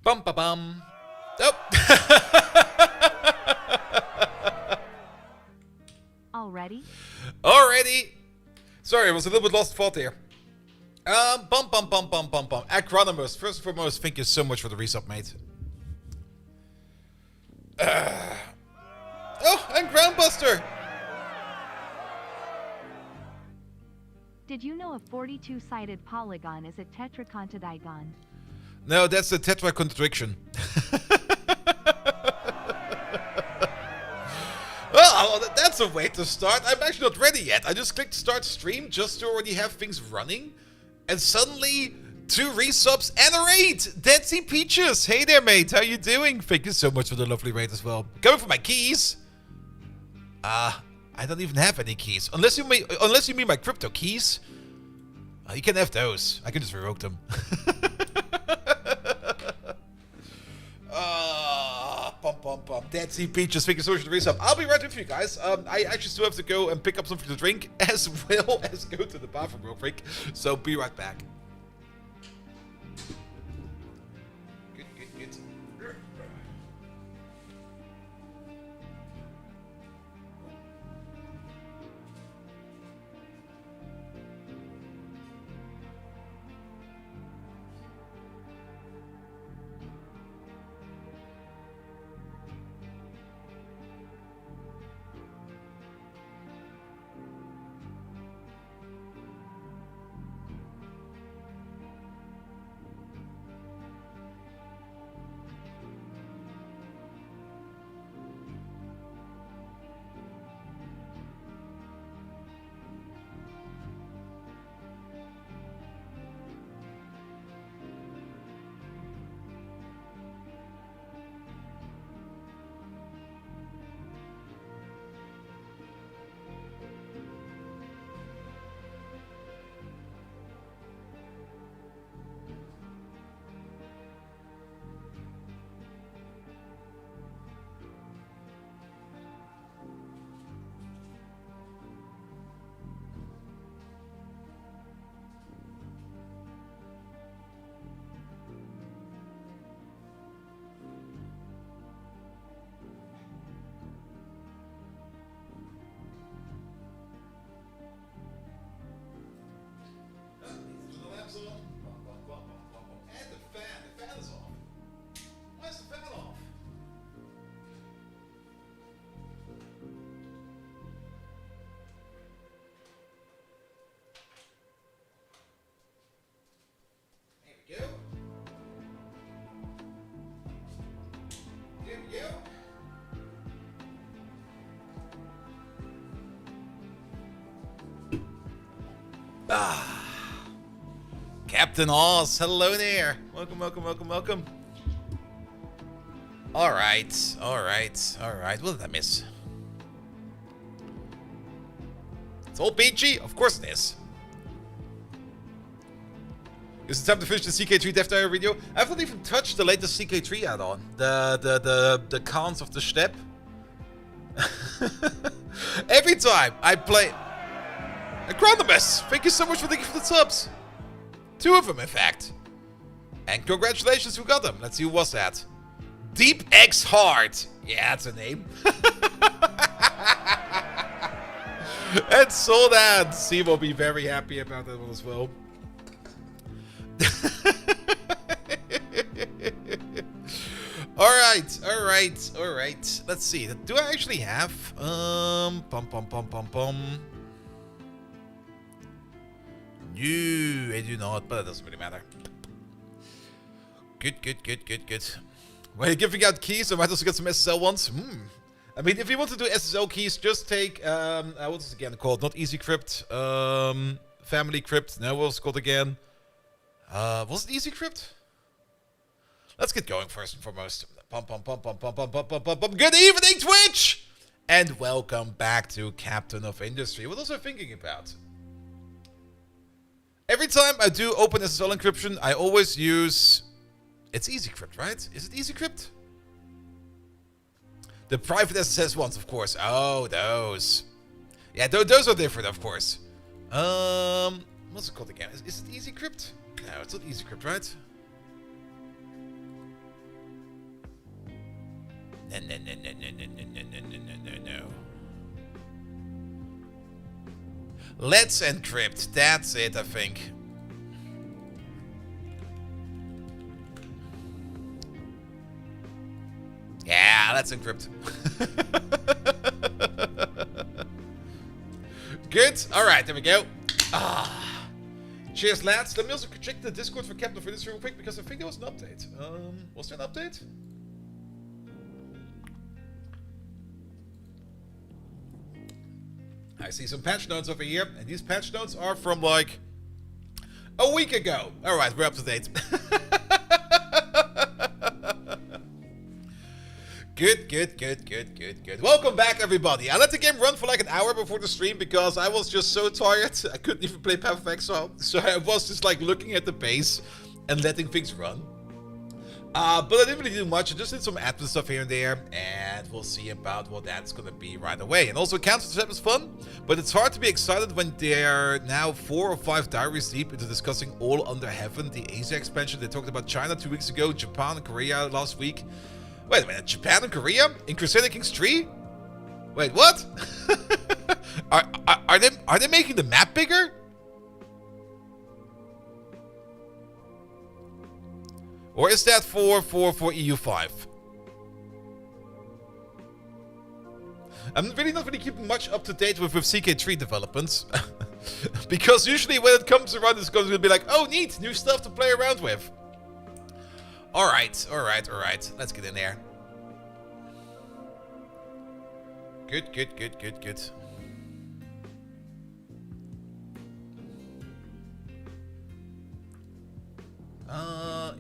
Bum ba bum. Oh. Already? Already. Sorry, I was a little bit lost in thought there. Bum. Acronymus. First and foremost, thank you so much for the resub, mate. Oh, and Groundbuster. Did you know a 42-sided polygon is a tetracontadigon? No, that's a tetracontraction. Well, that's a way to start. I'm actually not ready yet. I just clicked start stream just to already have things running. And suddenly, 2 resubs and a raid! Dancy Peaches! Hey there, mate. How you doing? Thank you so much for the lovely raid as well. Going for my keys. I don't even have any keys. Unless you mean my crypto keys. You can have those. I can just revoke them. Bum. Dancy Peaches, thank you so much for the resub. I'll be right with you guys. I actually still have to go and pick up something to drink as well as go to the bathroom real quick. So be right back. Good. And the fan is off. Why is the fan off? There we go. Captain Oz, hello there. Welcome. All right. What did I miss? It's all peachy? Of course it is. Is it time to finish the CK3 Death Diary video? I haven't even touched the latest CK3 add-on. The cons of the step. Every time I play... Acronymus! Thank you so much for the gifted subs. 2 of them, in fact. And congratulations, who got them? Let's see who was that. Deep X Heart. Yeah, that's a name. And Soldan. C will be very happy about that one as well. Alright. Let's see. Do I actually have? No, I do not, but it doesn't really matter. Good. While you're giving out keys, I might also get some SSL ones. I mean, if you want to do SSL keys, just take, what's it again called? Not Easy Crypt, Family Crypt. No, what's it called again? Was it Easy Crypt? Let's get going first and foremost. Good evening, Twitch! And welcome back to Captain of Industry. What was I thinking about? Every time I do open SSL encryption, I always use... It's EasyCrypt, right? Is it EasyCrypt? The private SSS ones, of course. Oh, those. Yeah, those are different, of course. What's it called again? Is it EasyCrypt? No, it's not EasyCrypt, right? No. Let's encrypt. That's it, I think. Yeah, let's encrypt. Good. All right, there we go. Cheers, lads. Let me also check the Discord for Captain for this real quick because I think there was an update. Was there an update? I see some patch notes over here, and these patch notes are from like a week ago. All right, we're up to date. Good. Welcome back, everybody. I let the game run for like an hour before the stream because I was just so tired. I couldn't even play Path of Exile, so I was just like looking at the base and letting things run. But I didn't really do much. I just did some admin stuff here and there, and we'll see about what that's gonna be right away. And also, Council Step is fun, but it's hard to be excited when they're now 4 or 5 diaries deep into discussing All Under Heaven, the Asia expansion. They talked about China 2 weeks ago, Japan and Korea last week. Wait a minute, Japan and Korea in Crusader Kings 3? Wait, what? are they making the map bigger? Or is that for EU5? I'm really not really keeping much up to date with CK3 developments. Because usually when it comes around, it's going to be like, oh, neat, new stuff to play around with. Alright. Let's get in there. Good.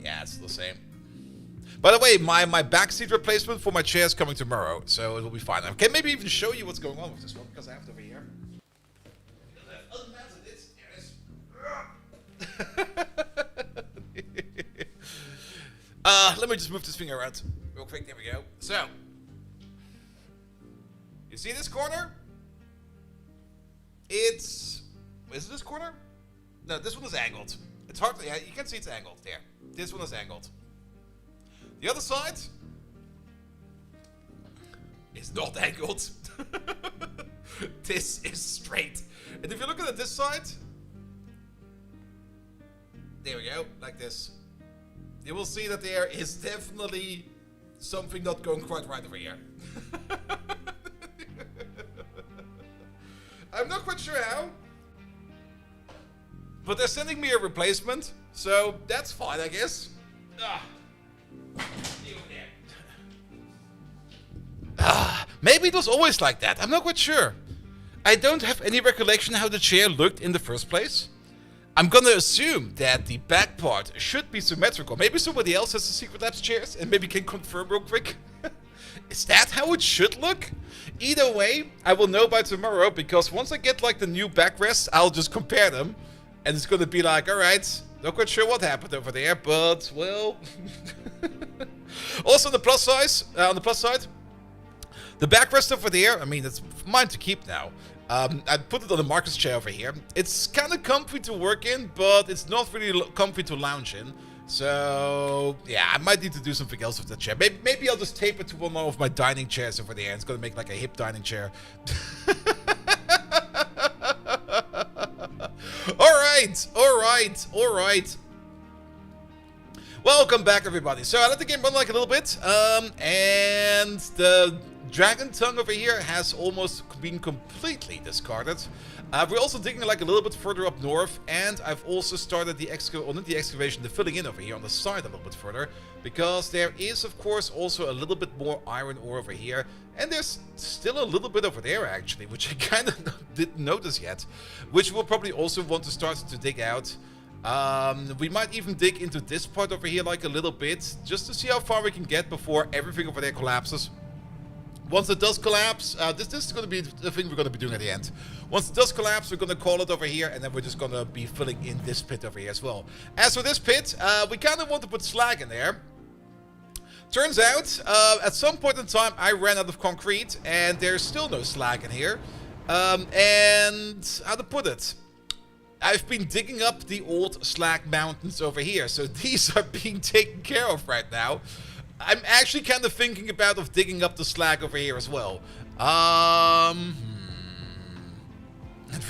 Yeah, it's the same. By the way, my backseat replacement for my chair is coming tomorrow, so it will be fine. I can maybe even show you what's going on with this one, because I have it over here. Let me just move this thing around real quick. There we go. So, you see this corner? Is it this corner? No, this one is angled. It's hard to, yeah, you can see it's angled there. This one is angled. The other side is not angled. This is straight. And if you look at this side, there we go, like this. You will see that there is definitely something not going quite right over here. I'm not quite sure how. But they're sending me a replacement, so that's fine, I guess. Maybe it was always like that. I'm not quite sure. I don't have any recollection how the chair looked in the first place. I'm gonna assume that the back part should be symmetrical. Maybe somebody else has the Secret Labs chairs and maybe can confirm real quick. Is that how it should look? Either way, I will know by tomorrow, because once I get like the new backrests, I'll just compare them. And it's gonna be like, alright, not quite sure what happened over there, but, well... Also on the plus side, the backrest over there, I mean, it's mine to keep now. I put it on the Marcus chair over here. It's kind of comfy to work in, but it's not really comfy to lounge in. So, yeah, I might need to do something else with the chair. Maybe I'll just tape it to one of my dining chairs over there. It's gonna make like a hip dining chair. Alright. Welcome back, everybody. So I let the game run like a little bit, and the Dragon Tongue over here has almost been completely discarded. We're also digging like a little bit further up north, and I've also started the excavation, the filling in over here on the side a little bit further, because there is, of course, also a little bit more iron ore over here, and there's still a little bit over there, actually, which I kind of didn't notice yet, which we'll probably also want to start to dig out. We might even dig into this part over here like a little bit, just to see how far we can get before everything over there collapses. Once it does collapse, this is going to be the thing we're going to be doing at the end. Once it does collapse, we're going to call it over here, and then we're just going to be filling in this pit over here as well. As for this pit, we kind of want to put slag in there. Turns out, at some point in time, I ran out of concrete, and there's still no slag in here. And how to put it? I've been digging up the old slag mountains over here, so these are being taken care of right now. I'm actually kind of thinking about digging up the slag over here as well. And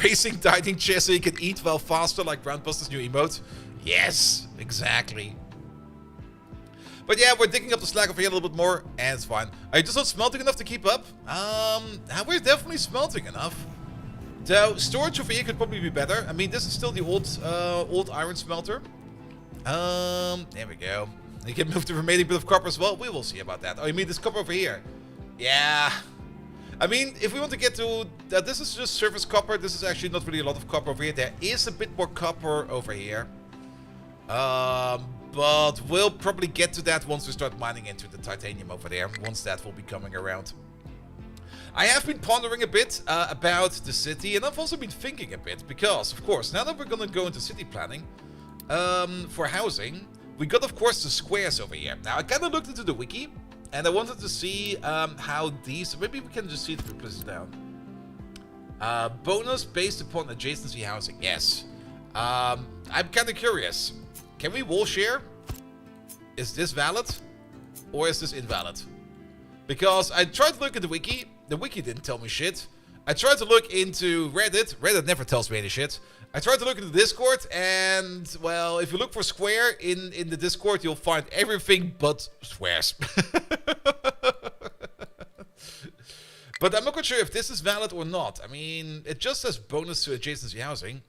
racing dining chair so you can eat well faster, like Groundbuster's new emote. Yes, exactly. But yeah, we're digging up the slag over here a little bit more, and it's fine. Are you just not smelting enough to keep up? We're definitely smelting enough. The storage over here could probably be better. I mean, this is still the old iron smelter. There we go. You can move the remaining bit of copper as well. We will see about that. Oh, you mean this copper over here? Yeah. I mean, if we want to get to... this is just surface copper. This is actually not really a lot of copper over here. There is a bit more copper over here. But we'll probably get to that once we start mining into the titanium over there. Once that will be coming around. I have been pondering a bit about the city. And I've also been thinking a bit. Because, of course, now that we're going to go into city planning for housing... We got, of course, the squares over here. Now, I kind of looked into the wiki, and I wanted to see how these... Maybe we can just see it if we place it down. Bonus based upon adjacency housing. Yes. I'm kind of curious. Can we wall share? Is this valid? Or is this invalid? Because I tried to look at the wiki. The wiki didn't tell me shit. I tried to look into Reddit. Reddit never tells me any shit. I tried to look into Discord, and, well, if you look for square in the Discord, you'll find everything but squares. But I'm not quite sure if this is valid or not. I mean, it just says bonus to adjacency housing.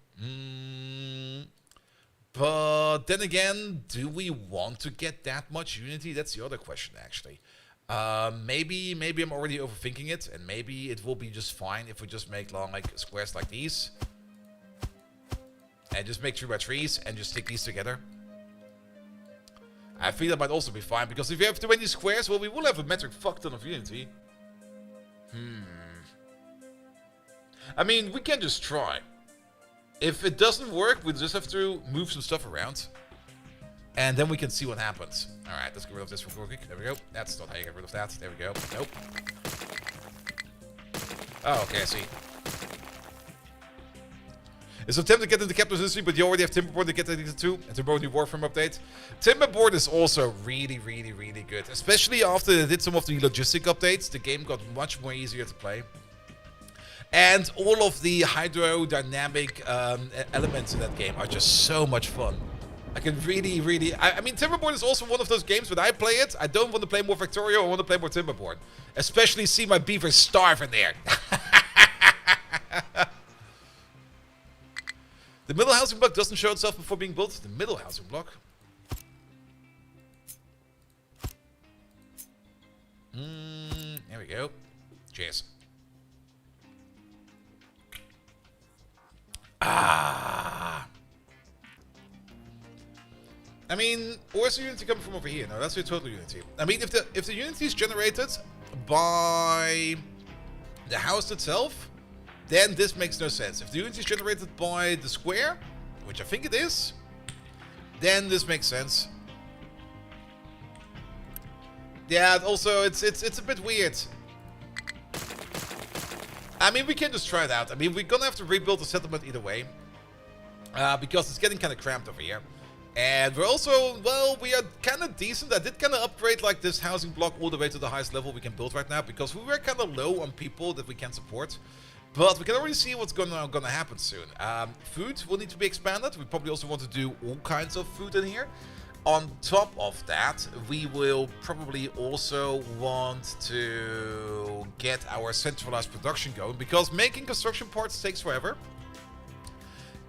But then again, do we want to get that much unity? That's the other question, actually. Maybe I'm already overthinking it, and maybe it will be just fine if we just make long, like, squares like these. And just make 3x3s and just stick these together. I feel that might also be fine, because if you have too many squares, well, we will have a metric fuck ton of unity. I mean, we can just try. If it doesn't work, we just have to move some stuff around. And then we can see what happens. Alright, let's get rid of this real quick. There we go. That's not how you get rid of that. There we go. Nope. Oh, okay, I see. It's attempted to get into Captain's History, but you already have Timberboard to get into 2. And Timberboard new Warframe update. Timberboard is also really, really, really good. Especially after they did some of the logistic updates. The game got much more easier to play. And all of the hydrodynamic elements in that game are just so much fun. I can really, really... I mean, Timberboard is also one of those games when I play it, I don't want to play more Victoria, I want to play more Timberboard. Especially see my beavers starve in there. The middle housing block doesn't show itself before being built. The middle housing block. There we go. Cheers. Ah. I mean, where's the unity coming from over here? No, that's your total unity. I mean, if the unity is generated by the house itself, then this makes no sense. If the unity is generated by the square, which I think it is, then this makes sense. Yeah, also, it's a bit weird. I mean, we can just try it out. I mean, we're gonna have to rebuild the settlement either way. Because it's getting kind of cramped over here. And we're also, well, we are kind of decent. I did kind of upgrade, like, this housing block all the way to the highest level we can build right now. Because we were kind of low on people that we can support. But we can already see what's gonna happen soon. Food will need to be expanded. We probably also want to do all kinds of food in here. On top of that, we will probably also want to get our centralized production going, because making construction parts takes forever.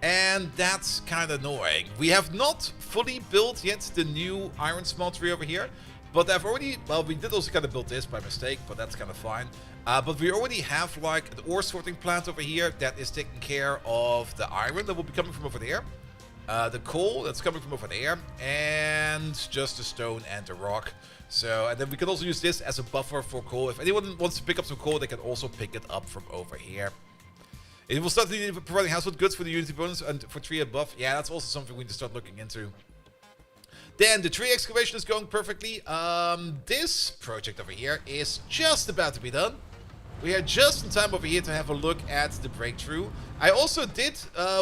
And that's kind of annoying. We have not fully built yet the new iron smeltery over here. But I've already, well, we did also kind of build this by mistake, but that's kind of fine. But we already have, like, an ore sorting plant over here that is taking care of the iron that will be coming from over there. The coal that's coming from over there, and just the stone and the rock. So, and then we can also use this as a buffer for coal. If anyone wants to pick up some coal, they can also pick it up from over here. It will start providing household goods for the Unity bonus and for 3 above. Yeah, that's also something we need to start looking into. Then the tree excavation is going perfectly. This project over here is just about to be done. We are just in time over here to have a look at the breakthrough. I also did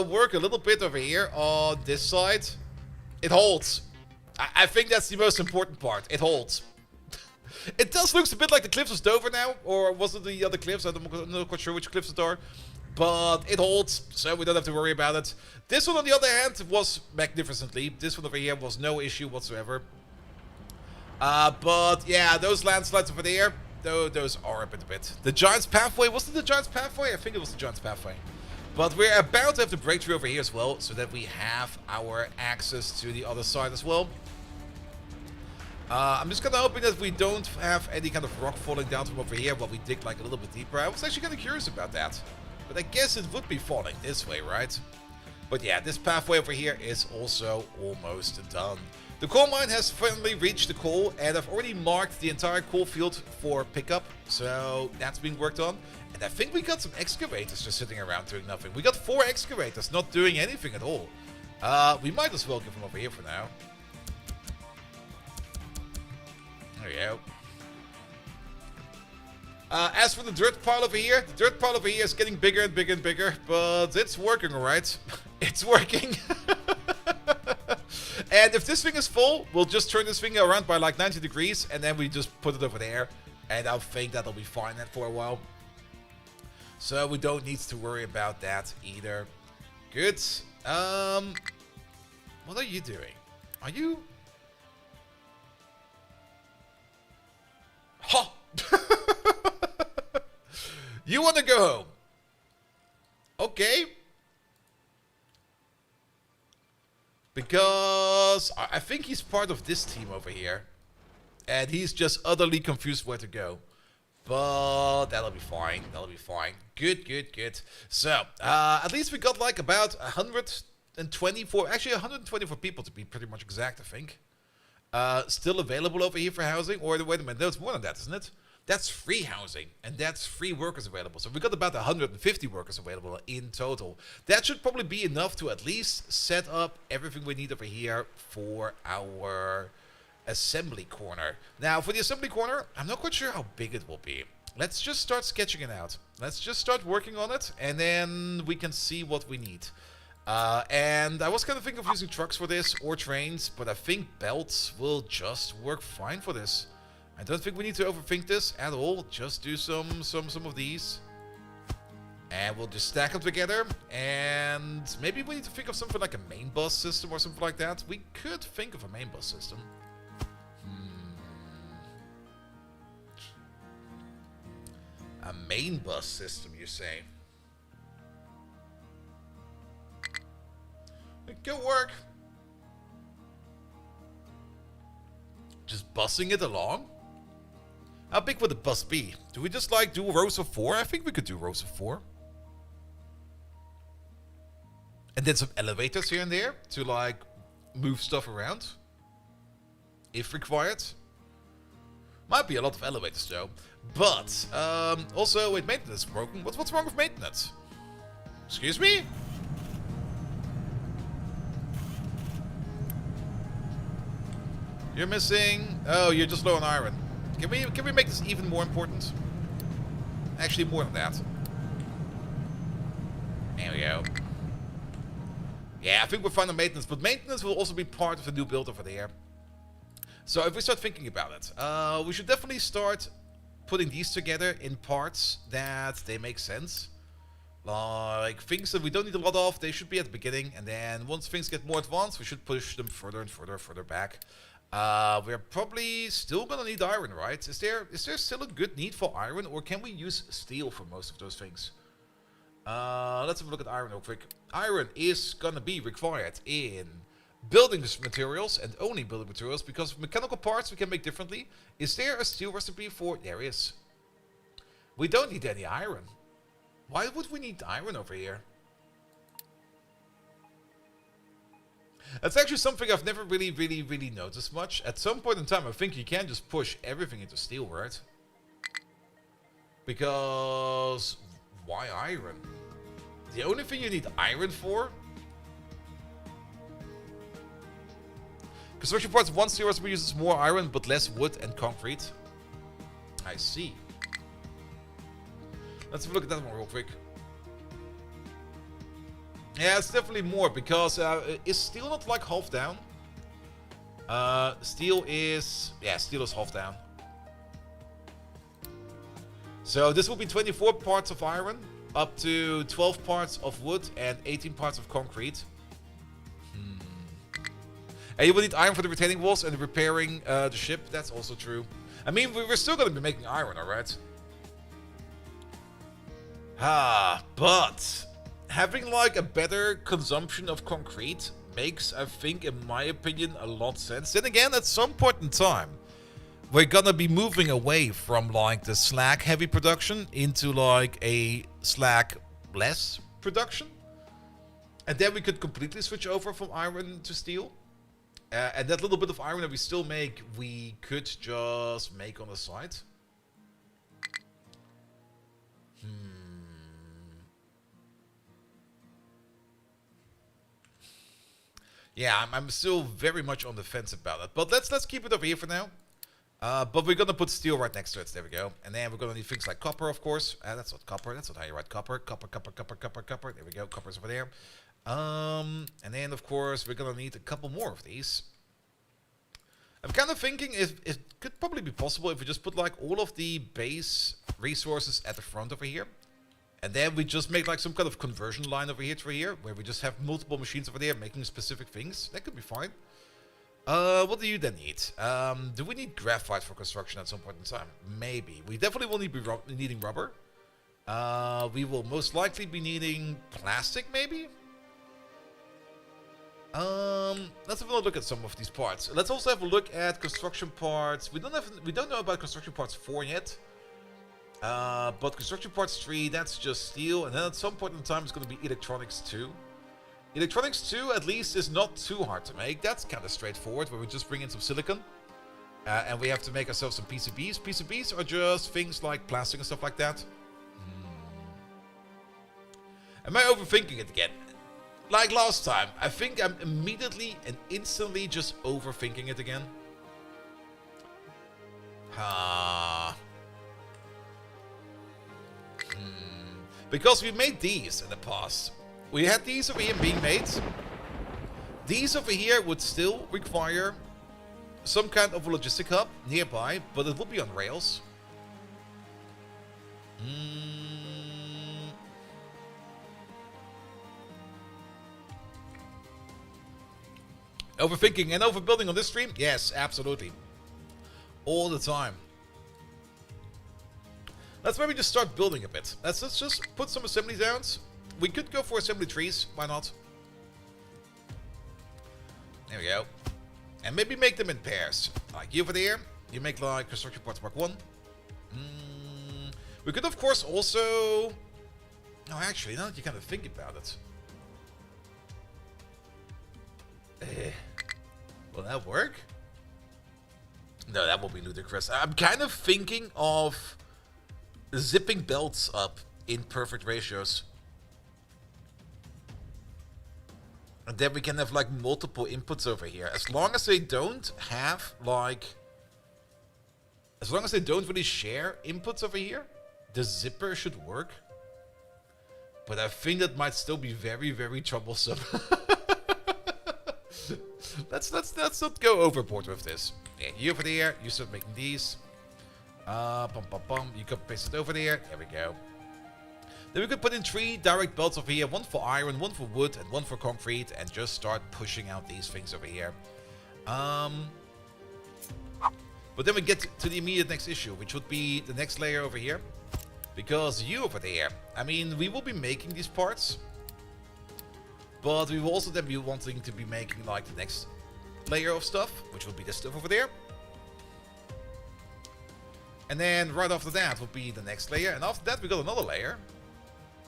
work a little bit over here on this side. It holds. I think that's the most important part. It holds. It does look a bit like the Cliffs of Dover now, or was it the other cliffs? I'm not quite sure which cliffs it are. But it holds, so we don't have to worry about it. This one, on the other hand, was magnificently. This one over here was no issue whatsoever. But yeah, those landslides over there, those are a bit. The Giant's Pathway, was it the Giant's Pathway? I think it was the Giant's Pathway. But we're about to have the breakthrough over here as well, so that we have our access to the other side as well. I'm just kind of hoping that we don't have any kind of rock falling down from over here while we dig like a little bit deeper. I was actually kind of curious about that. But I guess it would be falling this way, right? But yeah, this pathway over here is also almost done. The coal mine has finally reached the coal, and I've already marked the entire coal field for pickup. So that's being worked on. And I think we got some excavators just sitting around doing nothing. We got 4 excavators not doing anything at all. We might as well give them over here for now. There we go. As for the dirt pile over here, the dirt pile over here is getting bigger and bigger and bigger, but it's working alright. It's working. And if this thing is full, we'll just turn this thing around by like 90 degrees, and then we just put it over there, and I think that'll be fine then for a while. So we don't need to worry about that either. Good. What are you doing? Are you... Ha! You want to go home? Okay. Because I think he's part of this team over here. And he's just utterly confused where to go. But that'll be fine. That'll be fine. Good, good, good. So, at least we got like about 124, actually 124 people to be pretty much exact, I think. Still available over here for housing. Or wait a minute, no, it's more than that, isn't it? That's free housing, and that's free workers available. So we got about 150 workers available in total. That should probably be enough to at least set up everything we need over here for our assembly corner. Now, for the assembly corner, I'm not quite sure how big it will be. Let's just start sketching it out. Let's just start working on it, and then we can see what we need. And I was kind of thinking of using trucks for this, or trains, but I think belts will just work fine for this. I don't think we need to overthink this at all. Just do some of these. And we'll just stack them together. And maybe we need to think of something like a main bus system or something like that. We could think of a main bus system. A main bus system, you say? It could work. Just bussing it along? How big would the bus be? Do we just like do rows of 4? I think we could do rows of 4. And then some elevators here and there to like move stuff around. If required. Might be a lot of elevators though. But, also, wait, maintenance is broken. What's wrong with maintenance? Excuse me? You're missing... Oh, you're just low on iron. Can we make this even more important? Actually, more than that. There we go. Yeah, I think we're fine on maintenance, but maintenance will also be part of the new build over there. So if we start thinking about it, we should definitely start putting these together in parts that they make sense. Like things that we don't need a lot of, they should be at the beginning, and then once things get more advanced, we should push them further and further back. We're probably still gonna need iron, right? Is there still a good need for iron, or can we use steel for most of those things? Let's have a look at iron real quick. Iron is gonna be required in building materials, and only building materials, because mechanical parts we can make differently. Is there a steel recipe for... There is. We don't need any iron. Why would we need iron over here? That's actually something I've never really noticed much. At some point in time, I think you can just push everything into steel, right? Because... why iron? The only thing you need iron for... Construction parts, one steel recipe uses more iron but less wood and concrete. I see. Let's have a look at that one real quick. Yeah, it's definitely more, because is steel not like half down? Steel is... yeah, steel is half down. So this will be 24 parts of iron, up to 12 parts of wood, and 18 parts of concrete. And you will need iron for the retaining walls and repairing the ship. That's also true. I mean, we're still going to be making iron, alright? But having like a better consumption of concrete makes, I think, in my opinion, a lot of sense. Then again, at some point in time, we're gonna be moving away from like the slag heavy production into like a slag less production. And then we could completely switch over from iron to steel. And that little bit of iron that we still make, we could just make on the side. Yeah, I'm still very much on the fence about it. But let's keep it over here for now. But we're gonna put steel right next to it. There we go. And then we're gonna need things like copper, of course. That's not copper. That's not how you write copper. Copper. There we go. Copper's over there. And then, of course, we're gonna need a couple more of these. I'm kind of thinking it could probably be possible if we just put like all of the base resources at the front over here. And then we just make like some kind of conversion line over here to here, where we just have multiple machines over there making specific things. That could be fine. What do you then need? Do we need graphite for construction at some point in time? Maybe. We definitely will be needing rubber. We will most likely be needing plastic, maybe? Let's have a look at some of these parts. Let's also have a look at construction parts. We don't know about construction parts 4 yet. But construction parts 3, that's just steel. And then at some point in time, it's going to be electronics 2. Electronics 2, at least, is not too hard to make. That's kind of straightforward, where we just bring in some silicon. And we have to make ourselves some PCBs. PCBs are just things like plastic and stuff like that. Am I overthinking it again? Like last time, I think I'm immediately and instantly just overthinking it again. Because we made these in the past. We had these over here being made. These over here would still require some kind of a logistic hub nearby, but it will be on rails. Overthinking and overbuilding on this stream? Yes, absolutely. All the time. Let's maybe just start building a bit. Let's just put some assembly downs. We could go for assembly trees. Why not? There we go. And maybe make them in pairs. Like you over there. You make like construction parts Mark 1. We could of course also... No, actually, now that you kind of think about it. Will that work? No, that will be ludicrous. I'm kind of thinking of zipping belts up in perfect ratios. And then we can have like multiple inputs over here. As long as they don't have like... As long as they don't really share inputs over here, the zipper should work. But I think that might still be very, very troublesome. Let's not go overboard with this. Yeah, you over there, you start making these. You can paste it over there. There we go. Then we could put in 3 direct belts over here. 1 for iron, 1 for wood, and 1 for concrete. And just start pushing out these things over here. But then we get to the immediate next issue, which would be the next layer over here. Because you over there, I mean, we will be making these parts. But we will also then be wanting to be making like the next layer of stuff, which will be this stuff over there. And then right after that will be the next layer. And after that we got another layer.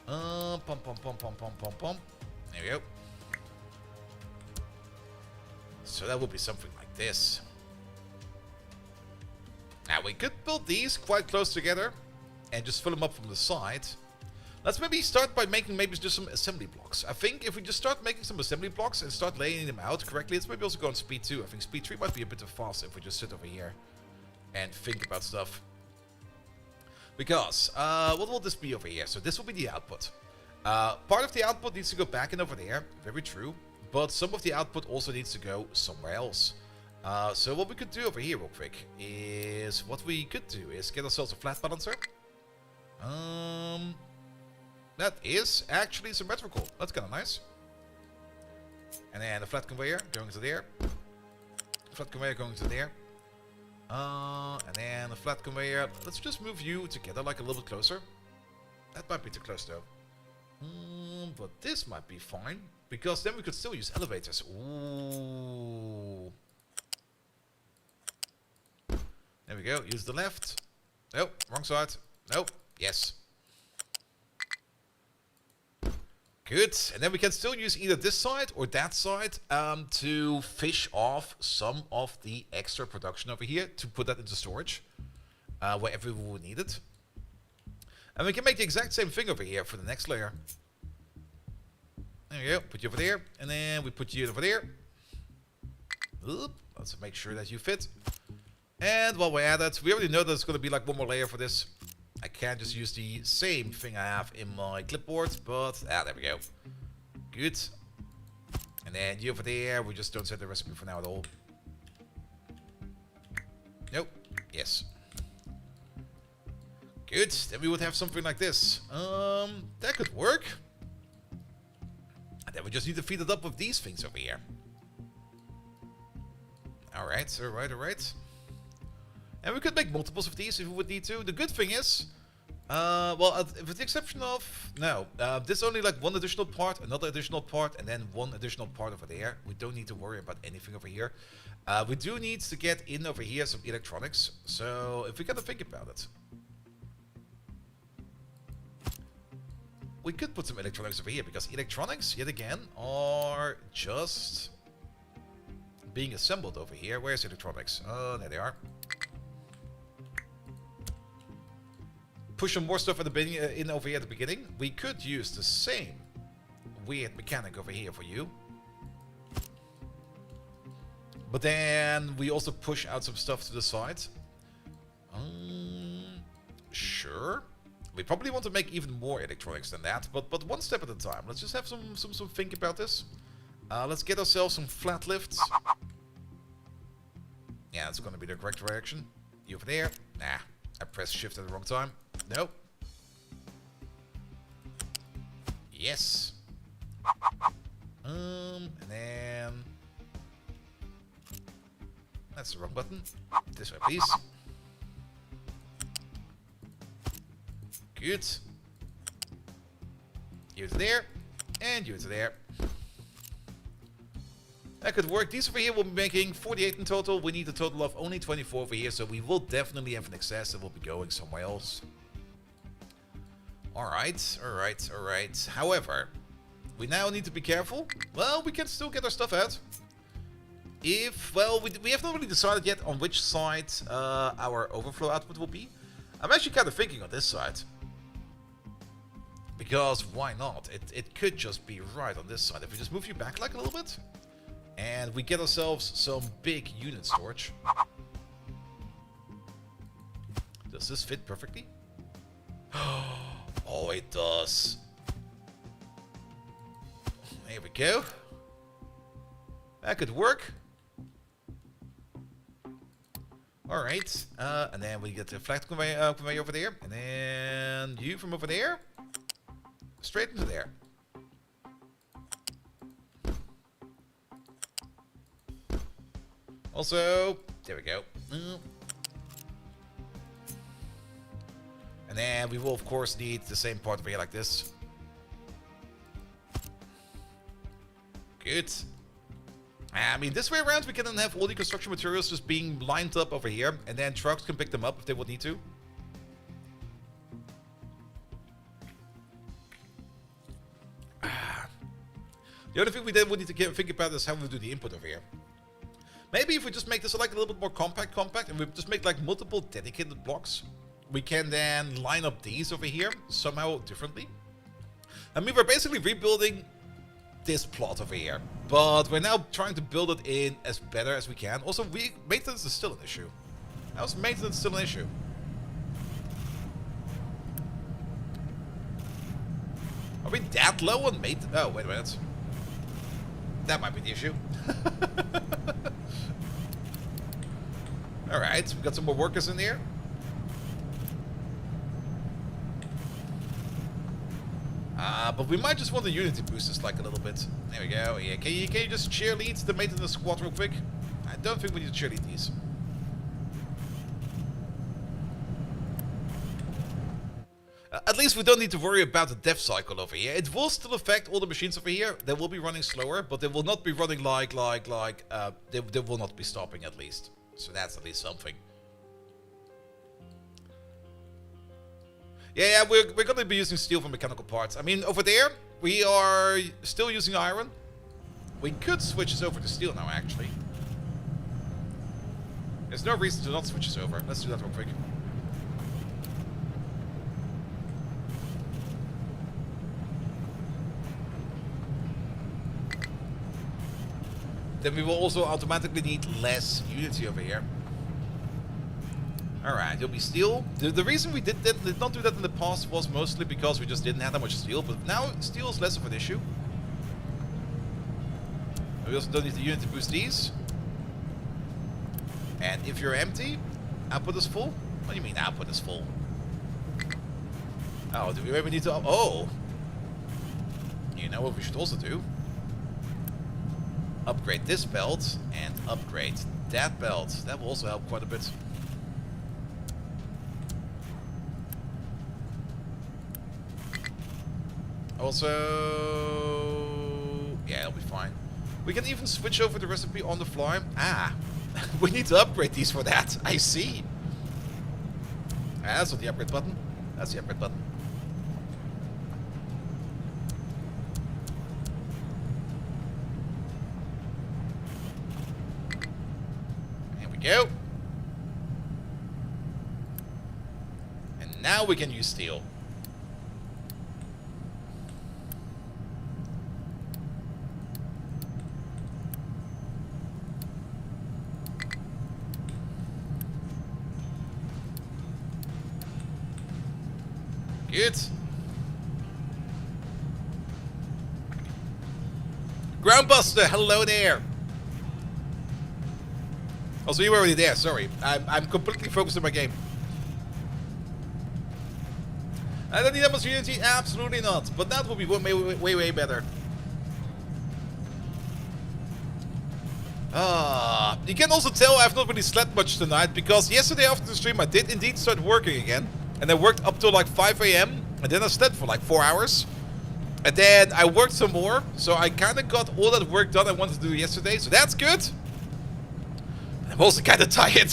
There we go. So that will be something like this. Now we could build these quite close together and just fill them up from the side. Let's maybe start by making maybe just some assembly blocks. I think if we just start making some assembly blocks and start laying them out correctly, let's maybe also go on speed 2. I think speed 3 might be a bit too fast if we just sit over here and think about stuff. Because, what will this be over here? So this will be the output. Part of the output needs to go back in over there. Very true. But some of the output also needs to go somewhere else. So what we could do over here real quick is... What we could do is get ourselves a flat balancer. That is actually symmetrical. That's kind of nice. And then the flat conveyor going to there. Flat conveyor going to there. And then the flat conveyor. Let's just move you together like a little bit closer. That might be too close though. But this might be fine. Because then we could still use elevators. Ooh. There we go. Use the left. Nope. Wrong side. Nope. Yes. Good. And then we can still use either this side or that side to fish off some of the extra production over here to put that into storage wherever we would need it. And we can make the exact same thing over here for the next layer. There we go. Put you over there. And then we put you over there. Oop. Let's make sure that you fit. And while we're at it, we already know there's going to be like one more layer for this. I can't just use the same thing I have in my clipboard, but there we go. Good. And then you over there, we just don't set the recipe for now at all. Nope. Yes. Good. Then we would have something like this. That could work. And then we just need to feed it up with these things over here. Alright, alright. And we could make multiples of these if we would need to. The good thing is, well, with the exception of, no, this is only like one additional part, another additional part, and then one additional part over there. We don't need to worry about anything over here. We do need to get in over here some electronics. So if we gotta think about it, we could put some electronics over here because electronics, yet again, are just being assembled over here. Where's electronics? Oh, there they are. Push some more stuff at the in over here at the beginning. We could use the same weird mechanic over here for you. But then we also push out some stuff to the side. Sure. We probably want to make even more electronics than that, but one step at a time. Let's just have some think about this. Let's get ourselves some flat lifts. Yeah, that's going to be the correct direction. You over there? Nah, I pressed shift at the wrong time. Nope. Yes. And then that's the wrong button. This way, please. Good. You to there, and you to there. That could work. These over here will be making 48 in total. We need a total of only 24 over here, so we will definitely have an excess that will be going somewhere else. Alright. However, we now need to be careful. Well, we can still get our stuff out. Well, we have not really decided yet on which side our overflow output will be. I'm actually kind of thinking on this side. Because why not? It could just be right on this side. If we just move you back like a little bit. And we get ourselves some big unit storage. Does this fit perfectly? Oh, it does. There we go. That could work. Alright. And then we get the flat conveyor over there. And then you from over there. Straight into there. Also, there we go. And then we will, of course, need the same part over here like this. Good. I mean, this way around, we can then have all the construction materials just being lined up over here. And then trucks can pick them up if they would need to. The only thing we then would need to think about is how we do the input over here. Maybe if we just make this like a little bit more compact, and we just make like multiple dedicated blocks, we can then line up these over here somehow differently. I mean, we're basically rebuilding this plot over here, but we're now trying to build it in as better as we can. Also, maintenance is still an issue. How's maintenance still an issue? Are we that low on maintenance? Oh, wait a minute. That might be the issue. Alright, we got some more workers in here. But we might just want the unity boosters like a little bit. There we go. Yeah, can you just cheerlead the maintenance squad real quick? I don't think we need to cheerlead these. At least we don't need to worry about the death cycle over here. It will still affect all the machines over here. They will be running slower, but they will not be running they will not be stopping at least. So that's at least something. Yeah, we're going to be using steel for mechanical parts. I mean, over there, we are still using iron. We could switch this over to steel now, actually. There's no reason to not switch this over. Let's do that real quick. Then we will also automatically need less unity over here. Alright, you'll be steel. The reason we did not do that in the past was mostly because we just didn't have that much steel, but now steel is less of an issue. We also don't need the unit to boost these. And if you're empty, output is full. What do you mean output is full? Oh, do we maybe need to... Oh! You know what we should also do? Upgrade this belt and upgrade that belt. That will also help quite a bit. Also, yeah, it'll be fine. We can even switch over the recipe on the fly. Ah, we need to upgrade these for that. I see. Ah, that's not the upgrade button. That's the upgrade button. There we go. And now we can use steel. Good. Groundbuster, hello there. Also, you were already there. Sorry, I'm completely focused on my game. I don't need that much unity. Absolutely not. But that would be way better. You can also tell I've not really slept much tonight because yesterday after the stream I did indeed start working again. And I worked up till like 5 AM, and then I slept for like 4 hours. And then I worked some more, so I kind of got all that work done I wanted to do yesterday, so that's good. I'm also kind of tired.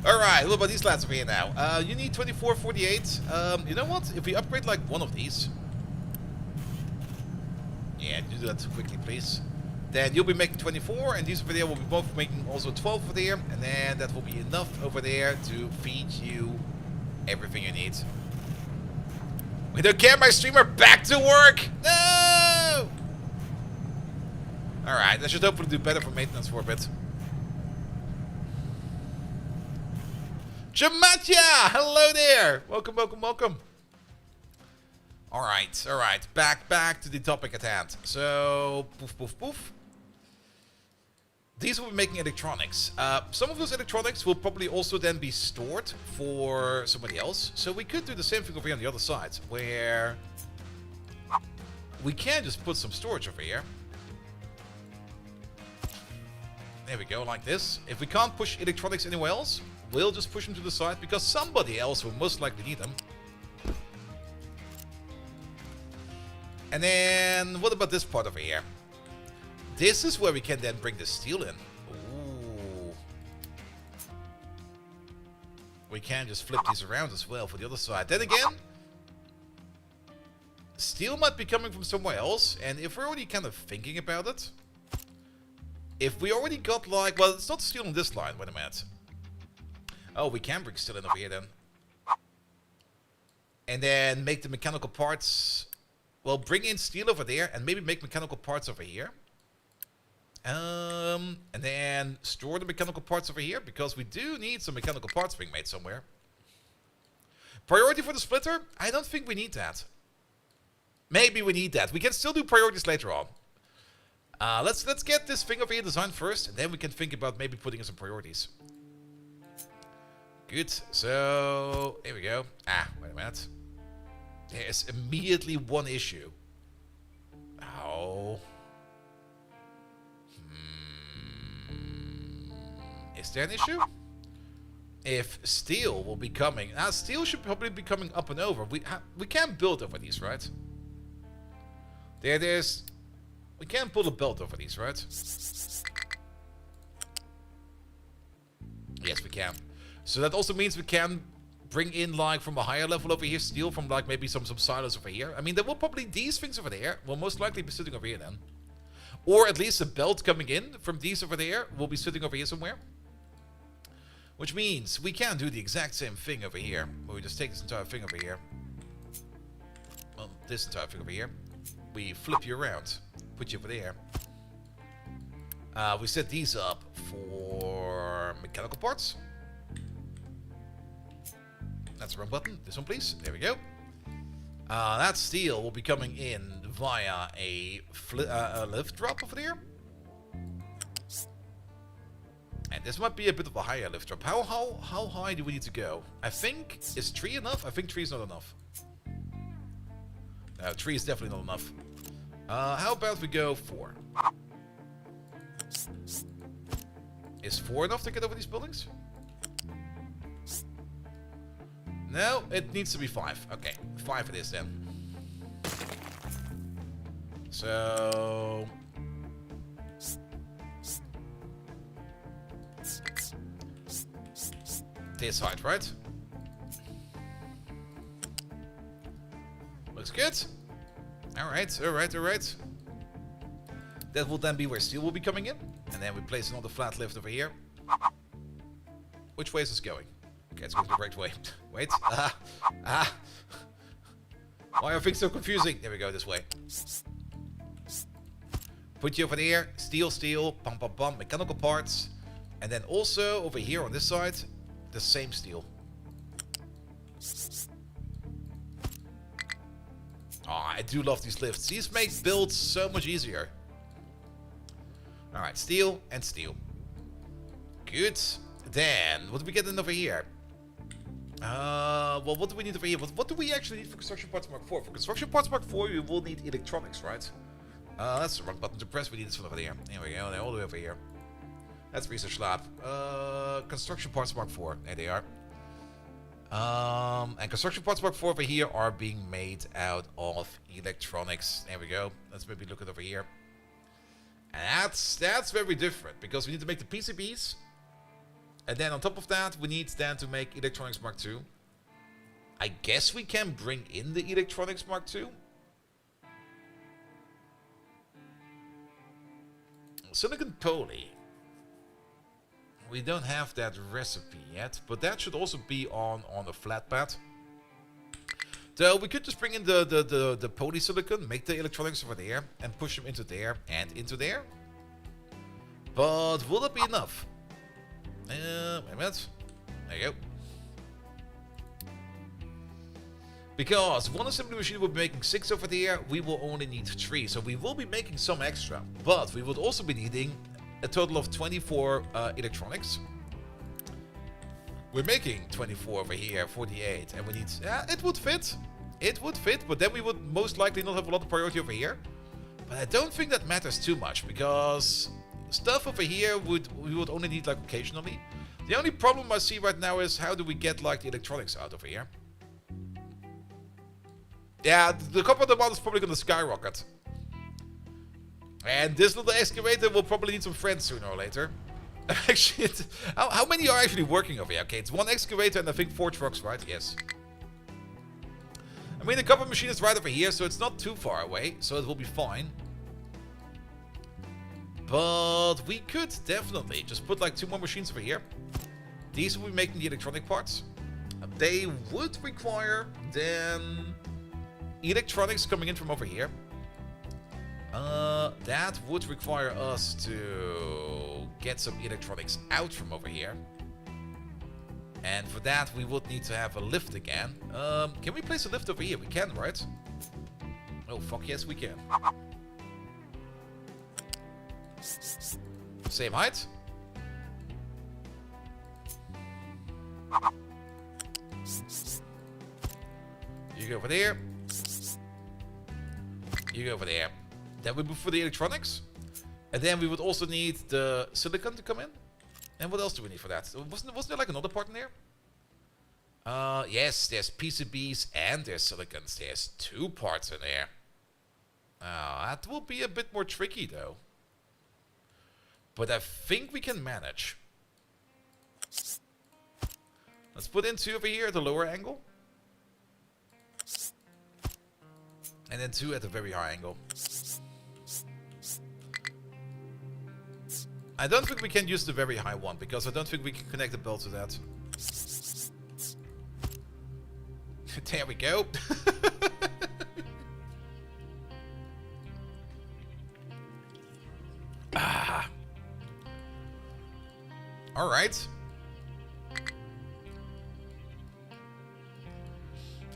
Alright, what about these lads over here now? You need 2448. You know what? If we upgrade like one of these. Yeah, do that quickly, please. Then you'll be making 24, and these over there will be both making also 12 over there, and then that will be enough over there to feed you everything you need. We don't care, my streamer, back to work! No! Alright, I should hopefully do better for maintenance for a bit. Jamatya! Hello there! Welcome, welcome, welcome. Alright, alright. Back to the topic at hand. So, poof, poof, poof. These will be making electronics. Some of those electronics will probably also then be stored for somebody else. So we could do the same thing over here on the other side, where we can just put some storage over here. There we go, like this. If we can't push electronics anywhere else, we'll just push them to the side, because somebody else will most likely need them. And then, what about this part over here? This is where we can then bring the steel in. Ooh. We can just flip these around as well for the other side. Then again, steel might be coming from somewhere else. And if we're already kind of thinking about it, if we already got like, well, it's not steel on this line. Wait a minute. Oh, we can bring steel in over here then. And then make the mechanical parts. Well, bring in steel over there and maybe make mechanical parts over here. And then store the mechanical parts over here, because we do need some mechanical parts being made somewhere. Priority for the splitter? I don't think we need that. Maybe we need that. We can still do priorities later on. Let's get this thing over here designed first, and then we can think about maybe putting in some priorities. Good. So, here we go. Ah, wait a minute. There's immediately one issue. Oh. Is there an issue? If steel will be coming... steel should probably be coming up and over. We can't build over these, right? There it is. We can't pull a belt over these, right? Yes, we can. So that also means we can bring in, like, from a higher level over here, steel from, like, maybe some silos over here. I mean, there will probably... These things over there will most likely be sitting over here then. Or at least a belt coming in from these over there will be sitting over here somewhere. Which means we can do the exact same thing over here. Where we just take this entire thing over here. Well, this entire thing over here. We flip you around. Put you over there. We set these up for mechanical parts. That's the wrong button. This one, please. There we go. That steel will be coming in via a lift drop over there. And this might be a bit of a higher lift drop. How high do we need to go? I think... Is 3 enough? I think 3 is not enough. No, 3 is definitely not enough. How about we go 4? Is 4 enough to get over these buildings? No, it needs to be 5. Okay, 5 it is then. So... This height, right? Looks good. Alright, alright, alright. That will then be where steel will be coming in. And then we place another flat lift over here. Which way is this going? Okay, it's going the correct way. Wait. Why are things so confusing? There we go, this way. Put you over there. Steel, steel. Pum, pum, pum. Mechanical parts. And then also over here on this side, the same steel. Oh, I do love these lifts. These make builds so much easier. Alright, steel and steel. Good. Then, what do we get in over here? Well, what do we need over here? What do we actually need for Construction Parts Mark 4? For Construction Parts Mark 4, we will need electronics, right? That's the wrong button to press. We need this one over there. There we go. They're all the way over here. That's Research Lab. Construction Parts Mark 4. There they are. And Construction Parts Mark 4 over here are being made out of electronics. There we go. Let's maybe look at over here. And that's very different, because we need to make the PCBs. And then on top of that, we need then to make Electronics Mark 2. I guess we can bring in the Electronics Mark 2. Silicon poly. We don't have that recipe yet, but that should also be on a flat pad. So we could just bring in the polysilicon, make the electronics over there, and push them into there and into there. But will that be enough? Wait a minute. There you go. Because one assembly machine will be making 6 over there, we will only need 3. So we will be making some extra, but we would also be needing a total of 24 electronics. We're making 24 over here, 48, and we need... it would fit. It would fit, but then we would most likely not have a lot of priority over here. But I don't think that matters too much, because stuff over here we would only need like occasionally. The only problem I see right now is how do we get like the electronics out over here? Yeah, the copper demand is probably going to skyrocket. And this little excavator will probably need some friends sooner or later. Actually, how many are actually working over here? Okay, it's 1 excavator and I think 4 trucks, right? Yes. I mean, the copper machine is right over here, so it's not too far away. So it will be fine. But we could definitely just put like 2 more machines over here. These will be making the electronic parts. They would require then electronics coming in from over here. That would require us to get some electronics out from over here. And for that, we would need to have a lift again. Can we place a lift over here? We can, right? Oh, fuck yes, we can. Same height. You go over there. You go over there. Then we move for the electronics. And then we would also need the silicon to come in. And what else do we need for that? Wasn't there like another part in there? Yes, there's PCBs and there's silicons. There's 2 parts in there. That will be a bit more tricky though. But I think we can manage. Let's put in 2 over here at the lower angle. And then 2 at the very high angle. I don't think we can use the very high one, because I don't think we can connect the belt to that. There we go. Alright.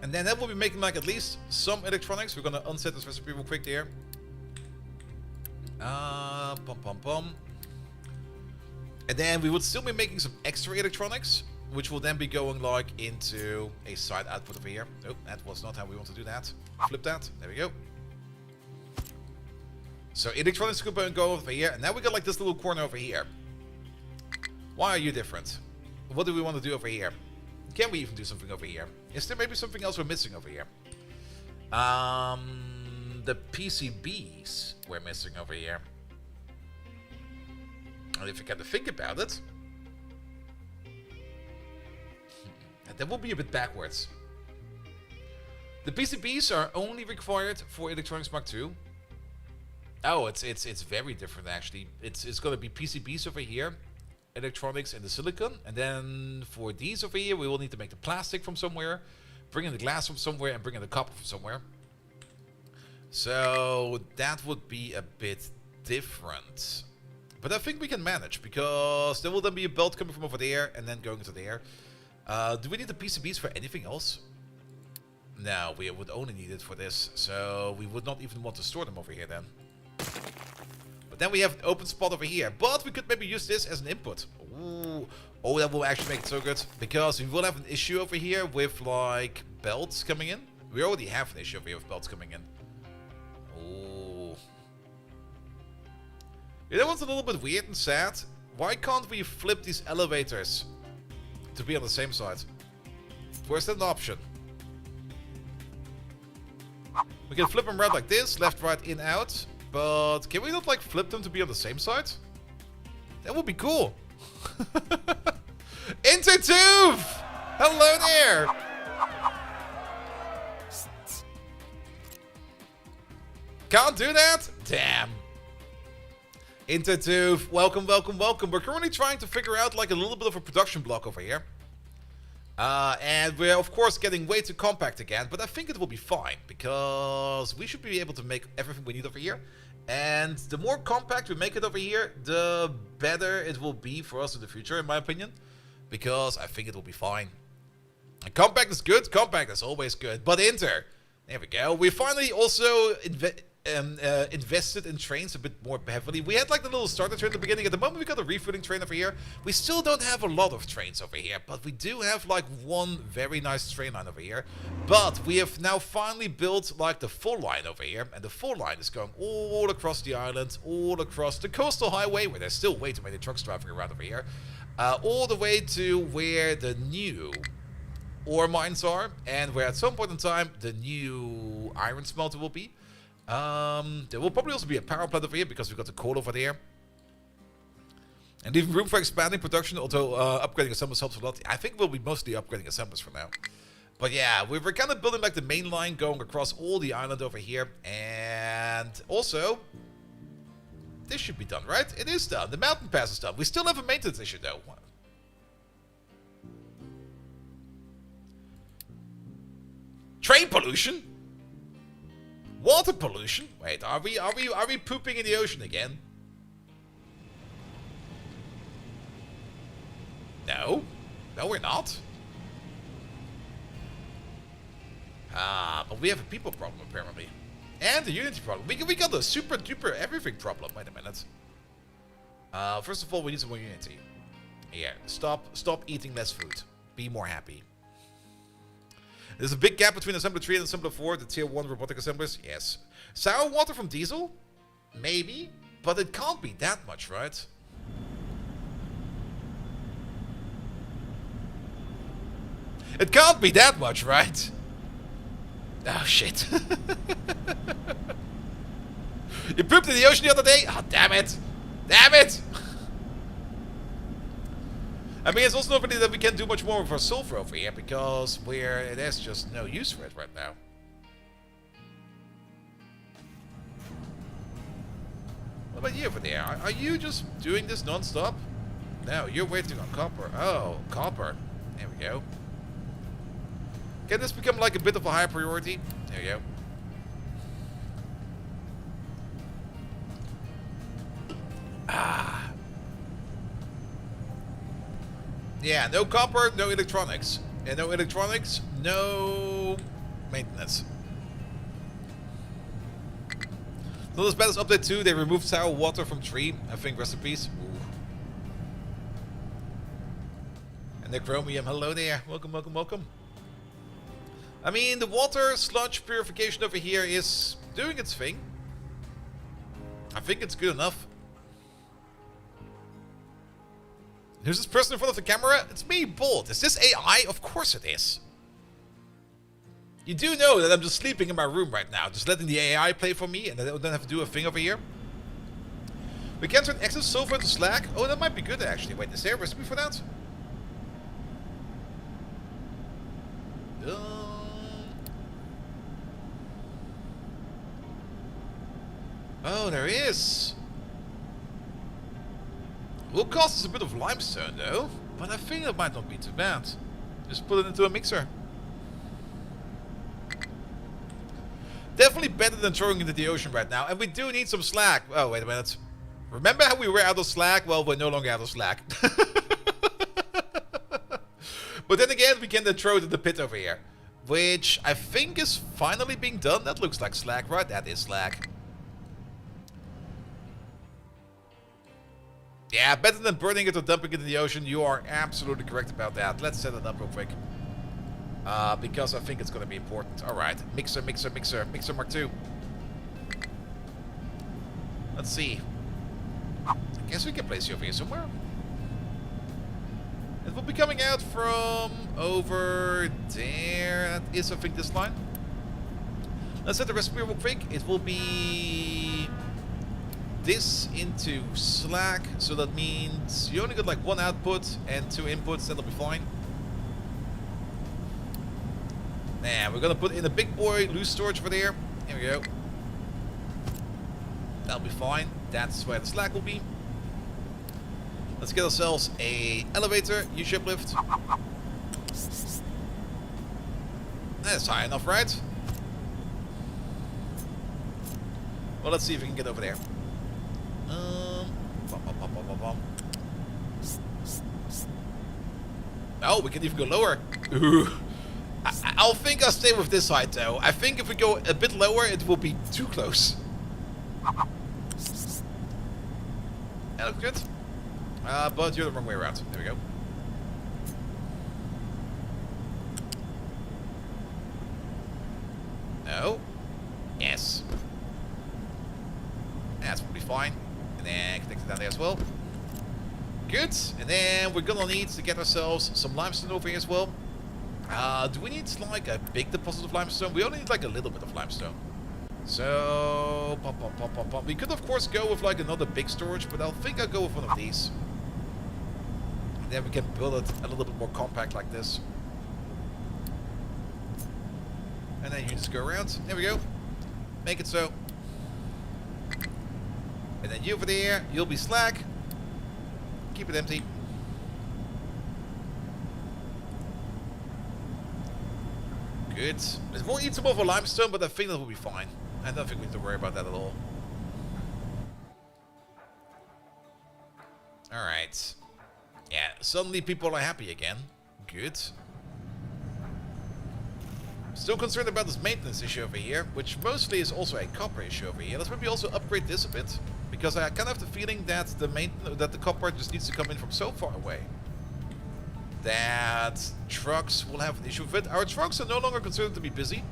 And then that will be making like at least some electronics. We're gonna unset this recipe real quick there. Pum pum pum. And then we would still be making some extra electronics, which will then be going like into a side output over here. Oh, that was not how we want to do that. Flip that. There we go. So electronics could go over here, and now we got like this little corner over here. Why are you different? What do we want to do over here? Can we even do something over here? Is there maybe something else we're missing over here? The PCBs we're missing over here. And if you kind of think about it, that will be a bit backwards. The PCBs are only required for Electronics Mark II. Oh, it's very different actually. It's gonna be PCBs over here, electronics and the silicon, and then for these over here, we will need to make the plastic from somewhere, bring in the glass from somewhere, and bring in the copper from somewhere. So that would be a bit different. But I think we can manage, because there will then be a belt coming from over there and then going to there. Do we need the PCBs for anything else? No, we would only need it for this, so we would not even want to store them over here then. But then we have an open spot over here, but we could maybe use this as an input. Ooh. Oh, that will actually make it so good, because we will have an issue over here with like belts coming in. We already have an issue over here with belts coming in. Ooh. You know what's a little bit weird and sad? Why can't we flip these elevators to be on the same side? Where's that an option? We can flip them around like this, left, right, in, out. But can we not like flip them to be on the same side? That would be cool. Intertube! Hello there! Can't do that? Damn. Intertube, welcome, welcome, welcome. We're currently trying to figure out like a little bit of a production block over here. And we're of course getting way too compact again, but I think it will be fine, because we should be able to make everything we need over here. And the more compact we make it over here, the better it will be for us in the future, in my opinion. Because I think it will be fine. And compact is good, compact is always good. But Inter, there we go. We finally also invested in trains a bit more heavily. We had like the little starter train at the beginning. At the moment we got a refueling train over here. We still don't have a lot of trains over here, but we do have like one very nice train line over here. But we have now finally built like the full line over here, and the full line is going all across the island, all across the coastal highway, where there's still way too many trucks driving around over here, all the way to where the new ore mines are, and where at some point in time the new iron smelter will be. There will probably also be a power plant over here, because we've got the coal over there. And leaving room for expanding production, although upgrading assemblers helps a lot. I think we'll be mostly upgrading assemblers for now. But yeah, we're kind of building like the main line going across all the island over here. And also, this should be done, right? It is done. The mountain pass is done. We still have a maintenance issue though. Train pollution? Water pollution? Wait, are we pooping in the ocean again? No. No, we're not. But we have a people problem apparently. And a unity problem. We got a super duper everything problem. Wait a minute. First of all, we need some more unity. Here, stop eating less food. Be more happy. There's a big gap between Assembly 3 and Assembly 4, the Tier 1 robotic assemblers. Yes. Sour water from diesel? Maybe. But it can't be that much, right? It can't be that much, right? Oh, shit. You pooped in the ocean the other day? Oh, damn it. Damn it! I mean, it's also not really that we can't do much more with our sulfur over here, because there's just no use for it right now. What about you over there? Are you just doing this non-stop? No, you're waiting on copper. Oh, copper. There we go. Can this become like a bit of a high priority? There we go. Ah. Yeah, no copper, no electronics. And no electronics, no maintenance. So this Battles Update 2, they removed sour water from tree. I think recipes. Ooh. And the chromium, hello there. Welcome, welcome, welcome. I mean, the water sludge purification over here is doing its thing. I think it's good enough. Who's this person in front of the camera? It's me, Bolt. Is this AI? Of course it is. You do know that I'm just sleeping in my room right now, just letting the AI play for me, and I don't have to do a thing over here. We can turn excess sulfur into slag. Oh, that might be good actually. Wait, is there a recipe for that? Oh, there is. Will cost us a bit of limestone though, but I think that might not be too bad. Just put it into a mixer. Definitely better than throwing it into the ocean right now, and we do need some slag. Oh, wait a minute. Remember how we were out of slag? Well, we're no longer out of slag. But then again, we can then throw it in the pit over here, which I think is finally being done. That looks like slag, right? That is slag. Yeah, better than burning it or dumping it in the ocean. You are absolutely correct about that. Let's set it up real quick. Because I think it's going to be important. Alright, mixer, mixer, mixer. Mixer Mark II. Let's see. I guess we can place you over here somewhere. It will be coming out from over there. That is, I think, this line. Let's set the recipe real quick. It will be this into slag, so that means you only got like one output and two inputs. That'll be fine. Now we're gonna put in a big boy loose storage over there. Here we go. That'll be fine. That's where the slag will be. Let's get ourselves a elevator, U-shape lift. That's high enough, right? Well, let's see if we can get over there. Oh, we can even go lower. Ooh. I'll think I'll stay with this height though. I think if we go a bit lower, it will be too close. That looks good. But you're the wrong way around. There we go. No. Yes. That's probably fine. And then connect it down there as well. Good. And then we're gonna need to get ourselves some limestone over here as well. Do we need like a big deposit of limestone? We only need like a little bit of limestone. So, we could of course go with like another big storage, but I think I'll go with one of these. And then we can build it a little bit more compact like this. And then you just go around. There we go. Make it so. And then you over there, you'll be slag. Keep it empty. Good. It will eat some of our limestone, but I think that will be fine. I don't think we have to worry about that at all. Alright. Yeah, suddenly people are happy again. Good. Still concerned about this maintenance issue over here, which mostly is also a copper issue over here. Let's maybe also upgrade this a bit, because I kind of have the feeling that the copper just needs to come in from so far away that trucks will have an issue with it. Our trucks are no longer considered to be busy.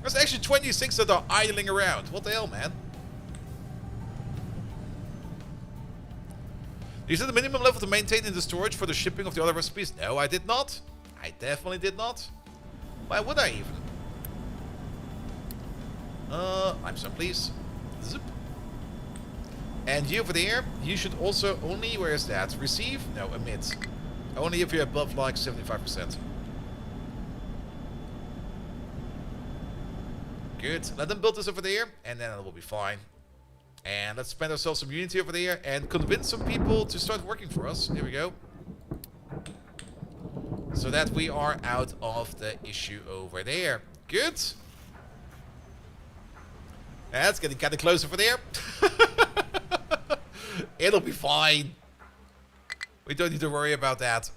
There's actually 26 that are idling around. What the hell, man? You said the minimum level to maintain in the storage for the shipping of the other recipes? No, I did not. I definitely did not. Why would I even? Limestone, please. Zip. And you over there, you should also only, where is that? Receive? No, emit. Only if you're above like 75%. Good. Let them build this over there, and then it will be fine. And let's spend ourselves some unity over there and convince some people to start working for us. Here we go. So that we are out of the issue over there. Good. That's getting kind of close over there. It'll be fine. We don't need to worry about that.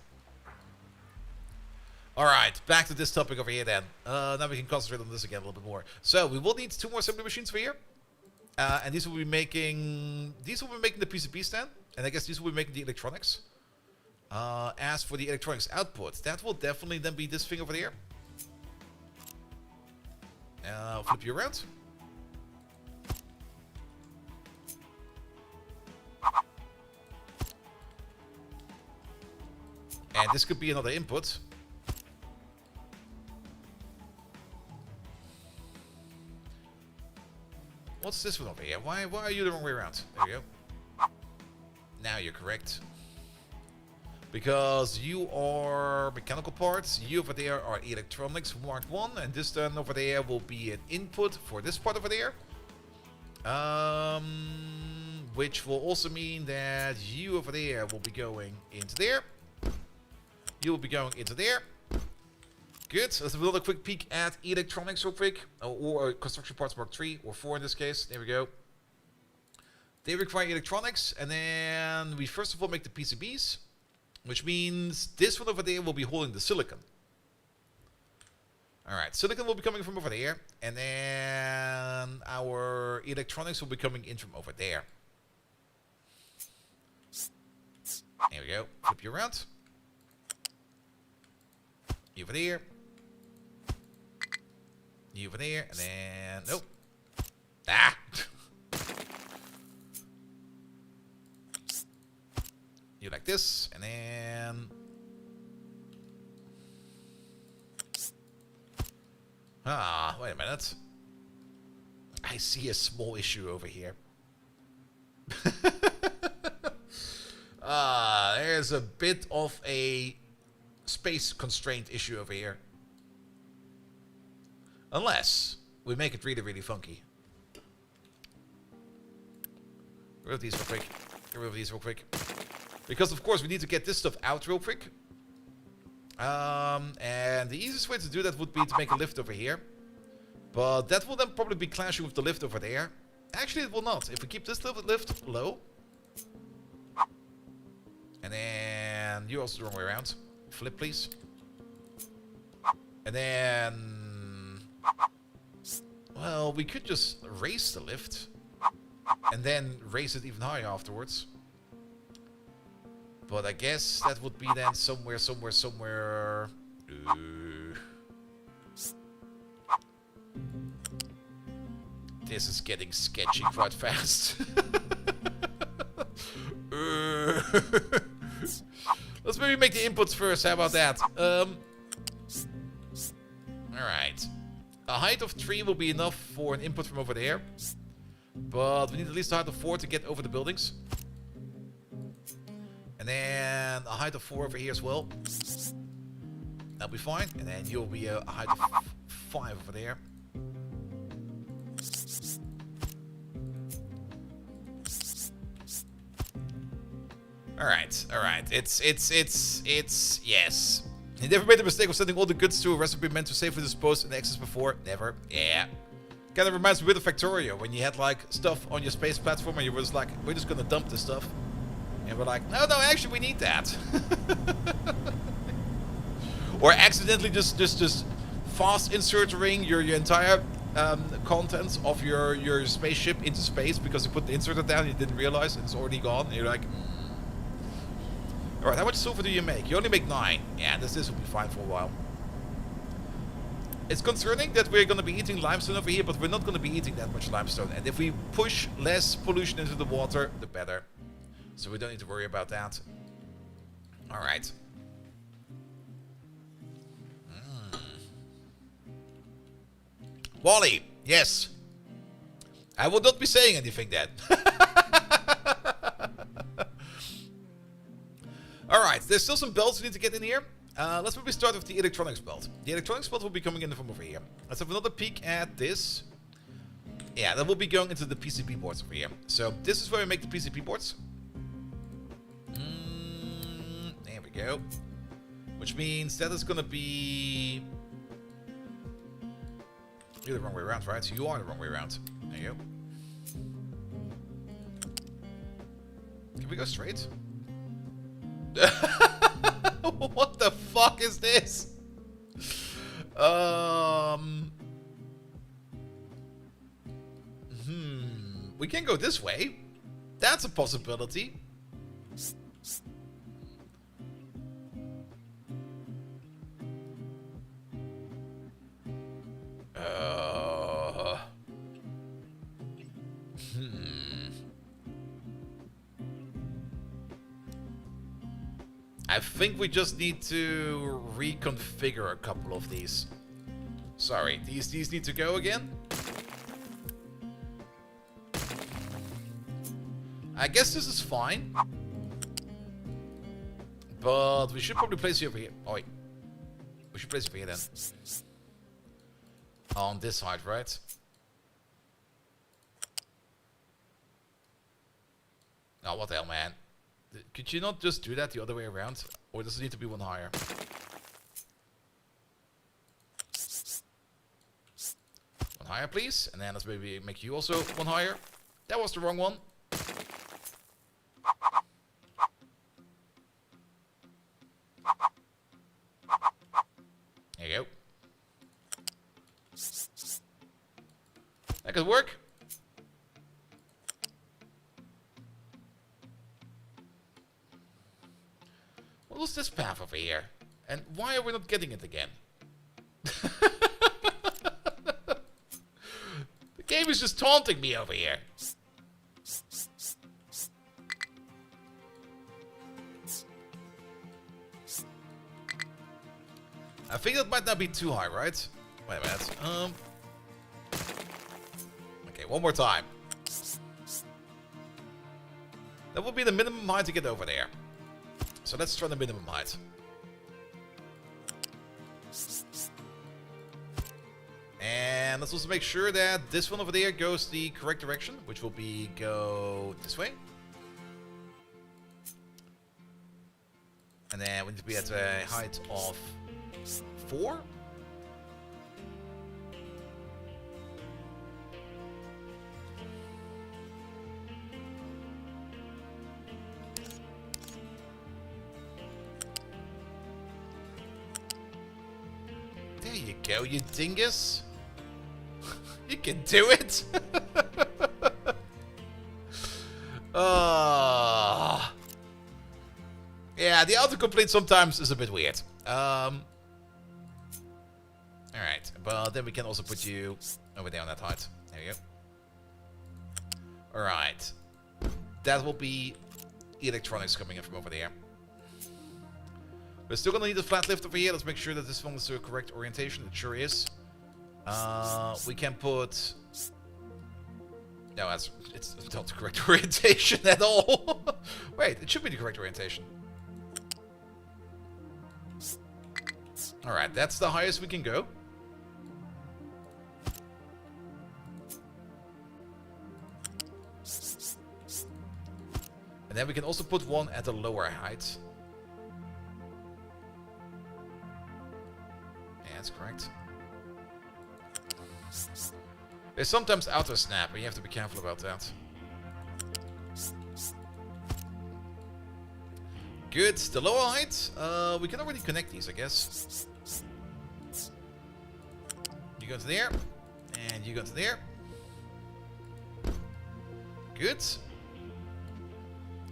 Alright, back to this topic over here then. Now we can concentrate on this again a little bit more. So, we will need 2 more assembly machines for here. And these will be making the PCB stand. And I guess these will be making the electronics. As for the electronics output, that will definitely then be this thing over there. I'll flip you around. And this could be another input. What's this one over here? Why are you the wrong way around? There you go. Now you're correct. Because you are mechanical parts, you over there are electronics Mark 1, and this then over there will be an input for this part over there. Which will also mean that you over there will be going into there. You will be going into there. Good. Let's have another quick peek at electronics real quick. Or construction parts Mark 3 or 4 in this case. There we go. They require electronics. And then we first of all make the PCBs. Which means this one over there will be holding the silicon. Alright, silicon will be coming from over there. And then our electronics will be coming in from over there. There we go. Flip you around. You over there. You over there. And then... Nope. Ah! You like this. And then... Ah, wait a minute. I see a small issue over here. There's a bit of a space constraint issue over here. Unless we make it really, really funky. Get rid of these real quick. Get rid of these real quick. Because, of course, we need to get this stuff out real quick. And the easiest way to do that would be to make a lift over here. But that will then probably be clashing with the lift over there. Actually, it will not. If we keep this lift low. And then you also the wrong way around. Flip, please. And then... Well, we could just raise the lift. And then raise it even higher afterwards. But I guess that would be then somewhere. This is getting sketchy quite fast. Let's maybe make the inputs first. How about that? Alright. A height of 3 will be enough for an input from over there. But we need at least a height of 4 to get over the buildings. And then a height of 4 over here as well. That'll be fine. And then you'll be a height of 5 over there. Alright. It's, yes. You never made the mistake of sending all the goods to a recipe meant to safely dispose in excess before? Never. Yeah. Kind of reminds me of Factorio, when you had, like, stuff on your space platform and you was like, we're just gonna dump this stuff. And we're like, no, actually we need that. Or accidentally just fast inserting your entire contents of your spaceship into space because you put the inserter down and you didn't realize it's already gone. And you're like... Alright, how much silver do you make? You only make 9. Yeah, this will be fine for a while. It's concerning that we're going to be eating limestone over here, but we're not going to be eating that much limestone. And if we push less pollution into the water, the better. So we don't need to worry about that. Alright. Wally, yes. I will not be saying anything then. Alright, there's still some belts we need to get in here. Let's maybe start with the electronics belt. The electronics belt will be coming in from over here. Let's have another peek at this. Yeah, that will be going into the PCB boards over here. So this is where we make the PCB boards. There we go. Which means that is going to be... You're the wrong way around, right? So you are the wrong way around. There you go. Can we go straight? What the fuck is this? We can go this way. That's a possibility. I think we just need to reconfigure a couple of these. Sorry, these need to go again. I guess this is fine. But we should probably place it over here. Oh wait. We should place it over here then. On this side, right? Oh, what the hell, man. Could you not just do that the other way around? Or does it need to be one higher? One higher, please. And then let's maybe make you also one higher. That was the wrong one. There you go. That could work. What was this path over here? And why are we not getting it again? The game is just taunting me over here. I think that might not be too high, right? Wait a minute. Okay, one more time. That would be the minimum height to get over there. So let's try the minimum height. And let's also make sure that this one over there goes the correct direction, which will be go this way. And then we need to be at a height of 4. There you go, you dingus. You can do it. Yeah, the autocomplete sometimes is a bit weird. Alright, but then we can also put you over there on that height. There you go. Alright. That will be electronics coming in from over there. We're still gonna need a flat lift over here. Let's make sure that this one is the correct orientation. It sure is. We can put... No, it's not the correct orientation at all. Wait, it should be the correct orientation. Alright, that's the highest we can go. And then we can also put one at a lower height. Yeah, that's correct. They sometimes auto-snap, and you have to be careful about that. Good. The lower height, we can already connect these, I guess. You go to there, and you go to there. Good.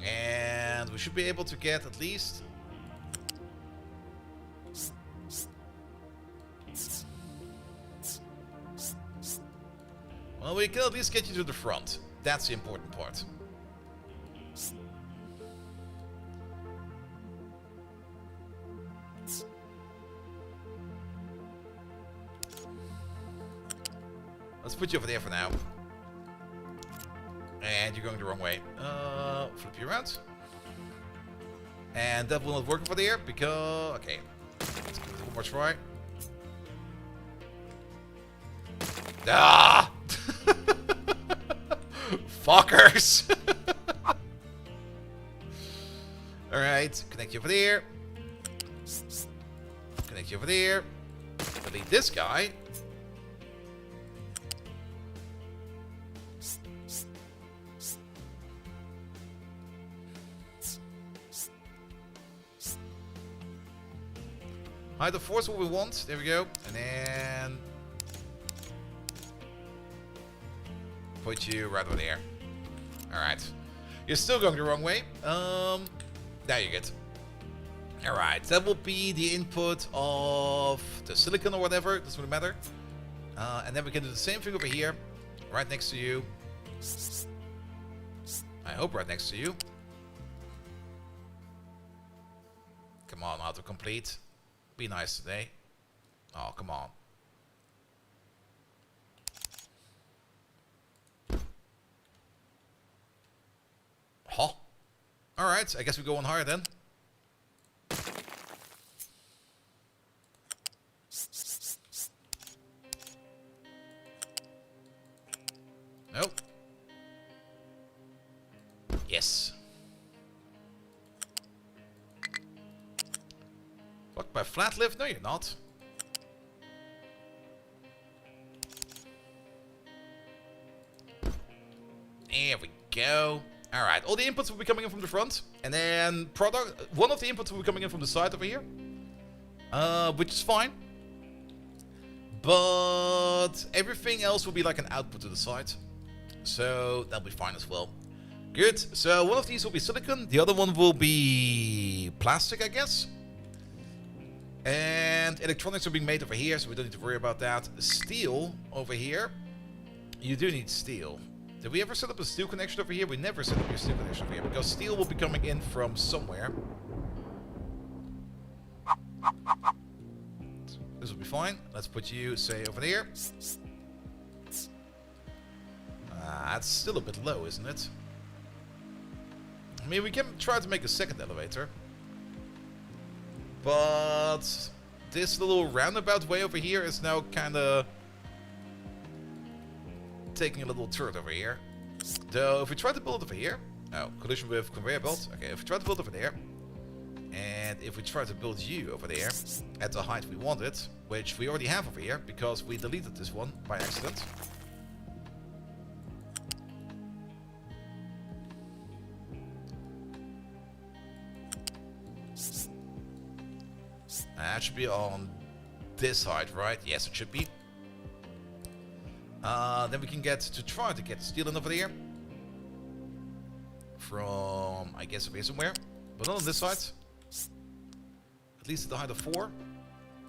And we should be able to get at least... Well, we can at least get you to the front. That's the important part. Let's put you over there for now. And you're going the wrong way. Flip you around. And that will not work over there because... Okay. Let's give it one more try. Ah! Fuckers! Alright, connect you over there. Connect you over there. Delete this guy. Hide the force what we want. There we go. And then... put you right over there. Alright. You're still going the wrong way. Now you're good. Alright. That will be the input of the silicon or whatever. Doesn't really matter. And then we can do the same thing over here. Right next to you. I hope right next to you. Come on, autocomplete. Be nice today. Oh, come on. Huh. Alright, I guess we go on higher then. Nope. Yes. Blocked by flat lift? No, you're not. There we go. Alright, all the inputs will be coming in from the front. And then one of the inputs will be coming in from the side over here. Which is fine. But everything else will be like an output to the side. So that'll be fine as well. Good. So one of these will be silicon. The other one will be plastic, I guess. And electronics are being made over here, so we don't need to worry about that. Steel over here. You do need steel. Did we ever set up a steel connection over here? We never set up a steel connection over here, because steel will be coming in from somewhere. This will be fine. Let's put you, say, over there. That's still a bit low, isn't it? I mean, we can try to make a second elevator. But this little roundabout way over here is now kind of taking a little turn over here. So if we try to build over here, oh, collision with conveyor belt. Okay, if we try to build over there, and if we try to build you over there at the height we wanted, which we already have over here because we deleted this one by accident. That should be on this height, right? Yes, it should be. Then we can get to try to get steel in over there. From, I guess, over here somewhere. But not on this side. At least at the height of 4.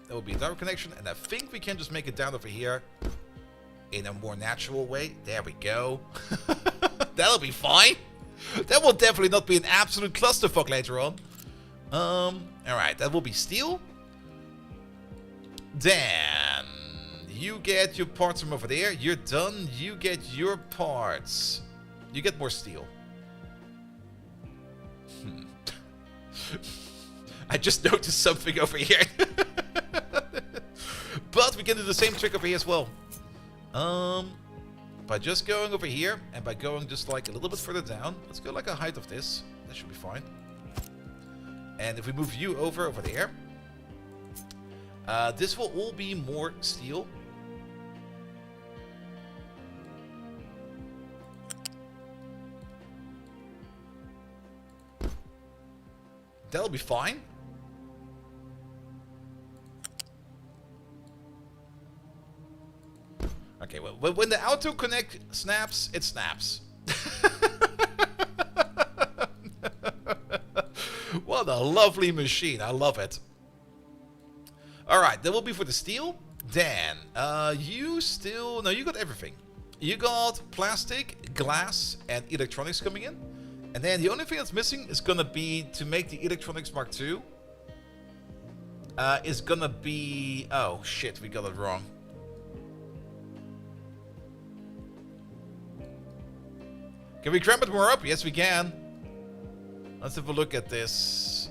That will be a direct connection. And I think we can just make it down over here in a more natural way. There we go. That'll be fine. That will definitely not be an absolute clusterfuck later on. Alright, that will be steel. Then you get your parts from over there. You're done. You get your parts. You get more steel. I just noticed something over here. But we can do the same trick over here as well. By just going over here and by going just like a little bit further down. Let's go like a height of this. That should be fine. And if we move you over there, this will all be more steel. That'll be fine. Okay, well, when the auto connect snaps, it snaps. What a lovely machine. I love it. Alright, that will be for the steel. Then, you still... No, you got everything. You got plastic, glass, and electronics coming in. And then the only thing that's missing is gonna be to make the electronics Mark II. Is gonna be... Oh, shit, we got it wrong. Can we cramp it more up? Yes, we can. Let's have a look at this.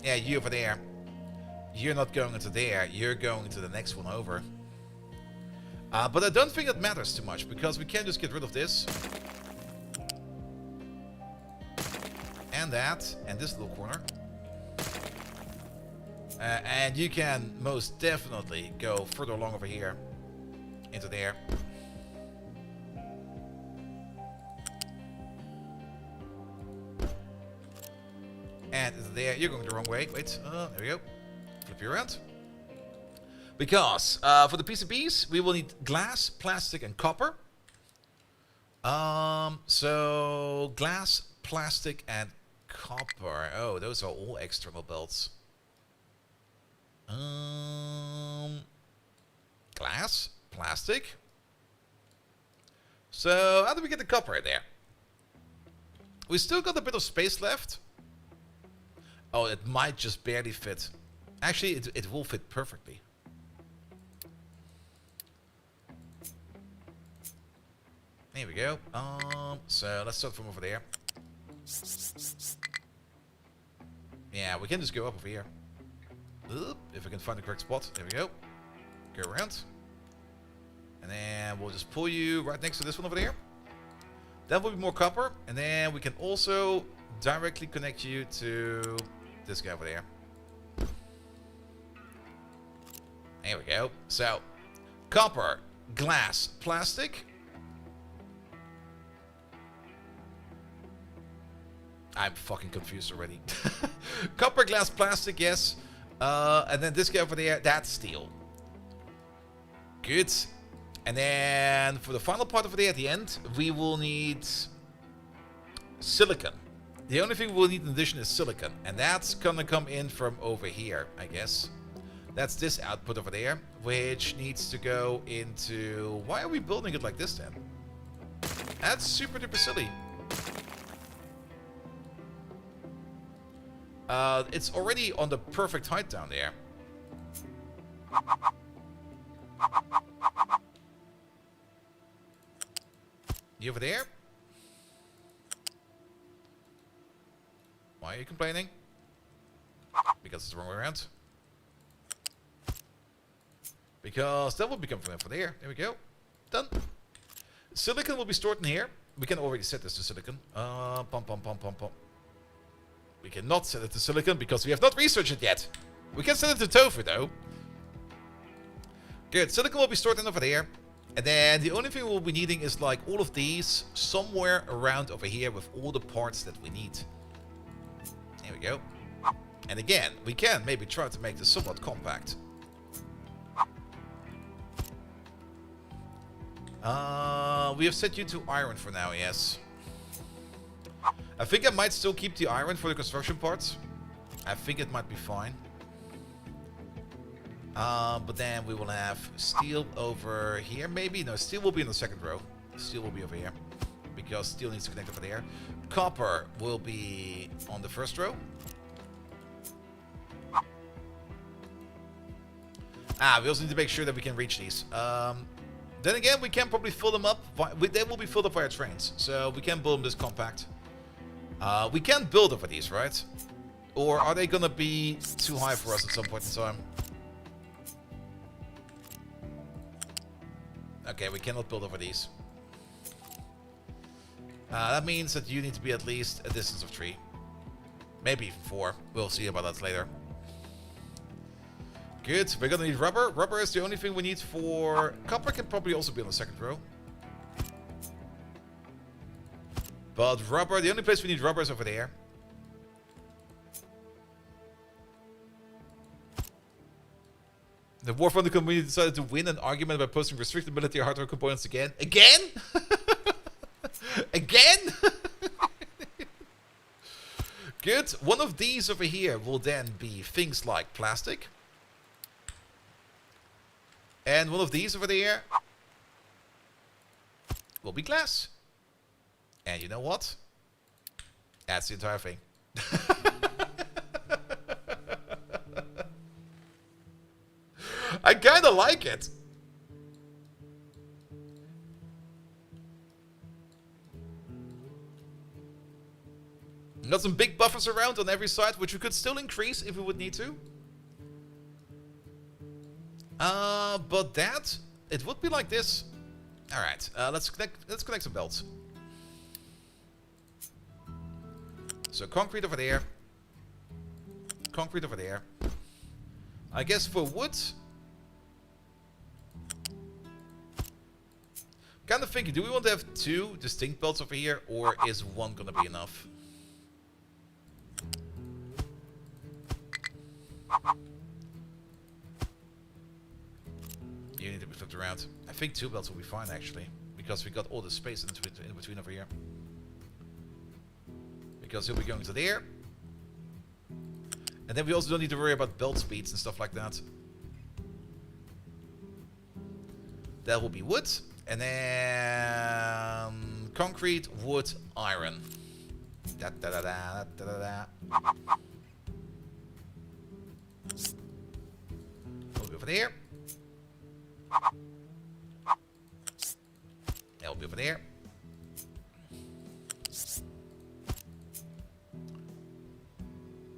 Yeah, you over there. You're not going into there. You're going into the next one over. But I don't think it matters too much, because we can just get rid of this. And that. And this little corner. And you can most definitely go further along over here. Into there. And into there. You're going the wrong way. Wait. There we go. Flip you around. Because for the PCBs, we will need glass, plastic, and copper. So glass, plastic, and copper. Oh, those are all external belts. Glass, plastic. So how do we get the copper in there? We still got a bit of space left. Oh, it might just barely fit. Actually, it will fit perfectly. Here we go. So let's start from over there. Yeah, we can just go up over here. Oop, if I can find the correct spot. There we go. Go around. And then we'll just pull you right next to this one over there. That will be more copper. And then we can also directly connect you to this guy over there. There we go. So, copper, glass, plastic. I'm fucking confused already. Copper, glass, plastic, yes. And then this guy over there, that's steel. Good. And then for the final part over there at the end, we will need silicon. The only thing we'll need in addition is silicon. And that's gonna come in from over here, I guess. That's this output over there, which needs to go into... Why are we building it like this then? That's super duper silly. It's already on the perfect height down there. You over there? Why are you complaining? Because it's the wrong way around. Because that will be coming from over there. There we go. Done. Silicon will be stored in here. We can already set this to silicon. We cannot set it to silicon because we have not researched it yet. We can set it to tofu though. Good. Silicon will be stored in over there. And then the only thing we'll be needing is like all of these somewhere around over here with all the parts that we need. There we go. And again, we can maybe try to make this somewhat compact. We have set you to iron for now, yes. I think I might still keep the iron for the construction parts. I think it might be fine. But then we will have steel over here, maybe. No, steel will be in the second row. Steel will be over here. Because steel needs to connect over there. Copper will be on the first row. We also need to make sure that we can reach these. Then again, we can probably fill them up. They will be filled up via trains. So we can build them this compact. We can build over these, right? Or are they gonna be too high for us at some point in time? Okay, we cannot build over these. That means that you need to be at least a distance of 3. Maybe even 4. We'll see about that later. Good. We're gonna need rubber. Rubber is the only thing we need for... Copper can probably also be on the second row. But rubber, the only place we need rubber is over there. The War Thunder community decided to win an argument by posting restricted military hardware components again. Again? Again? Good. One of these over here will then be things like plastic. And one of these over there will be glass. And you know what? That's the entire thing. I kinda like it. Got some big buffers around on every side, which we could still increase if we would need to. But that, it would be like this. All right, let's connect some belts. So concrete over there. Concrete over there. I guess for wood. Kind of thinking, do we want to have two distinct belts over here, or is one gonna be enough? You need to be flipped around. I think two belts will be fine, actually. Because we got all the space in between over here. Because he'll be going to there. And then we also don't need to worry about belt speeds and stuff like that. That will be wood. And then concrete, wood, iron. Da da da da da da da. We'll be over there. That'll be over there.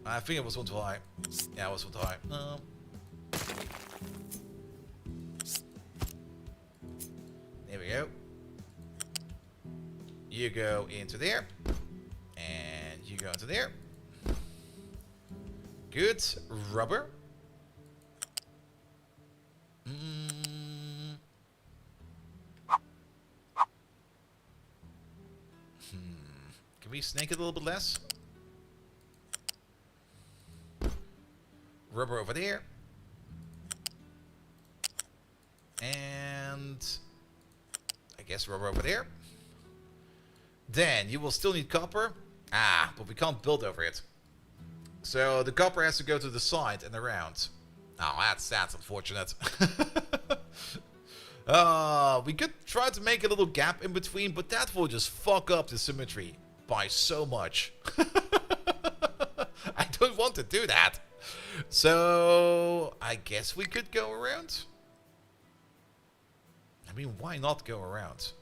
I think it was one too high. Yeah, it was one too high. There we go. You go into there. And you go into there. Good. Rubber. Can we snake it a little bit less? Rubber over there. And I guess rubber over there. Then you will still need copper. Ah, but we can't build over it. So the copper has to go to the side and around. Oh, that's unfortunate. We could try to make a little gap in between, but that will just fuck up the symmetry by so much. I don't want to do that. So I guess we could go around. I mean, why not go around?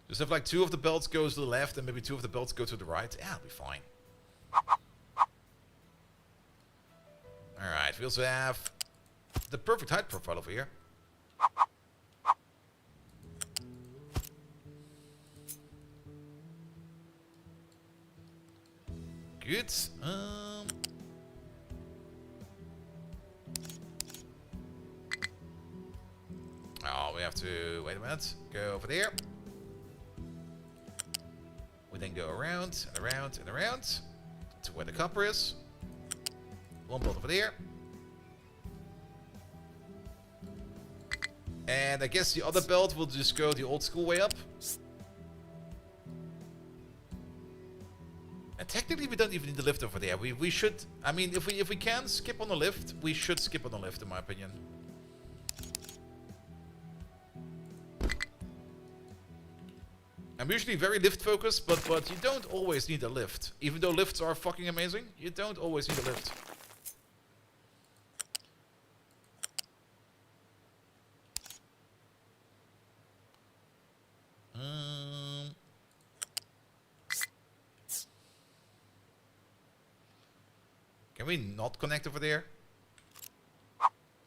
Just have like two of the belts go to the left and maybe two of the belts go to the right. Yeah, it'll be fine. Alright, we also have the perfect height profile over here. Good. Oh, we have to wait a minute. Go over there. We then go around and around and around to where the copper is. One belt over there. And I guess the other belt will just go the old school way up. And technically we don't even need the lift over there. We should, I mean, if we can skip on the lift, we should skip on the lift in my opinion. I'm usually very lift focused, but you don't always need a lift. Even though lifts are fucking amazing, you don't always need a lift. Can we not connect over there?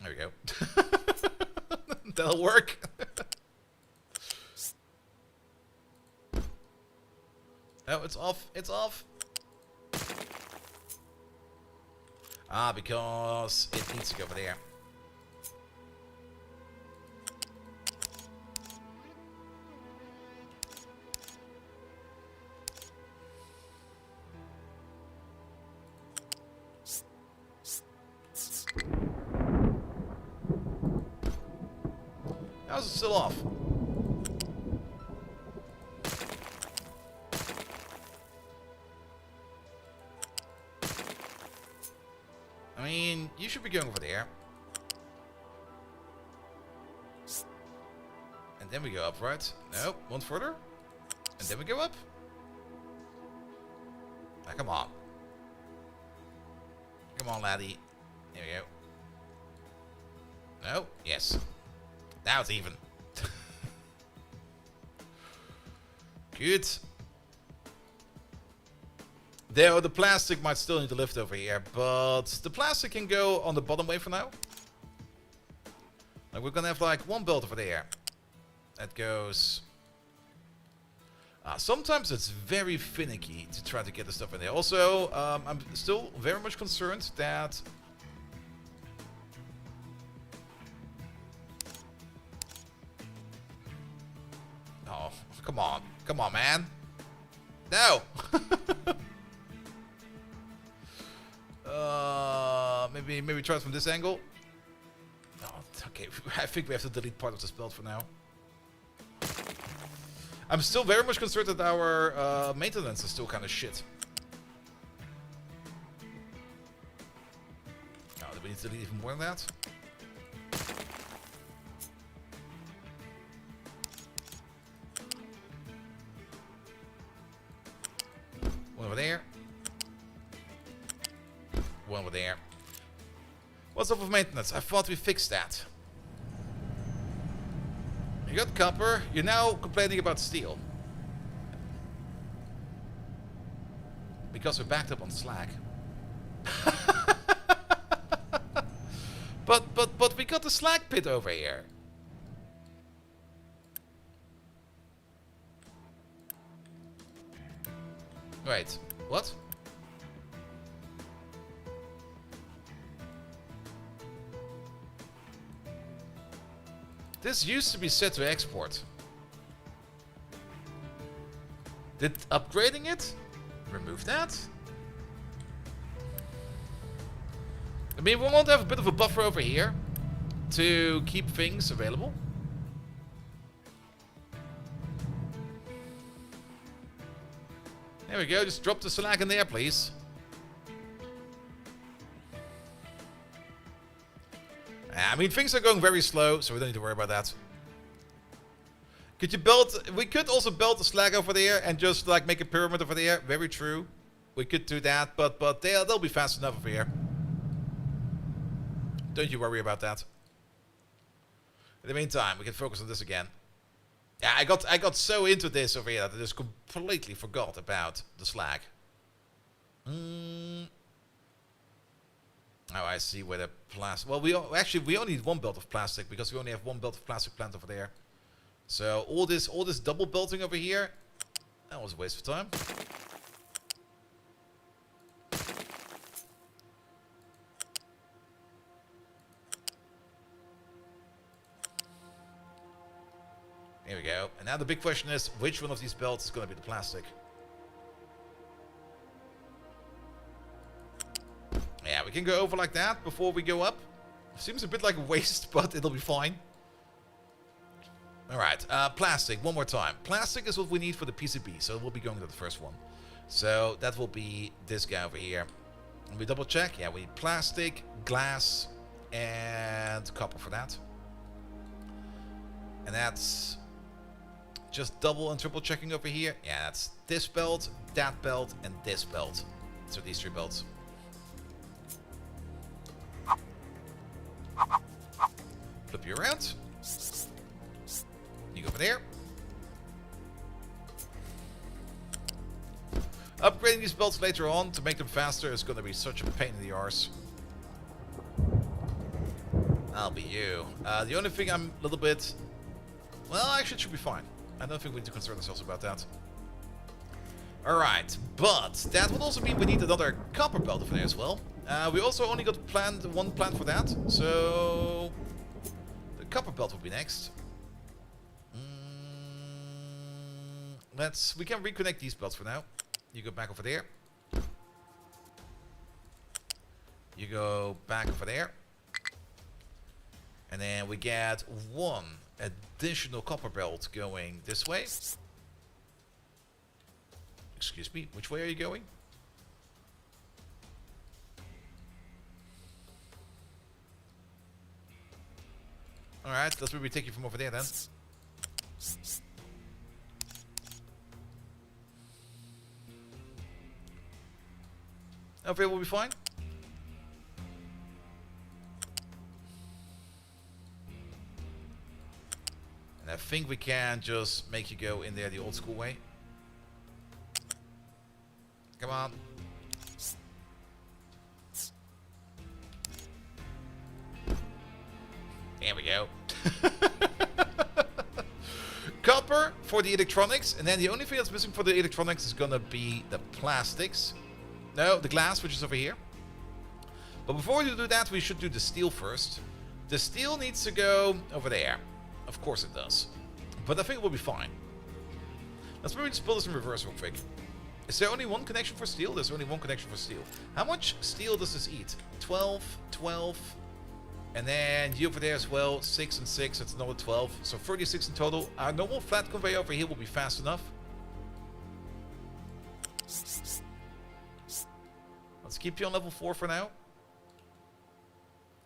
There we go. That'll work. Oh, it's off. It's off. Ah, because it needs to go over there. still off. I mean, you should be going over there. And then we go up, right? No, one further. And then we go up. Ah, come on. Come on, laddie. There we go. No? Yes. Now it's even. Good. There, the plastic might still need to lift over here, but the plastic can go on the bottom way for now. Like, we're gonna have like one belt over there. That goes... sometimes it's very finicky to try to get the stuff in there. Also, I'm still very much concerned that... Oh, come on. Come on, man. No! Maybe try it from this angle. Oh, okay, I think we have to delete part of this belt for now. I'm still very much concerned that our maintenance is still kind of shit. Oh, do we need to delete even more than that? One over there. One over there. What's up with maintenance? I thought we fixed that. You got copper. You're now complaining about steel. Because we're backed up on slag. But we got the slag pit over here. Wait, what? This used to be set to export. Did upgrading it remove that? I mean, we want to have a bit of a buffer over here to keep things available. There we go, just drop the slag in there, please. I mean, things are going very slow, so we don't need to worry about that. Could you build... We could also build the slag over there and just, like, make a pyramid over there. Very true. We could do that, but they'll be fast enough over here. Don't you worry about that. In the meantime, we can focus on this again. Yeah, I got so into this over here that I just completely forgot about the slag. Oh, I see where the plastic... Well, we only need one belt of plastic because we only have one belt of plastic plant over there. So all this double belting over here, that was a waste of time. Here we go. And now the big question is, which one of these belts is going to be the plastic? Yeah, we can go over like that before we go up. Seems a bit like a waste, but it'll be fine. Alright, plastic, one more time. Plastic is what we need for the PCB, so we'll be going to the first one. So that will be this guy over here. And we double check. Yeah, we need plastic, glass, and copper for that. And that's just double and triple checking over here. Yeah, that's this belt, that belt, and this belt. So these three belts. Flip you around. You go over there. Upgrading these belts later on to make them faster is going to be such a pain in the arse. I'll be you. The only thing I'm a little bit... Well, actually it should be fine. I don't think we need to concern ourselves about that. Alright, but that would also mean we need another copper belt over there as well. We also only got one plant for that, so... The copper belt will be next. We can reconnect these belts for now. You go back over there. You go back over there. And then we get one additional copper belt going this way. Excuse me, which way are you going? Alright, let's maybe take you from over there then. Over here will be fine. And I think we can just make you go in there the old school way. Come on. There we go. Copper for the electronics, and then the only thing that's missing for the electronics is gonna be the plastics. No, the glass, which is over here. But before we do that, we should do the steel first. The steel needs to go over there. Of course it does. But I think it will be fine. Let's maybe just build this in reverse real quick. Is there only one connection for steel? There's only one connection for steel. How much steel does this eat? 12, 12. And then you over there as well, 6 and 6, that's another 12. So 36 in total. Our normal flat conveyor over here will be fast enough. Let's keep you on level 4 for now.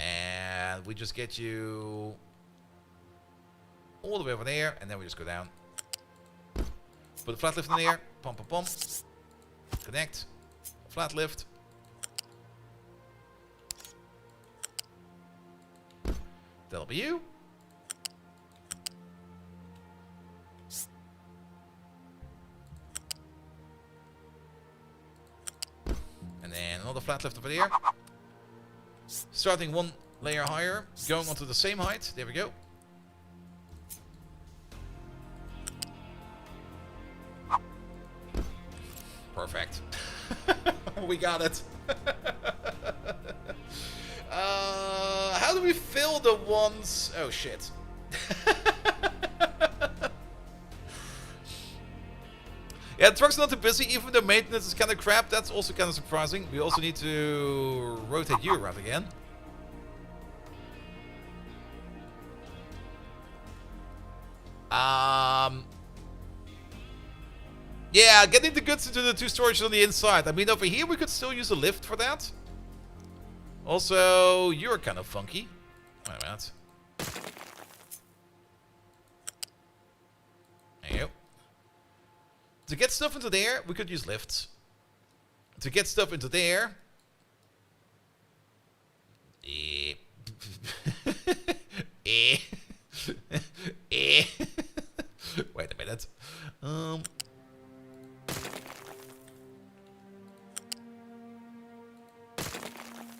And we just get you all the way over there, and then we just go down. Put the flat lift in there. Pump, pump, pump. Connect. Flat lift. That'll be you. And then another flat lift over there. Starting one layer higher, going onto the same height. There we go. Perfect. We got it. How do we fill the ones? Oh shit. Yeah, the truck's not too busy, even though maintenance is kind of crap. That's also kind of surprising. We also need to rotate you around again. Yeah, getting the goods into the 2 storages on the inside. I mean, over here we could still use a lift for that. Also, you're kind of funky. Wait a minute. There you go. To get stuff into there, we could use lifts. To get stuff into there... Wait a minute.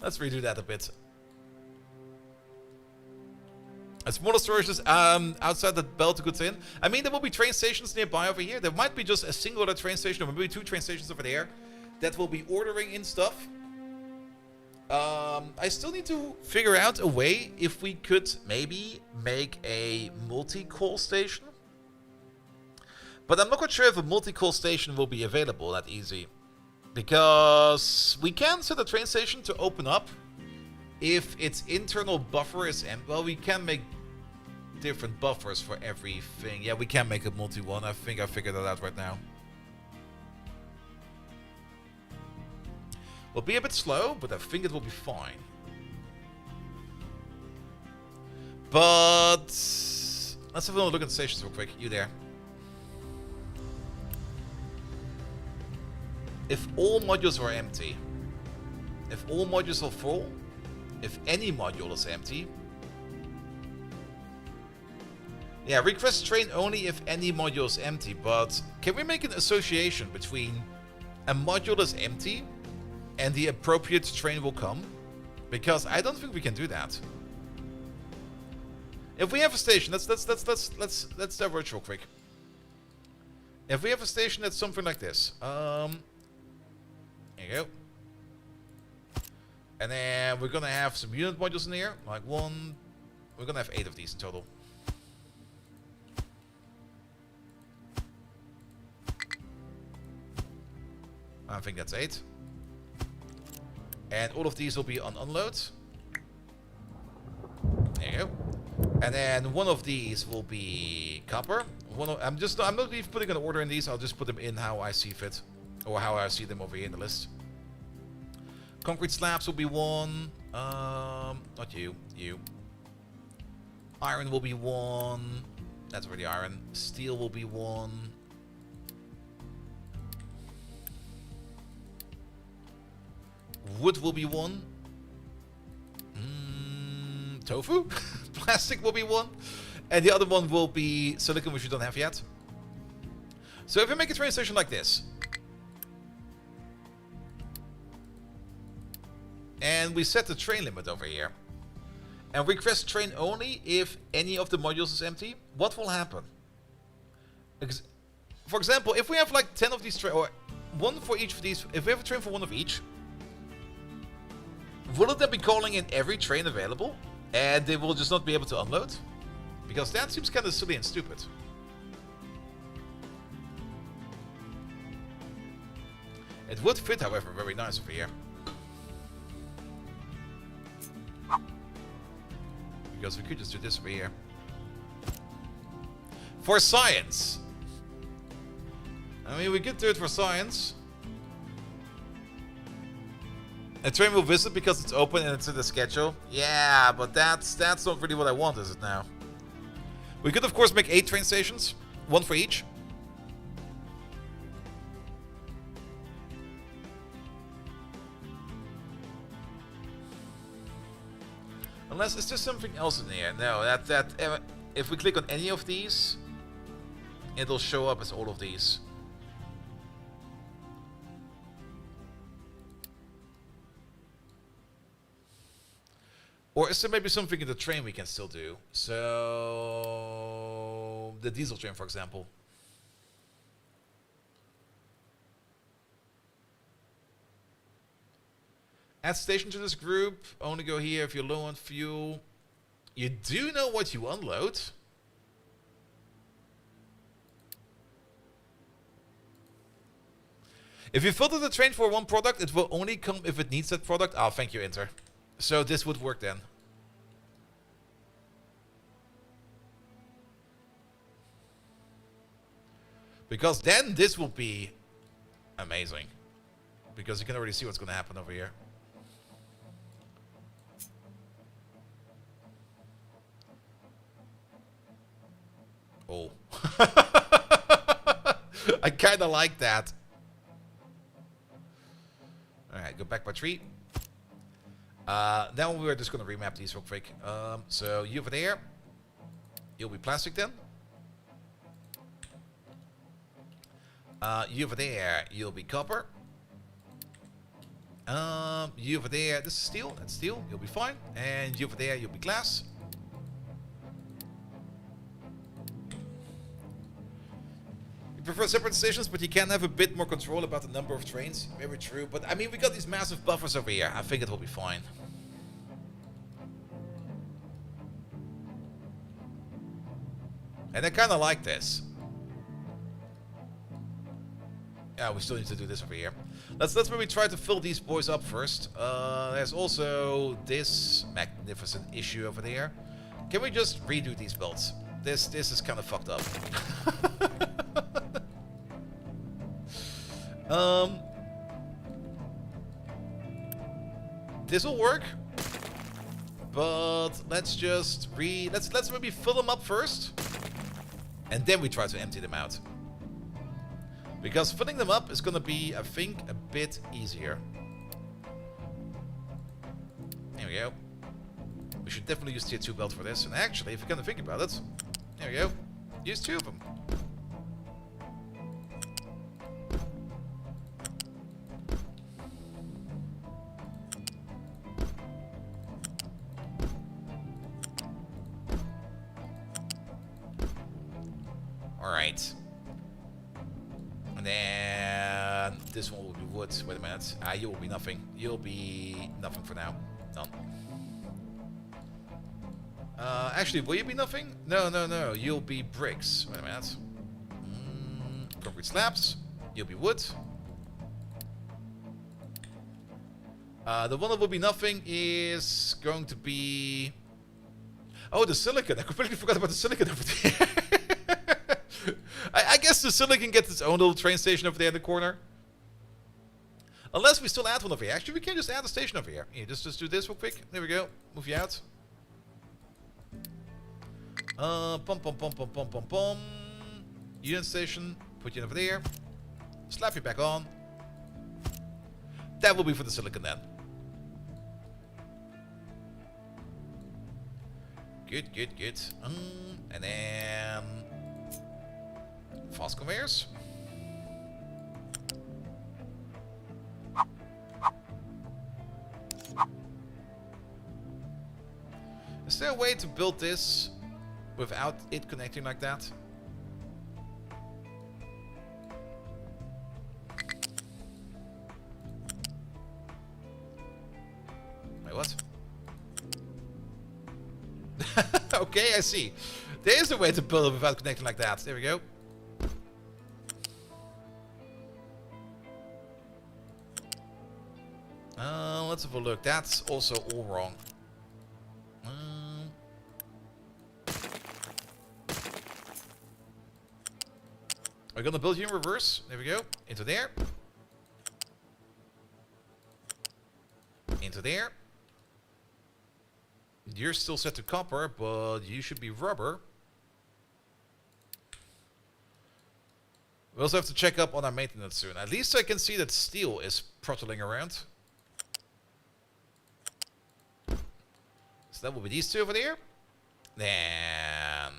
Let's redo that a bit. Smaller storages outside the belt to goods in. I mean, there will be train stations nearby over here. There might be just a single other train station, or maybe 2 train stations over there that will be ordering in stuff. I still need to figure out a way if we could maybe make a multi-call station. But I'm not quite sure if a multi-call station will be available that easy. Because we can set a train station to open up if its internal buffer is empty. Well, we can make different buffers for everything. Yeah, we can make a multi-one. I think I figured that out right now. Will be a bit slow, but I think it will be fine. But let's have a look at the stations real quick. You there? If all modules are empty, if all modules are full, if any module is empty. Yeah, request train only if any module is empty, but can we make an association between a module is empty and the appropriate train will come? Because I don't think we can do that. If we have a station, let's diverge real quick. If we have a station that's something like this, there you go. And then we're gonna have some unit modules in here, like one. We're gonna have 8 of these in total. I think that's 8. And all of these will be on unload. There you go. And then one of these will be copper. I'm not even putting an order in these. I'll just put them in how I see fit, or how I see them over here in the list. Concrete slabs will be one. Not you. You. Iron will be one. That's already iron. Steel will be one. Wood will be one. Tofu? Plastic will be one. And the other one will be silicon, which we don't have yet. So if we make a train station like this, and we set the train limit over here, and request train only if any of the modules is empty, what will happen? Because, for example, if we have like 10 of these trains, or one for each of these, if we have a train for one of each, will it then be calling in every train available, and they will just not be able to unload? Because that seems kind of silly and stupid. It would fit, however, very nice over here. Because we could just do this over here. For science! I mean, we could do it for science. A train will visit because it's open and it's in the schedule. Yeah, but that's not really what I want, is it now? We could, of course, make 8 train stations. 1 for each. Unless, is there something else in here? No, if we click on any of these, it'll show up as all of these. Or is there maybe something in the train we can still do? So, the diesel train, for example. Add station to this group. Only go here if you're low on fuel. You do know what you unload. If you filter the train for one product, it will only come if it needs that product. Oh, thank you, Inter. So this would work then. Because then this will be amazing. Because you can already see what's going to happen over here. Oh. I kind of like that. Alright, go back by tree. Now we're just going to remap these real quick. So you over there, you'll be plastic then. You over there, you'll be copper. You over there, this is steel, that's steel, you'll be fine. And you over there, you'll be glass. You prefer separate stations, but you can have a bit more control about the number of trains. Very true, but I mean, we got these massive buffers over here. I think it will be fine. And I kind of like this. Yeah, we still need to do this over here. Let's maybe try to fill these boys up first. There's also this magnificent issue over there. Can we just redo these builds? This is kind of fucked up. This will work, but let's just let's maybe fill them up first, and then we try to empty them out. Because filling them up is gonna be, I think, a bit easier. There we go. We should definitely use tier 2 belt for this. And actually, if you're gonna think about it, there we go. Use 2 of them. Alright. And then this one will be wood. Wait a minute. You will be nothing. You'll be nothing for now. Done. Actually, will you be nothing? No. You'll be bricks. Wait a minute. Concrete slabs. You'll be wood. The one that will be nothing is going to be... Oh, the silicon. I completely forgot about the silicon over there. I guess the silicon gets its own little train station over there in the corner. Unless we still add one over here. Actually, we can just add a station over here. Yeah, just do this real quick. There we go. Move you out. Pom pom pom pom pom pom pom. Unit station. Put you over there. Slap you back on. That will be for the silicon then. Good, good, good. And then fast conveyors. Is there a way to build this without it connecting like that? Wait, what? Okay, I see. There is a way to build it without connecting like that. There we go. Let's have a look. That's also all wrong. We're gonna build you in reverse. There we go. Into there. Into there. You're still set to copper, but you should be rubber. We also have to check up on our maintenance soon. At least I can see that steel is prottling around. So that will be these two over there. Then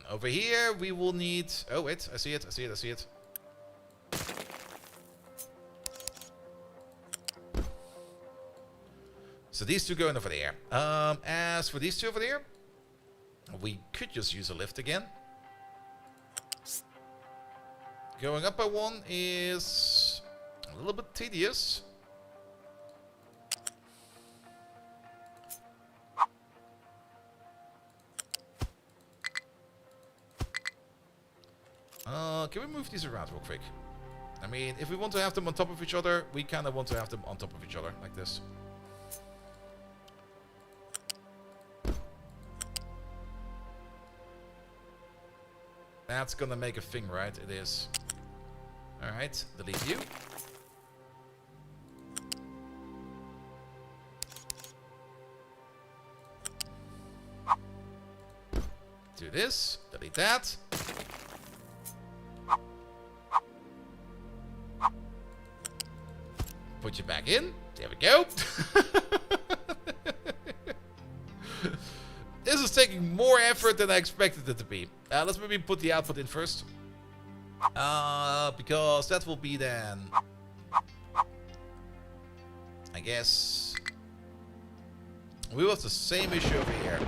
over here we will need... Oh wait, I see it, I see it, I see it. So these two going over there. As for these two over there, we could just use a lift again. Going up by one is a little bit tedious. Can we move these around real quick? I mean, if we want to have them on top of each other, we kind of want to have them on top of each other, like this. That's gonna make a thing, right? It is. Alright, delete you. Do this, delete that. Put you back in. There we go. This is taking more effort than I expected it to be. Let's maybe put the output in first. Because that will be then... I guess... We will have the same issue over here.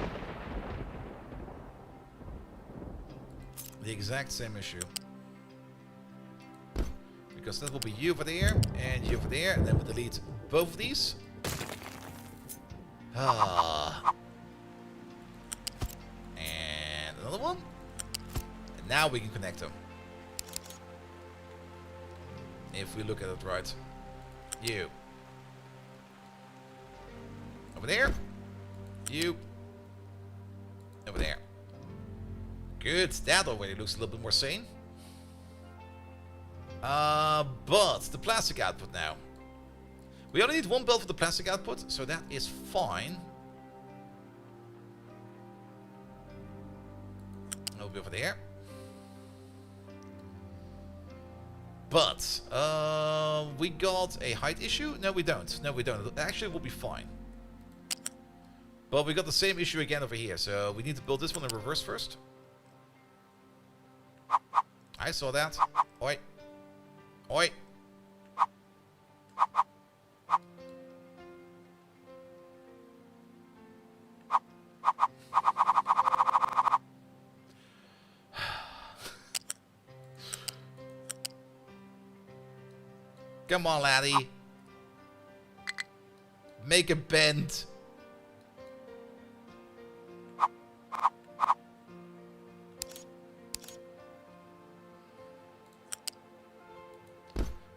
The exact same issue. Because that will be you over there, and you over there, and then we'll delete both of these. And another one. And now we can connect them. If we look at it right. You. Over there. You. Over there. Good. That already looks a little bit more sane. But the plastic output now. We only need one belt for the plastic output, so that is fine. It'll be over there. But, we got a height issue? No, we don't. No, we don't. Actually, it will be fine. But we got the same issue again over here, so we need to build this one in reverse first. I saw that. Oi. Oi. Come on, laddie. Make a bend.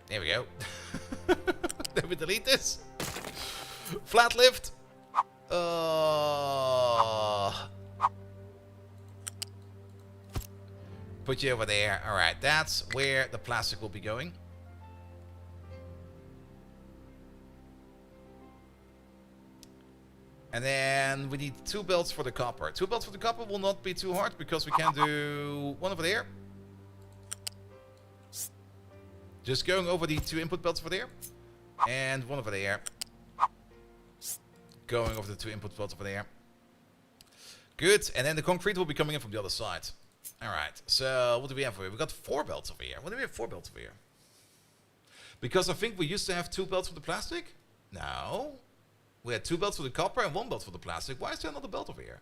There we go. Then we delete this. Flat lift. Put you over there. Alright, that's where the plastic will be going. And then we need 2 belts for the copper. 2 belts for the copper will not be too hard because we can do one over there. Just going over the 2 input belts over there. And one over there. Going over the 2 input belts over there. Good. And then the concrete will be coming in from the other side. Alright. So what do we have over here? We got 4 belts over here. Why do we have 4 belts over here? Because I think we used to have 2 belts for the plastic? No. We had 2 belts for the copper and 1 belt for the plastic. Why is there another belt over here?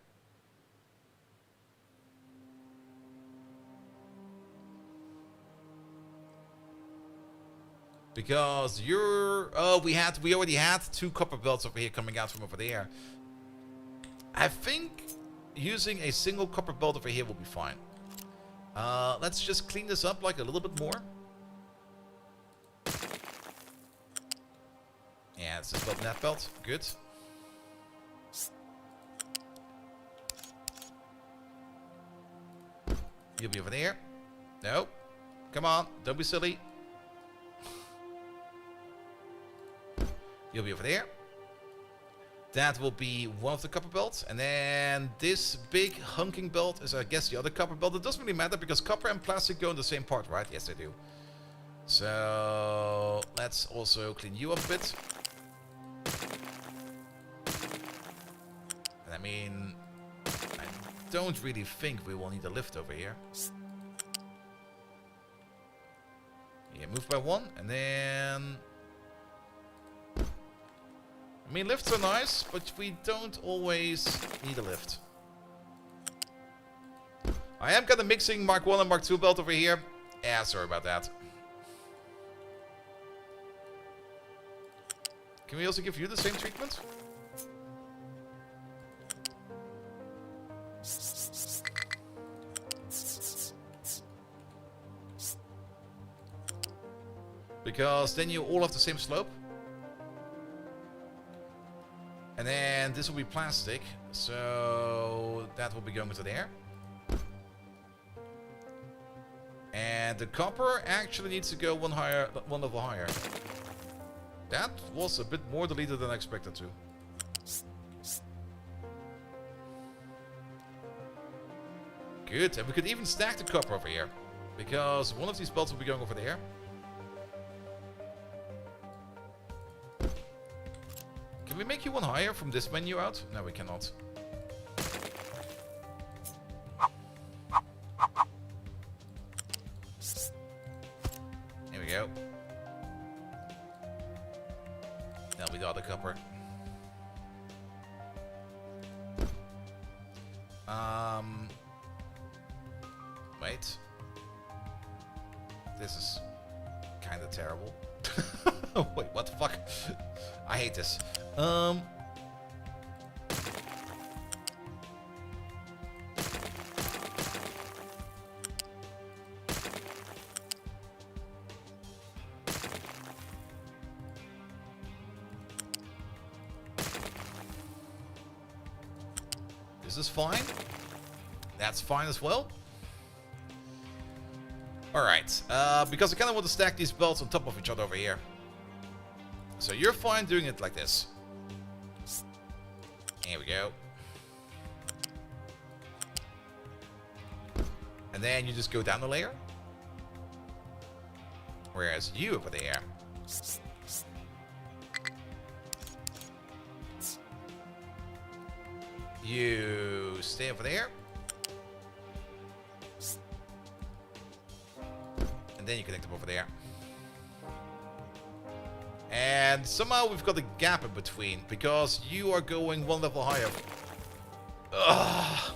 Because you're... Oh, we already had 2 copper belts over here coming out from over there. I think using a single copper belt over here will be fine. Let's just clean this up like a little bit more. Yeah, it's just that belt. Good. You'll be over there. No. Come on. Don't be silly. You'll be over there. That will be one of the copper belts. And then this big hunking belt is, I guess, the other copper belt. It doesn't really matter because copper and plastic go in the same part, right? Yes, they do. So let's also clean you up a bit. And I mean, I don't really think we will need a lift over here. Yeah, move by 1 and then... I mean, lifts are nice, but we don't always need a lift. I am kind of mixing Mark 1 and Mark 2 belt over here. Yeah, sorry about that. Can we also give you the same treatment? Because then you all have the same slope. And then this will be plastic, so that will be going into there. And the copper actually needs to go one level higher. That was a bit more deleted than I expected to. Good, and we could even stack the copper over here. Because one of these belts will be going over there. Can we make you one higher from this menu out? No, we cannot. Here we go. That'll be the other copper. Wait. This is kind of terrible. Wait, what the fuck? I hate this. This is fine. That's fine as well. Alright, because I kind of want to stack these belts on top of each other over here. So you're fine doing it like this. Here we go. And then you just go down the layer. Whereas you over there. You stay over there. And then you connect them over there. And somehow we've got a gap in between because you are going one level higher. Ugh.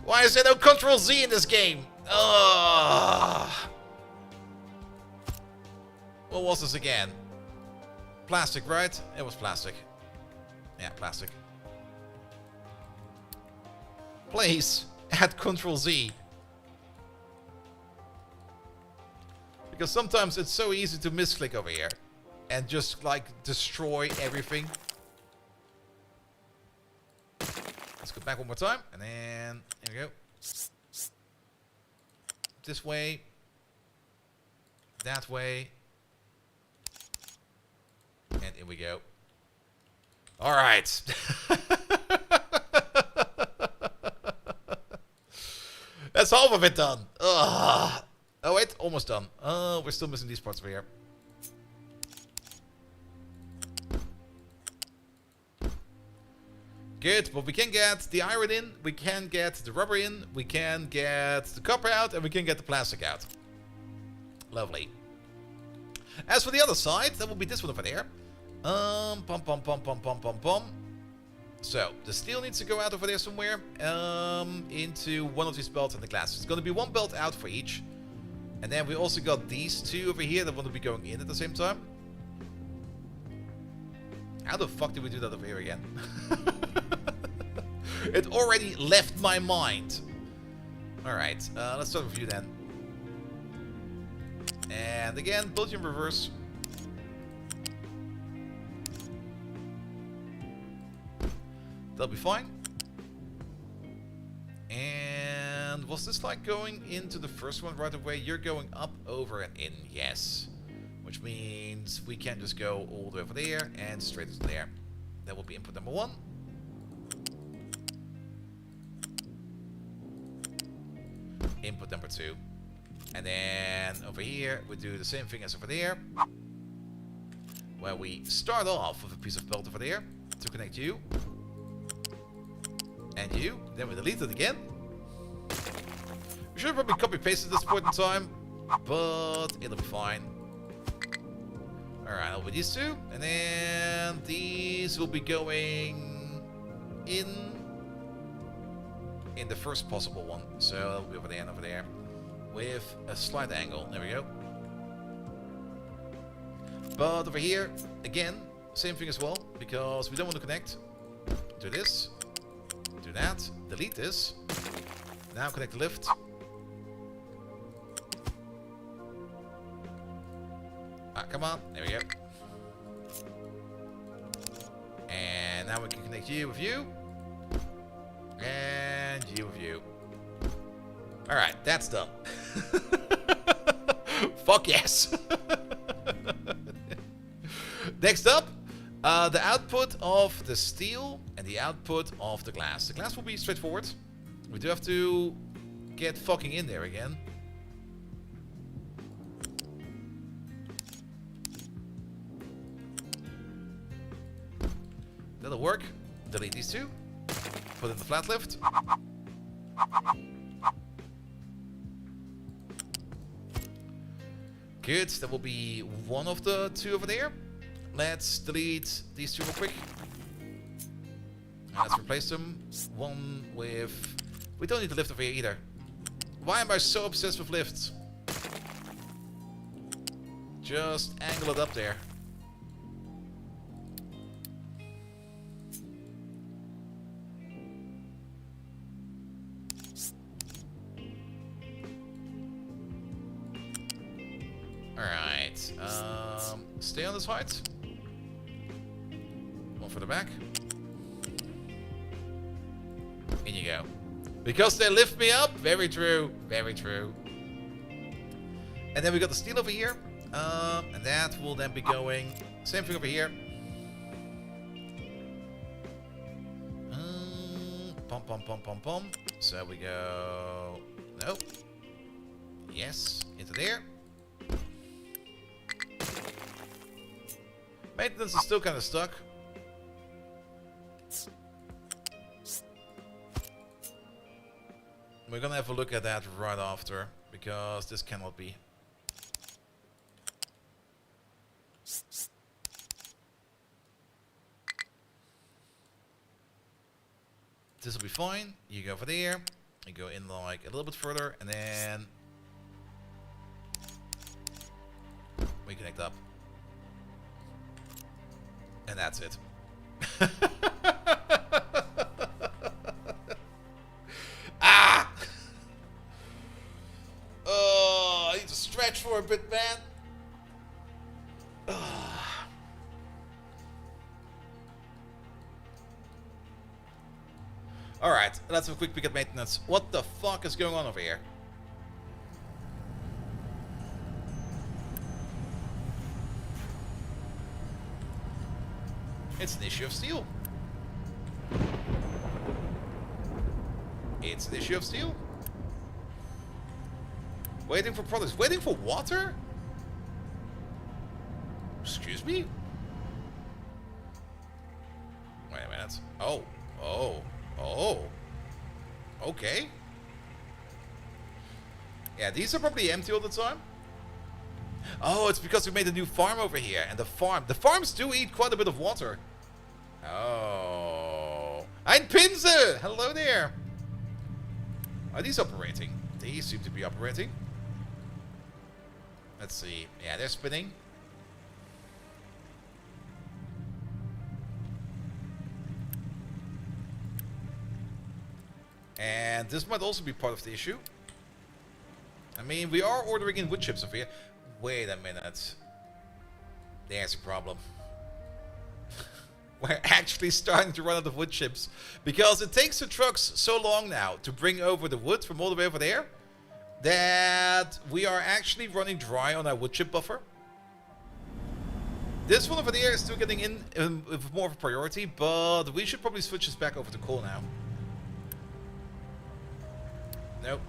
Why is there no Control Z in this game? Ugh. What was this again? Plastic, right? It was plastic. Yeah, plastic. Please add Control Z. Because sometimes it's so easy to misclick over here and just like destroy everything. Let's go back one more time and then here we go. This way. That way. And in we go. Alright. That's half of it done. Ugh. Oh wait, almost done. Oh, we're still missing these parts over here. Good, but we can get the iron in, we can get the rubber in, we can get the copper out, and we can get the plastic out. Lovely. As for the other side, that will be this one over there. Pum pum pum pum pum pum pum. So, the steel needs to go out over there somewhere, into one of these belts and the glass. It's going to be one belt out for each. And then we also got these two over here that want to be going in at the same time. How the fuck did we do that over here again? It already left my mind. Alright, let's start with you then. And again, build you in reverse. That'll be fine. And was this like going into the first one right away? You're going up, over, and in. Yes. Which means we can just go all the way over there and straight to there. That will be input number 1. Input number 2. And then over here, we do the same thing as over there. Where we start off with a piece of belt over there to connect you. And you. Then we delete it again. We should have probably copy-pasted this point in time. But it'll be fine. Alright, over these two. And then these will be going in the first possible one. So that'll be over there and over there. With a slight angle. There we go. But over here, again, same thing as well. Because we don't want to connect. Do this. Do that. Delete this. Now connect the lift. Ah, come on. There we go. And now we can connect you with you. And you with you. Alright, that's done. Fuck yes. Next up, the output of the steel and the output of the glass. The glass will be straightforward. We do have to get fucking in there again. That'll work. Delete these two. Put in the flat lift. Good. That will be one of the two over there. Let's delete these two real quick. And let's replace them. One with... We don't need the lift over here either. Why am I so obsessed with lifts? Just angle it up there. Alright. Stay on this height. One for the back. In you go. Because they lift me up? Very true. Very true. And then we got the steel over here. And that will then be going... Same thing over here. Pom, pom, pom, pom, pom. So we go... Nope. Yes. Into there. Maintenance is still kind of stuck. We're gonna have a look at that right after, because this cannot be. This will be fine. You go over there. You go in like a little bit further, and then we connect up. And that's it. Ah! Oh, I need to stretch for a bit, man. Alright, let's have a quick peek at maintenance. What the fuck is going on over here? It's an issue of steel. It's an issue of steel. Waiting for products. Waiting for water? Excuse me? Wait a minute. Oh. Okay. Yeah, these are probably empty all the time. Oh, it's because we made a new farm over here. And the farms do eat quite a bit of water. Oh. Ein Pinse! Hello there. Are these operating? These seem to be operating. Let's see. Yeah, they're spinning. And this might also be part of the issue. I mean, we are ordering in wood chips over here. Wait a minute. There's a problem. We're actually starting to run out of wood chips. Because it takes the trucks so long now to bring over the wood from all the way over there, that we are actually running dry on our wood chip buffer. This one over there is still getting in with more of a priority, but we should probably switch this back over to coal now. Nope.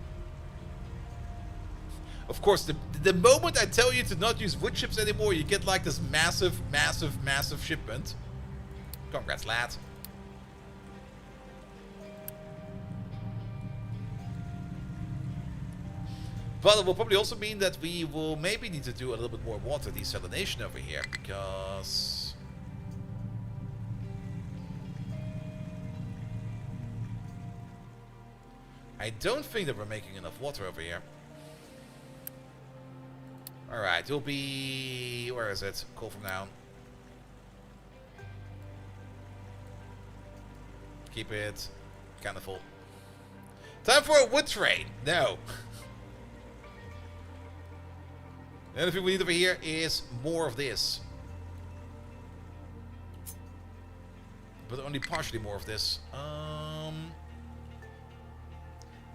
Of course, the moment I tell you to not use wood chips anymore, you get like this massive shipment. Congrats, lad. But it will probably also mean that we will maybe need to do a little bit more water desalination over here, because I don't think that we're making enough water over here. Alright, it'll be... where is it? Coal from now. Keep it kind of full. Time for a wood train! No. The only thing we need over here is more of this. But only partially more of this.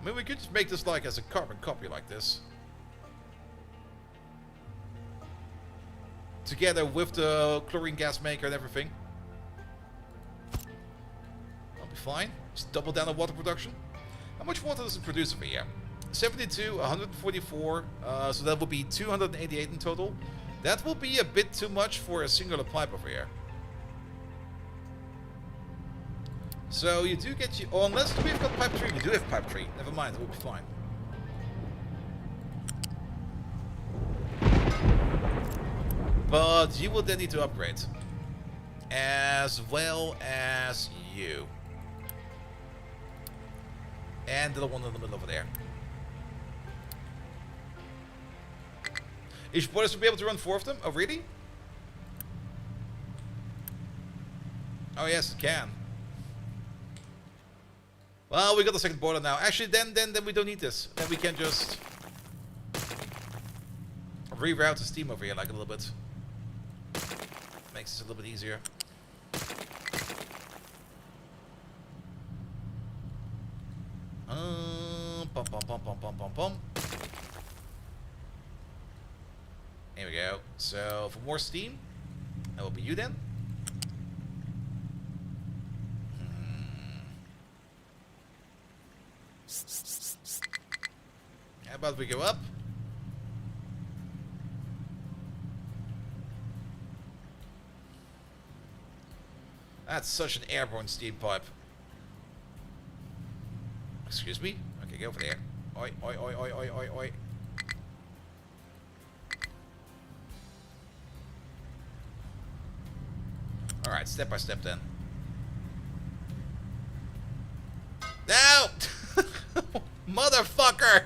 Maybe we could just make this like as a carbon copy like this. Together with the chlorine gas maker and everything. That'll be fine. Just double down on water production. How much water does it produce over here? 72, 144, so that will be 288 in total. That will be a bit too much for a singular pipe over here. So you do get... oh, unless we've got pipe 3. We do have pipe 3. Never mind, it will be fine. But you will then need to upgrade. As well as you. And the one in the middle over there. Is boilers to be able to run 4 of them? Oh, really? Oh, yes, it can. Well, we got the second boiler now. Actually, then we don't need this. Then we can just reroute the steam over here like a little bit. Makes it a little bit easier. Pum, pum, pum, pum, pum, pum, pum. Here we go. So, for more steam, that will be you then. How about we go up? That's such an airborne steam pipe. Excuse me? Okay, go over there. Oi, oi, oi, oi, oi, oi, oi. Alright, step by step then. No! Motherfucker!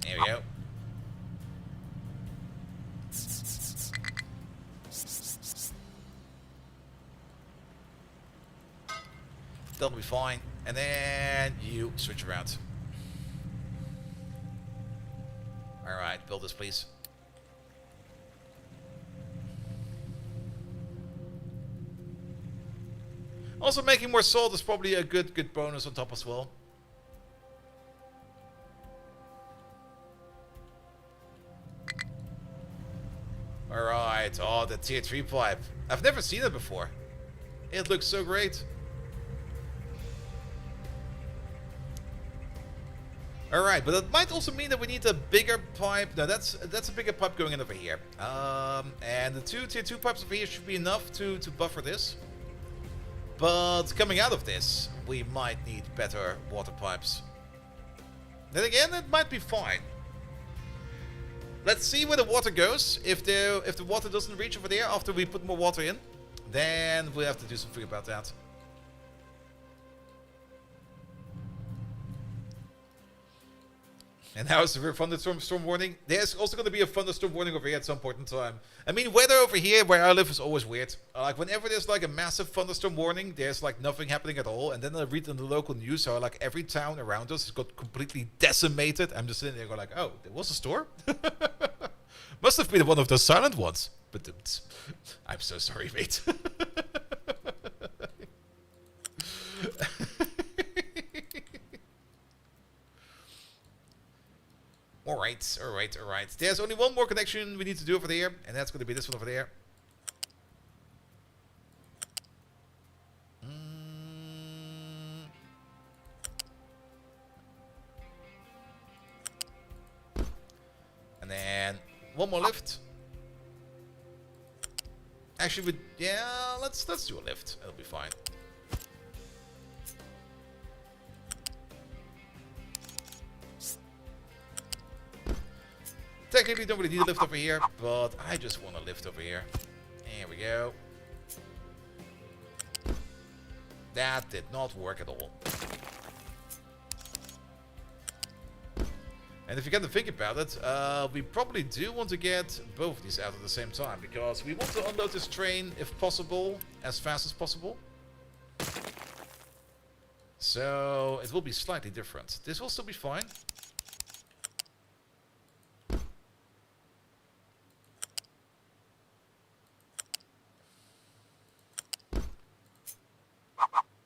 There we go. That'll be fine. And then you switch around. Alright, build this, please. Also, making more salt is probably a good bonus on top as well. Alright, oh, the tier 3 pipe. I've never seen it before. It looks so great. Alright, but that might also mean that we need a bigger pipe. No, that's a bigger pipe going in over here. And the two tier 2 pipes over here should be enough to buffer this. But coming out of this, we might need better water pipes. Then again, it might be fine. Let's see where the water goes. If the water doesn't reach over there after we put more water in, then we'll have to do something about that. And how is the thunderstorm warning? There's also going to be a thunderstorm warning over here at some point in time. I mean, weather over here where I live is always weird. Like, whenever there's like a massive thunderstorm warning, there's like nothing happening at all. And then I read in the local news how like every town around us got completely decimated. I'm just sitting there going like, oh, there was a storm? Must have been one of those silent ones. But I'm so sorry, mate. Alright. There's only one more connection we need to do over there, and that's going to be this one over there. And then one more lift. Actually, yeah, let's do a lift. It'll be fine. Technically, don't really need a lift over here, but I just want a lift over here. There we go. That did not work at all. And if you get to think about it, we probably do want to get both of these out at the same time, because we want to unload this train, if possible, as fast as possible. So it will be slightly different. This will still be fine.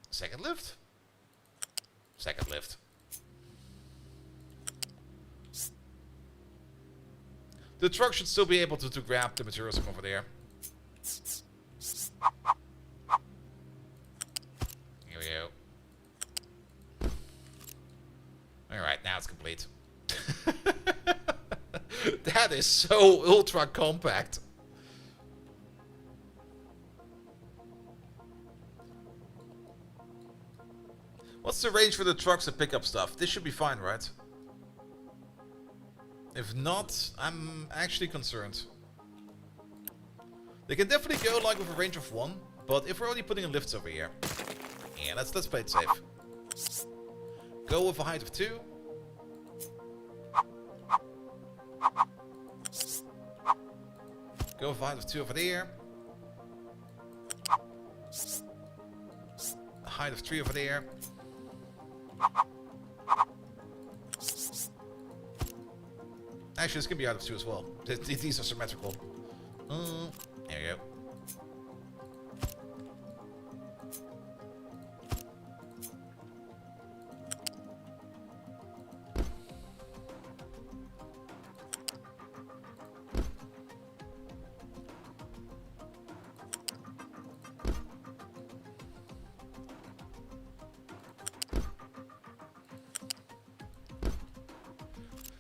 Second lift. Second lift. The truck should still be able to grab the materials from over there. Here we go. Alright, now it's complete. That is so ultra compact. What's the range for the trucks to pick up stuff? This should be fine, right? If not, I'm actually concerned. They can definitely go like with a range of 1, but if we're already putting in lifts over here, yeah, let's play it safe. Go with a height of 2. Go with a height of 2 over there. A height of 3 over there. Actually, this can be out of 2 as well. These are symmetrical. There you go.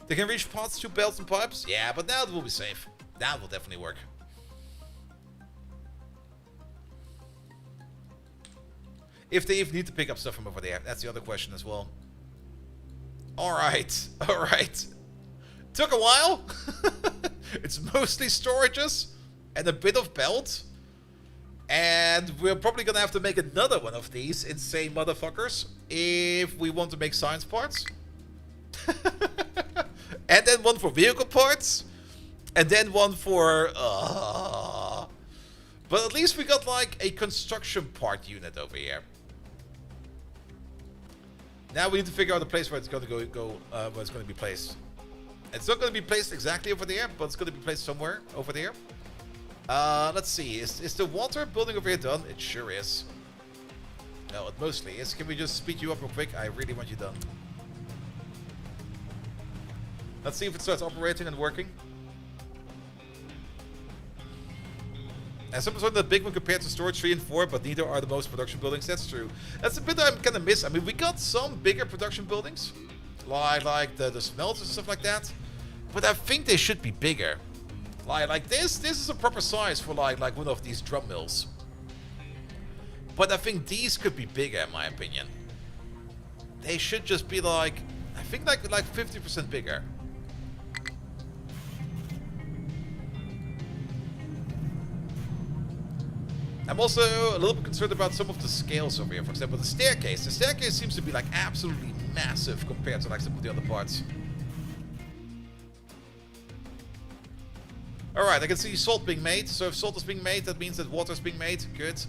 They can reach parts through belts and pipes? Yeah, but now it will be safe. That will definitely work. If they even need to pick up stuff from over there. That's the other question as well. Alright. Alright. Took a while. It's mostly storages and a bit of belt. And we're probably going to have to make another one of these insane motherfuckers if we want to make science parts. And then one for vehicle parts. And then one for... But at least we got like a construction part unit over here. Now we need to figure out a place where it's going to where it's going to be placed. It's not going to be placed exactly over there, but it's going to be placed somewhere over there. Let's see. Is the water building over here done? It sure is. No, it mostly is. Can we just speed you up real quick? I really want you done. Let's see if it starts operating and working. And some are the big one compared to storage 3 and 4, but neither are the most production buildings. That's true. That's a bit I'm kind of miss. I mean, we got some bigger production buildings, like the smelters and stuff like that. But I think they should be bigger. Like this is a proper size for like one of these drum mills. But I think these could be bigger, in my opinion. They should just be like, I think like 50% bigger. I'm also a little bit concerned about some of the scales over here. For example, the staircase. The staircase seems to be like absolutely massive compared to like some of the other parts. Alright, I can see salt being made. So if salt is being made, that means that water is being made. Good.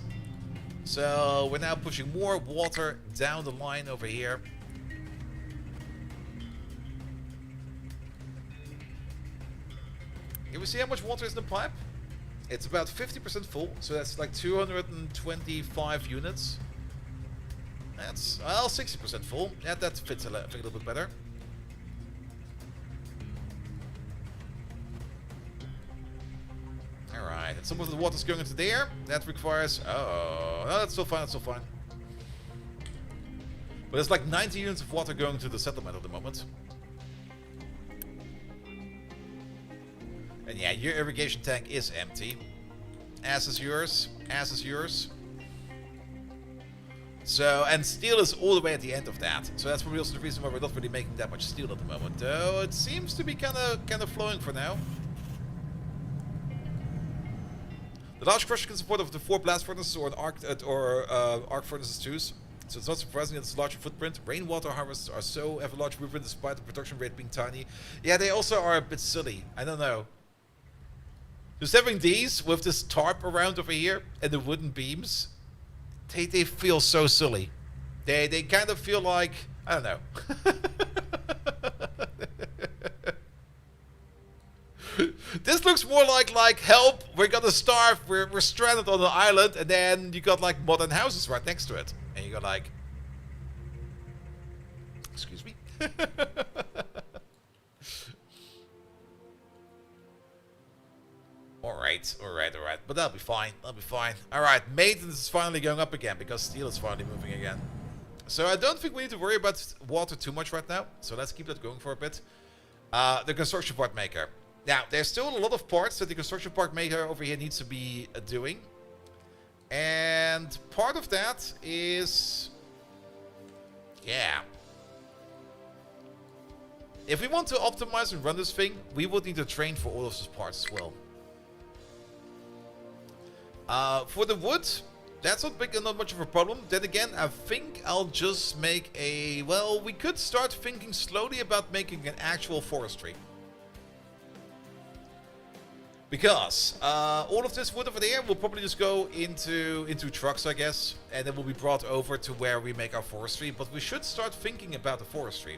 So we're now pushing more water down the line over here. Can we see how much water is in the pipe? It's about 50% full, so that's like 225 units. That's, well, 60% full. Yeah, that fits a little bit better. Alright, and some of the water's going into there. That requires... Oh, no, that's still fine, that's still fine. But there's like 90 units of water going to the settlement at the moment. And yeah, your irrigation tank is empty. As is yours. As is yours. So, and steel is all the way at the end of that. So that's probably also the reason why we're not really making that much steel at the moment. Though it seems to be kind of flowing for now. The large crusher can support up to 4 blast furnaces or arc furnaces too. So it's not surprising that it's a larger footprint. Rainwater harvests have a large footprint despite the production rate being tiny. Yeah, they also are a bit silly. I don't know. Just having these with this tarp around over here and the wooden beams, they feel so silly. They kind of feel like, I don't know. This looks more like help, we're gonna starve, we're stranded on an island, and then you got like modern houses right next to it. And you got like, excuse me. Alright. But that'll be fine. Alright, maintenance is finally going up again because steel is finally moving again. So I don't think we need to worry about water too much right now. So let's keep that going for a bit. The construction part maker. Now, there's still a lot of parts that the construction part maker over here needs to be doing. And part of that is... Yeah. If we want to optimize and run this thing, we would need to train for all of those parts as well. For the wood, that's not much of a problem. Then again, I think I'll just make a... Well, we could start thinking slowly about making an actual forestry. Because all of this wood over there will probably just go into trucks, I guess. And then will be brought over to where we make our forestry. But we should start thinking about the forestry.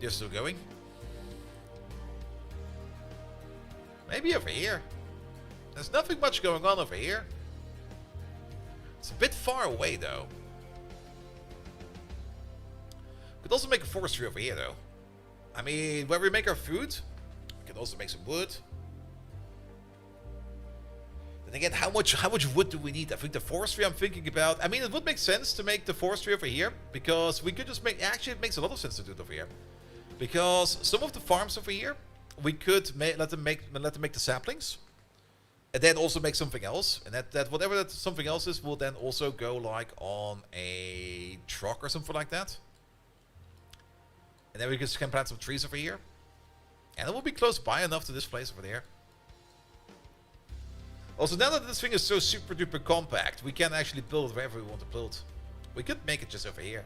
You're still going? Maybe over here. There's nothing much going on over here. It's a bit far away, though. Could also make a forestry over here, though. I mean, where we make our food, we can also make some wood. Then again, how much wood do we need? I think the forestry I'm thinking about... I mean, it would make sense to make the forestry over here. Because we could just make... Actually, it makes a lot of sense to do it over here. Because some of the farms over here, we could let them make the saplings, and then also make something else. And that whatever that something else is will then also go like on a truck or something like that. And then we just can plant some trees over here, and it will be close by enough to this place over there. Also, now that this thing is so super duper compact, we can actually build wherever we want to build. We could make it just over here.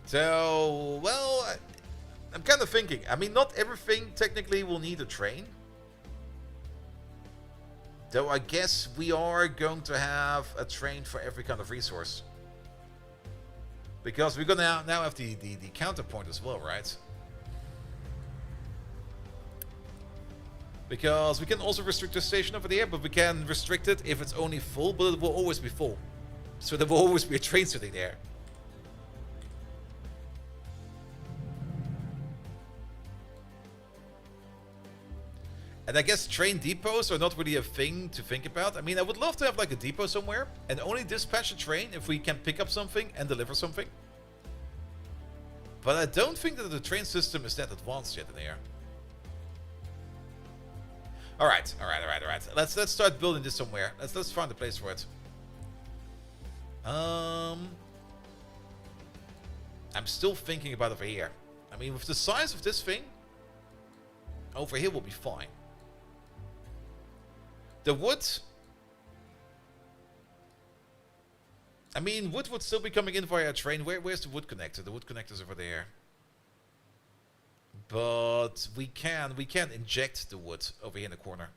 So, well, I'm kind of thinking. I mean, not everything technically will need a train. Though I guess we are going to have a train for every kind of resource. Because we're going to now have the counterpoint as well, right? Because we can also restrict the station over there, but we can restrict it if it's only full, but it will always be full. So there will always be a train sitting there. And I guess train depots are not really a thing to think about. I mean, I would love to have like a depot somewhere and only dispatch a train if we can pick up something and deliver something. But I don't think that the train system is that advanced yet in here. Alright. Let's start building this somewhere. Let's find a place for it. I'm still thinking about over here. I mean, with the size of this thing, over here will be fine. The wood... I mean, wood would still be coming in via a train. Where's the wood connector? The wood connector's over there. But we can inject the wood over here in the corner.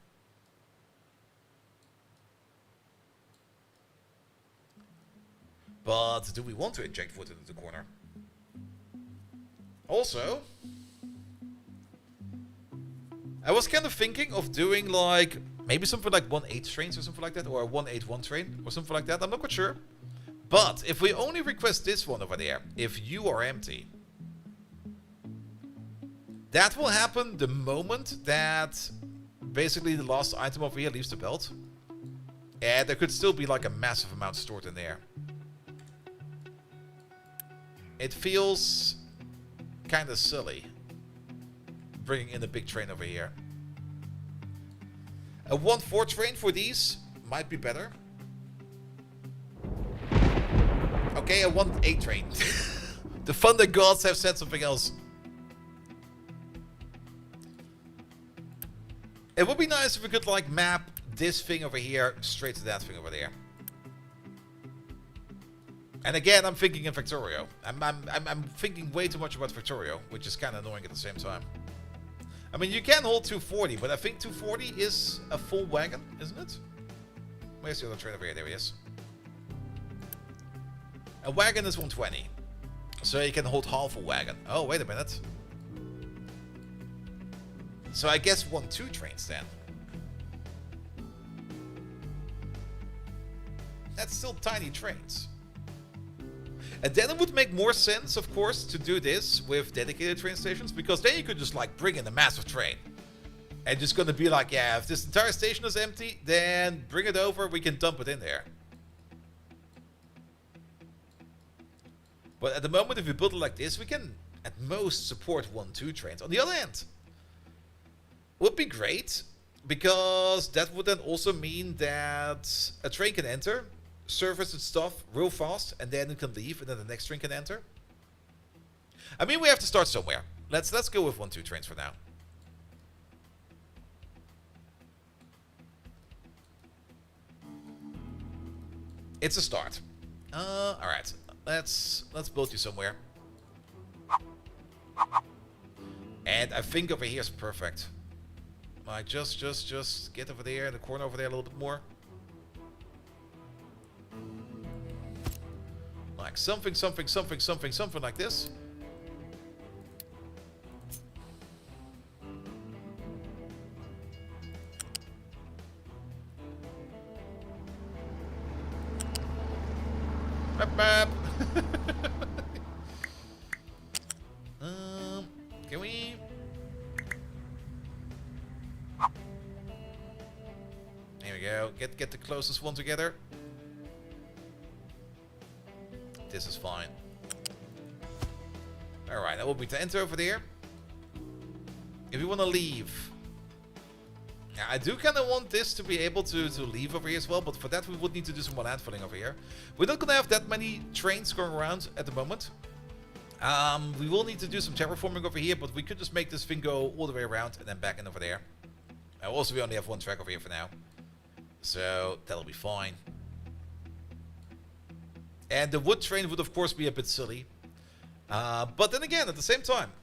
But do we want to inject wood into the corner? Also, I was kind of thinking of doing like maybe something like 1/8 trains or something like that, or a 1/8 train or something like that. I'm not quite sure. But if we only request this one over there, if you are empty, that will happen the moment that basically the last item over here leaves the belt. And there could still be like a massive amount stored in there. It feels kind of silly bringing in a big train over here. A 1/4 train for these might be better. Okay, a 1/8 train. The Thunder Gods have said something else. It would be nice if we could like map this thing over here straight to that thing over there. And again, I'm thinking in Factorio. I'm thinking way too much about Factorio, which is kind of annoying at the same time. I mean, you can hold 240, but I think 240 is a full wagon, isn't it? Where's the other train over here? There he is. A wagon is 120. So you can hold half a wagon. Oh, wait a minute. So I guess 1/2 trains then. That's still tiny trains. And then it would make more sense, of course, to do this with dedicated train stations, because then you could just like bring in a massive train. And just gonna be like, yeah, if this entire station is empty, then bring it over, we can dump it in there. But at the moment, if we build it like this, we can at most support 1/2 trains. On the other hand, would be great, because that would then also mean that a train can enter, service its stuff real fast, and then it can leave, and then the next train can enter. I mean, we have to start somewhere. Let's go with 1/2 trains for now. It's a start. All right. Let's build you somewhere. And I think over here is perfect. Like just get over there in the corner over there a little bit more. Like something like this. Bap, bap. Can we? Here we go. Get the closest one together. This is fine. Alright, that will be to enter over there. If you want to leave. Yeah, I do kind of want this to be able to leave over here as well, but for that we would need to do some more landfilling over here. We're not going to have that many trains going around at the moment. We will need to do some terraforming over here, but we could just make this thing go all the way around and then back in over there. Also, we only have one track over here for now. So, that'll be fine. And the wood train would, of course, be a bit silly. But then again, at the same time,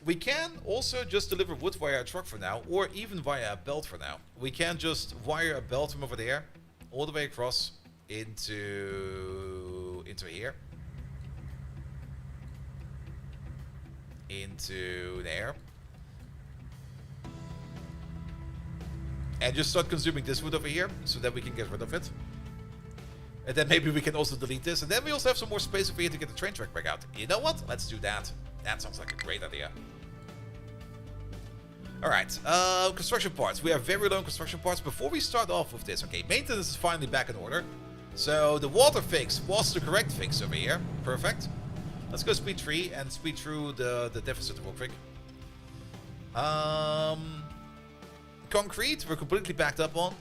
we can also just deliver wood via a truck for now, or even via a belt for now. We can just wire a belt from over there, all the way across into here. Into there. And just start consuming this wood over here, so that we can get rid of it. And then maybe we can also delete this. And then we also have some more space over here to get the train track back out. You know what? Let's do that. That sounds like a great idea. Alright, construction parts. We have very low construction parts. Before we start off with this, okay, maintenance is finally back in order. So the water fix was the correct fix over here. Perfect. Let's go speed 3 and speed through the deficit real quick. Concrete, we're completely backed up on.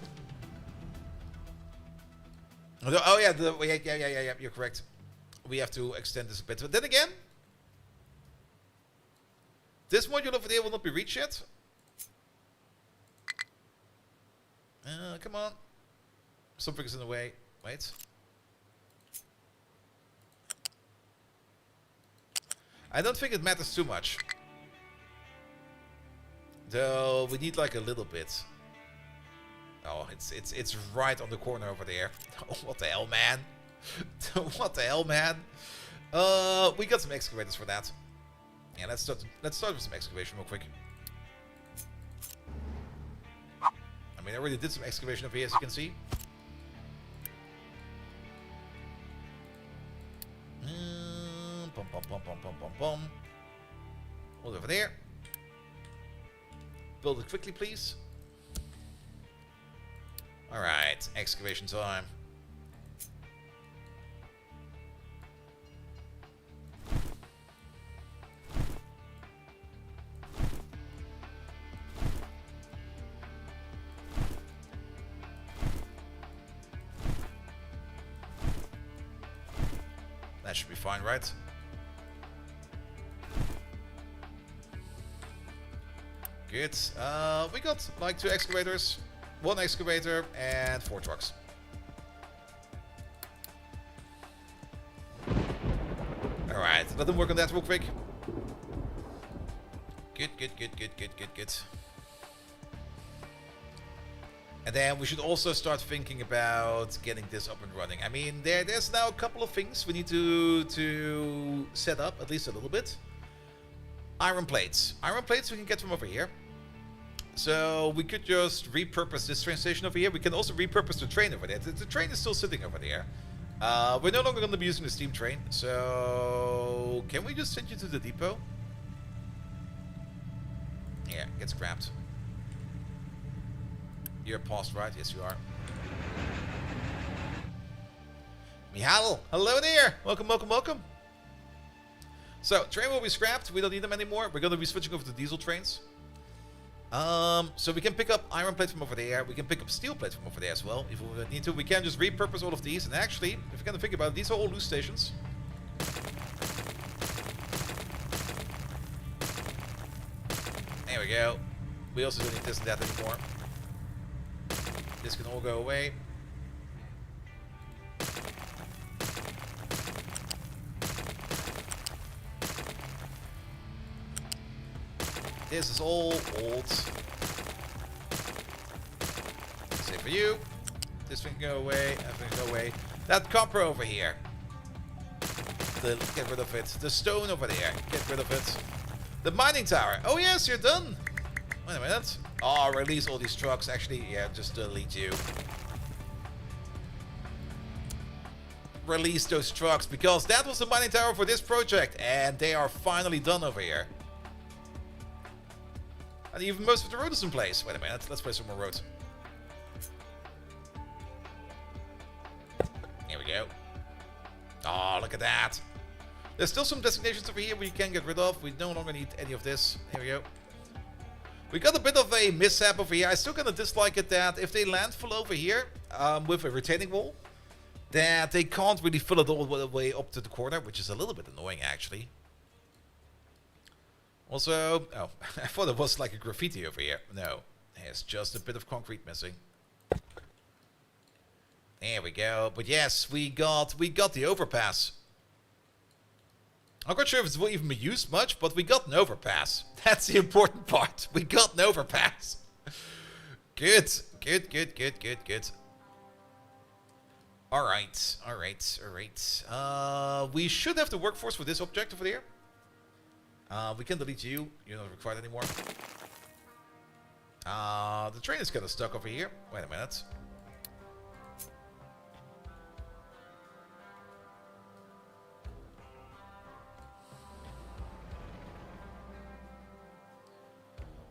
Oh yeah, you're correct. We have to extend this a bit. But then again, this module over there will not be reached yet. Come on. Something is in the way. Wait. I don't think it matters too much. Though we need like a little bit. Oh, it's right on the corner over there. Oh, what the hell, man? What the hell, man? We got some excavators for that. Yeah, let's start with some excavation real quick. I mean, I already did some excavation over here, as you can see. Hold over there. Build it quickly, please. Alright, excavation time. That should be fine, right? Good. We got like 2 excavators, 1 excavator, and 4 trucks. Alright, let them work on that real quick. Good. And then we should also start thinking about getting this up and running. I mean, there's now a couple of things we need to set up, at least a little bit. Iron plates. Iron plates we can get from over here. So we could just repurpose this train station over here. We can also repurpose the train over there. The train is still sitting over there. We're no longer going to be using the steam train. So can we just send you to the depot? Yeah, get scrapped. You're paused, right? Yes, you are. Mihal, hello there. Welcome. So, train will be scrapped. We don't need them anymore. We're going to be switching over to diesel trains. So we can pick up iron plates from over there. We can pick up steel plates from over there as well, if we need to. We can just repurpose all of these. And actually, if you kind of think about it, these are all loose stations. There we go. We also don't need this and that anymore. This can all go away. This is all old. Same for you. This thing can go away. That thing can go away. That copper over here. Get rid of it. The stone over there. Get rid of it. The mining tower. Oh yes, you're done. Wait a minute. Oh, release all these trucks. Actually, yeah, just delete you. Release those trucks, because that was the mining tower for this project, and they are finally done over here. And even most of the road is in place. Wait a minute, let's play some more roads. Here we go. Oh, look at that. There's still some designations over here we can get rid of. We no longer need any of this. Here we go. We got a bit of a mishap over here. I still kind of dislike it that if they landfill over here with a retaining wall, that they can't really fill it all the way up to the corner, which is a little bit annoying actually. Also, oh, I thought it was like a graffiti over here. No, it's just a bit of concrete missing. There we go. But yes, we got the overpass. I'm not sure if it will even be used much, but we got an overpass. That's the important part. We got an overpass. Good. Alright. We should have the workforce for this object over there. We can delete you. You're not required anymore. The train is kind of stuck over here. Wait a minute.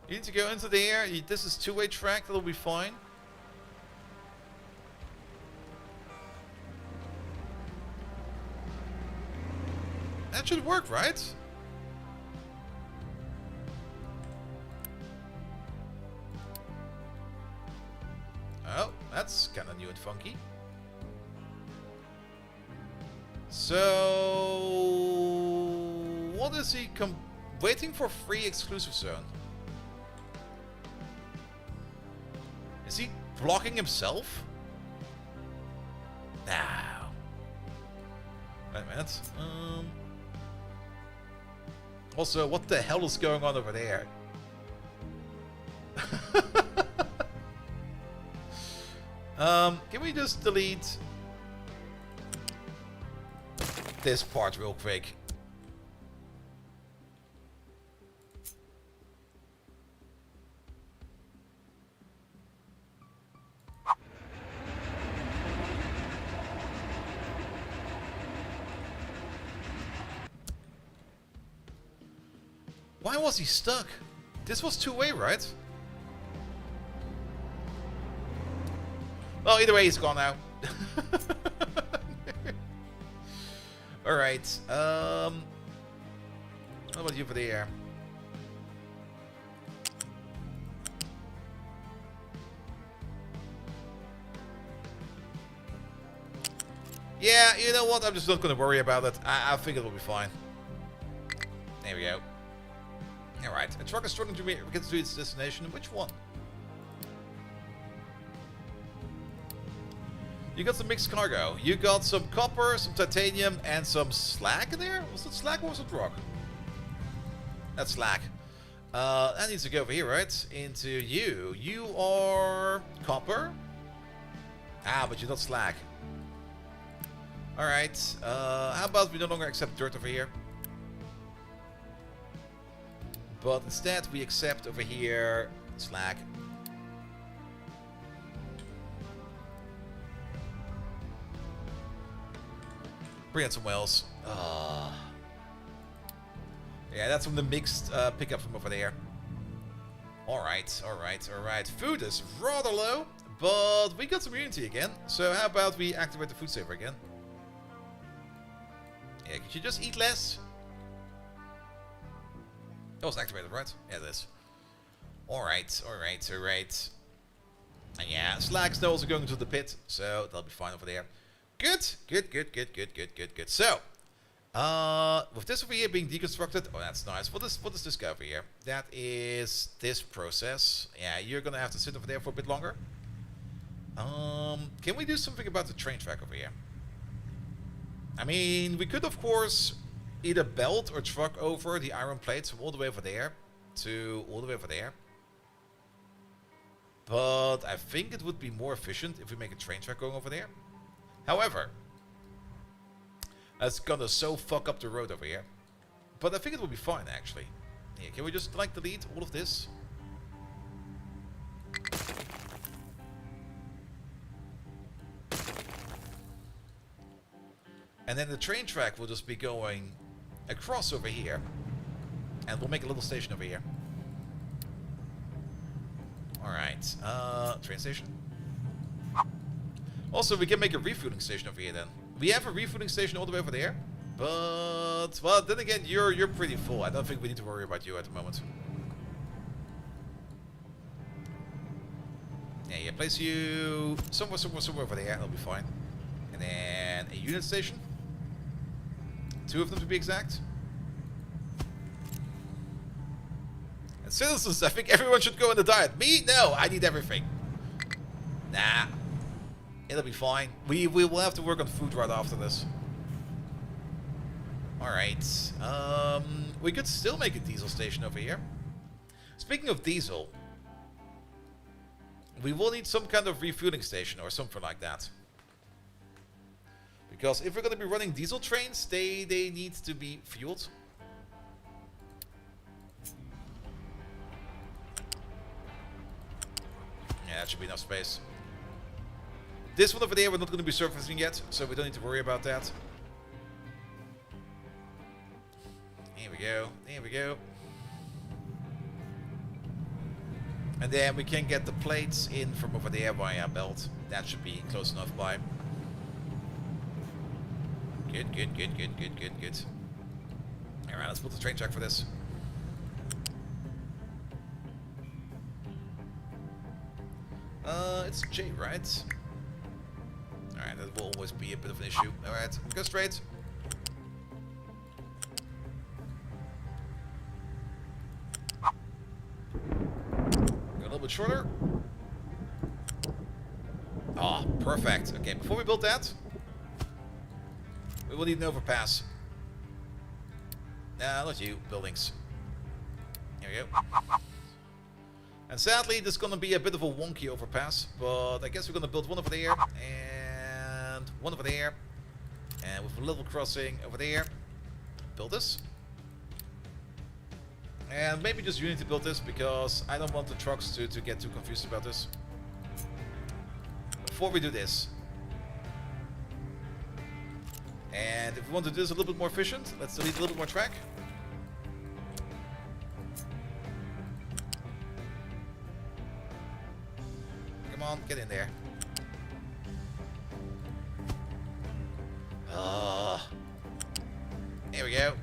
You need to go into the air. This is two-way track. That'll be fine. That should work, right? Oh, that's kind of new and funky. So, what is he waiting for? Free exclusive zone. Is he blocking himself? No. Wait a minute. Also, what the hell is going on over there? Can we just delete this part real quick? Why was he stuck? This was two-way, right? Well, either way, he's gone now. Alright. What about you for the air? Yeah, you know what? I'm just not going to worry about it. I think it will be fine. There we go. Alright, a truck is struggling to get to its destination. Which one? You got some mixed cargo. You got some copper, some titanium, and some slag in there? Was it slag or was it rock? That's slag. That needs to go over here, right? Into you. You are copper. Ah, but you're not slag. Alright. How about we no longer accept dirt over here? But instead we accept over here slag. Bring in some wells. Yeah, that's from the mixed pickup from over there. Alright, alright, alright. Food is rather low, but we got some unity again. So how about we activate the food saver again? Yeah, could you just eat less? That was activated, right? Yeah, it is. Alright, alright, alright. And yeah, slag's also going to the pit, so that'll be fine over there. Good, good, good, good, good, good, good, good. So, with this over here being deconstructed, oh, that's nice. What does this go over here? That is this process. Yeah, you're gonna have to sit over there for a bit longer. Can we do something about the train track over here? I mean, we could, of course, either belt or truck over the iron plates from all the way over there to all the way over there. But I think it would be more efficient if we make a train track going over there. However, that's gonna so fuck up the road over here. But I think it will be fine, actually. Yeah, can we just, like, delete all of this? And then the train track will just be going across over here. And we'll make a little station over here. Alright, train station. Also, we can make a refueling station over here then. We have a refueling station all the way over there. But, well, then again, you're pretty full. I don't think we need to worry about you at the moment. Yeah, place you somewhere over there. That'll be fine. And then a unit station. 2 of them to be exact. And citizens, I think everyone should go on the diet. Me? No, I need everything. Nah. It'll be fine. We will have to work on food right after this. Alright. We could still make a diesel station over here. Speaking of diesel, we will need some kind of refueling station or something like that. Because if we're going to be running diesel trains, they need to be fueled. be enough space. This one over there we're not going to be surfacing yet, so we don't need to worry about that. Here we go. There we go. And then we can get the plates in from over there via belt. That should be close enough by. Good, good, good, good, good, good, good. Alright, let's put the train track for this. It's J, right? Alright, that will always be a bit of an issue. Alright, go straight. Go a little bit shorter. Ah, perfect. Okay, before we build that, we will need an overpass. Nah, not you. Buildings. Here we go. And sadly, this is going to be a bit of a wonky overpass, but I guess we're going to build one over there, and one over there, and with a level crossing over there. Build this. And maybe just Unity build this, because I don't want the trucks to get too confused about this. Before we do this, and if we want to do this a little bit more efficient, let's delete a little bit more track. Come on, get in there. There we go.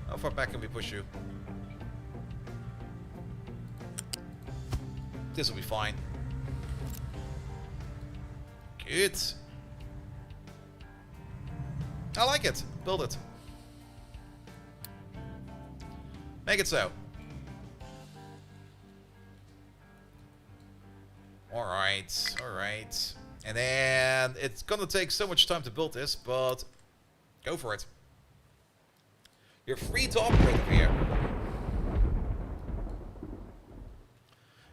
How far back can we push you? This will be fine. Good. I like it. Build it. Make it so. Alright, alright. And then it's gonna take so much time to build this, but go for it. You're free to operate over here.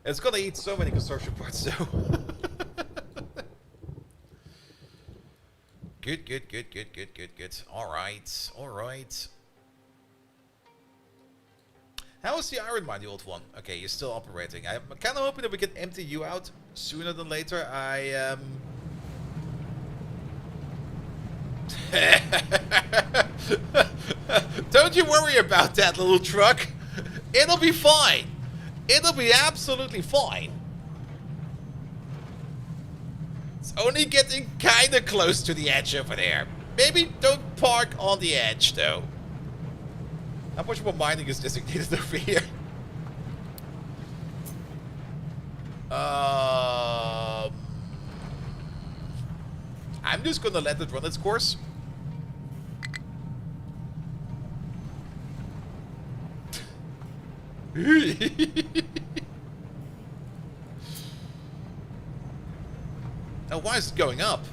It's gonna eat so many construction parts though. Good, good, good, good, good, good, good. Alright, alright. How is the iron mine, the old one? Okay, you're still operating. I'm kind of hoping that we can empty you out sooner than later. Don't you worry about that little truck. It'll be fine. It'll be absolutely fine. It's only getting kind of close to the edge over there. Maybe don't park on the edge, though. How much more mining is designated over here? I'm just gonna let it run its course. Oh, why is it going up?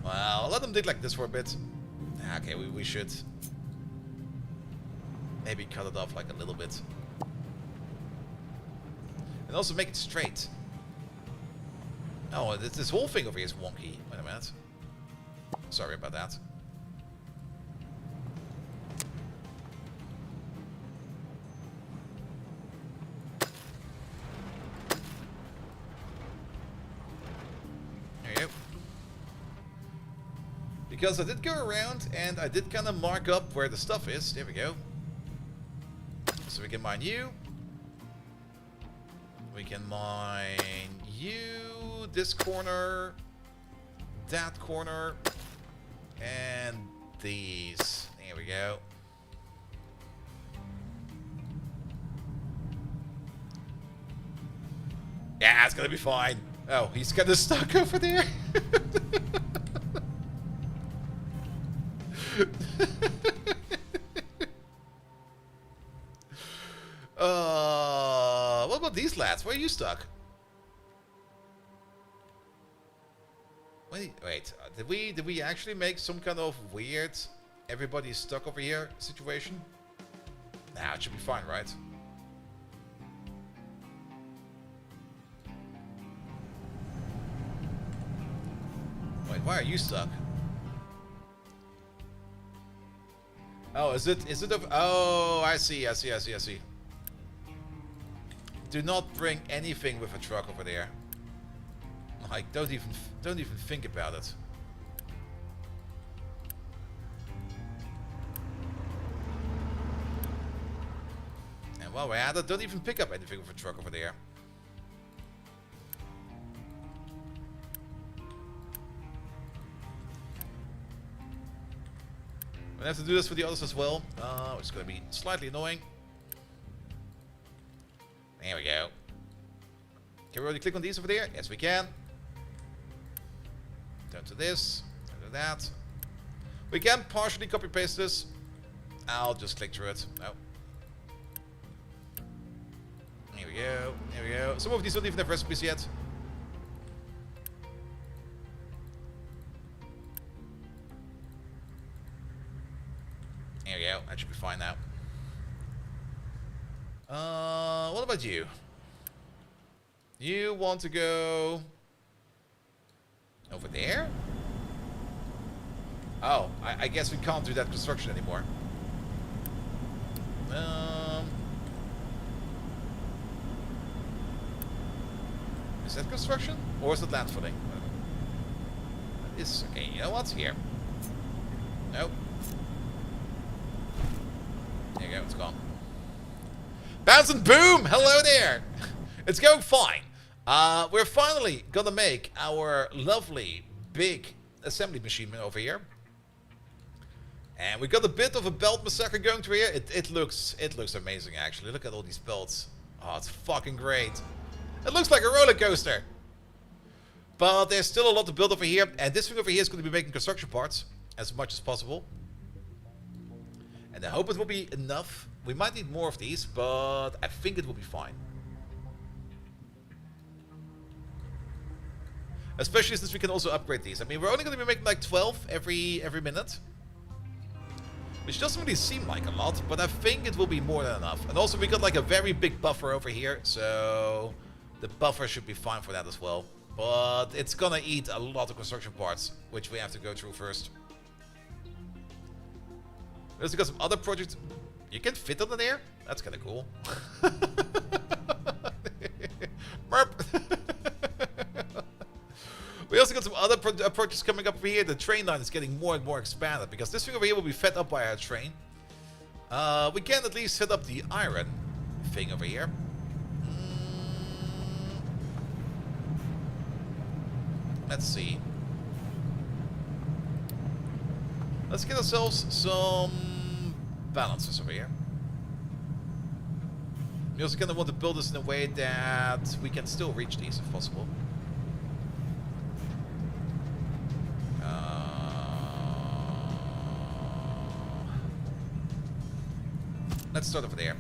Well, let them dig like this for a bit. Okay, we should maybe cut it off like a little bit. And also make it straight. Oh, this whole thing over here is wonky. Wait a minute. Sorry about that. There you go. Because I did go around and I did kind of mark up where the stuff is. There we go. So we can mine you. We can mine you, this corner, that corner, and these. There we go. Yeah, it's gonna be fine. Oh, he's kind of stuck over there. What about these lads? Where are you stuck? Wait, did we actually make some kind of weird everybody's stuck over here situation? Nah, it should be fine, right? Why are you stuck? Oh, is it of... Oh, I see. Do not bring anything with a truck over there. Like, don't even think about it. And while we're at it, don't even pick up anything with a truck over there. We have to do this for the others as well, which is going to be slightly annoying. There we go. Can we already click on these over there? Yes, we can. Turn to this, turn to that. We can partially copy paste this. I'll just click through it. No. Here we go. Here we go. Some of these don't even have recipes yet. There we go. That should be fine now. What about you? You want to go over there? Oh, I guess we can't do that construction anymore. Is that construction? Or is it landfilling? It's okay, you know what's here? Nope. There you go, it's gone. Bounce and boom! Hello there! It's going fine. We're finally gonna make our lovely big assembly machine over here. And we got a bit of a belt massacre going through here. It looks amazing actually. Look at all these belts. Oh, it's fucking great. It looks like a roller coaster. But there's still a lot to build over here. And this thing over here is going to be making construction parts as much as possible. And I hope it will be enough. We might need more of these, but I think it will be fine. Especially since we can also upgrade these. I mean, we're only going to be making like 12 every minute. Which doesn't really seem like a lot, but I think it will be more than enough. And also we got like a very big buffer over here, so the buffer should be fine for that as well. But it's gonna eat a lot of construction parts, which we have to go through first. We also got some other projects. You can fit under there? That's kind of cool. Merp. We also got some other projects coming up over here. The train line is getting more and more expanded because this thing over here will be fed up by our train. We can at least set up the iron thing over here. Let's see. Let's get ourselves some balances over here. We also kind of want to build this in a way that we can still reach these if possible. Let's start over there.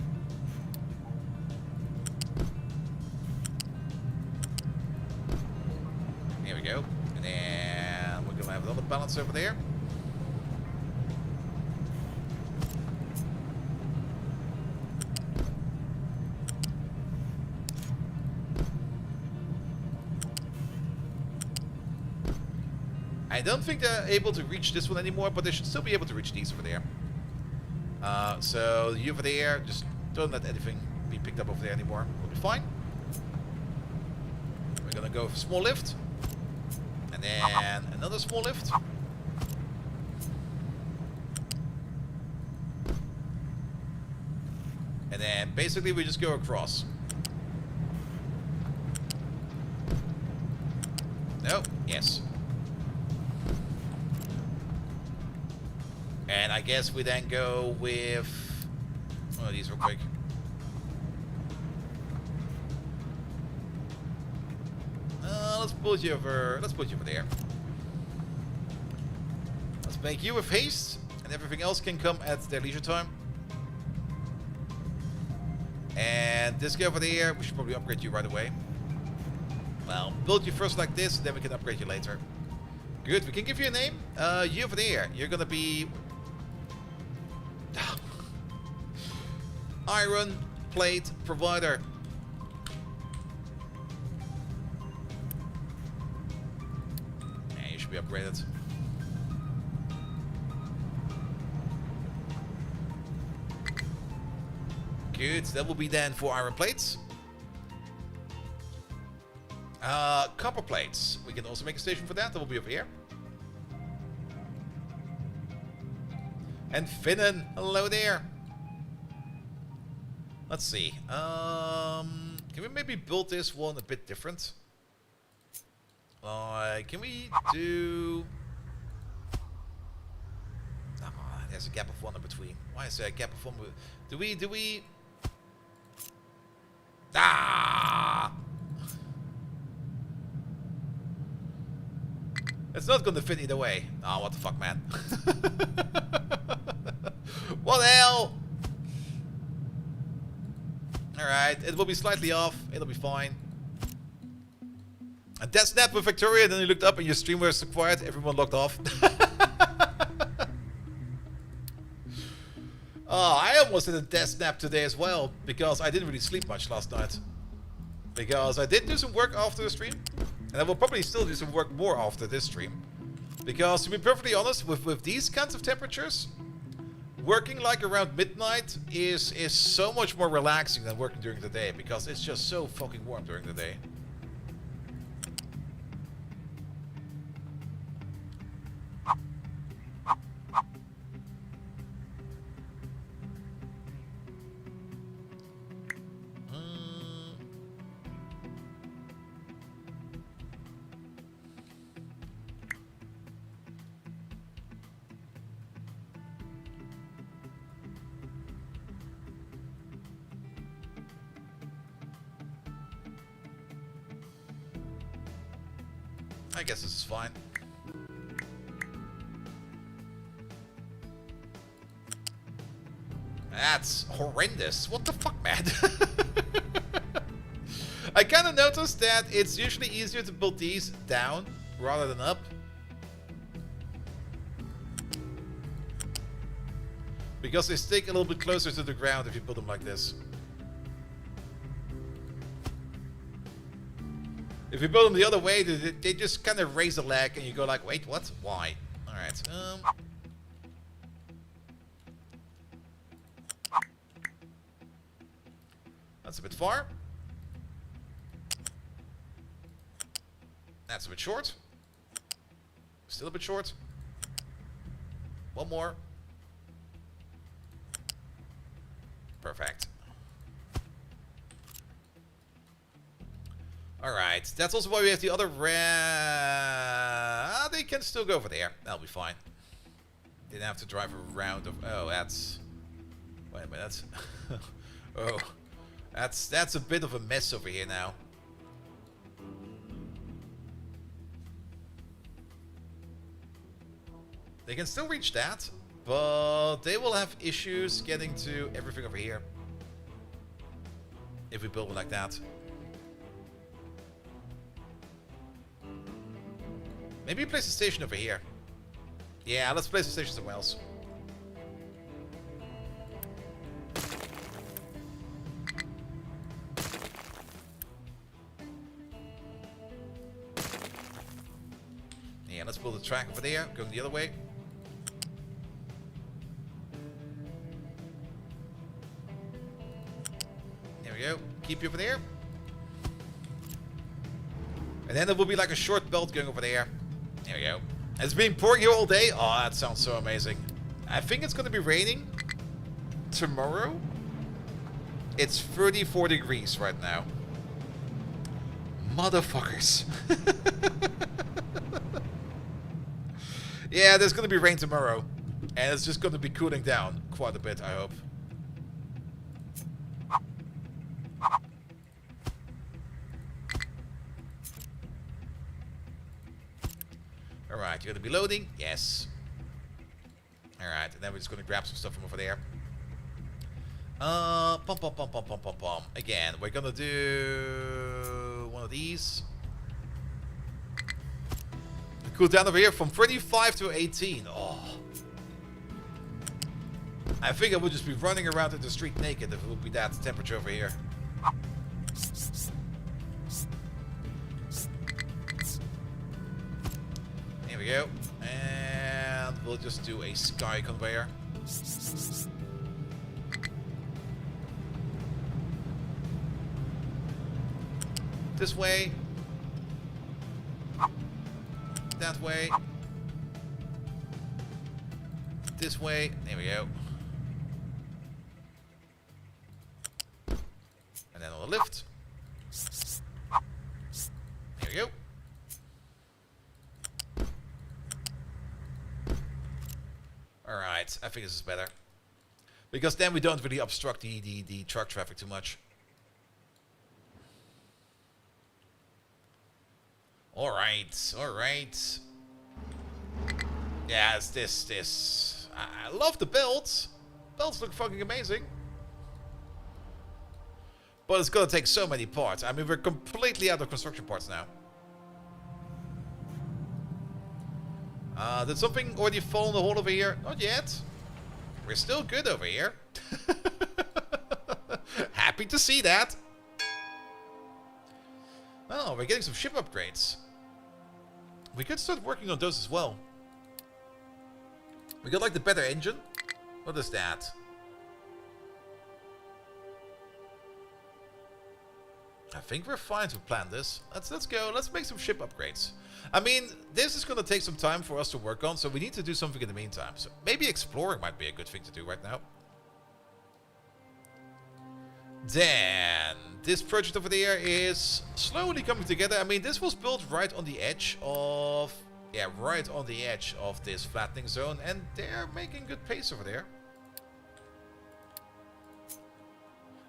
Here we go. And then we're going to have another balance over there. I don't think they're able to reach this one anymore, but they should still be able to reach these over there. So you over there, just don't let anything be picked up over there anymore. We'll be fine. We're gonna go for a small lift. And then another small lift. And then basically we just go across. No? Yes. And I guess we then go with one of these real quick. Let's put you over. Let's put you over there. Let's make you with haste, and everything else can come at their leisure time. And this guy over there, we should probably upgrade you right away. Well, build you first like this, then we can upgrade you later. Good. We can give you a name. You over there. You're gonna be. Iron plate provider. Yeah, you should be upgraded. Good, that will be then 4 iron plates. Copper plates. We can also make a station for that. That will be over here. And Finnen, hello there. Let's see. Can we maybe build this one a bit different? Can we do... Oh, there's a gap of 1 in between. Why is there a gap of 1? Do we... Ah! It's not gonna fit either way. Oh, what the fuck, man. What the hell? Alright, it will be slightly off. It'll be fine. And that snap with Victoria, then you looked up and your stream was quiet. Everyone logged off. Oh, I almost did a death snap today as well. Because I didn't really sleep much last night. Because I did do some work after the stream. And I will probably still do some work more after this stream. Because to be perfectly honest, with these kinds of temperatures, working like around midnight is so much more relaxing than working during the day. Because it's just so fucking warm during the day. I guess this is fine. That's horrendous. What the fuck, man? I kind of noticed that it's usually easier to build these down rather than up. Because they stick a little bit closer to the ground if you put them like this. If you build them the other way, they just kind of raise a leg and you go like, wait, what? Why? Alright. That's a bit far. That's a bit short. Still a bit short. One more. Perfect. Alright, that's also why we have the other they can still go over there. That'll be fine. Didn't have to drive around. Oh, that's... Wait a minute, that's... Oh, that's a bit of a mess over here now. They can still reach that, but they will have issues getting to everything over here. If we build it like that. Maybe place a station over here. Yeah, let's place a station somewhere else. Yeah, let's build a track over there, going the other way. There we go. Keep you over there. And then there will be like a short belt going over there. There we go. It's been pouring here all day. Oh, that sounds so amazing. I think it's going to be raining tomorrow. It's 34 degrees right now. Motherfuckers. Yeah, there's going to be rain tomorrow. And it's just going to be cooling down quite a bit, I hope. Alright, you're going to be loading? Yes. Alright, and then we're just going to grab some stuff from over there. Again, we're going to do one of these. Cool down over here from 35 to 18. Oh. I think I would just be running around in the street naked if it would be that temperature over here. There we we go. And we'll just do a sky conveyor. This way. That way. This way. There we go. And then on the lift. There we go. Alright, I think this is better. Because then we don't really obstruct the truck traffic too much. Alright, alright. Yeah, it's this. I love the belts. Belts look fucking amazing. But it's gonna take so many parts. I mean, we're completely out of construction parts now. Did something already fall in the hole over here? Not yet. We're still good over here. Happy to see that. Oh, we're getting some ship upgrades. We could start working on those as well. We got like the better engine. What is that? I think we're fine to plan this. Let's go. Let's make some ship upgrades. I mean, this is going to take some time for us to work on, so we need to do something in the meantime. So maybe exploring might be a good thing to do right now. Then, this project over there is slowly coming together. I mean, this was built right on the edge of... Yeah, right on the edge of this flattening zone, and they're making good pace over there.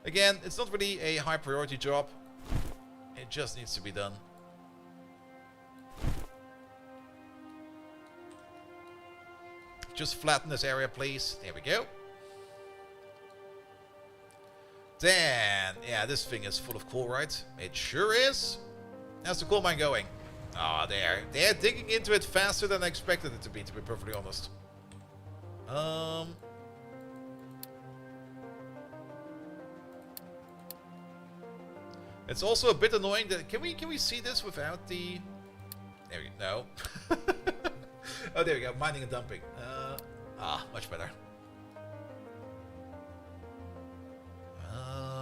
Again, it's not really a high priority job. It just needs to be done. Just flatten this area, please. There we go. Then, yeah, this thing is full of coal, right? It sure is. How's the coal mine going? Oh, they're digging into it faster than I expected it to be perfectly honest. It's also a bit annoying that can we see this without the? There we go. No. Oh, there we go. Mining and dumping. Much better.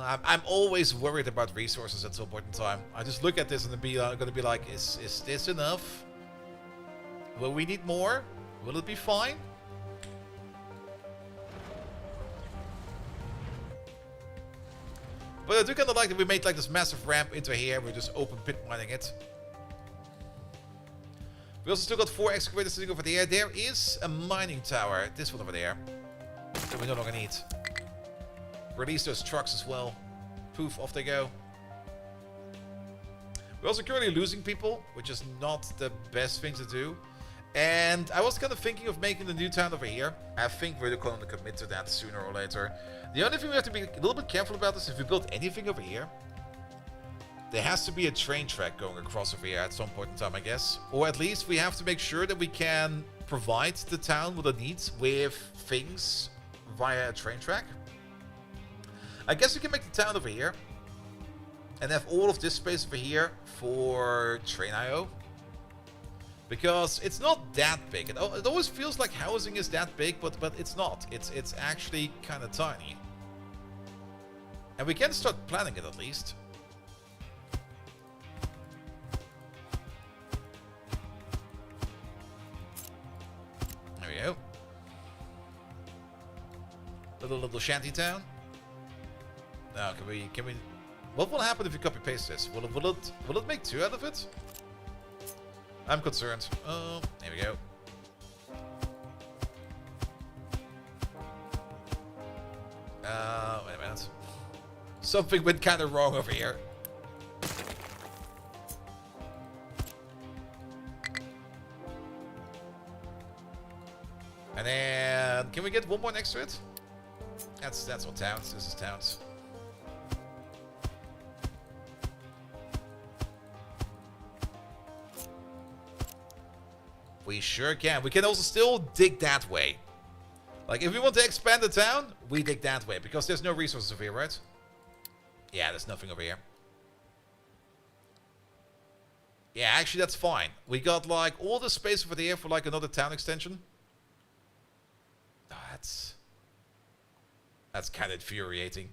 I'm always worried about resources at some point in time. I just look at this and gonna be like, is this enough? Will we need more? Will it be fine? But I do kind of like that we made like this massive ramp into here. We're just open pit mining it. We also still got 4 excavators sitting over there. There is a mining tower. This one over there. That we no longer need. Release those trucks as well. Poof, off they go. We're also currently losing people, which is not the best thing to do. And I was kind of thinking of making the new town over here. I think we're going to commit to that sooner or later. The only thing we have to be a little bit careful about is if we build anything over here, there has to be a train track going across over here at some point in time, I guess. Or at least we have to make sure that we can provide the town with it needs with things via a train track. I guess we can make the town over here and have all of this space over here for train IO. Because it's not that big. It always feels like housing is that big, but it's not. It's actually kind of tiny. And we can start planning it at least. There we go. Little shanty town. Now, can we? What will happen if you copy paste this? Will it make 2 out of it? I'm concerned. Oh, there we go. Wait a minute. Something went kind of wrong over here. And then, can we get 1 more next to it? That's all towns. This is towns. We sure can. We can also still dig that way. Like, if we want to expand the town, we dig that way. Because there's no resources over here, right? Yeah, there's nothing over here. Yeah, actually that's fine. We got like all the space over there for like another town extension. Oh, that's kind of infuriating.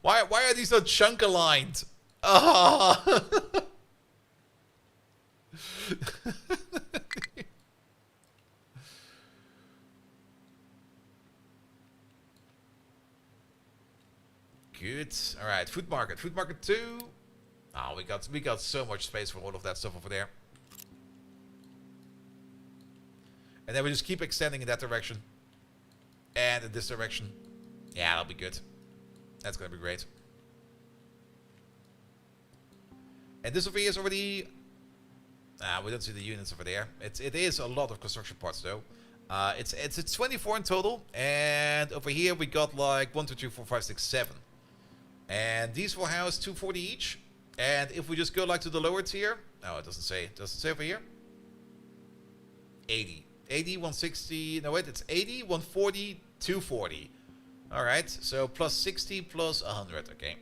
Why are these not chunk aligned? Oh. Good. All right, food market. Food market 2. Oh, we got so much space for all of that stuff over there. And then we just keep extending in that direction. And in this direction. Yeah, that'll be good. That's gonna be great. And this over here is already... we don't see the units over there. It is a lot of construction parts though. It's 24 in total. And over here we got like 1, 2, 3, 4, 5, 6, 7. And these will house 240 each. And if we just go like to the lower tier... No, it doesn't say. Does it say over here? 80. 80, 160... No, wait. It's 80, 140, 240. Alright. So plus 60 plus 100. Okay.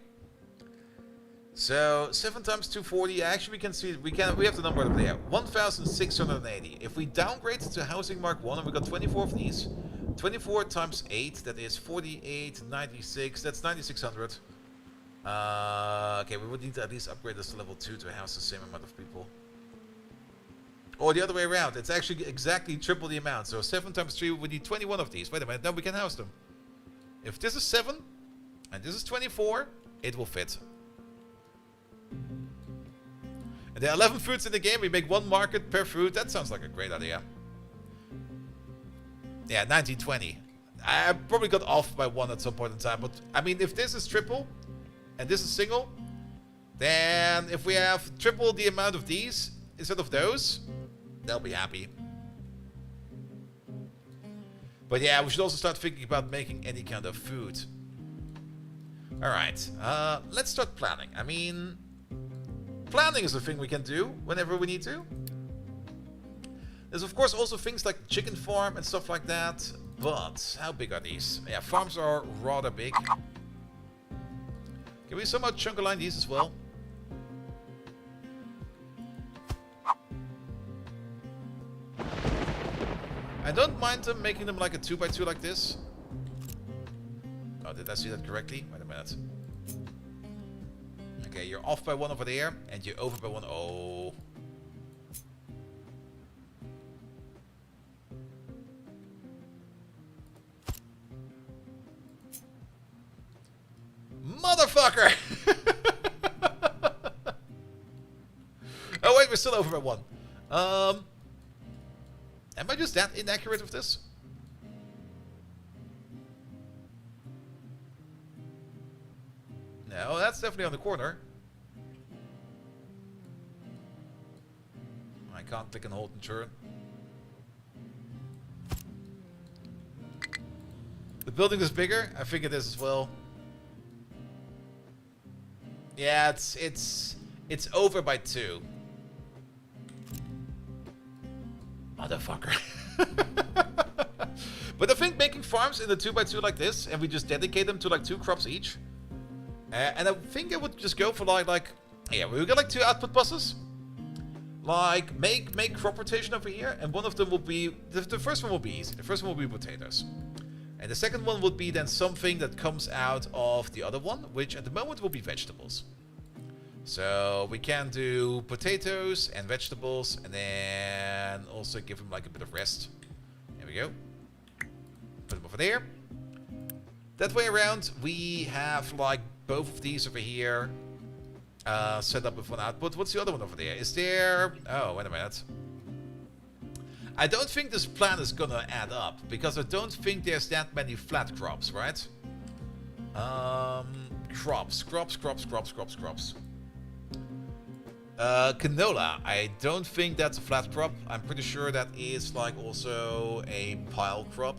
So 7 times 240. Actually, we can see... We have the number over there. 1,680. If we downgrade it to housing mark 1, and we got 24 of these... 24 times 8. That is 48, 96. That's 9,600. Okay, we would need to at least upgrade this to level 2 to house the same amount of people. Or the other way around. It's actually exactly triple the amount. So 7 times 3, we need 21 of these. Wait a minute, now we can house them. If this is 7, and this is 24, it will fit. And there are 11 foods in the game. We make 1 market per food. That sounds like a great idea. Yeah, 1920. I probably got off by 1 at some point in time. But, I mean, if this is triple... and this is single, then if we have triple the amount of these instead of those, they'll be happy. But yeah, we should also start thinking about making any kind of food. Alright, let's start planning. I mean, planning is a thing we can do whenever we need to. There's of course also things like chicken farm and stuff like that, but how big are these? Yeah, farms are rather big. Can we somehow chunk align these as well? I don't mind them making them like a 2x2 like this. Oh, did I see that correctly? Wait a minute. Okay, you're off by 1 over there, and you're over by 1. Oh. Motherfucker! Oh wait, we're still over by 1. Am I just that inaccurate with this? No, that's definitely on the corner. I can't click and hold and turn. The building is bigger. I think it is as well. Yeah, it's over by 2. Motherfucker. But I think making farms in the 2x2 like this, and we just dedicate them to like 2 crops each. And I think I would just go for like yeah, we got like 2 output buses. Like make crop rotation over here, and one of them will be the first one will be easy. The first one will be potatoes. And the second one would be then something that comes out of the other one, which at the moment will be vegetables. So we can do potatoes and vegetables, and then also give them like a bit of rest. There we go. Put them over there. That way around, we have like both of these over here set up with 1 output. What's the other one over there? Is there... Oh, wait a minute. I don't think this plan is gonna add up, because I don't think there's that many flat crops, right? Crops. Canola. I don't think that's a flat crop. I'm pretty sure that is like also a pile crop.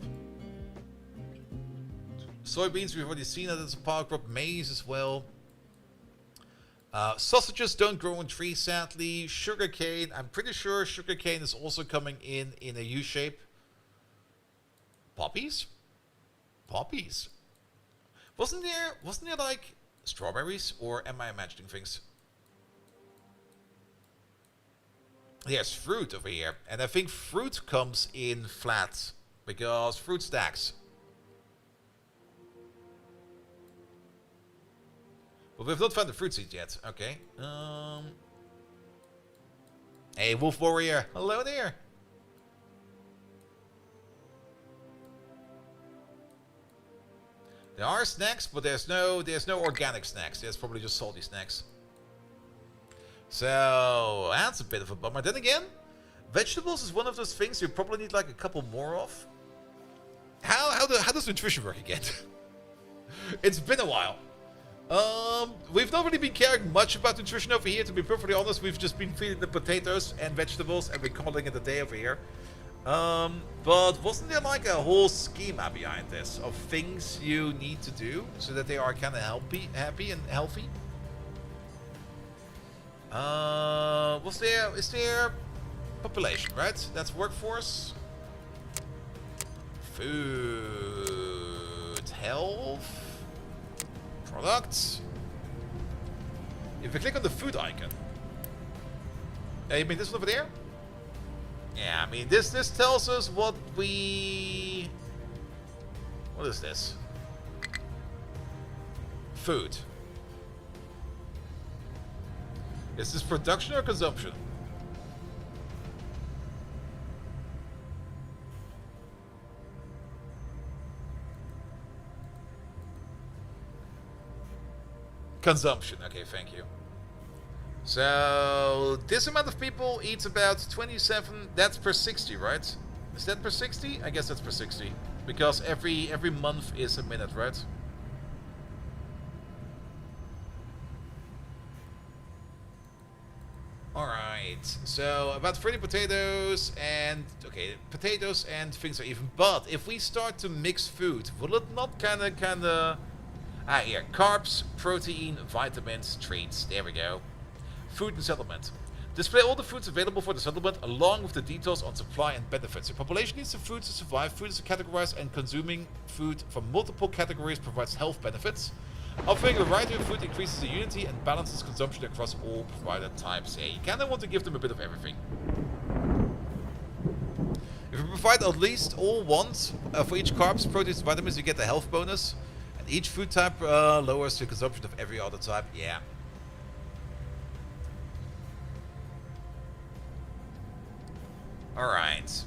Soybeans, we've already seen that it's a pile crop. Maize as well. Sausages don't grow on trees, sadly. Sugarcane, I'm pretty sure sugarcane is also coming in a U shape. Poppies? Poppies. Wasn't there like strawberries, or am I imagining things? There's fruit over here. And I think fruit comes in flat. Because fruit stacks. But we've not found the fruit seeds yet. Okay. Hey, Wolf Warrior. Hello there. There are snacks, but there's no organic snacks. There's probably just salty snacks. So that's a bit of a bummer. Then again, vegetables is one of those things you probably need like a couple more of. How does nutrition work again? It's been a while. We've not really been caring much about nutrition over here, to be perfectly honest. We've just been feeding the potatoes and vegetables, and we're calling it a day over here. But wasn't there like a whole schema behind this of things you need to do so that they are kind of happy and healthy? Is there population, right? That's workforce. Food, health. Products. If we click on the food icon, you mean this one over there? Yeah, I mean this tells us what we. What is this? Food. Is this production or consumption? Consumption. Okay, thank you. So this amount of people eats about 27. That's per 60, right? Is that per 60? I guess that's per 60 because every month is a minute, right? All right. So about 30 potatoes and potatoes and things are even. But if we start to mix food, will it not kind of here, carbs, protein, vitamins, treats. There we go. Food and settlement. Display all the foods available for the settlement along with the details on supply and benefits. The population needs the food to survive. Food is categorized, and consuming food from multiple categories provides health benefits. Offering a variety of food increases the unity and balances consumption across all provided types. Yeah, you kind of want to give them a bit of everything. If you provide at least all ones for each carbs, proteins, and vitamins, you get the health bonus. Each food type lowers the consumption of every other type. Yeah. Alright.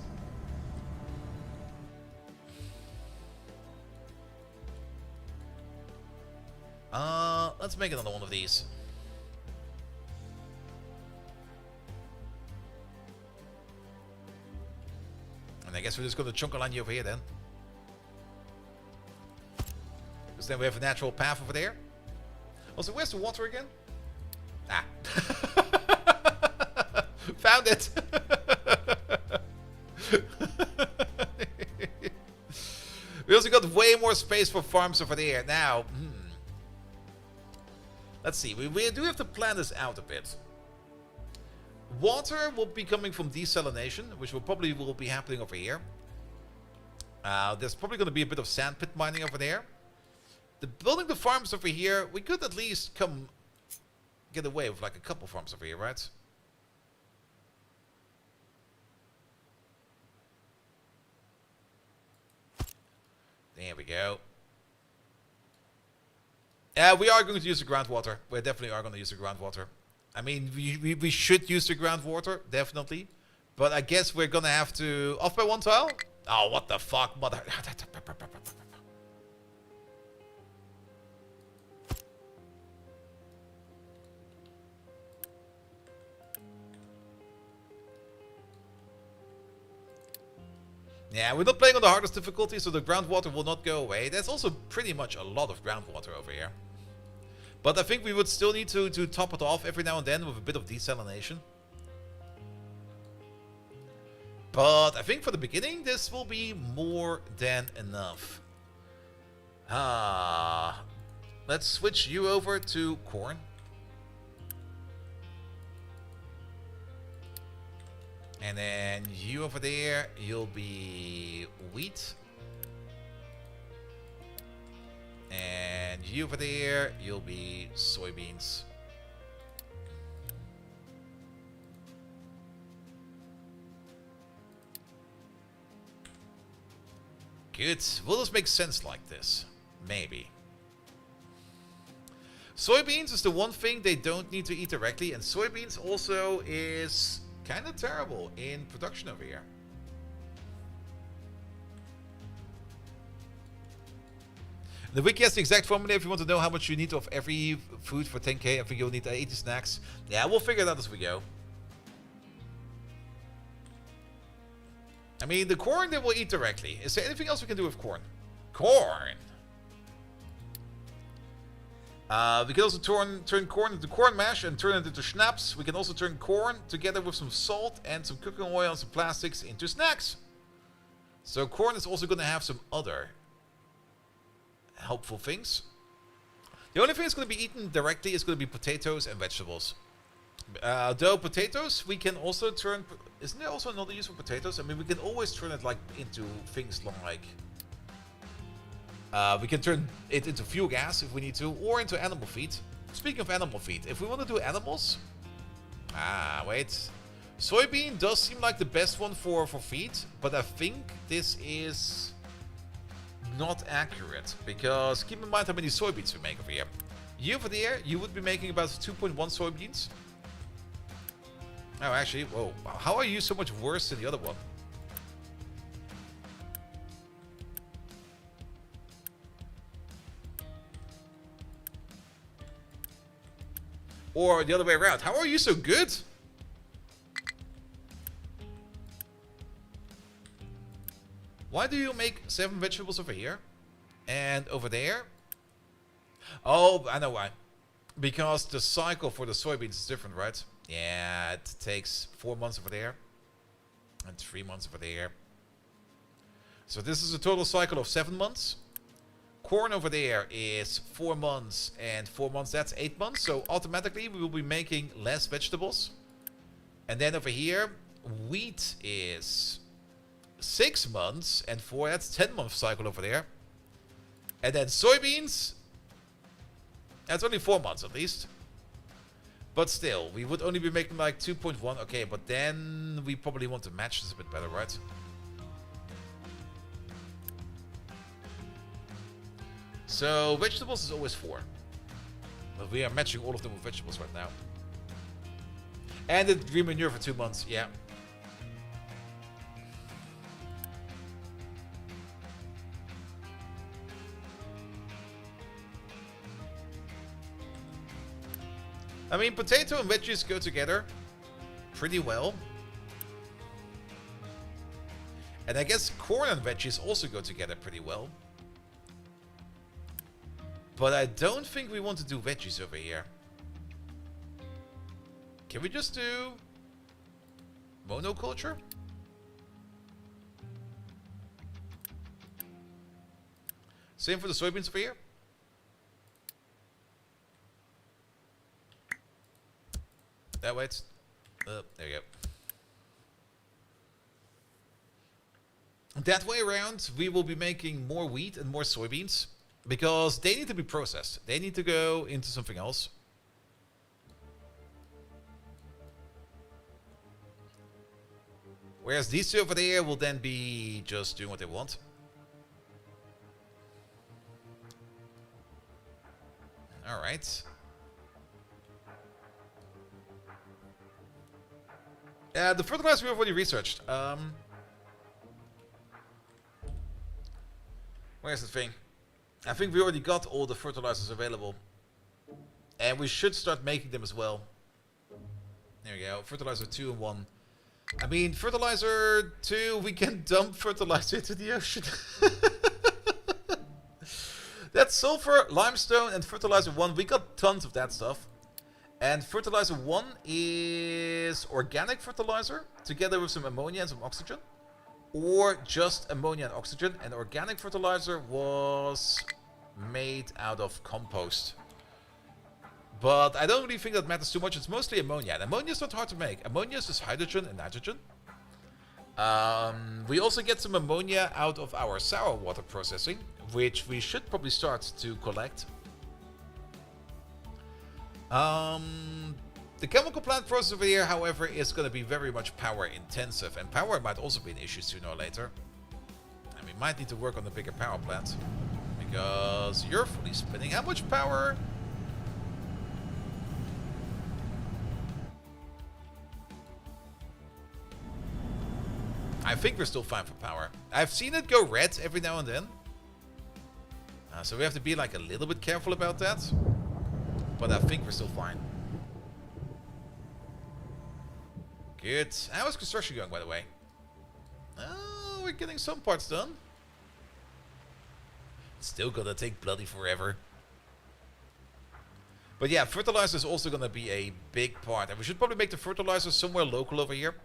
Let's make another one of these. And I guess we're just going to chunk a line over here then. Because then we have a natural path over there. Also, where's the water again? Ah. Found it! We also got way more space for farms over there. Now, let's see. We do have to plan this out a bit. Water will be coming from desalination, which will probably be happening over here. There's probably going to be a bit of sandpit mining over there. Building the farms over here, we could at least get away with like a couple farms over here, right? There we go. We are going to use the groundwater. We definitely are going to use the groundwater. I mean, we should use the groundwater, definitely. But I guess we're going to have to... Off by one tile? Oh, what the fuck, mother... Yeah, we're not playing on the hardest difficulty, so the groundwater will not go away. There's also pretty much a lot of groundwater over here. But I think we would still need to top it off every now and then with a bit of desalination. But I think for the beginning, this will be more than enough. Let's switch you over to corn. And then you over there, you'll be wheat. And you over there, you'll be soybeans. Good. Will this make sense like this? Maybe. Soybeans is the one thing they don't need to eat directly, and soybeans also is kind of terrible in production over here. The wiki has the exact formula if you want to know how much you need of every food for 10k. I think you'll need 80 snacks. Yeah, we'll figure it out as we go. I mean, the corn they will eat directly. Is there anything else we can do with corn? Corn! We can also turn corn into corn mash and turn it into schnapps. We can also turn corn together with some salt and some cooking oil and some plastics into snacks. So corn is also going to have some other helpful things. The only thing that's going to be eaten directly is going to be potatoes and vegetables. Though potatoes, we can also turn... Isn't there also another use for potatoes? I mean, we can always turn it like into things like... we can turn it into fuel gas if we need to, or into animal feed. Speaking of animal feed, if we want to do animals... wait. Soybean does seem like the best one for feed, but I think this is not accurate, because keep in mind how many soybeans we make over here. You over there, you would be making about 2.1 soybeans. Oh, actually, whoa. How are you so much worse than the other one? Or the other way around. How are you so good? Why do you make 7 vegetables over here? And over there? Oh, I know why. Because the cycle for the soybeans is different, right? Yeah, it takes 4 months over there. And 3 months over there. So this is a total cycle of 7 months. Corn over there is 4 months, and 4 months, that's 8 months. So automatically we will be making less vegetables. And then over here, wheat is 6 months, and 4, that's 10-month cycle over there. And then soybeans, that's only 4 months at least. But still, we would only be making like 2.1. Okay, but then we probably want to match this a bit better, right? So vegetables is always 4. But we are matching all of them with vegetables right now. And the green manure for 2 months, yeah. I mean, potato and veggies go together pretty well. And I guess corn and veggies also go together pretty well. But I don't think we want to do veggies over here. Can we just do monoculture? Same for the soybeans over here. That way it's... there you go. That way around, we will be making more wheat and more soybeans. Because they need to be processed. They need to go into something else. Whereas these two over there will then be just doing what they want. Alright. The fertilizer we've already researched. Where's the thing? I think we already got all the fertilizers available. And we should start making them as well. There we go. Fertilizer 2 and 1. I mean, fertilizer 2, we can dump fertilizer into the ocean. That's sulfur, limestone, and fertilizer 1. We got tons of that stuff. And fertilizer 1 is organic fertilizer, together with some ammonia and some oxygen. Or just ammonia and oxygen. And organic fertilizer was made out of compost. But I don't really think that matters too much. It's mostly ammonia. And ammonia is not hard to make. Ammonia is just hydrogen and nitrogen. We also get some ammonia out of our sour water processing, which we should probably start to collect. The chemical plant process over here, however, is going to be very much power intensive. And power might also be an issue sooner or later. I mean, we might need to work on the bigger power plant. Because you're fully spinning. How much power? I think we're still fine for power. I've seen it go red every now and then. So we have to be like a little bit careful about that. But I think we're still fine. Good. How is construction going, by the way? Oh, we're getting some parts done. It's still gonna take bloody forever. But yeah, fertilizer is also gonna be a big part. And we should probably make the fertilizer somewhere local over here.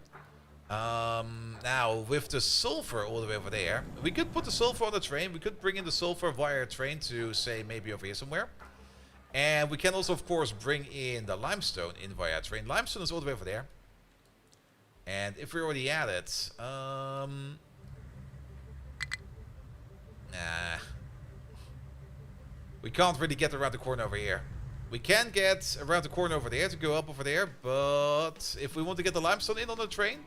Now, with the sulfur all the way over there, we could put the sulfur on the train. We could bring in the sulfur via a train to, say, maybe over here somewhere. And we can also, of course, bring in the limestone in via a train. Limestone is all the way over there. And if we already had it, nah. We can't really get around the corner over here. We can get around the corner over there to go up over there, but if we want to get the limestone in on the train,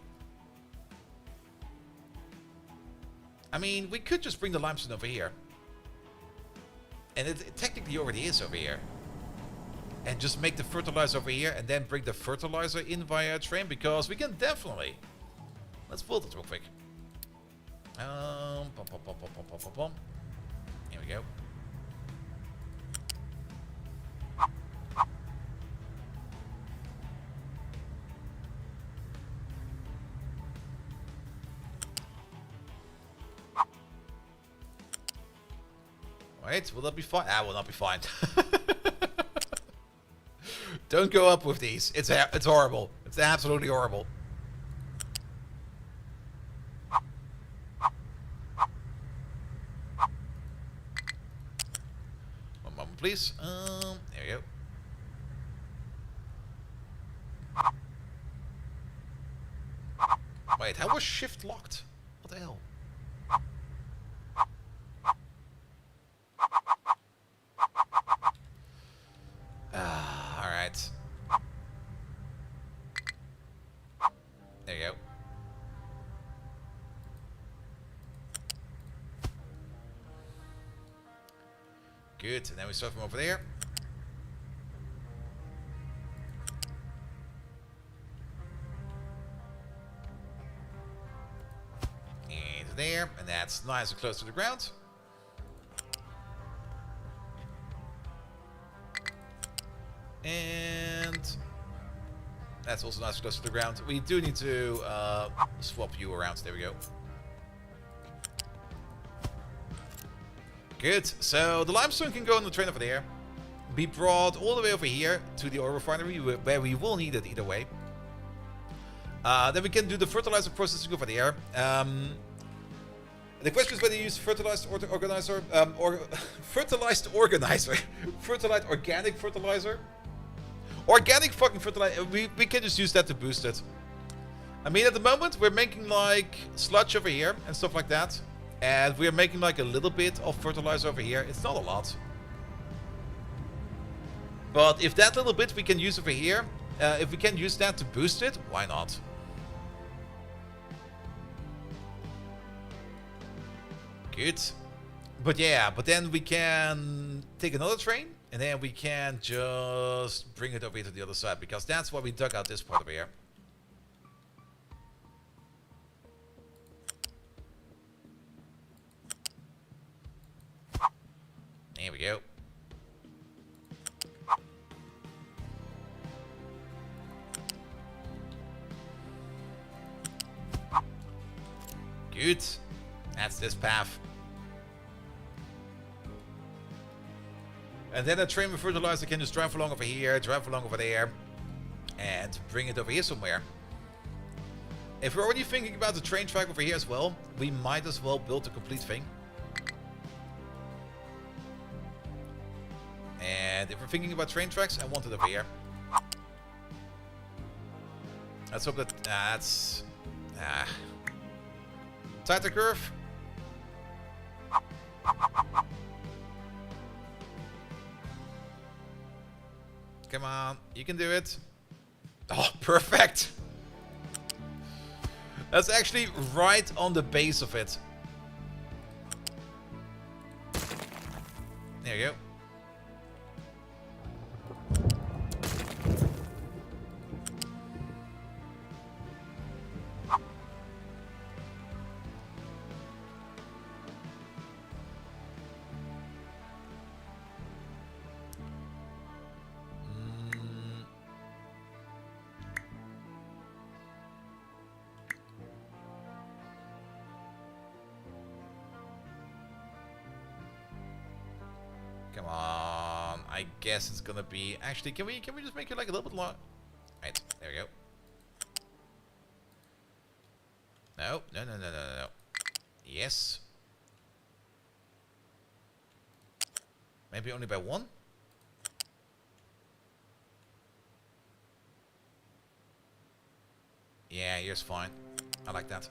I mean, we could just bring the limestone over here. And it technically already is over here. And just make the fertilizer over here and then bring the fertilizer in via a train, because we can definitely. Let's build it real quick. Here we go. Wait, will that be fine? Ah, will not be fine. Don't go up with these. It's horrible. It's absolutely horrible. One moment, please. There we go. Wait, how was shift locked? What the hell? Alright. There you go. Good, and then we start from over there. And there, and that's nice and close to the ground. And that's also nice and close to the ground. We do need to swap you around. There we go. Good. So the limestone can go on the train over there. Be brought all the way over here to the oil refinery, where we will need it either way. Then we can do the fertilizer processing over there. The question is whether you use fertilized organizer, or fertilized organizer, fertilized organic fertilizer. Organic fucking fertilizer. We can just use that to boost it. I mean, at the moment, we're making like sludge over here and stuff like that. And we're making like a little bit of fertilizer over here. It's not a lot. But if that little bit we can use over here, if we can use that to boost it, why not? Good. But yeah, but then we can take another train. And then we can just bring it over here to the other side, because that's why we dug out this part over here. There we go. Good. That's this path. And then a train with fertilizer can just drive along over here, drive along over there, and bring it over here somewhere. If we're already thinking about the train track over here as well, we might as well build the complete thing. And if we're thinking about train tracks, I want it over here. Let's hope that that's tighter curve. Come on, you can do it. Oh, perfect. That's actually right on the base of it. There you go. Come on. I guess it's gonna be. Actually, can we just make it like a little bit long? Right, there we go. No, no, no, no, no, no. Yes. Maybe only by one? Yeah, here's fine. I like that.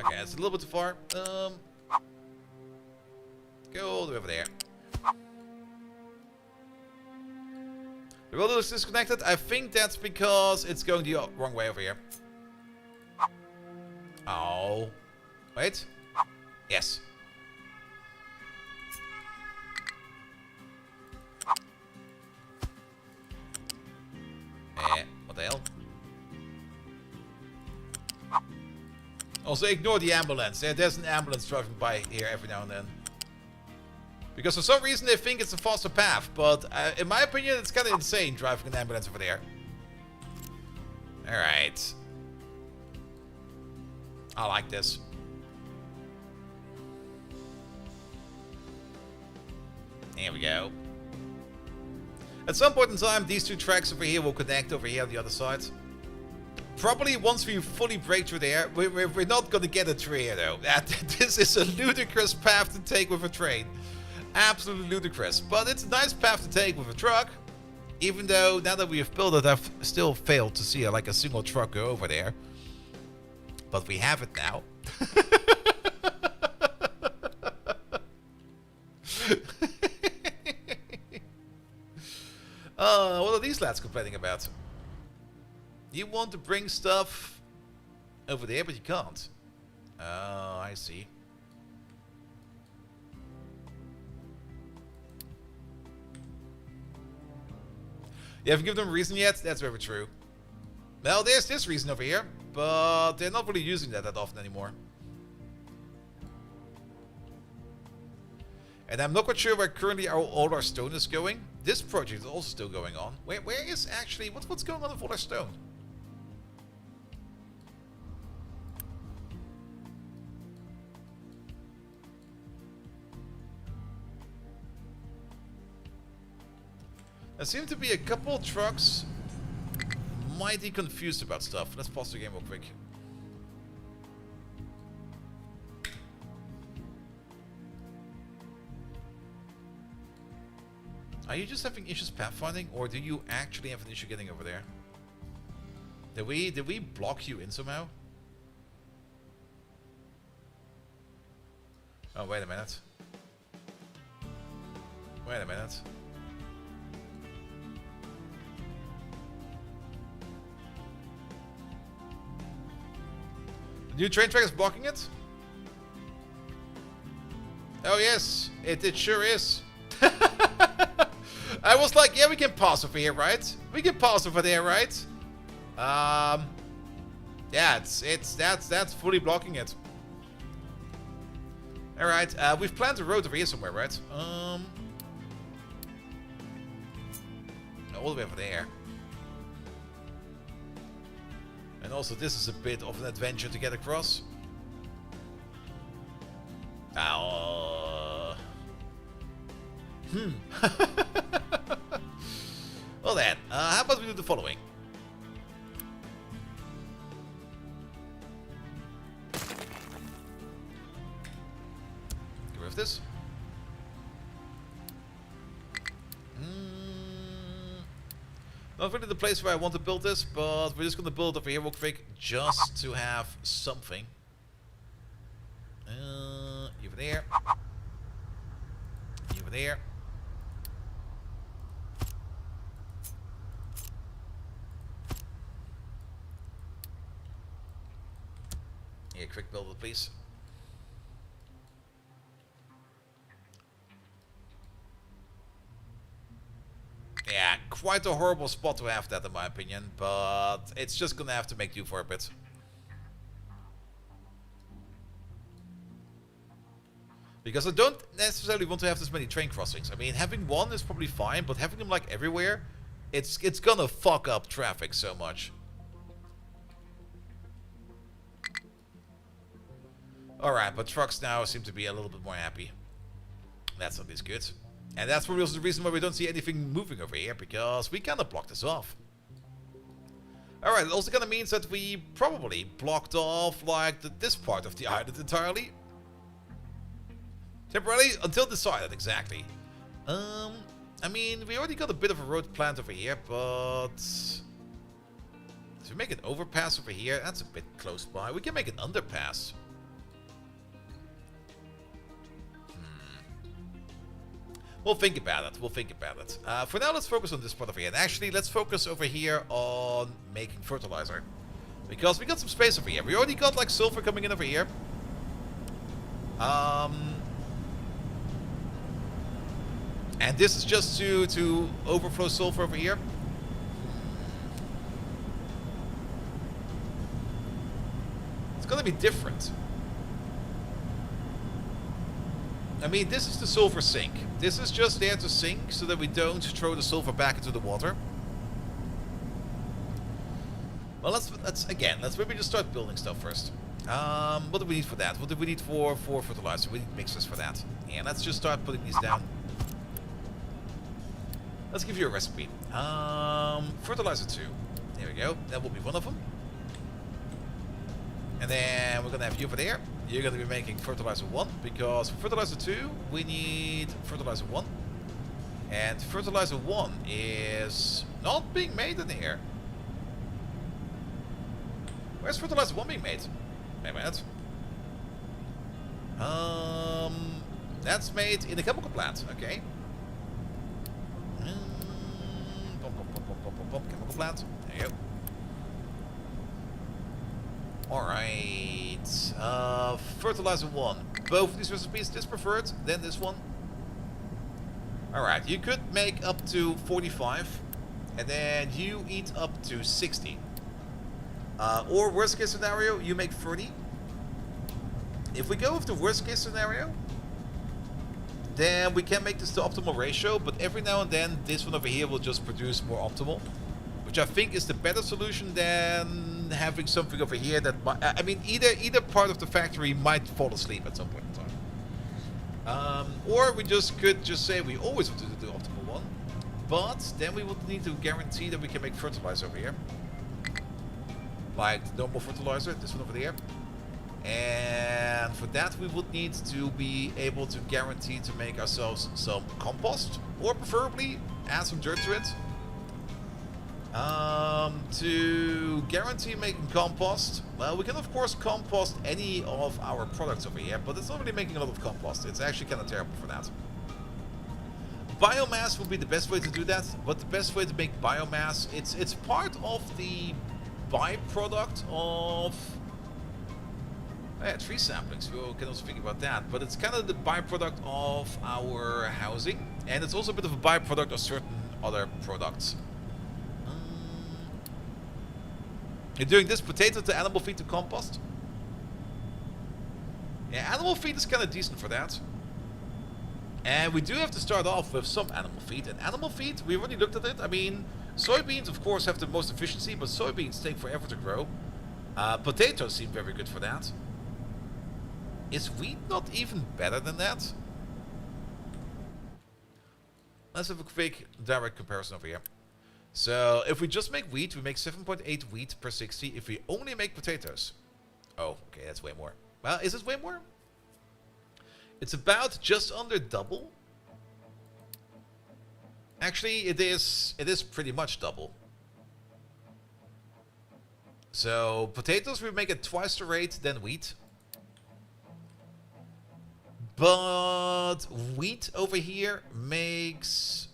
Okay, it's a little bit too far. Go all the way over there. The roller is disconnected. I think that's because it's going the wrong way over here. Oh. Wait. Yes. What the hell? Also, ignore the ambulance. There's an ambulance driving by here every now and then. Because for some reason they think it's a faster path, but in my opinion it's kind of insane driving an ambulance over there. Alright. I like this. There we go. At some point in time, these two tracks over here will connect over here on the other side. Probably once we fully break through there, we're not going to get it through here though. This is a ludicrous path to take with a train. Absolutely ludicrous. But it's a nice path to take with a truck. Even though, now that we have built it, I've still failed to see like a single truck go over there. But we have it now. What are these lads complaining about? You want to bring stuff over there, but you can't. Oh, I see. You haven't given them a reason yet? That's very true. Well, there's this reason over here, but they're not really using that often anymore. And I'm not quite sure where currently all our stone is going. This project is also still going on. Where is actually... What's going on with all our stone? There seem to be a couple of trucks mighty confused about stuff. Let's pause the game real quick. Are you just having issues pathfinding, or do you actually have an issue getting over there? Did we block you in somehow? Oh, wait a minute. Wait a minute. The new train track is blocking it? Oh yes, it sure is. I was like, yeah, we can pass over here, right? We can pass over there, right? Yeah, that's fully blocking it. All right, we've planned a road over here somewhere, right? All the way over there. And also, this is a bit of an adventure to get across. Well then, how about we do the following? Get rid of this. Not really the place where I want to build this, but we're just going to build it over here real quick, just to have something. Over there. Over there. quick build it, please. Yeah, quite a horrible spot to have that in my opinion, but it's just gonna have to make do for a bit. Because I don't necessarily want to have this many train crossings. I mean, having one is probably fine, but having them like everywhere, it's gonna fuck up traffic so much. Alright, but trucks now seem to be a little bit more happy. That's at least good. And that's probably also the reason why we don't see anything moving over here, because we kind of blocked this off. Alright, it also kind of means that we probably blocked off, like, this part of the island entirely. Temporarily, until decided, exactly. I mean, we already got a bit of a road planned over here, but... if we make an overpass over here, that's a bit close by. We can make an underpass. We'll think about it. We'll think about it. For now, let's focus on this part over here. And actually, let's focus over here on making fertilizer. Because we got some space over here. We already got, like, sulfur coming in over here. And this is just to overflow sulfur over here. It's gonna be different. I mean, this is the sulfur sink. This is just there to sink so that we don't throw the sulfur back into the water. Well, let's maybe just start building stuff first. What do we need for that? What do we need for fertilizer? We need mixers for that. And let's just start putting these down. Let's give you a recipe. Fertilizer 2. There we go. That will be one of them. And then we're gonna have you over there. You're gonna be making fertilizer 1, because for fertilizer 2 we need fertilizer 1. And fertilizer 1 is not being made in here. Where's fertilizer 1 being made? Wait a minute. That's made in a chemical plant, okay. Chemical plant. There you go. Alright, fertilizer 1. Both of these recipes, this preferred, then this one. Alright, you could make up to 45, and then you eat up to 60. Or worst case scenario, you make 30. If we go with the worst case scenario, then we can make this the optimal ratio, but every now and then this one over here will just produce more optimal. Which I think is the better solution than having something over here that might, I mean, either part of the factory might fall asleep at some point in time. Or we could just say we always want to do the optimal one, but then we would need to guarantee that we can make fertilizer over here. Like the normal fertilizer, this one over there. And for that we would need to be able to guarantee to make ourselves some compost, or preferably add some dirt to it. To guarantee making compost, well, we can of course compost any of our products over here, but it's not really making a lot of compost. It's actually kind of terrible for that. Biomass would be the best way to do that, but the best way to make biomass, it's part of the byproduct of tree samplings. We can also think about that, but it's kind of the byproduct of our housing, and it's also a bit of a byproduct of certain other products. You're doing this potato to animal feed to compost? Yeah, animal feed is kind of decent for that. And we do have to start off with some animal feed. And animal feed, we already looked at it. I mean, soybeans, of course, have the most efficiency, but soybeans take forever to grow. Potatoes seem very good for that. Is wheat not even better than that? Let's have a quick direct comparison over here. So, if we just make wheat, we make 7.8 wheat per 60. If we only make potatoes... oh, okay, that's way more. Well, is it way more? It's about just under double. Actually, it is pretty much double. So, potatoes, we make it twice the rate than wheat. But wheat over here makes...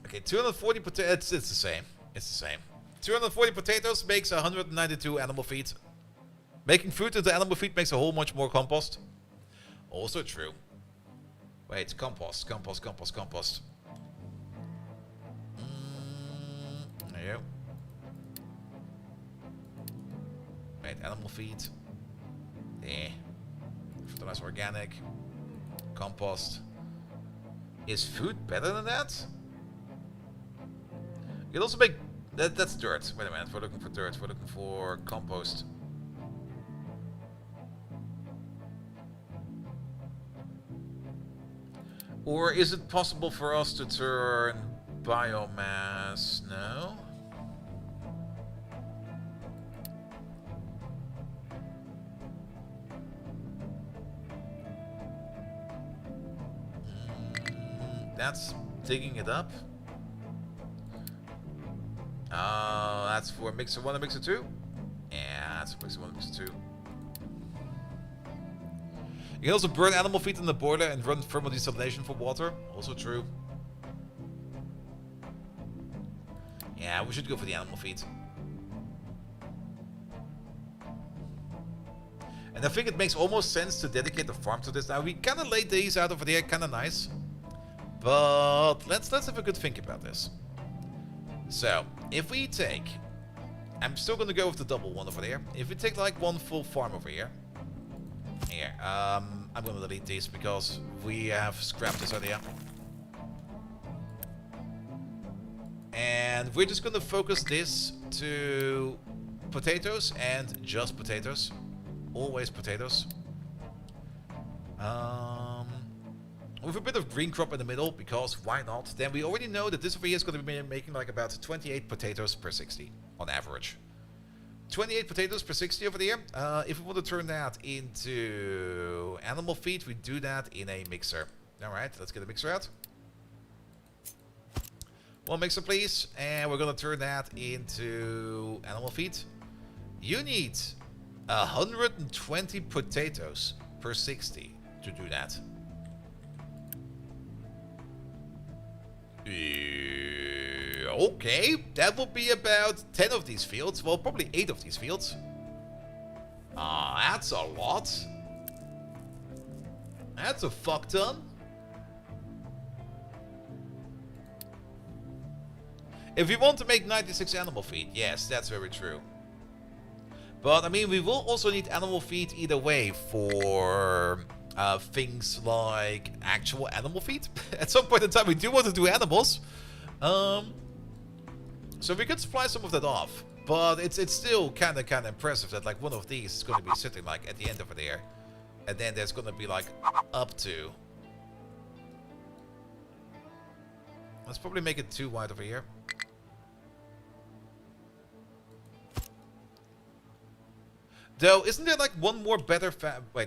okay, 240 potatoes, it's the same. It's the same. 240 potatoes makes 192 animal feed. Making food into animal feed makes a whole much more compost. Also true. Wait, compost. There you go. Wait, animal feed. Yeah. Fertilize organic. Compost. Is food better than that? You can also make... That's dirt. Wait a minute. We're looking for dirt. We're looking for compost. Or is it possible for us to turn biomass? No? That's digging it up. Oh, that's for mixer 1 and mixer 2? Yeah, that's for mixer 1 and mixer 2. You can also burn animal feed in the boiler and run thermal desalination for water. Also true. Yeah, we should go for the animal feed. And I think it makes almost sense to dedicate the farm to this. Now, we kind of laid these out over there, kind of nice. But let's have a good think about this. So, if we take... I'm still going to go with the double one over there. If we take like one full farm over here. Here, I'm going to delete these because we have scrapped this idea. And we're just going to focus this to potatoes and just potatoes. Always potatoes. With a bit of green crop in the middle, because why not? Then we already know that this over here is going to be making like about 28 potatoes per 60 on average. 28 potatoes per 60 over there. If we want to turn that into animal feed, we do that in a mixer. Alright, let's get a mixer out. One mixer, please. And we're going to turn that into animal feed. You need 120 potatoes per 60 to do that. Okay, that will be about 10 of these fields. Well, probably 8 of these fields. That's a lot. That's a fuck ton. If we want to make 96 animal feed, yes, that's very true. But, I mean, we will also need animal feed either way for things like actual animal feed. At some point in time, we do want to do animals. So we could supply some of that off. But it's still kind of impressive that like one of these is going to be sitting like at the end over there. And then there's going to be like up to... Let's probably make it too wide over here. Though, isn't there like one more better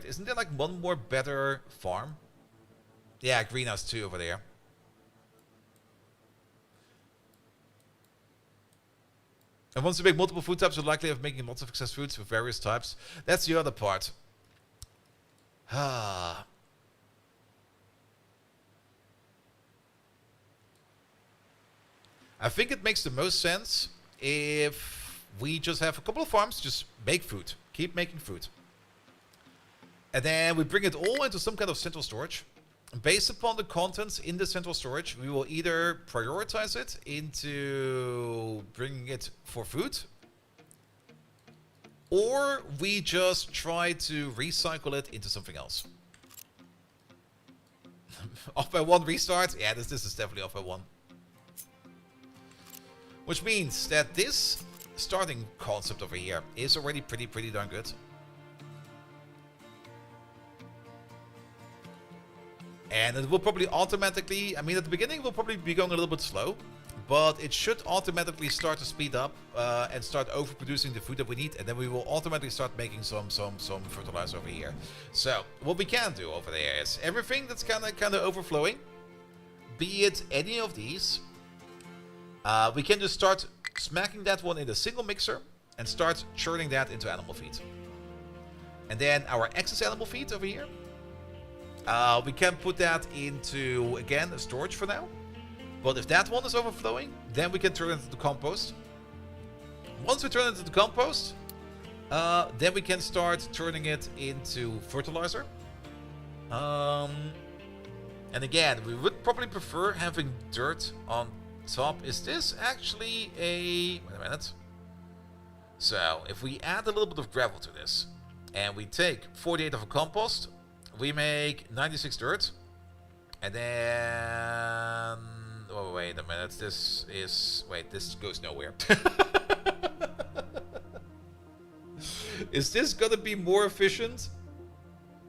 isn't there like one more better farm? Yeah, greenhouse 2 over there. And once you make multiple food types, you're likely of making lots of excess foods with various types. That's the other part. I think it makes the most sense if we just have a couple of farms, just make food. Keep making food. And then we bring it all into some kind of central storage. Based upon the contents in the central storage, we will either prioritize it into bringing it for food, or we just try to recycle it into something else. Off by 1 restart? Yeah, this is definitely off by 1. Which means that this starting concept over here is already pretty darn good. And it will probably automatically, I mean at the beginning we'll probably be going a little bit slow, but it should automatically start to speed up and start overproducing the food that we need, and then we will automatically start making some fertilizer over here. So what we can do over there is everything that's kind of overflowing, be it any of these, we can just start smacking that one in a single mixer and start churning that into animal feed. And then our excess animal feed over here, we can put that into, again, a storage for now. But if that one is overflowing, then we can turn it into compost. Once we turn it into compost, Then we can start turning it into fertilizer. And again, we would probably prefer having dirt on top. Is this actually a... Wait a minute. So, if we add a little bit of gravel to this, and we take 48 of a compost, we make 96 dirt. And then... Oh, wait a minute. This is... Wait, this goes nowhere. Is this gonna be more efficient?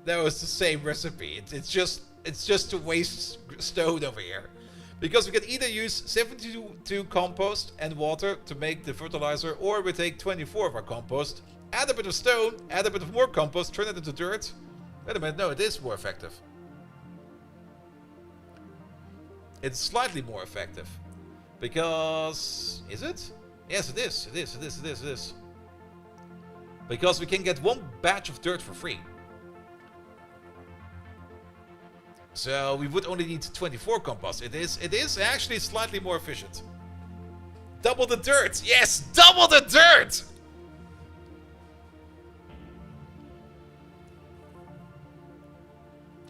No, it's the same recipe. It's just to waste stone over here. Because we can either use 72 compost and water to make the fertilizer, or we take 24 of our compost, add a bit of stone, add a bit of more compost, turn it into dirt. Wait a minute, no, it is more effective. It's slightly more effective. Because... Is it? Yes, it is. It is. Because we can get one batch of dirt for free. So we would only need 24 compost. It is actually slightly more efficient. Double the dirt! Yes! Double the dirt!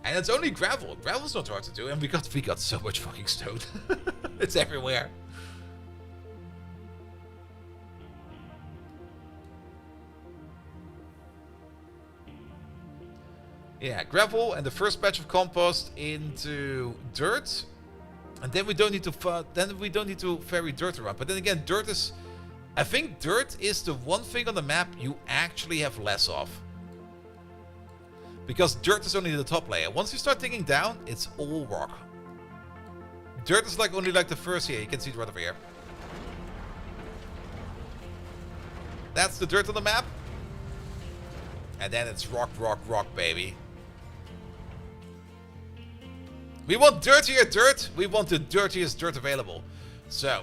And it's only gravel. Gravel's not hard to do, and we got so much fucking stone. It's everywhere. Yeah, gravel and the first batch of compost into dirt, and then we don't need to ferry dirt around. But then again, dirt is, I think dirt is the one thing on the map you actually have less of, because dirt is only the top layer. Once you start digging down, it's all rock. Dirt is only the first here. You can see it right over here. That's the dirt on the map, and then it's rock, baby. We want dirtier dirt. We want the dirtiest dirt available. So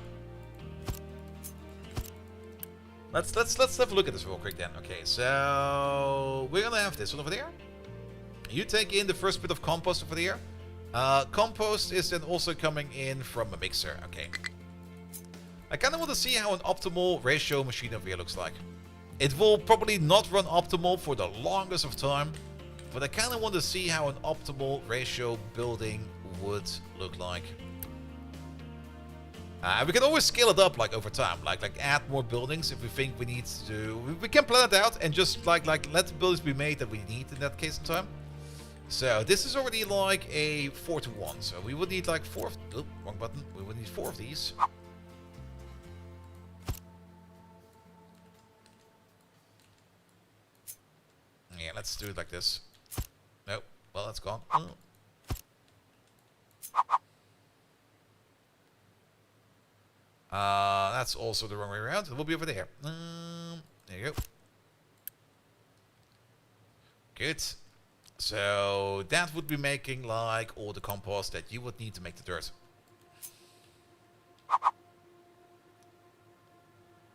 let's have a look at this real quick then. Okay, so we're gonna have this one over there. You take in the first bit of compost over there. Compost is then also coming in from a mixer. Okay. I kind of want to see how an optimal ratio machine over here looks like. It will probably not run optimal for the longest of time, but I kind of want to see how an optimal ratio building would look like. We can always scale it up over time, like add more buildings if we think we need to. We can plan it out and just let the buildings be made that we need in that case in time. So this is already like a 4-to-1, so we would need like 4 of... Oh, wrong button. We would need 4 of these. Yeah, let's do it like this. Nope. Well, that's gone. That's also the wrong way around. It will be over there. There you go. Good. So that would be making like all the compost that you would need to make the dirt.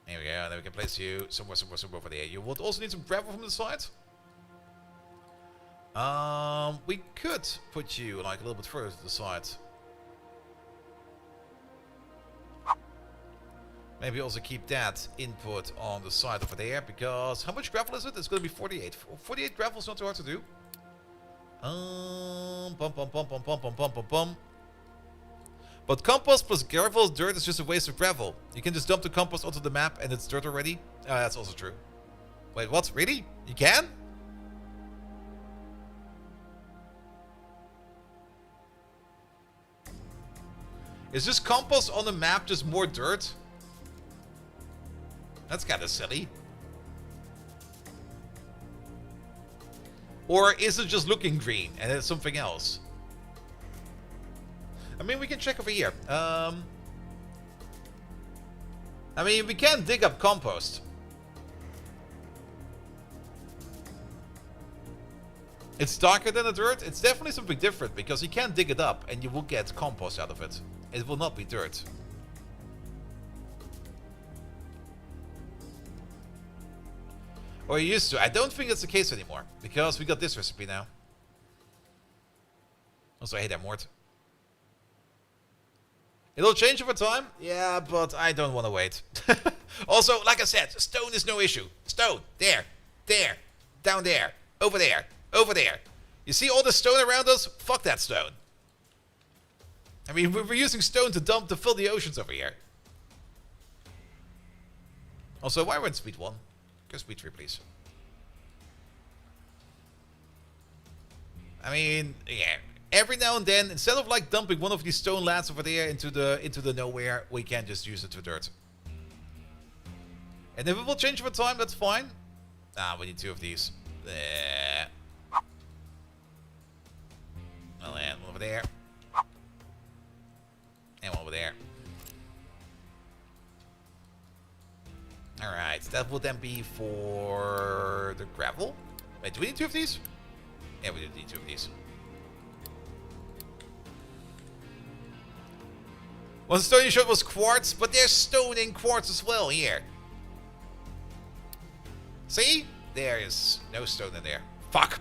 There we go. And then we can place you somewhere over there. You would also need some gravel from the side. We could put you like a little bit further to the side. Maybe also keep that input on the side over there, because how much gravel is it? It's going to be 48. 48 gravel is not too hard to do. But compost plus gravel dirt is just a waste of gravel. You can just dump the compost onto the map and it's dirt already. That's also true. Wait, what? Really? You can? Is this compost on the map just more dirt? That's kind of silly. Or is it just looking green and it's something else? I mean, we can check over here. I mean, we can dig up compost. It's darker than the dirt. It's definitely something different, because you can dig it up and you will get compost out of it. It will not be dirt. Or you used to. I don't think that's the case anymore, because we got this recipe now. Also, hey there, Mort. It'll change over time. Yeah, but I don't want to wait. Also, like I said, stone is no issue. Stone, there. There. Down there. Over there. Over there. You see all the stone around us? Fuck that stone. I mean, we're using stone to fill the oceans over here. Also, why we're in speed 1? Go speed 3, please. I mean, yeah. Every now and then, instead of like dumping one of these stone lads over there into the nowhere, we can just use it for dirt. And if it will change over time, that's fine. Ah, we need 2 of these. There. Well, and one over there. And one over there. Alright, that will then be for the gravel. Wait, do we need 2 of these? Yeah, we do need 2 of these. Well, the stone you showed was quartz, but there's stone in quartz as well here. See? There is no stone in there. Fuck.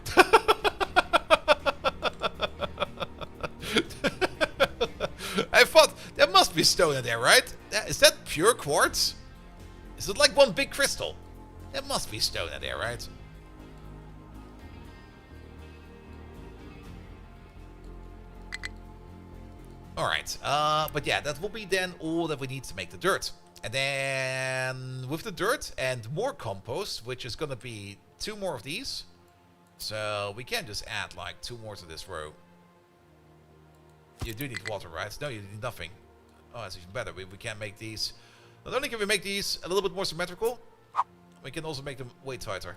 I thought there must be stone in there, right? Is that pure quartz? Is it like one big crystal? There must be stone in there, right? Alright, but yeah, that will be then all that we need to make the dirt. And then with the dirt and more compost, which is gonna be 2 more of these. So we can just add like 2 more to this row. You do need water, right? No, you need nothing. Oh, that's even better. We can make these. Not only can we make these a little bit more symmetrical, we can also make them way tighter.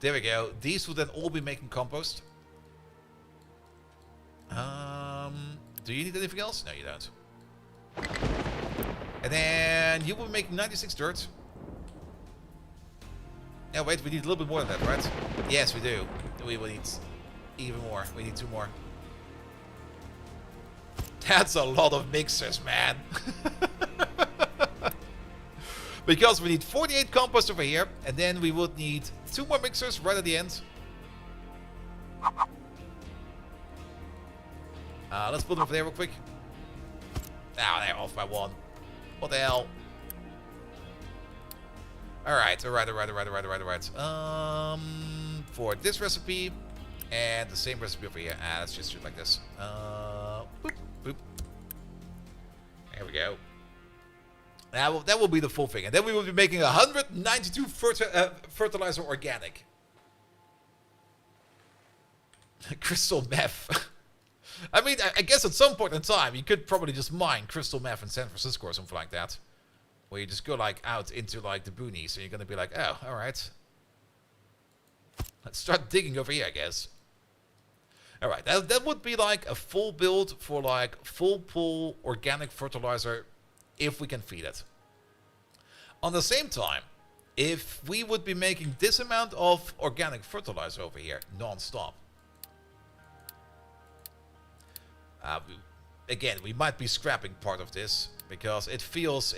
There we go. These will then all be making compost. Do you need anything else? No, you don't. And then you will be making 96 dirt. Yeah, wait, we need a little bit more than that, right? Yes, we do. We will need even more. We need 2 more. That's a lot of mixers, man. Because we need 48 compost over here, and then we would need 2 more mixers right at the end. Let's put them over there real quick. Now they're off by 1. What the hell? Alright. For this recipe, and the same recipe over here. Let's just do it like this. Boop, boop. There we go. That will be the full thing. And then we will be making 192 fertilizer organic. Crystal meth. I mean, I guess at some point in time, you could probably just mine crystal meth in San Francisco or something like that. Where you just go like out into like the boonies, and you're gonna be like, oh, alright. Let's start digging over here, I guess. Alright, that would be like a full build for like full pull organic fertilizer if we can feed it. On the same time, if we would be making this amount of organic fertilizer over here non-stop, again, we might be scrapping part of this because it feels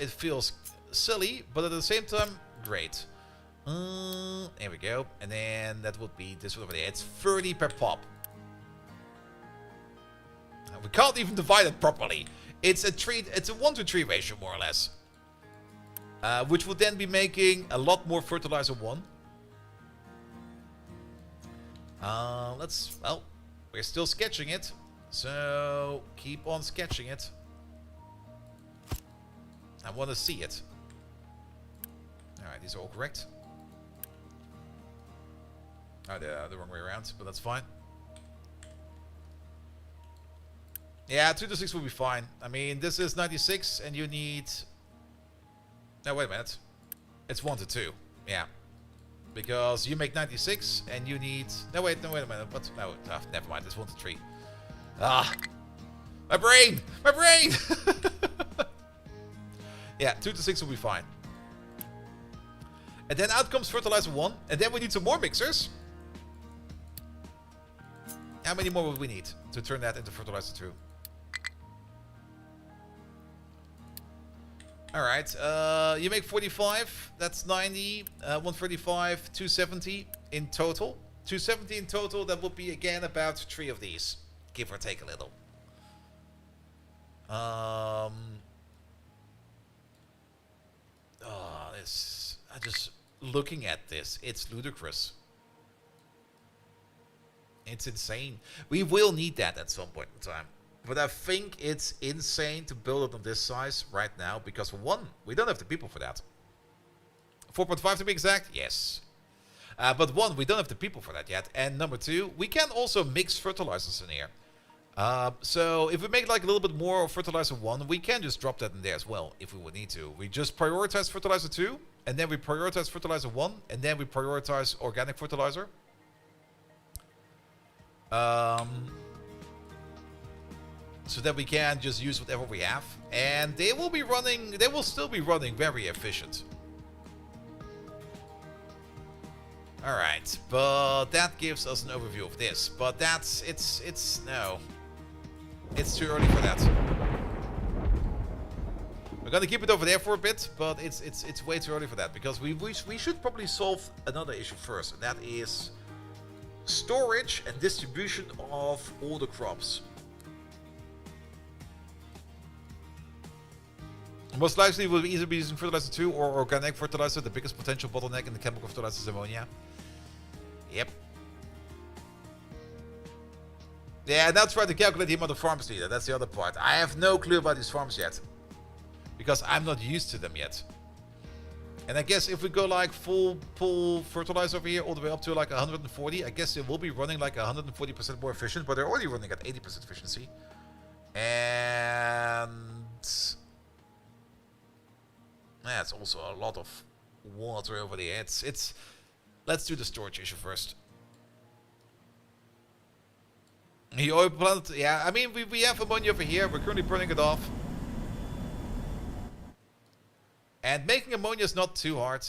silly, but at the same time, great. There we go, and then that would be this over there. It's 30 per pop. We can't even divide it properly. It's a 1-to-3 ratio, more or less. Which would then be making a lot more fertilizer 1. Well, we're still sketching it. So, keep on sketching it. I want to see it. Alright, these are all correct. Oh, they're the wrong way around, but that's fine. Yeah, 2 to 6 will be fine. I mean, this is 96, and you need... No, wait a minute. It's 1 to 2. Yeah. Because you make 96, and you need... No, wait a minute. What? No, never mind. It's 1 to 3. Ah! My brain! My brain! Yeah, 2 to 6 will be fine. And then out comes fertilizer 1, and then we need some more mixers. How many more would we need to turn that into fertilizer 2? Alright, you make 45, that's 90, 135, 270 in total. 270 in total, that would be again about 3 of these, give or take a little. Oh, this... just looking at this, it's ludicrous. It's insane. We will need that at some point in time. But I think it's insane to build it on this size right now. Because for one, we don't have the people for that. 4.5 to be exact? Yes. But one, we don't have the people for that yet. And number two, we can also mix fertilizers in here. So if we make like a little bit more of fertilizer 1, we can just drop that in there as well if we would need to. We just prioritize fertilizer 2, and then we prioritize fertilizer 1, and then we prioritize organic fertilizer. So that we can just use whatever we have. And they will be running, they will still be running very efficient. Alright, but that gives us an overview of this. But that's, no. It's too early for that. We're gonna keep it over there for a bit, but it's way too early for that. Because we should probably solve another issue first. And that is storage and distribution of all the crops. Most likely we'll either be using fertilizer 2 or organic fertilizer. The biggest potential bottleneck in the chemical fertilizer is ammonia. Yep. Yeah, now try to calculate the amount of farms needed. That's the other part. I have no clue about these farms yet. Because I'm not used to them yet. And I guess if we go like full fertilizer over here all the way up to like 140, I guess it will be running like 140% more efficient. But they're already running at 80% efficiency. And that's also a lot of water over there. It's let's do the storage issue first. The oil plant, yeah, I mean, we have ammonia over here. We're currently burning it off. And making ammonia is not too hard.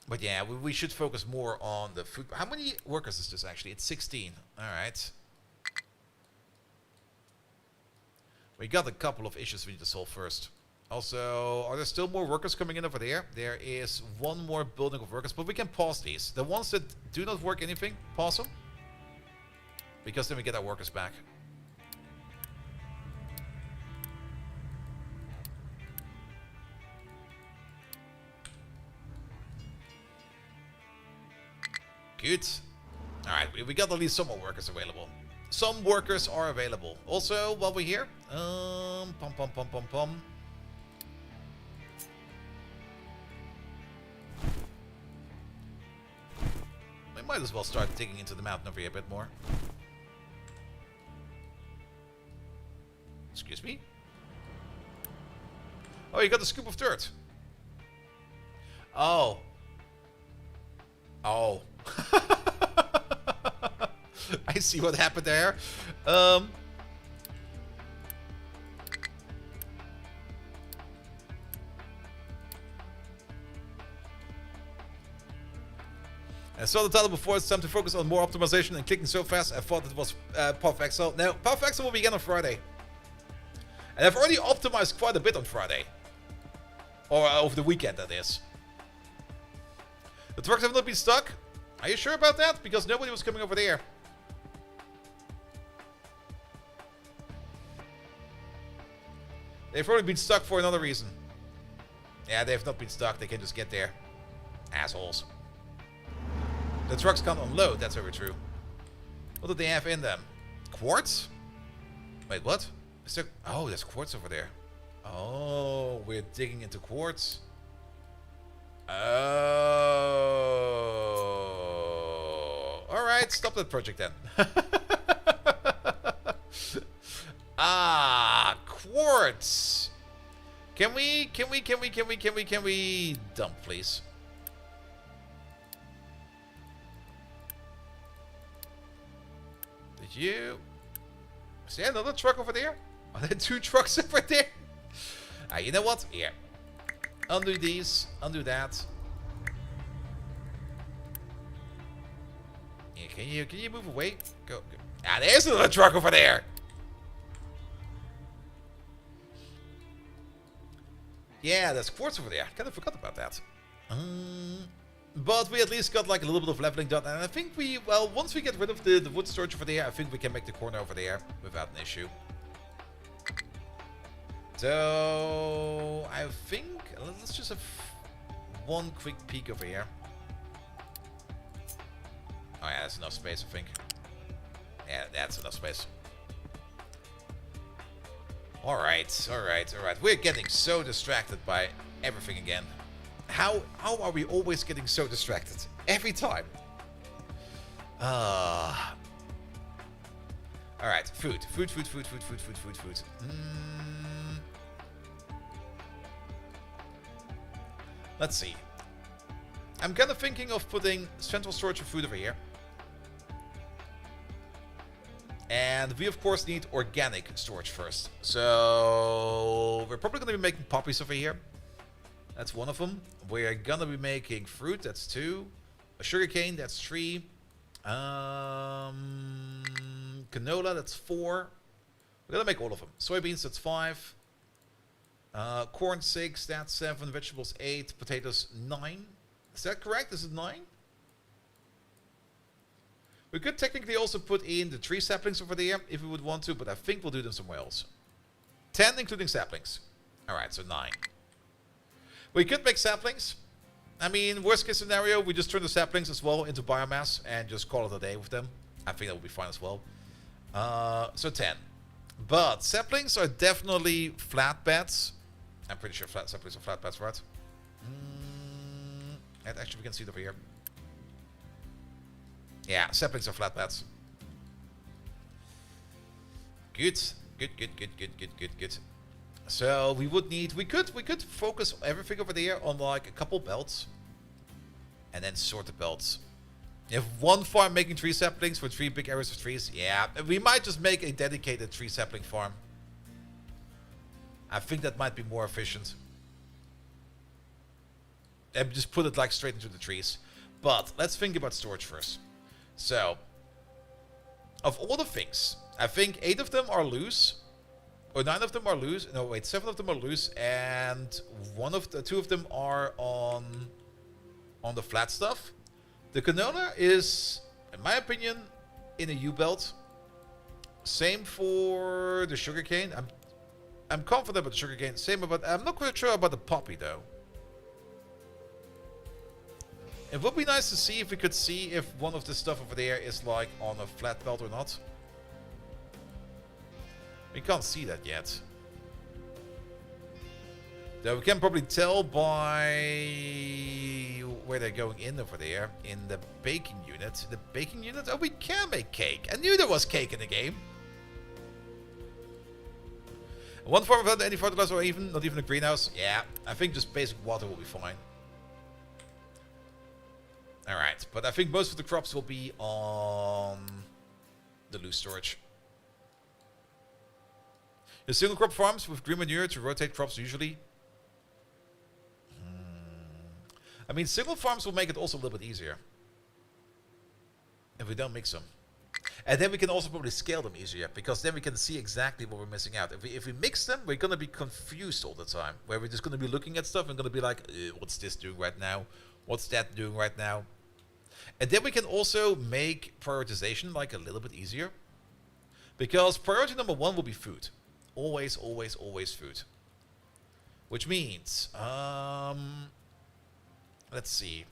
But yeah, we should focus more on the food. How many workers is this actually? It's 16. Alright. We got a couple of issues we need to solve first. Also, are there still more workers coming in over there? There is one more building of workers, but we can pause these. The ones that do not work anything, pause them. Because then we get our workers back. Good. Alright, we got at least some more workers available. Some workers are available. Also, while we're here, we might as well start digging into the mountain over here a bit more. Excuse me? Oh, you got the scoop of dirt. Oh. Oh. I see what happened there. I saw the title before. It's time to focus on more optimization and clicking so fast. I thought it was Path Excel. No, Path Excel will begin on Friday. And I've already optimized quite a bit on Friday. Or over the weekend, that is. The trucks have not been stuck. Are you sure about that? Because nobody was coming over there. They've probably been stuck for another reason. Yeah, they've not been stuck. They can just get there. Assholes. The trucks can't unload. That's very true. What do they have in them? Quartz? Wait, what? Is there... Oh, there's quartz over there. Oh, we're digging into quartz. Oh. Alright, stop that project then. Ah, quartz. Can we dump, please? Did you... Is there another truck over there? Are there two trucks over there? Ah, you know what? Here. Undo these. Undo that. Yeah, can you move away? Go. Ah, there's another truck over there. Yeah, there's quartz over there. Kind of forgot about that. But we at least got like a little bit of leveling done. And I think we, well, once we get rid of the wood storage over there, I think we can make the corner over there without an issue. So I think let's just have one quick peek over here. Oh yeah, that's enough space, I think. Yeah, that's enough space. Alright. We're getting so distracted by everything again. How are we always getting so distracted? Every time. Alright, food. Let's see. I'm kind of thinking of putting central storage of food over here. And we of course need organic storage first. So we're probably going to be making poppies over here. That's one of them. We're going to be making fruit. That's 2. A sugarcane. That's 3. Canola. That's 4. We're going to make all of them. Soybeans. That's 5. Corn 6. That's 7. Vegetables 8. Potatoes 9. Is that correct? Is it 9? We could technically also put in the tree saplings over there if we would want to, but I think we'll do them somewhere else. 10 including saplings. Alright, so 9. We could make saplings. I mean, worst case scenario, we just turn the saplings as well into biomass and just call it a day with them. I think that would be fine as well. So 10. But saplings are definitely flatbeds. I'm pretty sure saplings are flatbeds, right? And actually we can see it over here. Yeah, saplings are flatbeds. Good. So we would need, we could focus everything over there on like a couple belts, and then sort the belts. If one farm making 3 saplings for 3 big areas of trees, yeah, we might just make a dedicated tree sapling farm. I think that might be more efficient. And just put it like straight into the trees. But let's think about storage first. So, of all the things, I think 8 of them are loose, or 9 of them are loose. No, wait, 7 of them are loose, and 2 of them are on the flat stuff. The canola is, in my opinion, in a U-belt. Same for the sugarcane. I'm confident about the sugarcane. Same about, I'm not quite sure about the poppy though. It would be nice to see if we could see if one of the stuff over there is like on a flat belt or not. We can't see that yet. Though we can probably tell by where they're going in over there. In the baking unit. The baking unit? Oh, we can make cake. I knew there was cake in the game. One form of any fertilizer or even, not even a greenhouse. Yeah, I think just basic water will be fine. Alright, but I think most of the crops will be on the loose storage. The single crop farms with green manure to rotate crops usually. I mean, single farms will make it also a little bit easier. If we don't mix them. And then we can also probably scale them easier, because then we can see exactly what we're missing out. If we mix them, we're going to be confused all the time. Where we're just going to be looking at stuff and going to be like, what's this doing right now? What's that doing right now? And then we can also make prioritization like a little bit easier. Because priority number 1 will be food. Always, always, always food. Which means, let's see.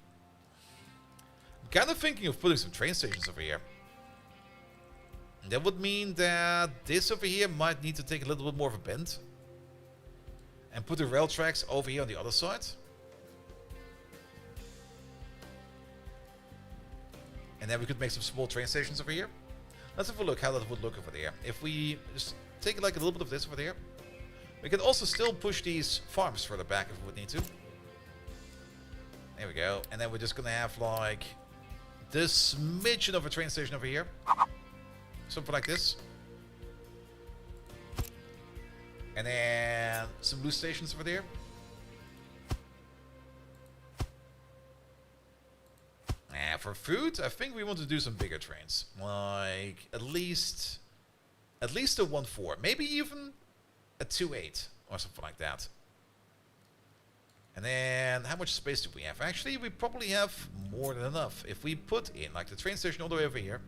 I'm kind of thinking of putting some train stations over here. And that would mean that this over here might need to take a little bit more of a bend. And put the rail tracks over here on the other side. And then we could make some small train stations over here. Let's have a look how that would look over there. If we just take like a little bit of this over there. We can also still push these farms further back if we would need to. There we go. And then we're just going to have like this smidgen of a train station over here. Something like this. And then some loose stations over there. For food, I think we want to do some bigger trains. Like, at least a 1.4. Maybe even a 2.8 or something like that. And then, how much space do we have? Actually, we probably have more than enough. If we put in, like, the train station all the way over here.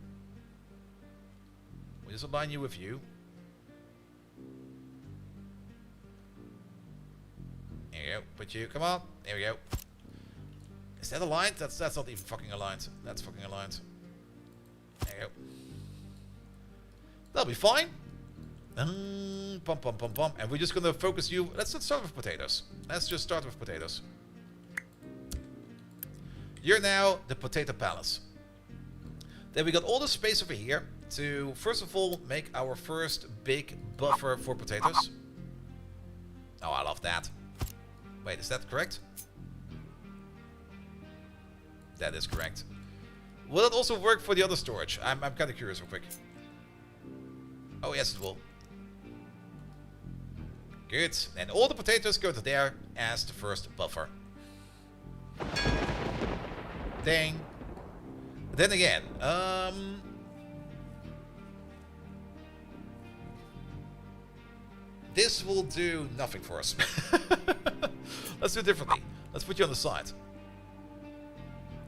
We just align you with you. There you go. Put you. Come on. There we go. Is that aligned? That's not even fucking aligned. That's fucking aligned. There you go. That'll be fine. Pum pum pum pum. And we're just gonna focus you. Let's not start with potatoes. Let's just start with potatoes. You're now the potato palace. Then we got all the space over here to first of all make our first big buffer for potatoes. Oh, I love that. Wait, is that correct? That is correct. Will it also work for the other storage? I'm kind of curious real quick. Oh, yes, it will. Good. And all the potatoes go to there as the first buffer. Dang. Then again, this will do nothing for us. Let's do it differently. Let's put you on the side.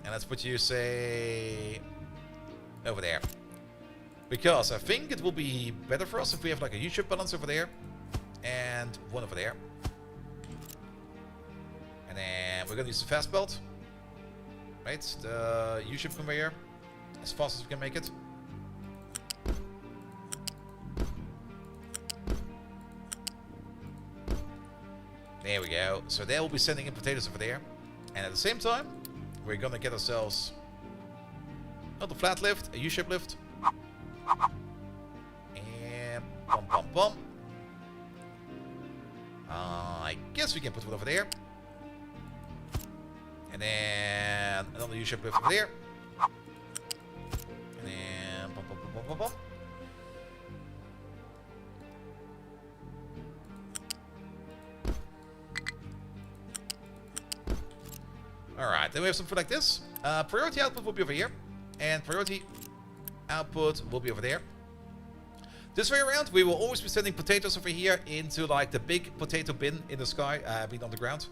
And let's put you, say, over there. Because I think it will be better for us if we have like a U-shape balance over there. And one over there. And then we're going to use the fast belt. Right, the U-shape conveyor. As fast as we can make it. There we go. So they will be sending in potatoes over there. And at the same time, we're gonna get ourselves not a flat lift, a U-shape lift. And bum bum bum. I guess we can put one over there. And then another U-shape lift over there. And then bum bum bum bum bum bum. Alright, then we have something like this. Priority output will be over here. And priority output will be over there. This way around, we will always be sending potatoes over here into like the big potato bin in the sky, being on the ground.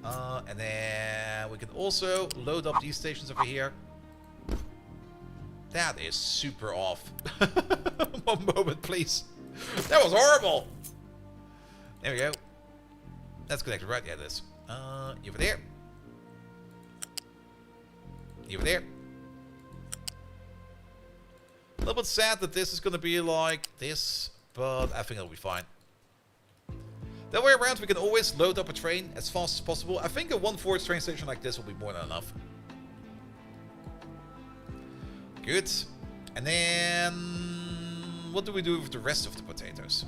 And then we can also load up these stations over here. That is super off. One moment, please. That was horrible. There we go. That's connected, right? Yeah, it is. You over there. You over there. A little bit sad that this is going to be like this, but I think it'll be fine. That way around, we can always load up a train as fast as possible. I think a 1/4 train station like this will be more than enough. Good. And then what do we do with the rest of the potatoes?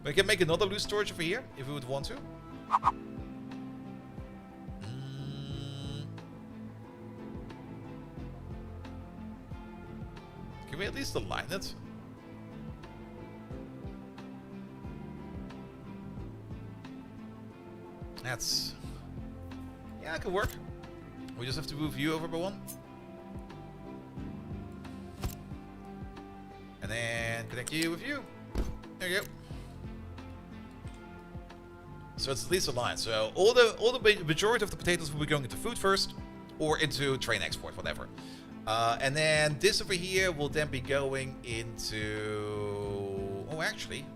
We can make another loose storage over here if we would want to. Can we at least align it? That's... yeah, it can work. We just have to move you over by one. And then connect you with you. There you go. So it's at least aligned. So all the majority of the potatoes will be going into food first, or into train export, whatever. And then this over here will then be going into... oh, actually...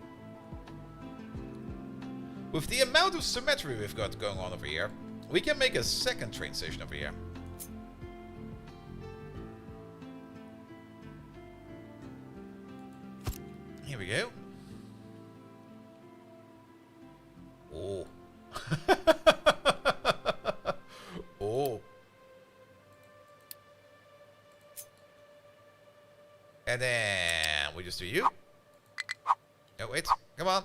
with the amount of symmetry we've got going on over here, we can make a second train station over here. Here we go. Oh. Oh. And then we just do you. No, wait. Come on.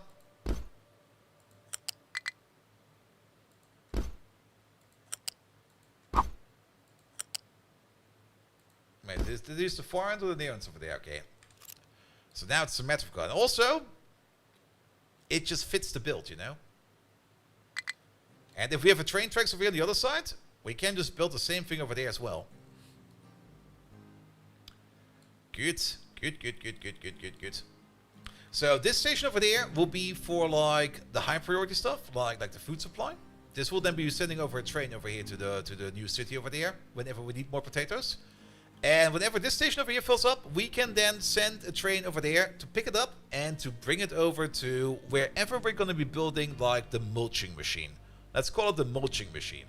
Wait, is this the far end or the near end over there? Okay. So now it's symmetrical. And also, it just fits the build, you know? And if we have a train tracks over here on the other side, we can just build the same thing over there as well. Good. Good, good, good, good, good, good, good. So this station over there will be for like the high priority stuff, like the food supply. This will then be sending over a train over here to the new city over there whenever we need more potatoes. And whenever this station over here fills up, we can then send a train over there to pick it up and to bring it over to wherever we're going to be building, like, the mulching machine. Let's call it the mulching machine.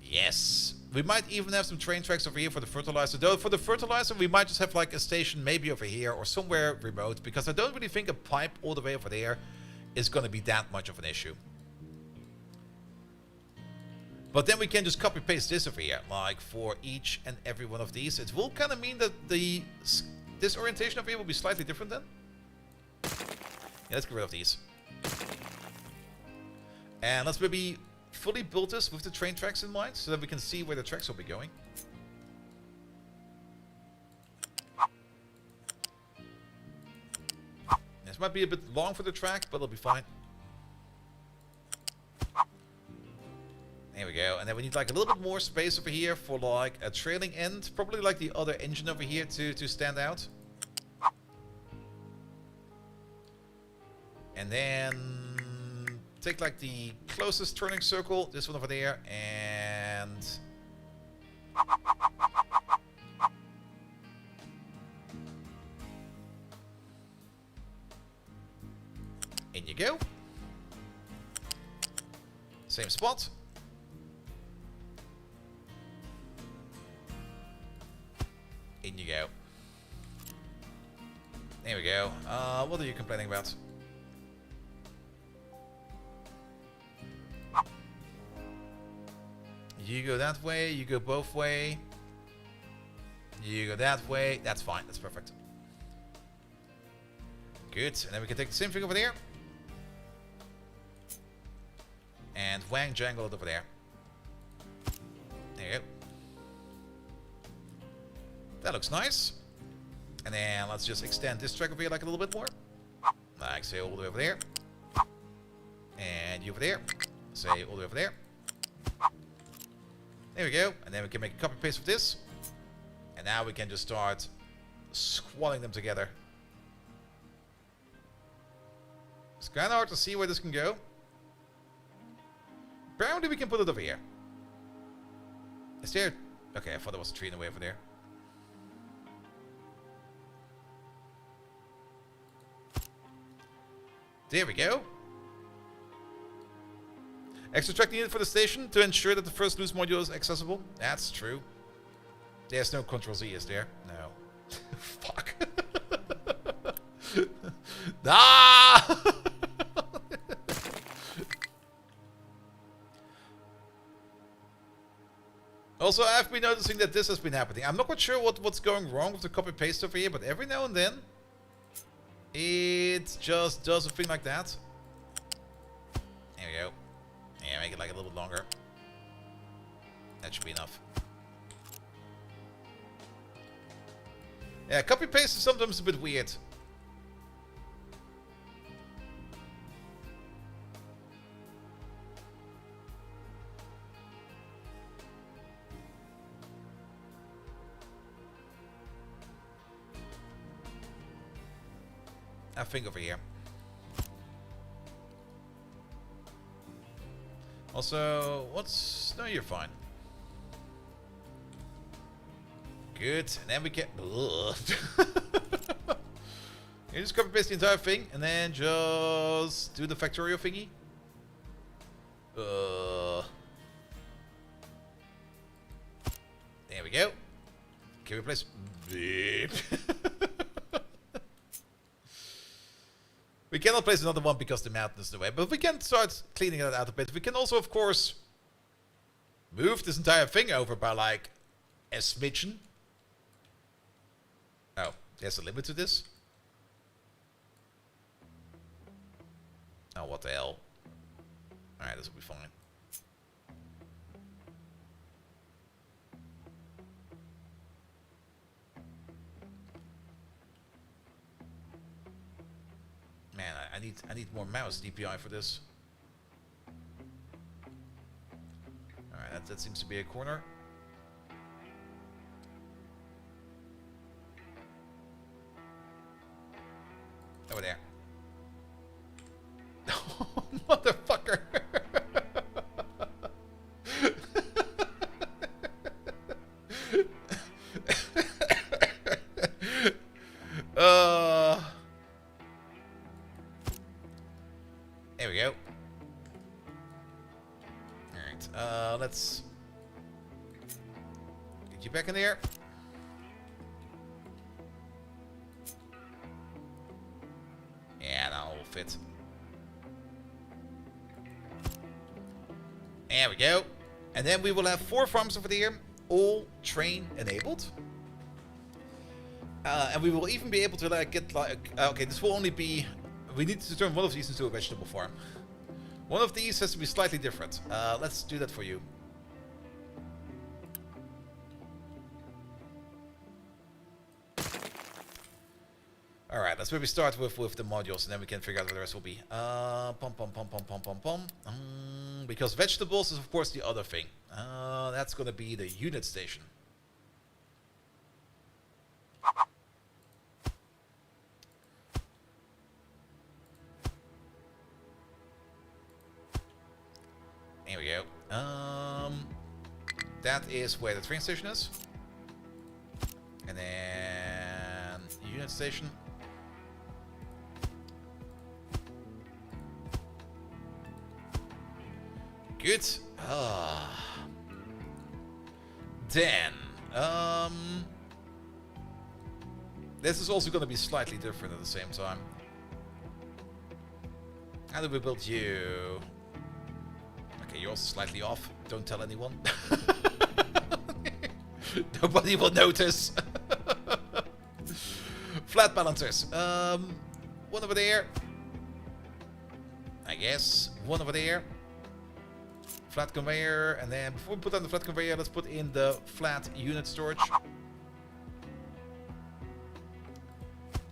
Yes. We might even have some train tracks over here for the fertilizer. Though for the fertilizer, we might just have, like, a station maybe over here or somewhere remote. Because I don't really think a pipe all the way over there is going to be that much of an issue. But then we can just copy paste this over here, like for each and every one of these. It will kind of mean that this orientation over here will be slightly different then. Yeah, let's get rid of these. And let's maybe fully build this with the train tracks in mind, so that we can see where the tracks will be going. This might be a bit long for the track, but it'll be fine. There we go. And then we need like a little bit more space over here for like a trailing end. Probably like the other engine over here to stand out. And then take like the closest turning circle, this one over there, and in you go. Same spot. In you go. There we go. What are you complaining about? You go that way, you go both way. You go that way. That's fine, that's perfect. Good, and then we can take the same thing over there. And wang jangle it over there. There you go. That looks nice. And then let's just extend this track over here like a little bit more. Like say all the way over there. And you over there. Say all the way over there. There we go. And then we can make a copy paste of this. And now we can just start squalling them together. It's kind of hard to see where this can go. Apparently we can put it over here. Is there... Okay, I thought there was a tree in the way over there. There we go. Extra track needed for the station to ensure that the first loose module is accessible. That's true. There's no Control Z, is there? No. Fuck. Ah! Also, I've been noticing that this has been happening. I'm not quite sure what's going wrong with the copy paste over here, but every now and then it just does a thing like that. There we go. Yeah, make it like a little bit longer. That should be enough. Yeah, copy paste is sometimes a bit weird. I think over here. Also, what's... No, you're fine. Good, and then we can... You just copy paste the entire thing, and then just do the factorial thingy. There we go. Can we place... Beep. We cannot place another one because the mountain is in the way, but we can start cleaning that out a bit. We can also, of course, move this entire thing over by like a smidgen. Oh, there's a limit to this. Oh, what the hell. Alright, this will be fine. Man, I need more mouse DPI for this. Alright, that seems to be a corner. Over there. Motherfucker! Let's get you back in there. Yeah, that'll fit. There we go. And then we will have 4 farms over there, all train enabled. And we will even be able to like get like okay, this will only be, we need to turn one of these into a vegetable farm. One of these has to be slightly different. Let's do that for you. Alright, let's maybe start with the modules and then we can figure out what the rest will be. Because vegetables is of course the other thing. That's gonna be the unit station. Here we go. That is where the train station is. And then unit station. Good. Then, this is also going to be slightly different at the same time. How do we build you? Okay, you're also slightly off. Don't tell anyone. Nobody will notice. Flat balancers. One over there. I guess. One over there. Flat conveyor, and then before we put on the flat conveyor, let's put in the flat unit storage.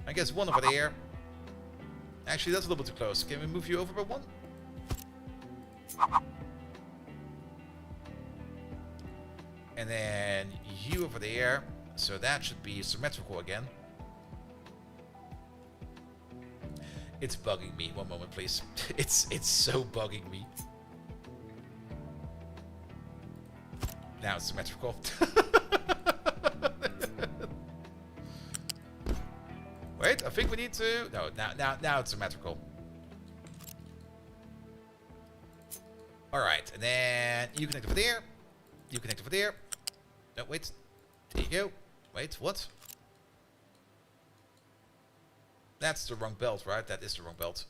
I guess one over there. Actually, that's a little bit too close. Can we move you over by one? And then you over there. So that should be symmetrical again. It's bugging me. One moment, please. It's so bugging me. Now it's symmetrical. Wait, I think we need to. No, now it's symmetrical. All right, and then you connect over there. You connect over there. No, wait. There you go. Wait, what? That's the wrong belt, right? That is the wrong belt.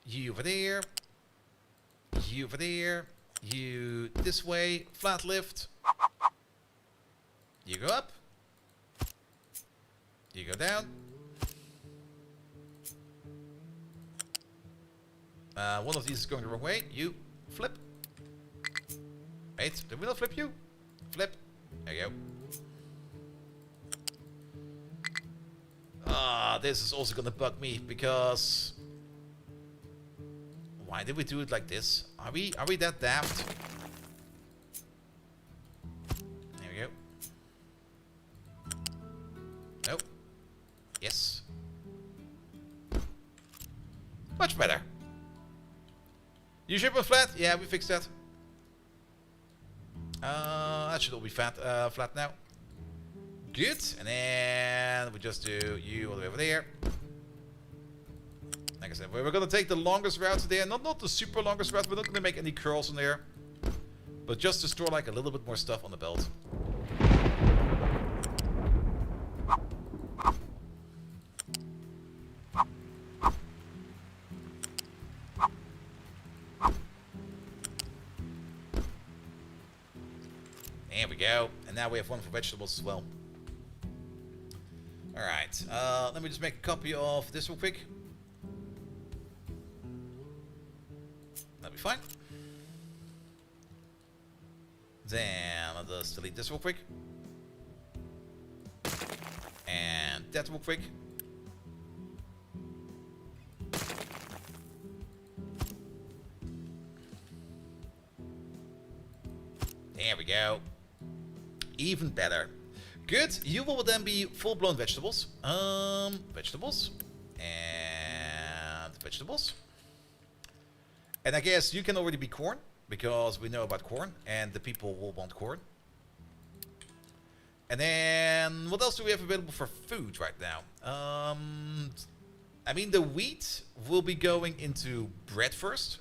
You over there. You over there. You this way. Flat lift. You go up. You go down. One of these is going the wrong way. You flip. Wait, did we not flip you? Flip. There you go. This is also gonna bug me because why did we do it like this? Are we that daft? There we go. Nope. Yes. Much better. You ship was flat? Yeah, we fixed that. That should all be flat now. Good. And then we just do you all the way over there. Like I said, we're going to take the longest route there. Not the super longest route. We're not going to make any curls in there. But just to store like a little bit more stuff on the belt. There we go. And now we have one for vegetables as well. Alright. Let me just make a copy of this real quick. That'll be fine. Then I'll just delete this real quick. And that real quick. There we go. Even better. Good. You will then be full-blown vegetables. Vegetables. And vegetables. And I guess you can already be corn, because we know about corn, and the people will want corn. And then, what else do we have available for food right now? I mean, the wheat will be going into bread first.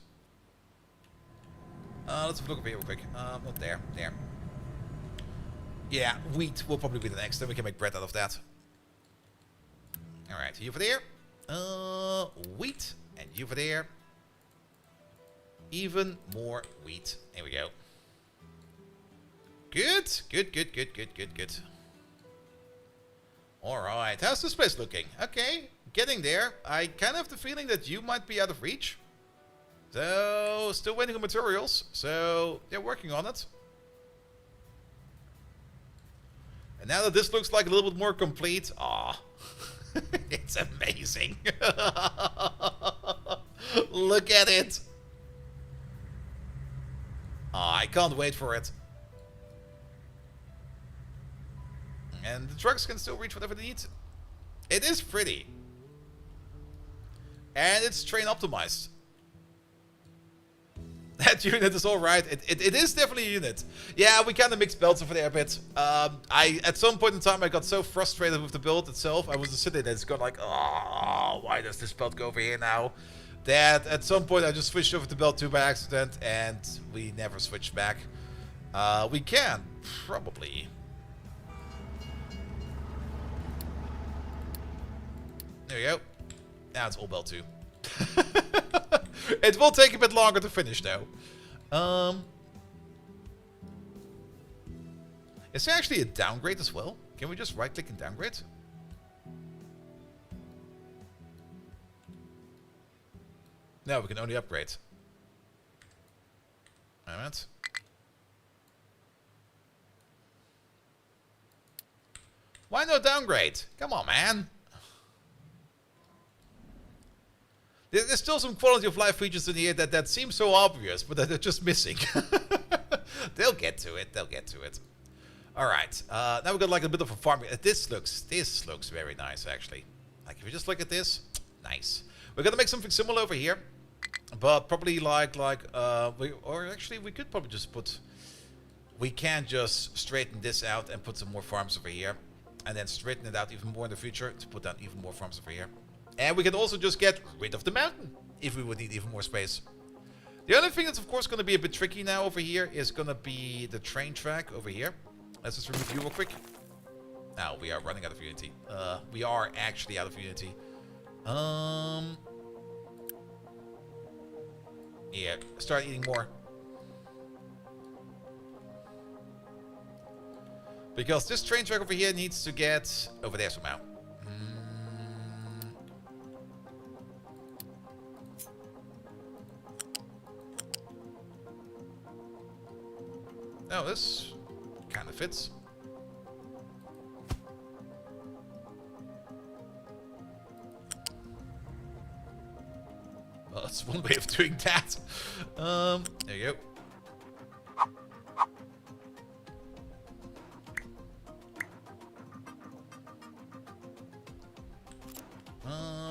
Let's have a look over here real quick. Not there. There. Yeah, wheat will probably be the next. Then we can make bread out of that. Alright, you over there. Wheat. And you over there. Even more wheat. There we go. Good. Good, good, good, good, good, good. Alright, how's this place looking? Okay, getting there. I kind of have the feeling that you might be out of reach. So, still waiting on materials. So, they're working on it. And now that this looks like a little bit more complete, it's amazing. Look at it. I can't wait for it. And the trucks can still reach whatever they need. It is pretty. And it's train optimized. That unit is alright. It is definitely a unit. Yeah, we kind of mixed belts over there a bit. At some point in time, I got so frustrated with the build itself. I was just sitting there just going like, oh, why does this belt go over here now? That at some point I just switched over to belt 2 by accident, and we never switched back. We can, probably. There you go. Now it's all belt 2. It will take a bit longer to finish, though. Is there actually a downgrade as well? Can we just right-click and downgrade? No, we can only upgrade. Alright. Why no downgrade? Come on, man. There's still some quality of life features in here that seem so obvious, but that they're just missing. They'll get to it. They'll get to it. All right. Now we've got like a bit of a farm. This looks very nice, actually. Like if you just look at this, nice. We're gonna make something similar over here, but probably we could probably just put. We can just straighten this out and put some more farms over here, and then straighten it out even more in the future to put down even more farms over here. And we can also just get rid of the mountain if we would need even more space. The other thing that's of course going to be a bit tricky now over here is going to be the train track over here. Let's just remove you real quick. Now we are running out of Unity. We are actually out of Unity. Yeah, start eating more. Because this train track over here needs to get over there somehow. No, this kind of fits. Well, that's one way of doing that. There you go.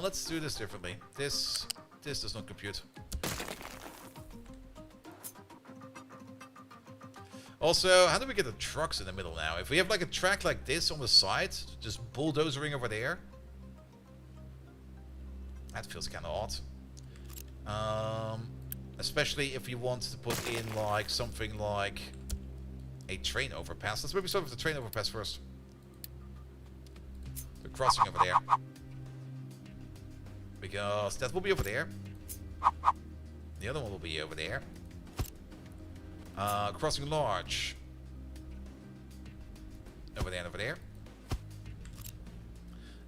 Let's do this differently. This does not compute. Also, how do we get the trucks in the middle now? If we have like a track like this on the side, just bulldozering over there. That feels kind of odd. Especially if you want to put in like something like a train overpass. Let's maybe start with the train overpass first. The crossing over there. Because that will be over there. The other one will be over there. Crossing large. Over there and over there.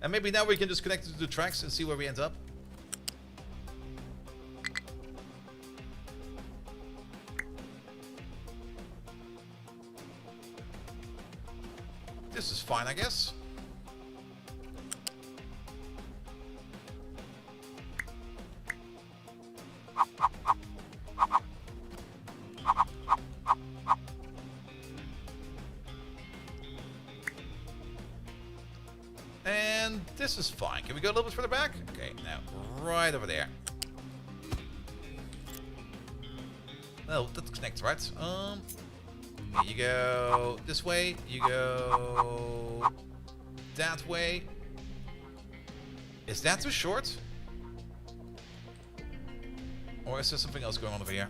And maybe now we can just connect it to the tracks and see where we end up. This is fine, I guess. And this is fine. Can we go a little bit further back? Okay, now right over there. No, that connects, right? Okay, you go this way. You go that way. Is that too short? Or is there something else going on over here?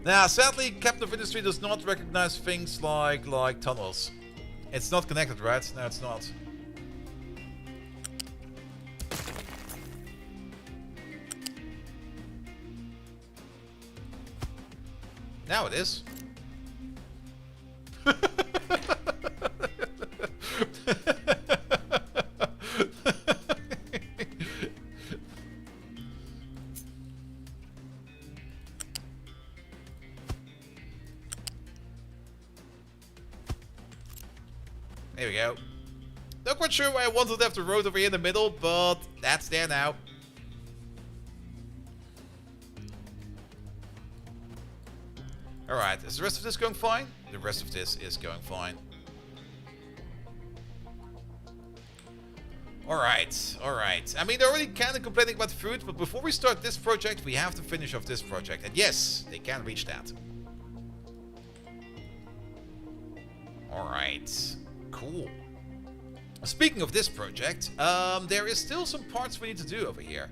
Now, sadly, Captain of Industry does not recognize things like tunnels. It's not connected, right? No, it's not. Now it is. There we go. Not quite sure why I wanted to have the road over here in the middle, but that's there now. Alright, is the rest of this going fine? The rest of this is going fine. Alright, alright. I mean, they're already kind of complaining about food, but before we start this project, we have to finish off this project. And yes, they can reach that. Alright, cool. Speaking of this project, there is still some parts we need to do over here.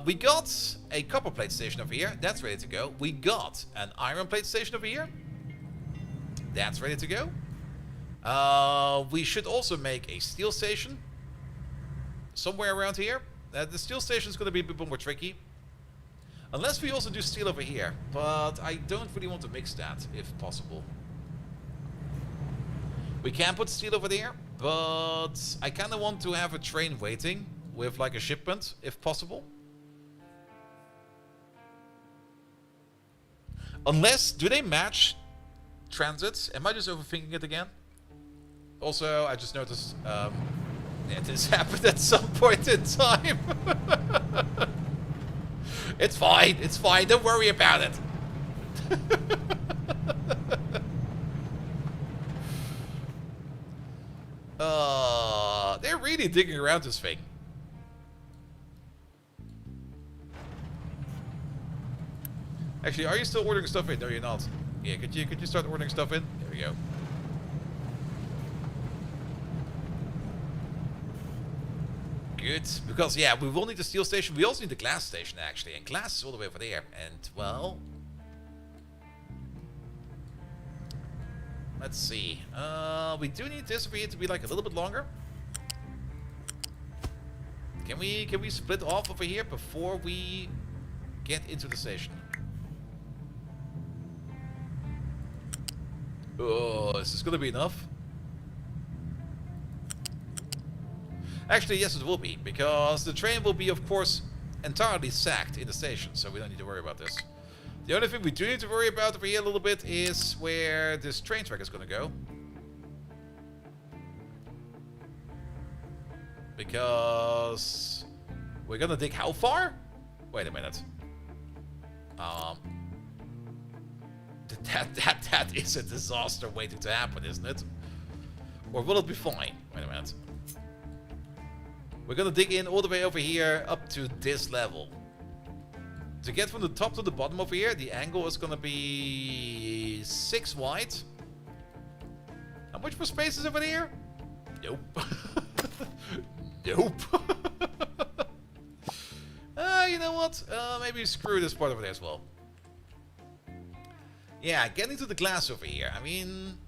We got a copper plate station over here. That's ready to go. We got an iron plate station over here. That's ready to go. We should also make a steel station. Somewhere around here. The steel station is going to be a bit more tricky. Unless we also do steel over here. But I don't really want to mix that, if possible. We can put steel over there. But I kind of want to have a train waiting with like a shipment, if possible. Unless, do they match transits? Am I just overthinking it again? Also, I just noticed, yeah, this happened at some point in time. It's fine, don't worry about it. They're really digging around this thing. Actually, are you still ordering stuff in? No, you're not. Yeah, could you start ordering stuff in? There we go. Good, because yeah, we will need the steel station. We also need the glass station actually, and glass is all the way over there. And well, let's see. We do need this over here to be like a little bit longer. Can we split off over here before we get into the station? Oh, is this gonna be enough? Actually, yes, it will be, because the train will be, of course, entirely sacked in the station, so we don't need to worry about this. The only thing we do need to worry about over here a little bit is where this train track is gonna go. Because we're gonna dig how far? Wait a minute. That is a disaster waiting to happen, isn't it? Or will it be fine? Wait a minute. We're gonna dig in all the way over here up to this level. To get from the top to the bottom over here, the angle is gonna be 6 wide. How much more space is over there? Nope. Nope. You know what? Maybe screw this part over there as well. Yeah, getting to the glass over here. I mean,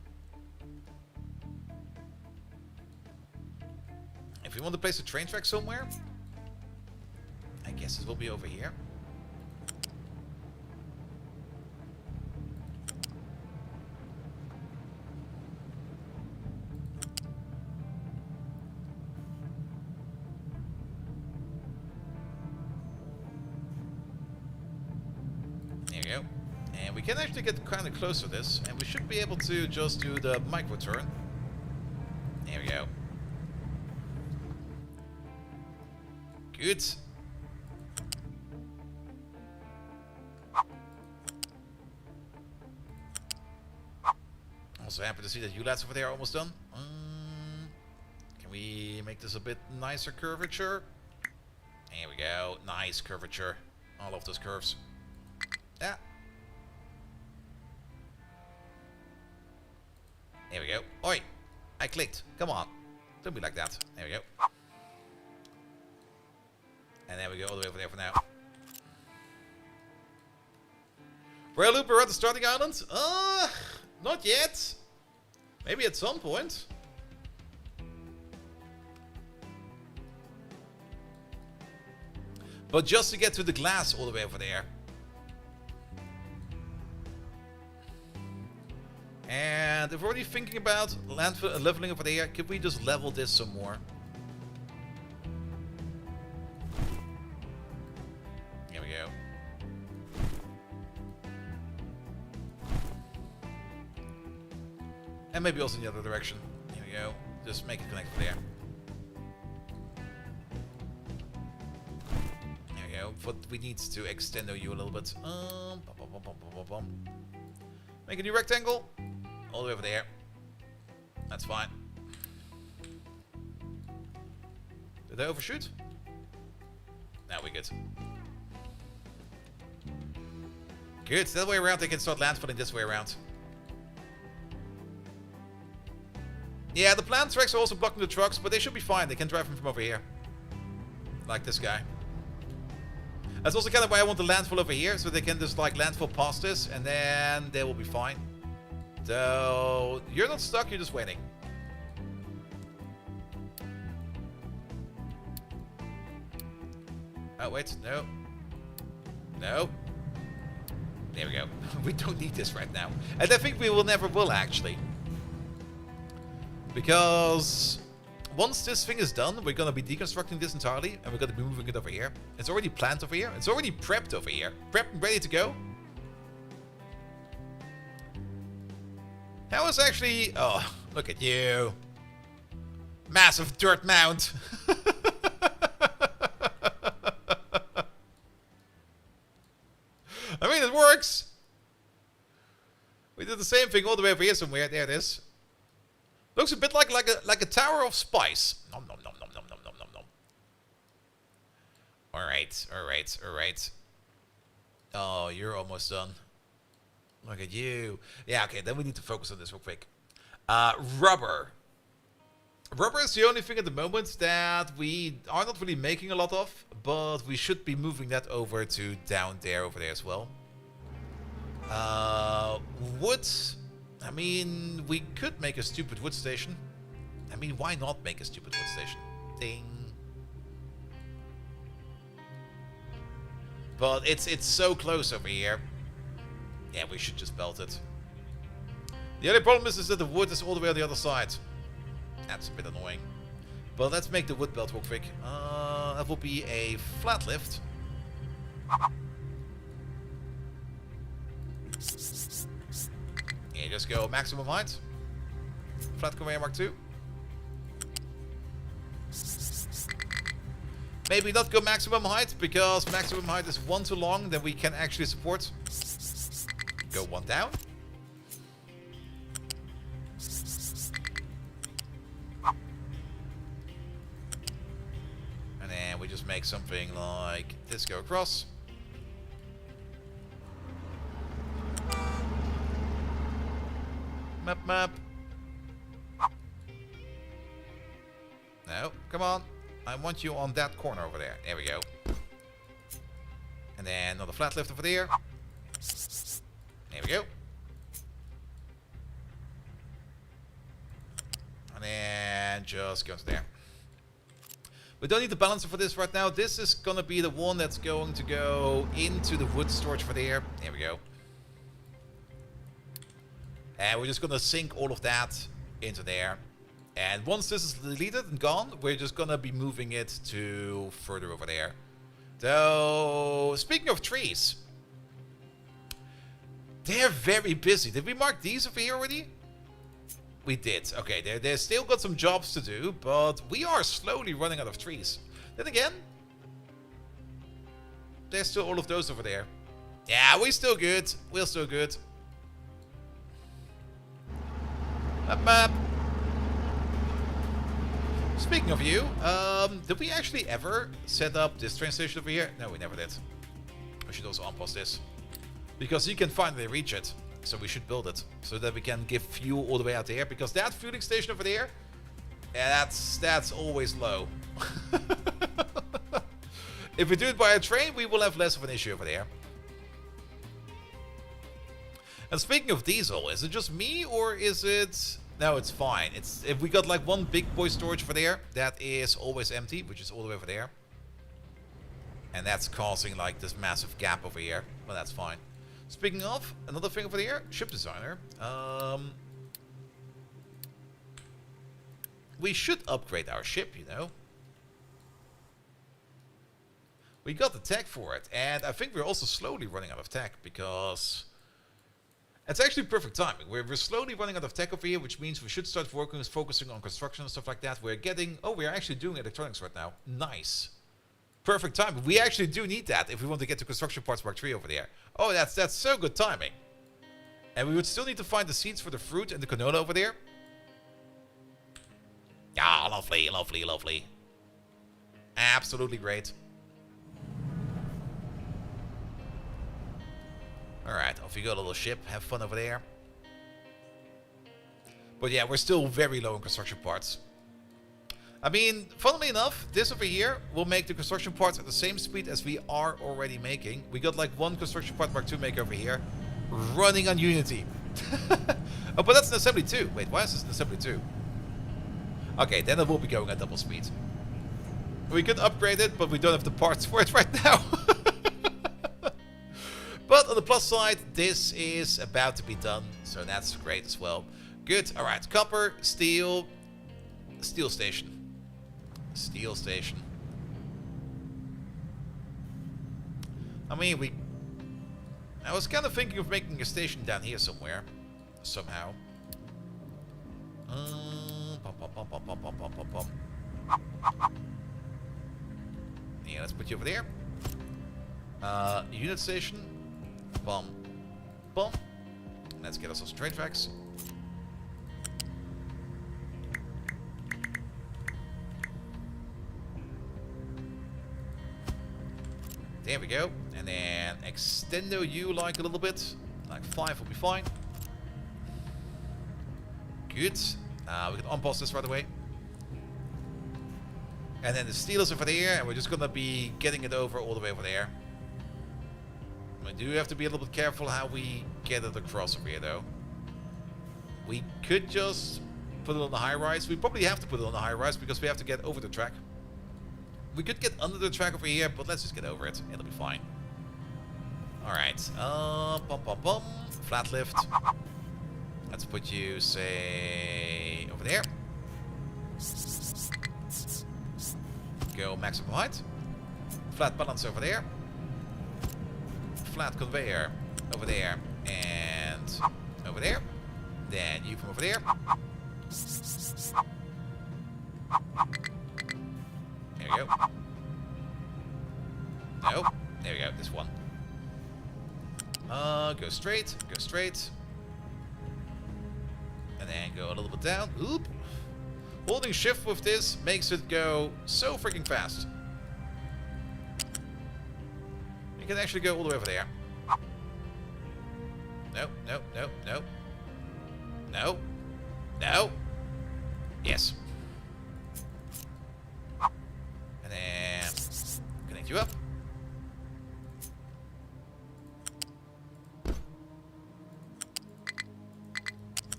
if we want to place a train track somewhere, I guess it will be over here. There we go. And we can actually get kind of close to this, and we should be able to just do the micro turn. There we go. Good. Also happy to see that you lads over there are almost done. Can we make this a bit nicer curvature? There we go. Nice curvature. I love those curves. Yeah. There we go. Oi! I clicked. Come on. Don't be like that. There we go. And there we go, all the way over there for now. Rail loop around the starting island? Not yet. Maybe at some point. But just to get to the glass all the way over there. And if we're already thinking about leveling over there, could we just level this some more? Here we go. And maybe also in the other direction. Here we go. Just make it connect there. There we go. But we need to extend you a little bit. Make a new rectangle. All the way over there. That's fine. Did I overshoot? Now we're good. Good. That way around they can start landfalling this way around. Yeah, the plant tracks are also blocking the trucks, but they should be fine. They can drive them from over here. Like this guy. That's also kind of why I want the landfall over here, so they can just like landfall past this, and then they will be fine. So, you're not stuck, you're just waiting. Oh, wait, no. No. There we go. We don't need this right now. And I think we will never will, actually. Because once this thing is done, we're going to be deconstructing this entirely, and we're going to be moving it over here. It's already planned over here. It's already prepped over here. Prepped and ready to go. That was actually... Oh, look at you. Massive dirt mound. I mean, it works. We did the same thing all the way over here somewhere. There it is. Looks a bit like a tower of spice. Nom nom nom nom nom nom nom nom nom. Alright, alright, alright. Oh, you're almost done. Look at you. Yeah, okay, then we need to focus on this real quick. Rubber. Rubber is the only thing at the moment that we are not really making a lot of, but we should be moving that over to down there, over there as well. Wood. I mean, we could make a stupid wood station. I mean, why not make a stupid wood station? Ding. But it's so close over here. Yeah, we should just belt it. The only problem is that the wood is all the way on the other side. That's a bit annoying. But let's make the wood belt real quick. That will be a flat lift. Yeah, just go maximum height. Flat conveyor mark 2. Maybe not go maximum height, because maximum height is 1 too long, then we can actually support. Go 1 down. And then we just make something like this go across. Map, map. No, come on. I want you on that corner over there. There we go. And then another flat lift over there. There we go. And then just go to there. We don't need the balancer for this right now. This is gonna be the one that's going to go into the wood storage for there. There we go. And we're just gonna sink all of that into there. And once this is deleted and gone, we're just gonna be moving it to further over there. So, speaking of trees, they're very busy. Did we mark these over here already? We did. Okay, they've still got some jobs to do, but we are slowly running out of trees. Then again, there's still all of those over there. Yeah, we're still good. We're still good. Map, map. Speaking of you, did we actually ever set up this train station over here? No, we never did. We should also unpause this, because you can finally reach it. So we should build it so that we can give fuel all the way out there, because that fueling station over there, yeah, that's always low. If we do it by a train, we will have less of an issue over there. And speaking of diesel, is it just me or is it... No, it's fine. It's if we got like one big boy storage over there, that is always empty, which is all the way over there. And that's causing like this massive gap over here. Well, that's fine. Speaking of, another thing over there, ship designer. We should upgrade our ship, you know. We got the tech for it, and I think we're also slowly running out of tech, because it's actually perfect timing. We're slowly running out of tech over here, which means we should start focusing on construction and stuff like that. We're getting... Oh, we're actually doing electronics right now. Nice. Perfect timing. We actually do need that if we want to get to construction parts Mark 3 over there. Oh, that's so good timing. And we would still need to find the seeds for the fruit and the canola over there. Ah, lovely, lovely, lovely. Absolutely great. Alright, off you go, little ship. Have fun over there. But yeah, we're still very low in construction parts. I mean, funnily enough, this over here will make the construction parts at the same speed as we are already making. We got like one construction part Mark II maker over here running on Unity. Oh, but that's an assembly too. Wait, why is this an assembly too? Okay, then it will be going at double speed. We could upgrade it, but we don't have the parts for it right now. But on the plus side, this is about to be done, so that's great as well. Good. All right, copper, steel, steel station. Steel station. I mean, I was kind of thinking of making a station down here somewhere, somehow. Yeah, let's put you over there. Unit station. Bum. Bum. Let's get ourselves some train tracks. There we go. And then extendo you like a little bit. Like 5 will be fine. Good. We can unpause this right away. And then the steel is over there, and we're just gonna be getting it over all the way over there. We do have to be a little bit careful how we get it across over here, though. We could just put it on the high rise. We probably have to put it on the high rise because we have to get over the track. We could get under the track over here, but let's just get over it. It'll be fine. Alright. Bum, bum, bum. Flat lift. Let's put you, say, over there. Go maximum height. Flat balance over there. Flat conveyor over there. And over there. Then you from over there. There we go. No. There we go. This one. Go straight. Go straight. And then go a little bit down. Oop. Holding shift with this makes it go so freaking fast. You can actually go all the way over there. No, no, no, no. No. No. Yes. And then connect you up.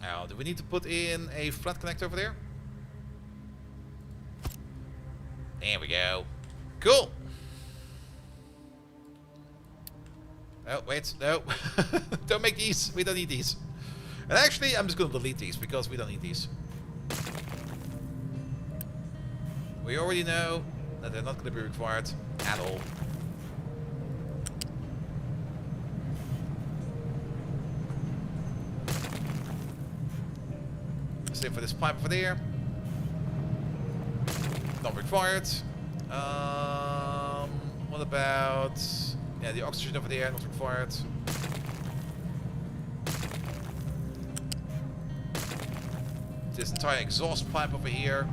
Now, do we need to put in a flat connector over there? There we go. Cool. Oh, wait, no. Don't make these. We don't need these. And actually, I'm just going to delete these because we don't need these. We already know that they're not going to be required at all. Same for this pipe over there. Not required. What about... Yeah, the oxygen over there, not required. This entire exhaust pipe over here.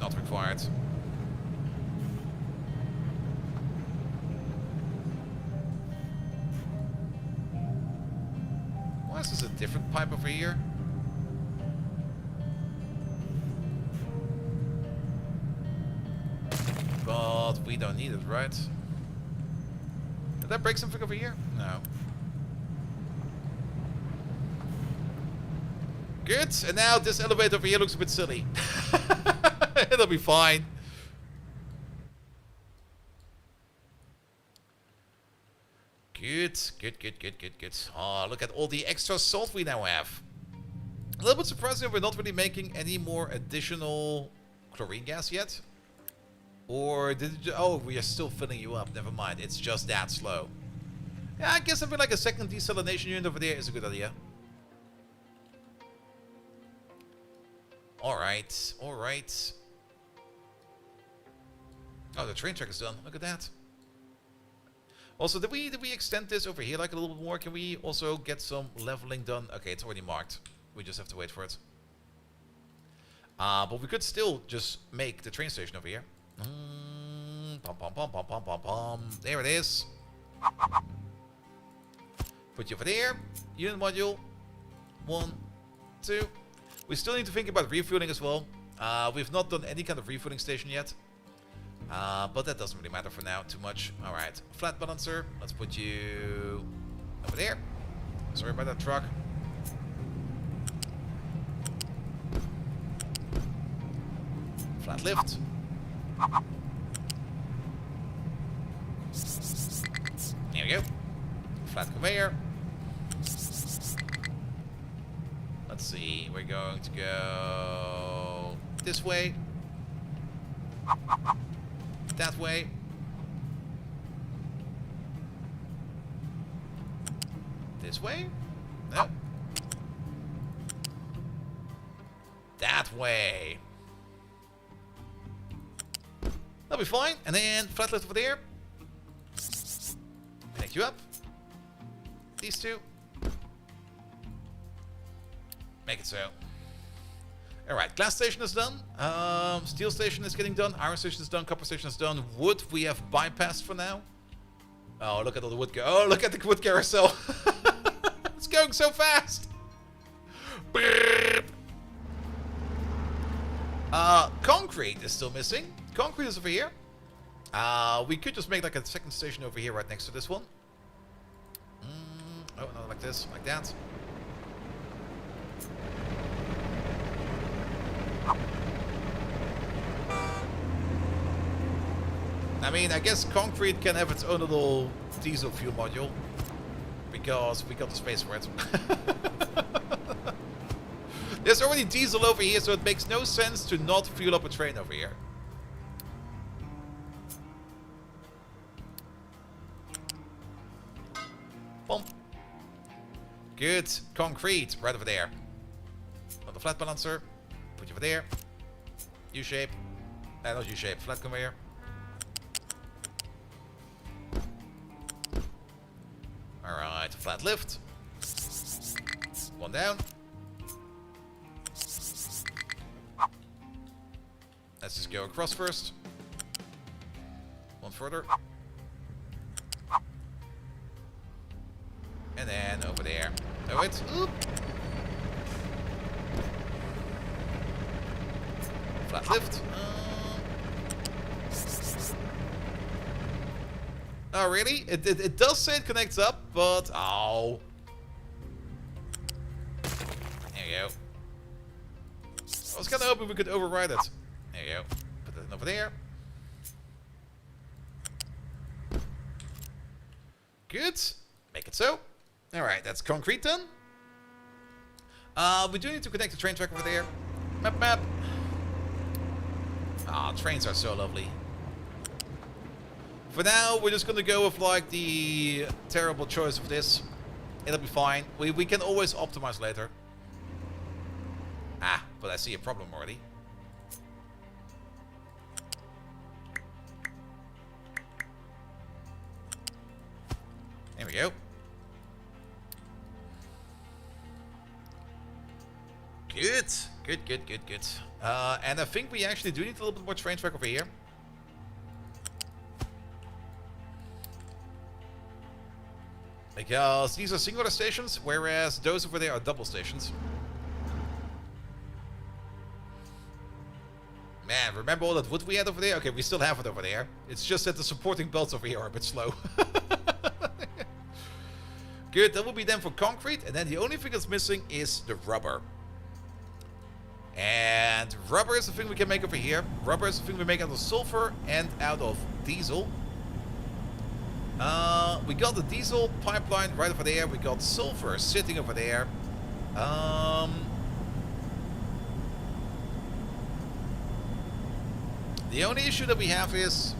Not required. different pipe over here. But we don't need it, right? Did that break something over here? No. Good, and now this elevator over here looks a bit silly. It'll be fine. Good, good, good, good, good, good. Oh, look at all the extra salt we now have. A little bit surprising we're not really making any more additional chlorine gas yet. Or did it oh, we are still filling you up. Never mind, it's just that slow. Yeah, I guess something like a second desalination unit over there is a good idea. Alright, alright. Oh, the train track is done. Look at that. Also, did we extend this over here like a little bit more? Can we also get some leveling done? Okay, it's already marked. We just have to wait for it. But we could still just make the train station over here. Pom, pom, pom, pom, pom, pom, pom. There it is. Put you over there. Unit module. 1, 2. We still need to think about refueling as well. We've not done any kind of refueling station yet. But that doesn't really matter for now too much. Alright, flat balancer. Let's put you over there. Sorry about that truck. Flat lift. There we go. Flat conveyor. Let's see, we're going to go this way. That way. This way? No. That way. That'll be fine. And then flat lift over there. Connect you up. These two. Make it so. Alright, glass station is done. Steel station is getting done. Iron station is done. Copper station is done. Wood we have bypassed for now. Oh, look at all the wood. Oh, look at the wood carousel. It's going so fast. Concrete is still missing. Concrete is over here. We could just make like a second station over here right next to this one. Oh, no, like this, like that. I mean, I guess concrete can have its own little diesel fuel module. Because we got the space for it. There's already diesel over here, so it makes no sense to not fuel up a train over here. Pump. Good. Concrete. Right over there. On the flat balancer. Put you over there. U-shape. Not U-shape. Flat conveyor. Alright. Flat lift. One down. Let's just go across first. One further. And then over there. Oh, it's... Oop. Flat lift. Oh, really? It does say it connects up, but... Oh. There you go. I was kind of hoping we could override it. There you go. Put that over there. Good. Make it so. Alright, that's concrete done. We do need to connect the train track over there. Map, map. Ah, trains are so lovely. For now, we're just gonna go with like the terrible choice of this. It'll be fine. We can always optimize later. Ah, but I see a problem already. There we go. Good. Good, good, good, good. And I think we actually do need a little bit more train track over here. Because these are singular stations, whereas those over there are double stations. Man, remember all that wood we had over there? Okay, we still have it over there. It's just that the supporting belts over here are a bit slow. Good, that will be then for concrete. And then the only thing that's missing is the rubber. And rubber is the thing we can make over here. Rubber is the thing we make out of sulfur and out of diesel. We got the diesel pipeline right over there. We got sulfur sitting over there. The only issue that we have is,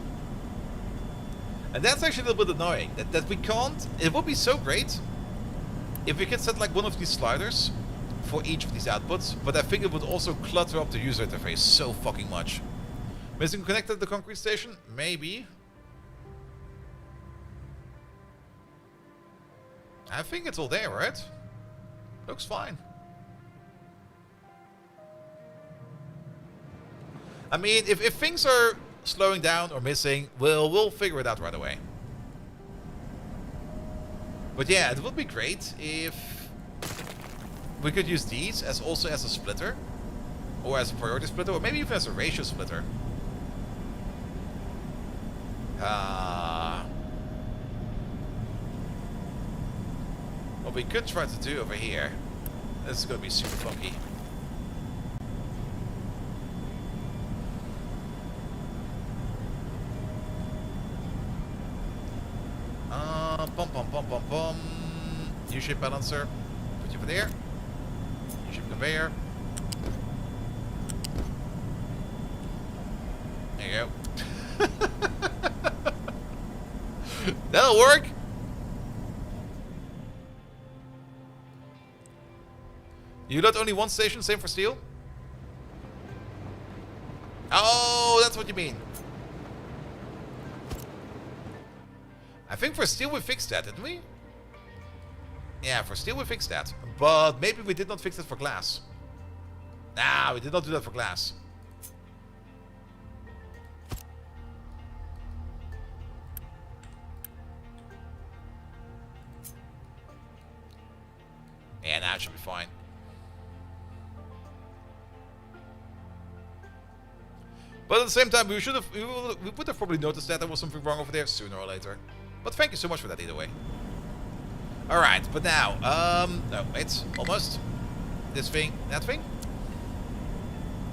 and that's actually a little bit annoying, that we can't, it would be so great if we could set like one of these sliders for each of these outputs, but I think it would also clutter up the user interface so fucking much. Missing connected to the concrete station? Maybe. I think it's all there, right? Looks fine. I mean, if things are slowing down or missing, we'll figure it out right away. But yeah, it would be great if we could use these as also as a splitter, or as a priority splitter, or maybe even as a ratio splitter. What we could try to do over here, this is going to be super funky. Bum. U-shape balancer. Put you over there. U-shape conveyor. There you go. That'll work. You got only one station, same for steel? Oh, that's what you mean. I think for steel we fixed that, didn't we? Yeah, for steel we fixed that. But maybe we did not fix it for glass. Nah, we did not do that for glass. Yeah, now it should be fine. But at the same time, we would have probably noticed that there was something wrong over there sooner or later. But thank you so much for that either way. Alright, but now, no, wait, almost. This thing, that thing.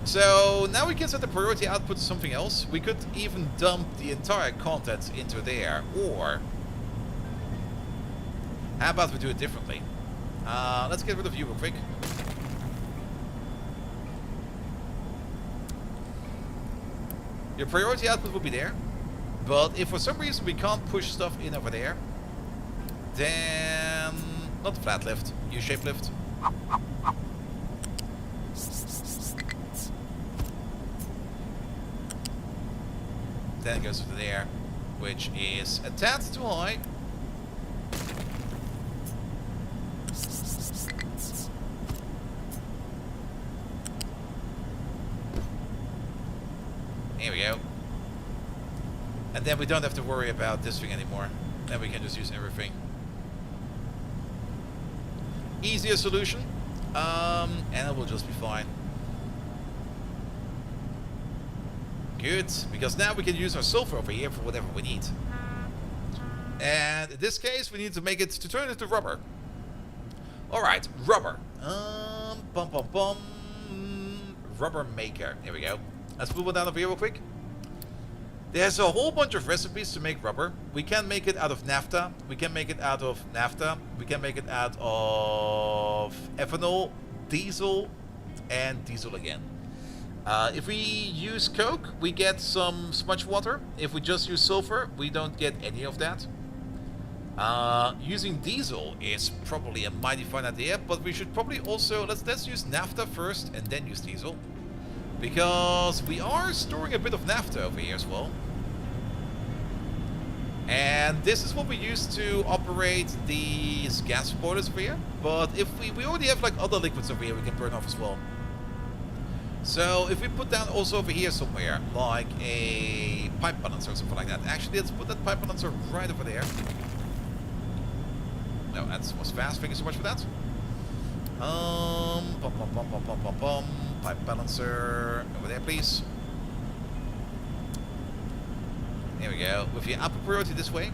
So now we can set the priority output to something else. We could even dump the entire content into there. Or, how about we do it differently? Let's get rid of you real quick. Your priority output will be there. But if for some reason we can't push stuff in over there, then not the flat lift, U-shape lift. Then it goes over there, which is a tad too high. Here we go. And then we don't have to worry about this thing anymore. Then we can just use everything. Easier solution. And it will just be fine. Good, because now we can use our sulfur over here for whatever we need. And in this case, we need to make it to turn it into rubber. Alright, rubber. Rubber maker. Here we go. Let's move on down over here real quick. There's a whole bunch of recipes to make rubber. We can make it out of naphtha. We can make it out of naphtha. We can make it out of ethanol, diesel, and diesel again. If we use coke, we get some smudge water. If we just use sulfur, we don't get any of that. Using diesel is probably a mighty fine idea, but we should probably also let's use naphtha first and then use diesel. Because we are storing a bit of naphtha over here as well. And this is what we use to operate these gas boilers over here. But if we already have like other liquids over here we can burn off as well. So if we put down also over here somewhere, like a pipe balancer or something like that. Actually, let's put that pipe balancer right over there. No, that was fast. Thank you so much for that. Pipe balancer. Over there, please. There we go. With the upper priority this way.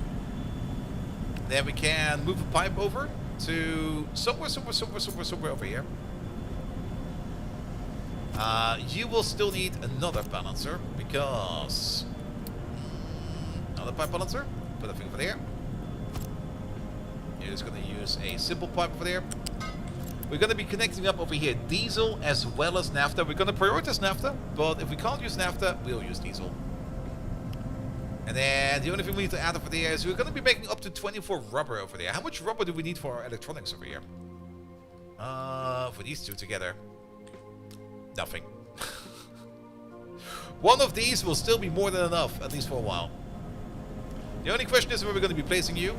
Then we can move a pipe over to somewhere over here. You will still need another balancer because another pipe balancer. Put a thing over there. You're just going to use a simple pipe over there. We're going to be connecting up over here diesel as well as naphtha. We're going to prioritize naphtha, but if we can't use naphtha, we'll use diesel. And then the only thing we need to add over there is we're going to be making up to 24 rubber over there. How much rubber do we need for our electronics over here? For these two together. Nothing. One of these will still be more than enough, at least for a while. The only question is where we're going to be placing you.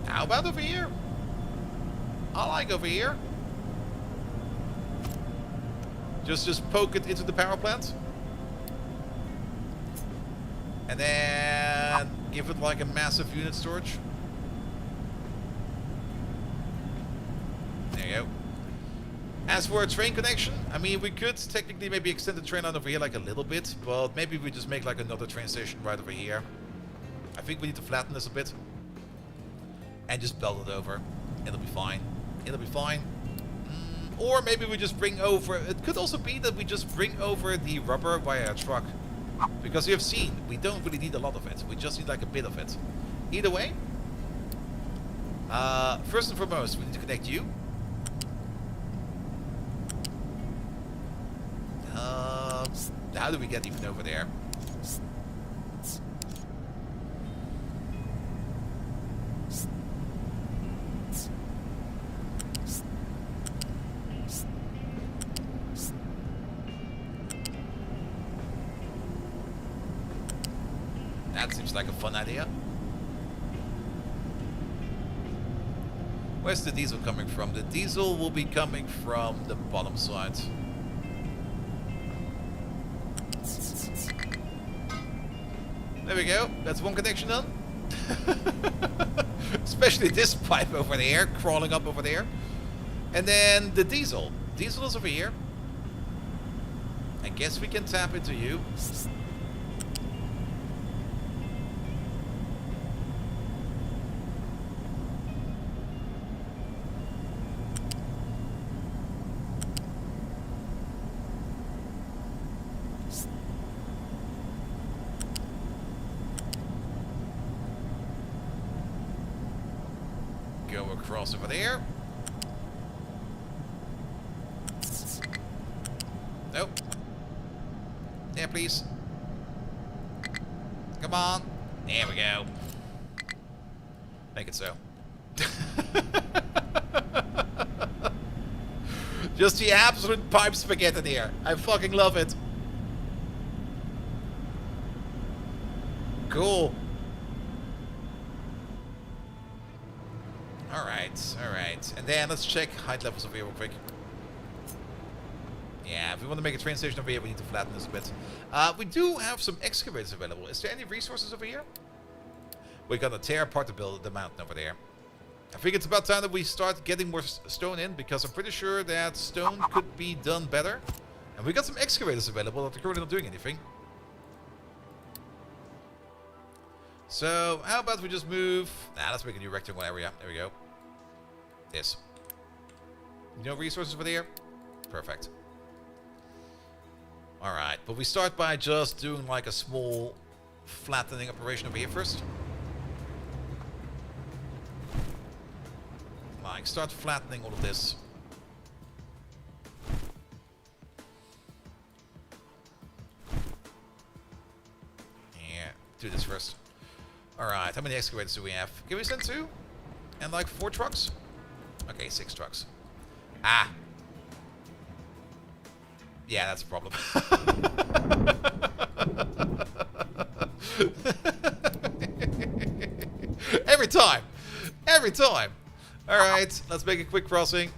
How about over here? I like over here. Just poke it into the power plant. And then give it like a massive unit storage. There you go. As for a train connection, I mean, we could technically maybe extend the train line over here like a little bit, but maybe we just make like another train station right over here. I think we need to flatten this a bit. And just belt it over. It'll be fine. It'll be fine. Or maybe we just bring over... It could also be that we just bring over the rubber via a truck. Because you have seen, we don't really need a lot of it. We just need like a bit of it. Either way. First and foremost, we need to connect you. How do we get even over there? That seems like a fun idea. Where's the diesel coming from? The diesel will be coming from the bottom side. There we go. That's one connection done. Especially this pipe over there, crawling up over there. And then the diesel. Diesel is over here. I guess we can tap into you. Go across over there. Nope. Yeah, please. Come on. There we go. Make it so. Just the absolute pipe spaghetti here. I fucking love it. Cool. Alright. And then let's check height levels over here real quick. Yeah, if we want to make a train station over here, we need to flatten this a bit. We do have some excavators available. Is there any resources over here? We're gonna tear apart the mountain over there. I think it's about time that we start getting more stone in, because I'm pretty sure that stone could be done better. And we got some excavators available that are currently not doing anything. So, how about we just move... Nah, let's make a new rectangle area. There we go. This. No resources over there? Perfect. Alright, but we start by just doing like a small flattening operation over here first. Like, start flattening all of this. Yeah, do this first. Alright, how many excavators do we have? Can we send 2? And like 4 trucks? Okay, 6 trucks. Ah! Yeah, that's a problem. Every time! Every time! Alright, let's make a quick crossing.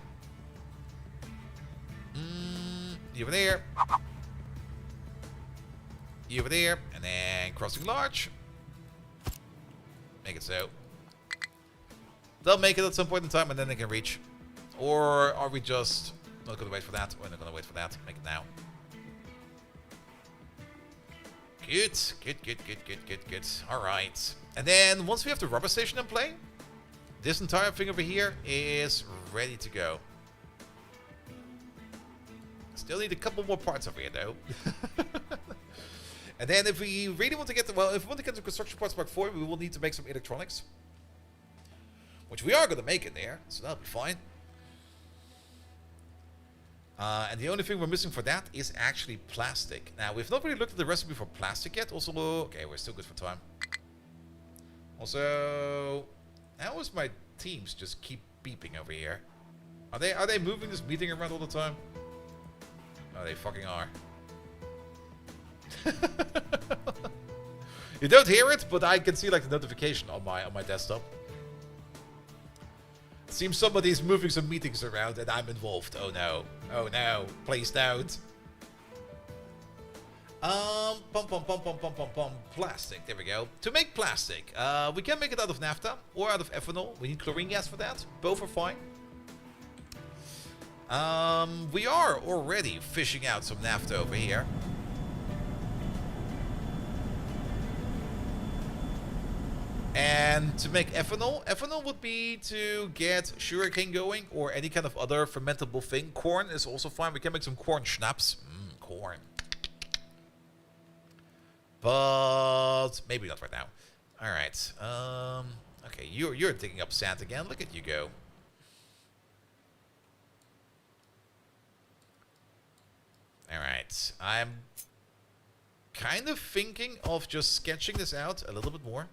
You over there. You over there. And then crossing large. Make it so. They'll make it at some point in time and then they can reach. Or are we just not going to wait for that? We're not going to wait for that. Make it now. Good, good, good, good, good, good, good. Alright. And then once we have the rubber station in play, this entire thing over here is ready to go. Still need a couple more parts over here though. And then if we really want to get the, well, if we want to get the construction parts Mark 4, we will need to make some electronics. Which we are going to make in there, so that'll be fine. And the only thing we're missing for that is actually plastic. Now, we've not really looked at the recipe for plastic yet. Also, okay, we're still good for time. Also, how is my teams just keep beeping over here? Are they moving this meeting around all the time? Oh, they fucking are. You don't hear it, but I can see like the notification on my desktop. Seems somebody's moving some meetings around and I'm involved. Oh no. Oh no. Please don't. Plastic. There we go. To make plastic, we can make it out of naphtha or out of ethanol. We need chlorine gas for that. Both are fine. We are already fishing out some naphtha over here. And to make ethanol, ethanol would be to get sugarcane going or any kind of other fermentable thing. Corn is also fine. We can make some corn schnapps. Corn. But maybe not right now. All right. Okay, you're digging up sand again. Look at you go. All right. I'm kind of thinking of just sketching this out a little bit more.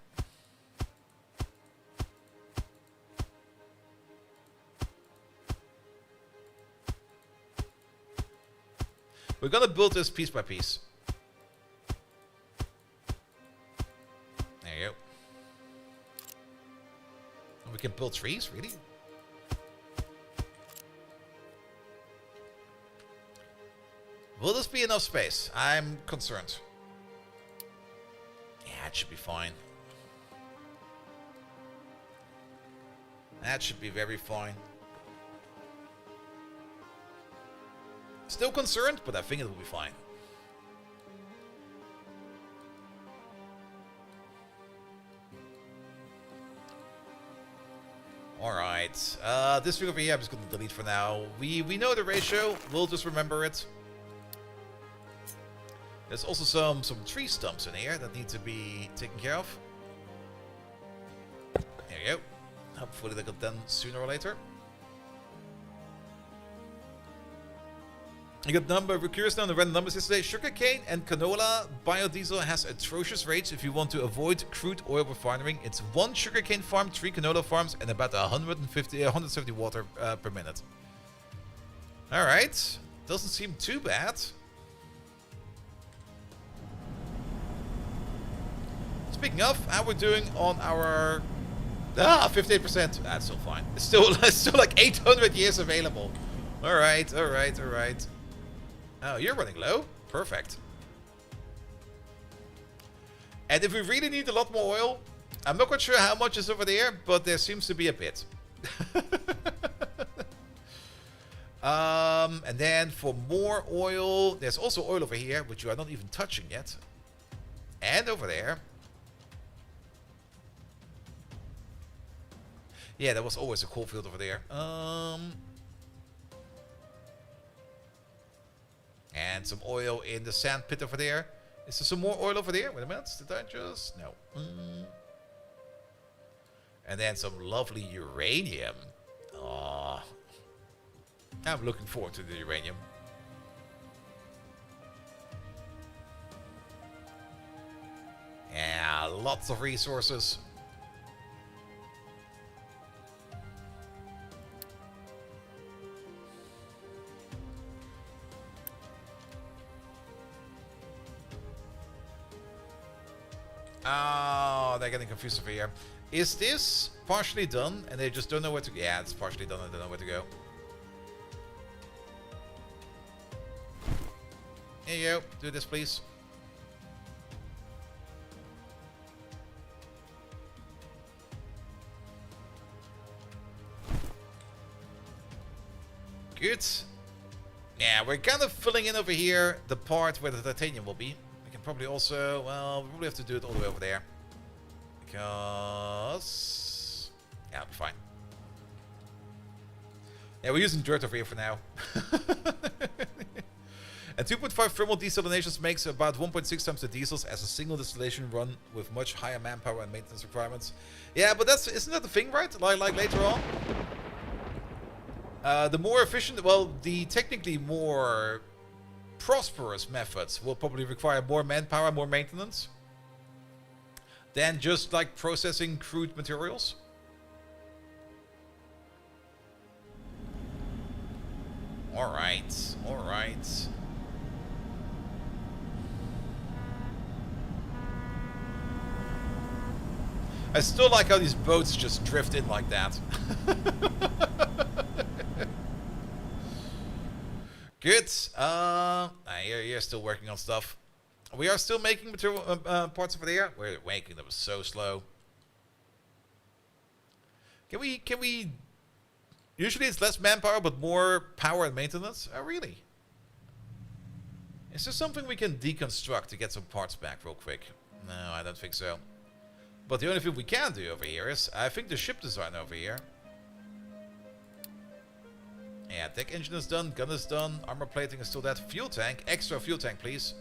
We're gonna build this piece by piece. There you go. And we can build trees, really? Will this be enough space? I'm concerned. Yeah, it should be fine. That should be very fine. Still concerned, but I think it will be fine. Alright. This thing over here I'm just going to delete for now. We know the ratio. We'll just remember it. There's also some tree stumps in here that need to be taken care of. There you go. Hopefully they'll get done sooner or later. I got curious now on the random numbers yesterday. Sugarcane and canola biodiesel has atrocious rates if you want to avoid crude oil refining. It's 1 sugarcane farm, 3 canola farms, and about 170 water per minute. Alright. Doesn't seem too bad. Speaking of, how we're doing on our... 58%. That's still fine. It's still like 800 years available. Alright, alright, alright. Oh, you're running low? Perfect. And if we really need a lot more oil, I'm not quite sure how much is over there, but there seems to be a bit. And then for more oil, there's also oil over here, which you are not even touching yet. And over there. Yeah, there was always a coal field over there. And some oil in the sand pit over there. Is there some more oil over there? Wait a minute. Did I just... No. And then some lovely uranium. Oh, I'm looking forward to the uranium. Yeah, lots of resources. Oh, they're getting confused over here. Is this partially done and they just don't know where to go? Yeah, it's partially done and they don't know where to go. Here you go. Do this, please. Good. Yeah, we're kind of filling in over here the part where the titanium will be. We can probably also, well, we probably have to do it all the way over there. Because... yeah, it'll be fine. Yeah, we're using dirt over here for now. And 2.5 thermal desalinations makes about 1.6 times the diesels as a single distillation run with much higher manpower and maintenance requirements. Yeah, but isn't that the thing, right? Like later on? The more efficient, well, the technically more prosperous methods will probably require more manpower, more maintenance than just like processing crude materials. Alright, alright. I still like how these boats just drift in like that. Good. You're still working on stuff. We are still making material parts over there. We're making them so slow. Can we? Usually it's less manpower, but more power and maintenance. Oh, really? Is there something we can deconstruct to get some parts back real quick? No, I don't think so. But the only thing we can do over here is, I think the ship design over here. Yeah, deck engine is done, gun is done, armor plating is still that. Fuel tank, extra fuel tank, please.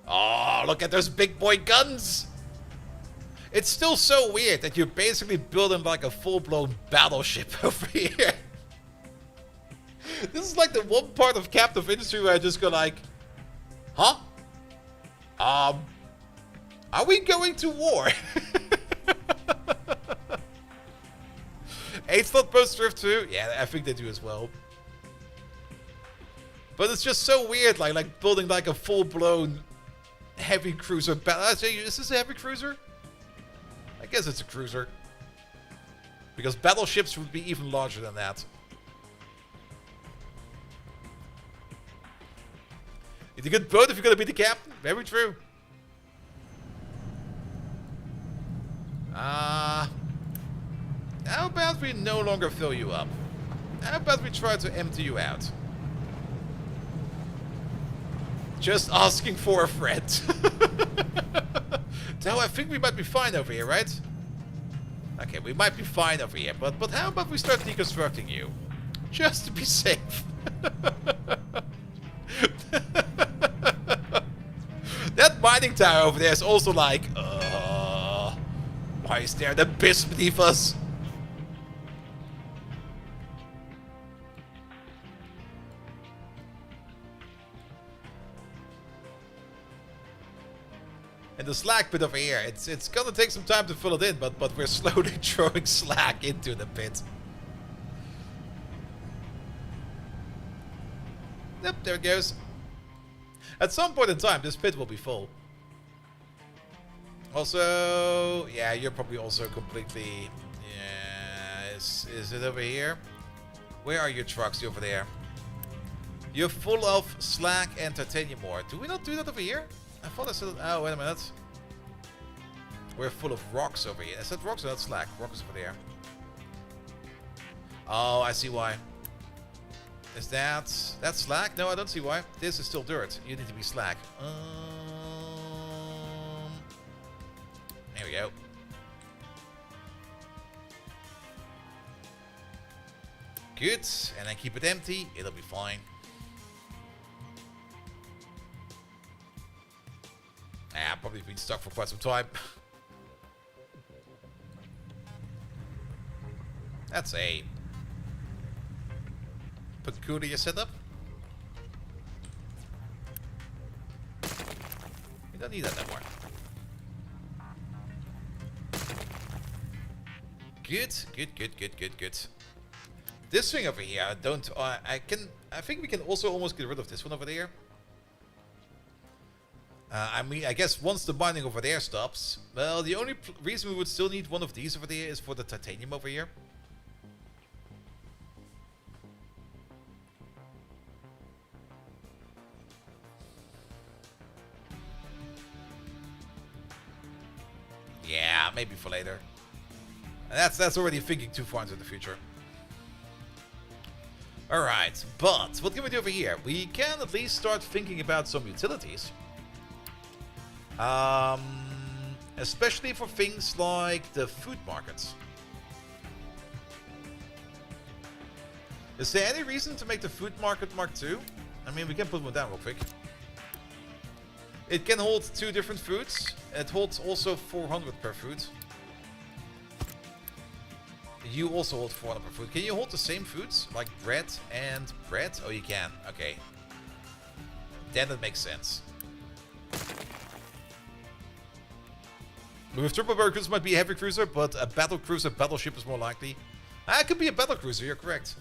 Oh, look at those big boy guns! It's still so weird that you're basically building like a full-blown battleship over here. This is like the one part of captive industry where I just go like, huh? Are we going to war? 8-slot boats drift too? Yeah, I think they do as well. But it's just so weird, like building like a full-blown heavy cruiser battle. Is this a heavy cruiser? I guess it's a cruiser. Because battleships would be even larger than that. It's a good boat if you're gonna be the captain. Very true. How about we no longer fill you up? How about we try to empty you out? Just asking for a friend. So I think we might be fine over here, right? Okay, we might be fine over here, but how about we start deconstructing you? Just to be safe. That mining tower over there is also like, why is there an abyss beneath us? And the slack pit over here, it's gonna take some time to fill it in, but we're slowly throwing slack into the pit. Yep, there it goes. At some point in time, this pit will be full. Also, yeah, you're probably also completely... Yeah, is it over here? Where are your trucks? You're over there. You're full of slack and titanium ore. Do we not do that over here? I thought I said... Oh, wait a minute. We're full of rocks over here. I said rocks or not slack? Rocks over there. Oh, I see why. Is that slack? No, I don't see why. This is still dirt. You need to be slack. There we go. Good. And then keep it empty. It'll be fine. Yeah, probably been stuck for quite some time. That's a peculiar setup. We don't need that anymore. Good, good, good, good, good, good. This thing over here, I think we can also almost get rid of this one over there. I mean, I guess once the mining over there stops, well, the only reason we would still need one of these over there is for the titanium over here. Yeah, maybe for later. And that's already thinking too far into the future. Alright, but what can we do over here? We can at least start thinking about some utilities. Especially for things like the food markets. Is there any reason to make the food market Mark II? I mean, we can put one down real quick. It can hold 2 different foods. It holds also 400 per food. You also hold 400 per food. Can you hold the same foods? Like bread and bread? Oh, you can. Okay. Then it makes sense. With Turbo Barracuda might be a heavy cruiser, but a battle cruiser battleship is more likely. Ah, it could be a battle cruiser, you're correct.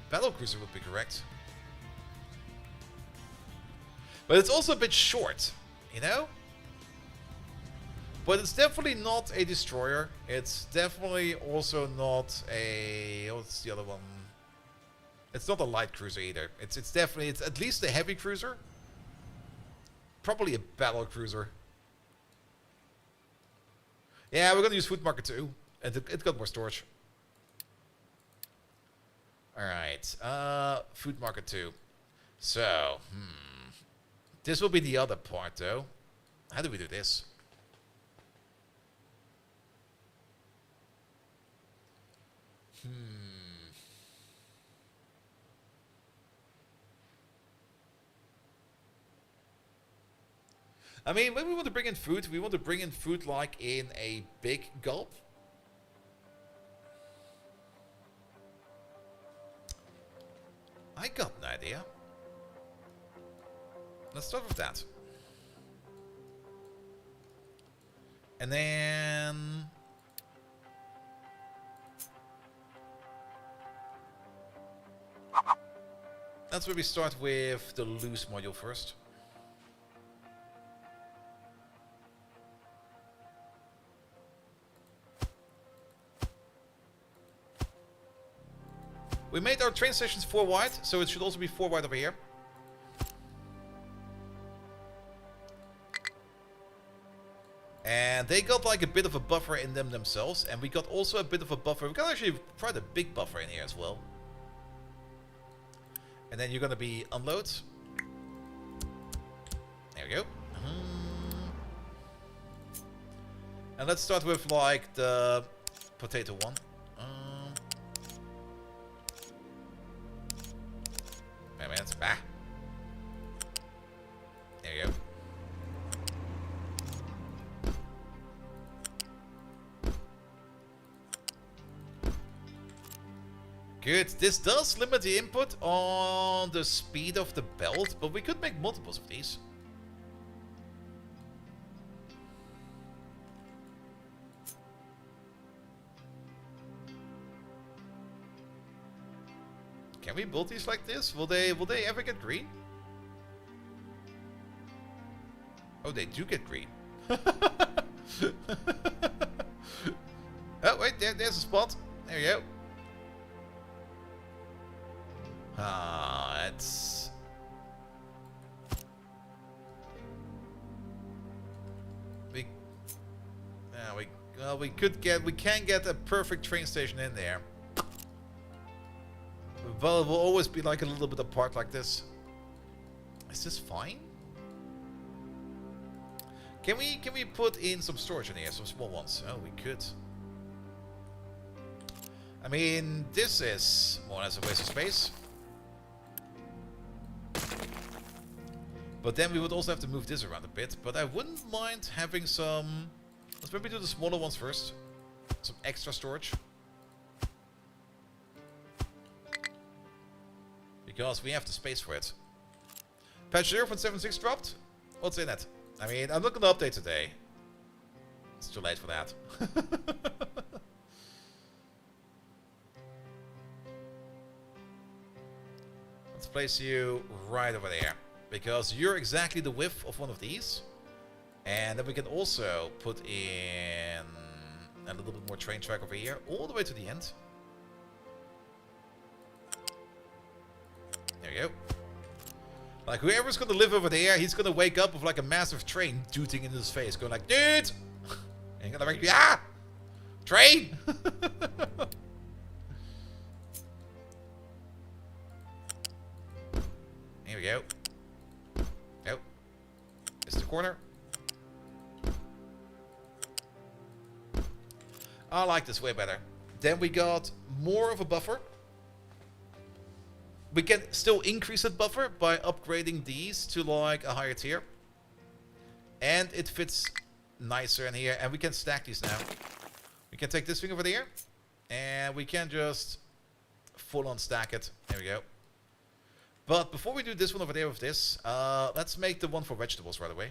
Battle cruiser would be correct. But it's also a bit short, you know? But it's definitely not a destroyer. It's definitely also not a... What's the other one? It's not a light cruiser either. It's definitely... It's at least a heavy cruiser. Probably a battle cruiser. Yeah, we're gonna use Food Market too. It got more storage. Alright. Food Market 2. So, this will be the other part though. How do we do this? I mean, when we want to bring in food, we want to bring in food like in a big gulp. I got an idea. Let's start with that. And then... That's where we start with the loose module first. We made our train stations 4 wide, so it should also be 4 wide over here. And they got like a bit of a buffer in them themselves, and we got also a bit of a buffer. We got actually quite a big buffer in here as well. And then you're gonna be unload. There we go. And let's start with like the potato one. Wait a minute. Bah. There you go. Good. This does limit the input on the speed of the belt, but we could make multiples of these. Can we build these like this? Will they ever get green? Oh, they do get green. Oh, wait, there's a spot. There you go. Ah, it's... We can get a perfect train station in there. But it will always be like a little bit apart like this. Is this fine? Can we put in some storage in here, some small ones? Oh, we could. I mean, this is more or less a waste of space. But then we would also have to move this around a bit. But I wouldn't mind having some... Let's maybe do the smaller ones first. Some extra storage. Because we have the space for it. Patch 0.76 dropped? What's in it? I mean, I'm not going to update today. It's too late for that. Let's place you right over there. Because you're exactly the width of one of these. And then we can also put in a little bit more train track over here. All the way to the end. There you go. Like, whoever's gonna live over there, he's gonna wake up with like a massive train tooting in his face. Going like, dude! And you're gonna like, ah! Train! go. Oh. It's the corner. I like this way better. Then we got more of a buffer. We can still increase that buffer by upgrading these to like a higher tier. And it fits nicer in here. And we can stack these now. We can take this thing over there. And we can just full on stack it. There we go. But before we do this one over there with this, let's make the one for vegetables right away.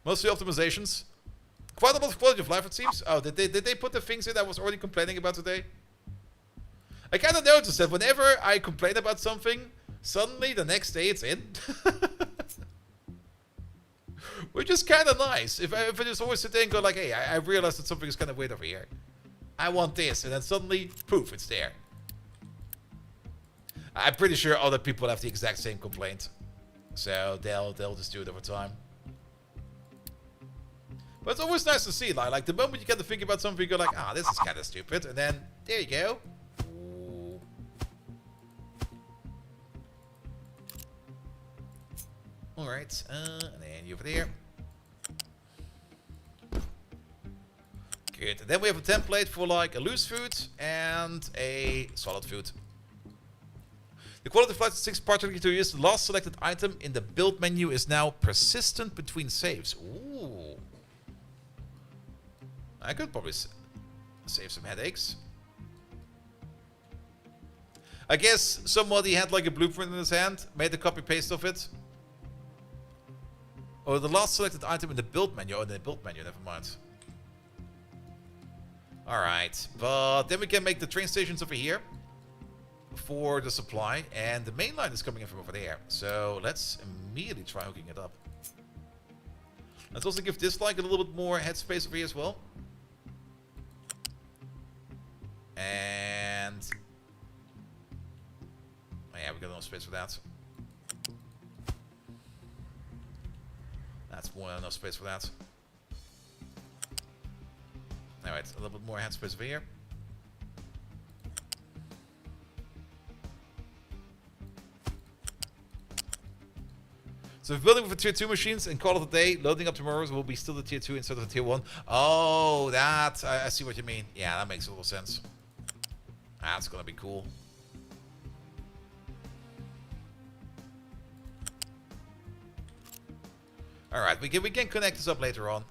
Mostly optimizations. Quite a lot of quality of life, it seems. Oh, did they put the things in I was already complaining about today? I kind of noticed that whenever I complain about something, suddenly the next day it's in. Which is kind of nice. If I just always sit there and go like, hey, I realized that something is kind of weird over here. I want this. And then suddenly, poof, it's there. I'm pretty sure other people have the exact same complaint. So they'll just do it over time. But it's always nice to see, like the moment you get to think about something, you go like, ah, this is kind of stupid. And then, there you go. Ooh. Alright, and then you over there. Good. And then we have a template for like a loose food and a solid food. The quality of life 6 particularly to use the last selected item in the build menu is now persistent between saves. Ooh. I could probably save some headaches. I guess somebody had like a blueprint in his hand, made a copy paste of it. Or the last selected item in the build menu. Oh, in the build menu, never mind. Alright, but then we can make the train stations over here for the supply, and the main line is coming in from over there. So let's immediately try hooking it up. Let's also give this like a little bit more headspace over here as well. And oh yeah, we got enough space for that. That's more than enough space for that. Alright, a little bit more headspace over here. So if building with tier 2 machines and call it a day, loading up tomorrow's will be still the tier 2 instead of the tier 1. Oh, that, I see what you mean. Yeah, that makes a little sense. That's gonna be cool. Alright, we can connect this up later on.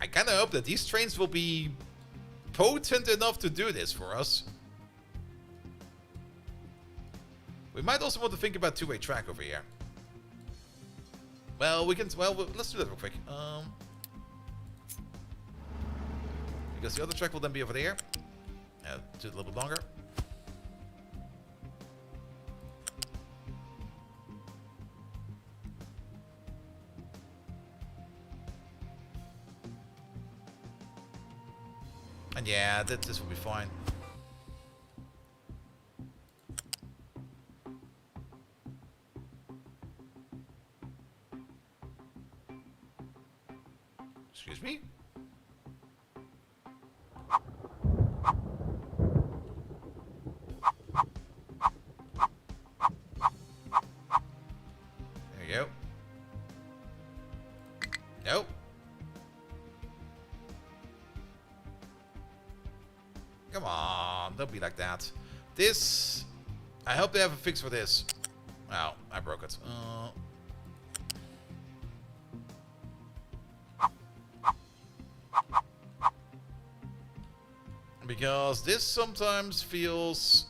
I kind of hope that these trains will be potent enough to do this for us. We might also want to think about two-way track over here. Well, we can. Well, let's do that real quick. Because the other track will then be over there. Do it a little bit longer. And yeah, this will be fine. Excuse me? There you go. Nope. Come on, don't be like that. This... I hope they have a fix for this. Oh, I broke it. Because this sometimes feels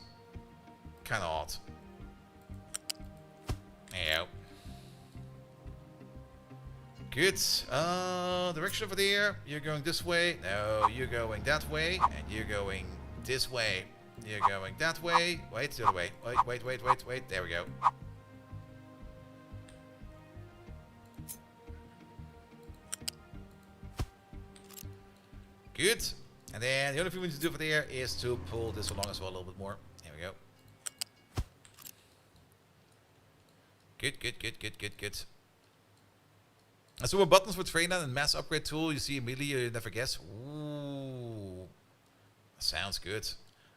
kind of odd. Yeah. Good. Direction over there. You're going this way. No, you're going that way. And you're going this way. You're going that way. Wait, the other way. Wait. There we go. Good. And then the only thing we need to do over there is to pull this along as well a little bit more. There we go. Good. And so more buttons for trainer and mass upgrade tool. You see immediately, you never guess. Ooh. Sounds good.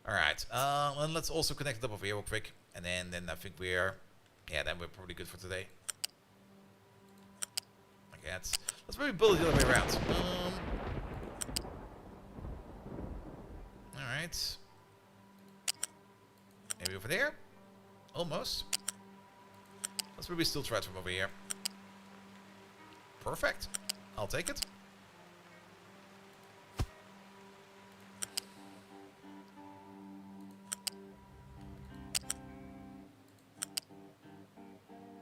Alright, and let's also connect it up over here real quick. And then I think we're... Yeah, then we're probably good for today. Okay, let's maybe build it the other way around. Alright. Maybe over there? Almost. Let's maybe still try it from over here. Perfect. I'll take it.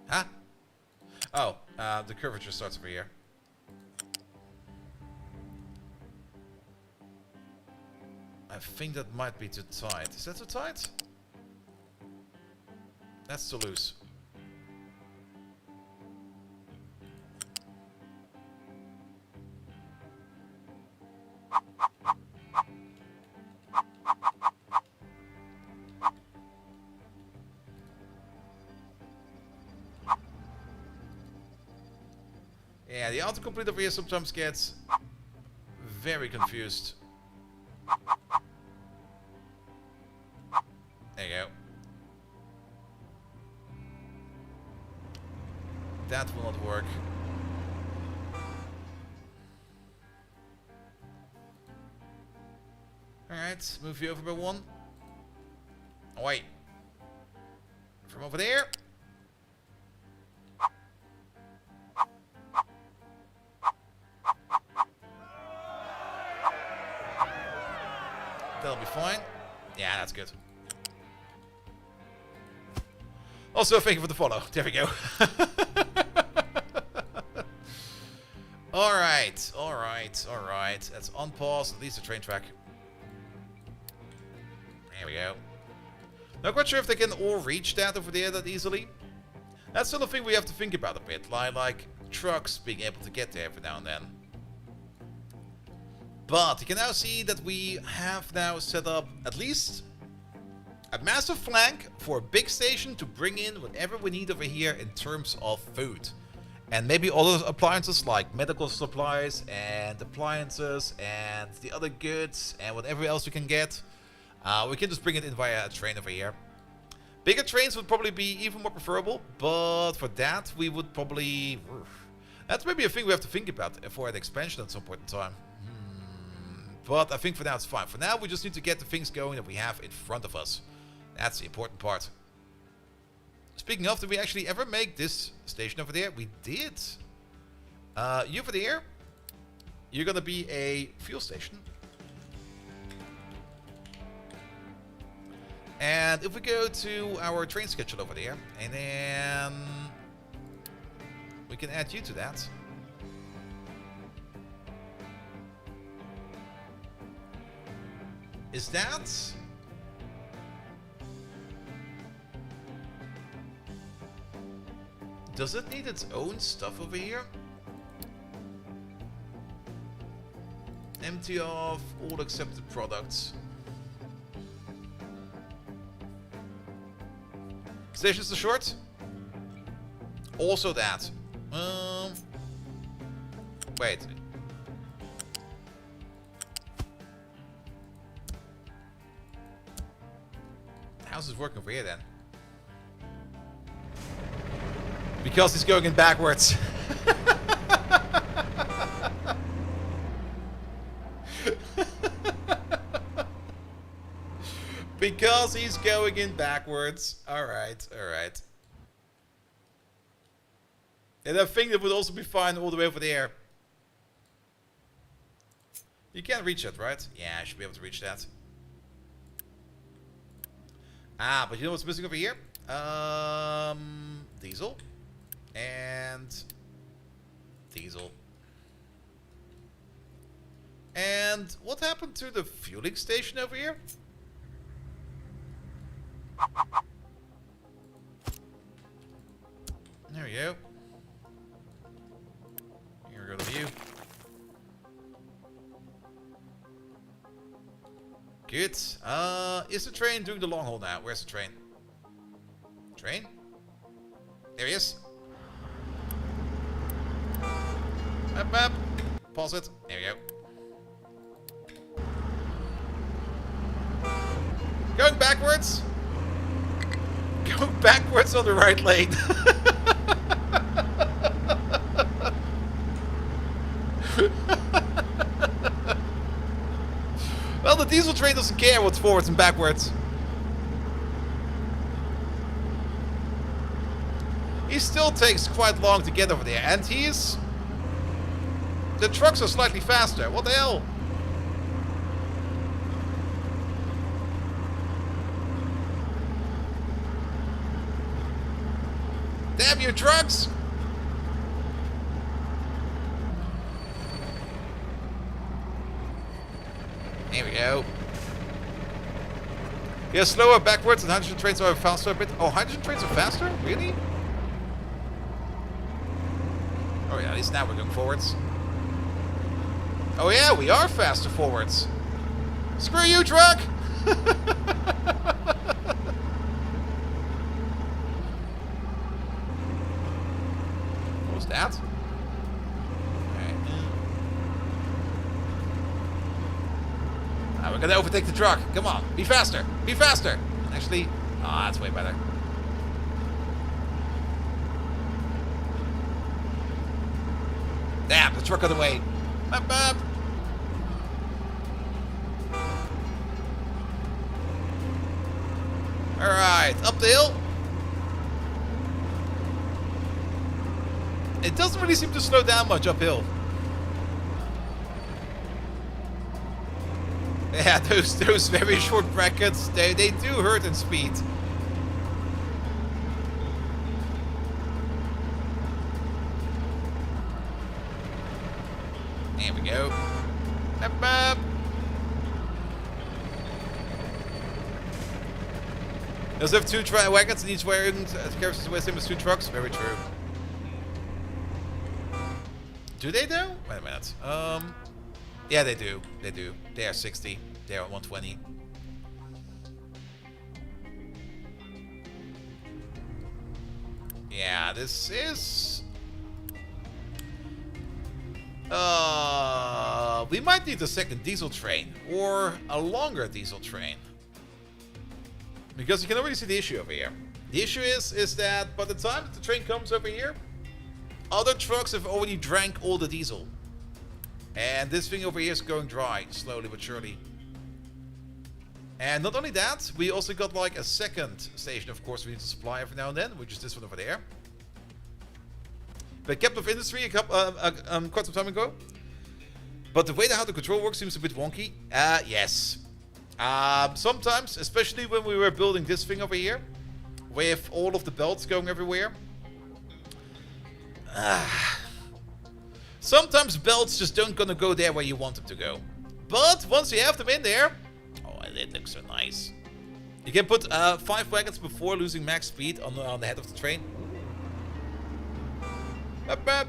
Huh? Oh, the curvature starts over here. I think that might be too tight. Is that too tight? That's too loose. Yeah, the autocomplete over here sometimes gets very confused. There you go. That will not work. Alright, move you over by one. Oh, wait. From over there. That'll be fine. Yeah, that's good. Also, thank you for the follow. There we go. Alright, alright, alright. Let's unpause at least the train track. There we go. Not quite sure if they can all reach that over there that easily. That's still a thing we have to think about a bit. Like trucks being able to get there every now and then. But you can now see that we have now set up at least a massive flank for a big station to bring in whatever we need over here in terms of food. And maybe other appliances like medical supplies and appliances and the other goods and whatever else we can get. We can just bring it in via a train over here. Bigger trains would probably be even more preferable, but for that we would probably... That's maybe a thing we have to think about for an expansion at some point in time. But I think for now it's fine. For now we just need to get the things going that we have in front of us. That's the important part. Speaking of, did we actually ever make this station over there? We did. You over there, you're gonna be a fuel station. And if we go to our train schedule over there, and then we can add you to that. Is that... Does it need its own stuff over here? Empty of all accepted products. Stations to short? Also that. Wait. How's this working over here then? Because he's going in backwards. Because he's going in backwards. Alright, alright. And I think that would also be fine all the way over there. You can't reach it, right? Yeah, I should be able to reach that. Ah, but you know what's missing over here? Diesel. And diesel. And what happened to the fueling station over here? There we go. Here we go to view. Good. Is the train doing the long haul now? Where's the train? Train? There he is. Up, up. Pause it. There we go. Going backwards. Going backwards on the right lane. Well, the diesel train doesn't care what's forwards and backwards. He still takes quite long to get over there, and he's... The trucks are slightly faster. What the hell? Damn you, trucks! Here we go. Yeah, slower backwards and hydrogen trains are faster a bit. Oh, hydrogen trains are faster? Really? Oh yeah, at least now we're going forwards. Oh yeah, we are faster forwards. Screw you, truck! What was that? Okay. We're gonna overtake the truck. Come on, be faster. Be faster. Actually, that's way better. Damn, the truck got away. Bop, bop. Alright, up the hill. It doesn't really seem to slow down much uphill. Yeah, those very short brackets, they do hurt in speed. There we go. Bop, bop. Does have two wagons and each wagon carries with him as two trucks? Very true. Do they though? Wait a minute. Yeah, they do. They do. They are 60. They are 120. Yeah, this is... we might need a second diesel train. Or a longer diesel train. Because you can already see the issue over here. The issue is that by the time that the train comes over here, other trucks have already drank all the diesel. And this thing over here is going dry, slowly but surely. And not only that, we also got like a second station, of course, we need to supply every now and then, which is this one over there. But kept of industry quite some time ago. But the way how the control works seems a bit wonky. Yes. Sometimes, especially when we were building this thing over here, with all of the belts going everywhere. Sometimes belts just don't gonna go there where you want them to go. But once you have them in there, oh, it looks so nice. You can put 5 wagons before losing max speed on the head of the train. Bop, bop.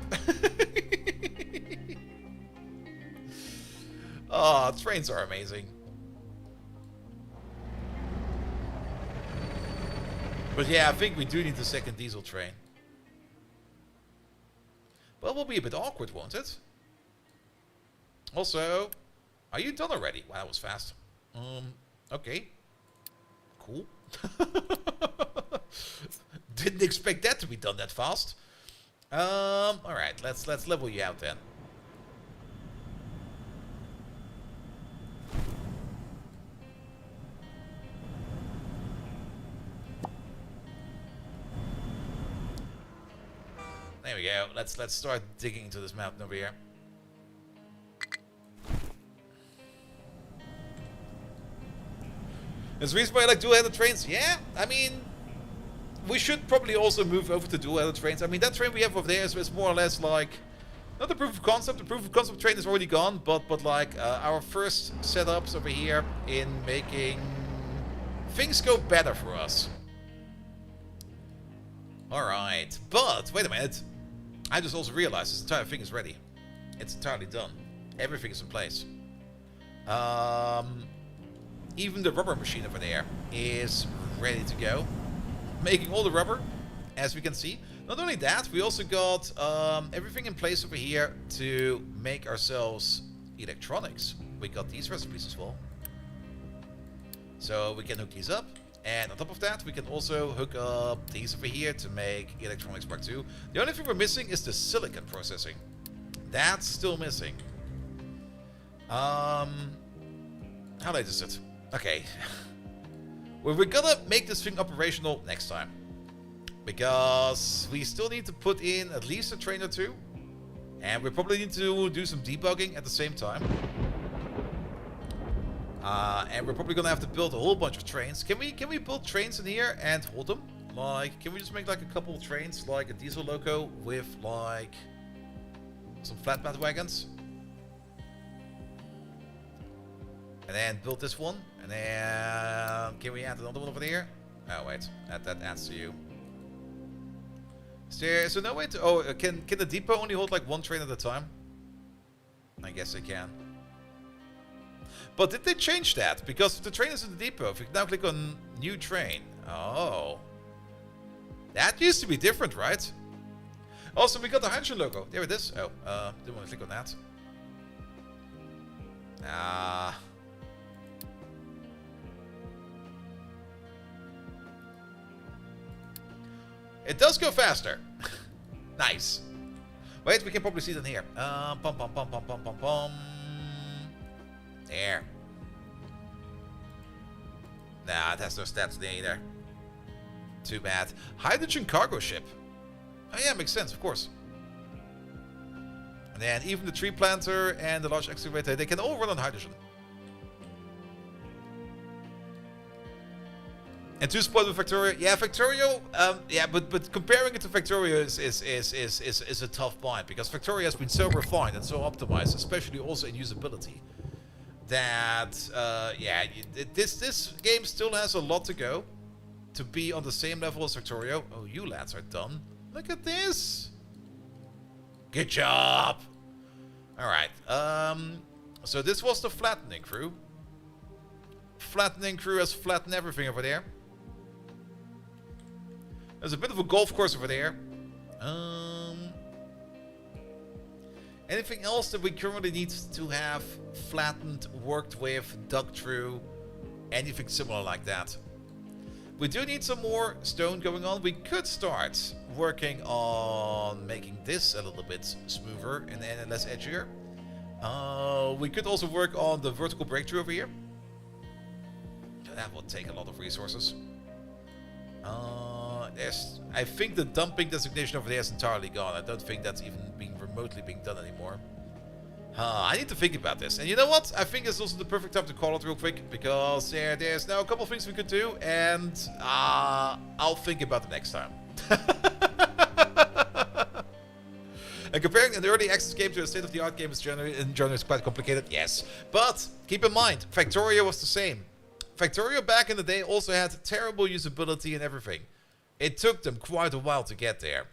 Oh, trains are amazing. But yeah, I think we do need the second diesel train. Well, it will be a bit awkward, won't it? Also, are you done already? Wow, that was fast. Okay. Cool. Didn't expect that to be done that fast. Alright, let's level you out then. There we go. Let's start digging into this mountain over here. There's a reason why I like dual-headed trains. Yeah, I mean, we should probably also move over to dual-headed trains. I mean, that train we have over there is more or less like not the proof of concept. The proof of concept train is already gone, but like our first setups over here in making things go better for us. All right, but wait a minute. I just also realized this entire thing is ready. It's entirely done. Everything is in place. Even the rubber machine over there is ready to go. Making all the rubber, as we can see. Not only that, we also got everything in place over here to make ourselves electronics. We got these recipes as well. So we can hook these up. And on top of that, we can also hook up these over here to make electronics part 2. The only thing we're missing is the silicon processing. That's still missing. How late is it? Okay. Well, we're gonna make this thing operational next time. Because we still need to put in at least a train or 2. And we probably need to do some debugging at the same time. And we're probably gonna have to build a whole bunch of trains. Can we build trains in here and hold them? Like, can we just make like a couple of trains, like a diesel loco with like some flatbed wagons? And then build this one. And then can we add another one over there? Oh wait, that adds to you. Is there no way to... Oh, can the depot only hold like one train at a time? I guess it can. But did they change that? Because the train is in the depot. If you now click on new train. Oh. That used to be different, right? Also, we got the hydrogen logo. There it is. Oh, didn't want to click on that. It does go faster. Nice. Wait, we can probably see it in here. There. Nah, it has no stats there either. Too bad. Hydrogen cargo ship. Oh yeah, makes sense, of course. And then even the tree planter and the large excavator, they can all run on hydrogen. And to spot with Factorio, yeah, Factorio, yeah, but comparing it to Factorio is a tough bind, because Factorio has been so refined and so optimized, especially also in usability, that yeah, this game still has a lot to go to be on the same level as Factorio. Oh, you lads are done. Look at this. Good job. All right. So this was the flattening crew. Flattening crew has flattened everything over there. There's a bit of a golf course over there. Anything else that we currently need to have flattened, worked with, dug through? Anything similar like that? We do need some more stone going on. We could start working on making this a little bit smoother and less edgier. We could also work on the vertical breakthrough over here. That will take a lot of resources. I think the dumping designation over there is entirely gone. I don't think that's even being remotely being done anymore. I need to think about this. And you know what? I think it's also the perfect time to call it real quick, because there's now a couple of things we could do, and I'll think about it next time. And comparing an early access game to a state-of-the-art game in general is quite complicated, yes. But keep in mind, Factorio was the same. Factorio back in the day also had terrible usability and everything. It took them quite a while to get there.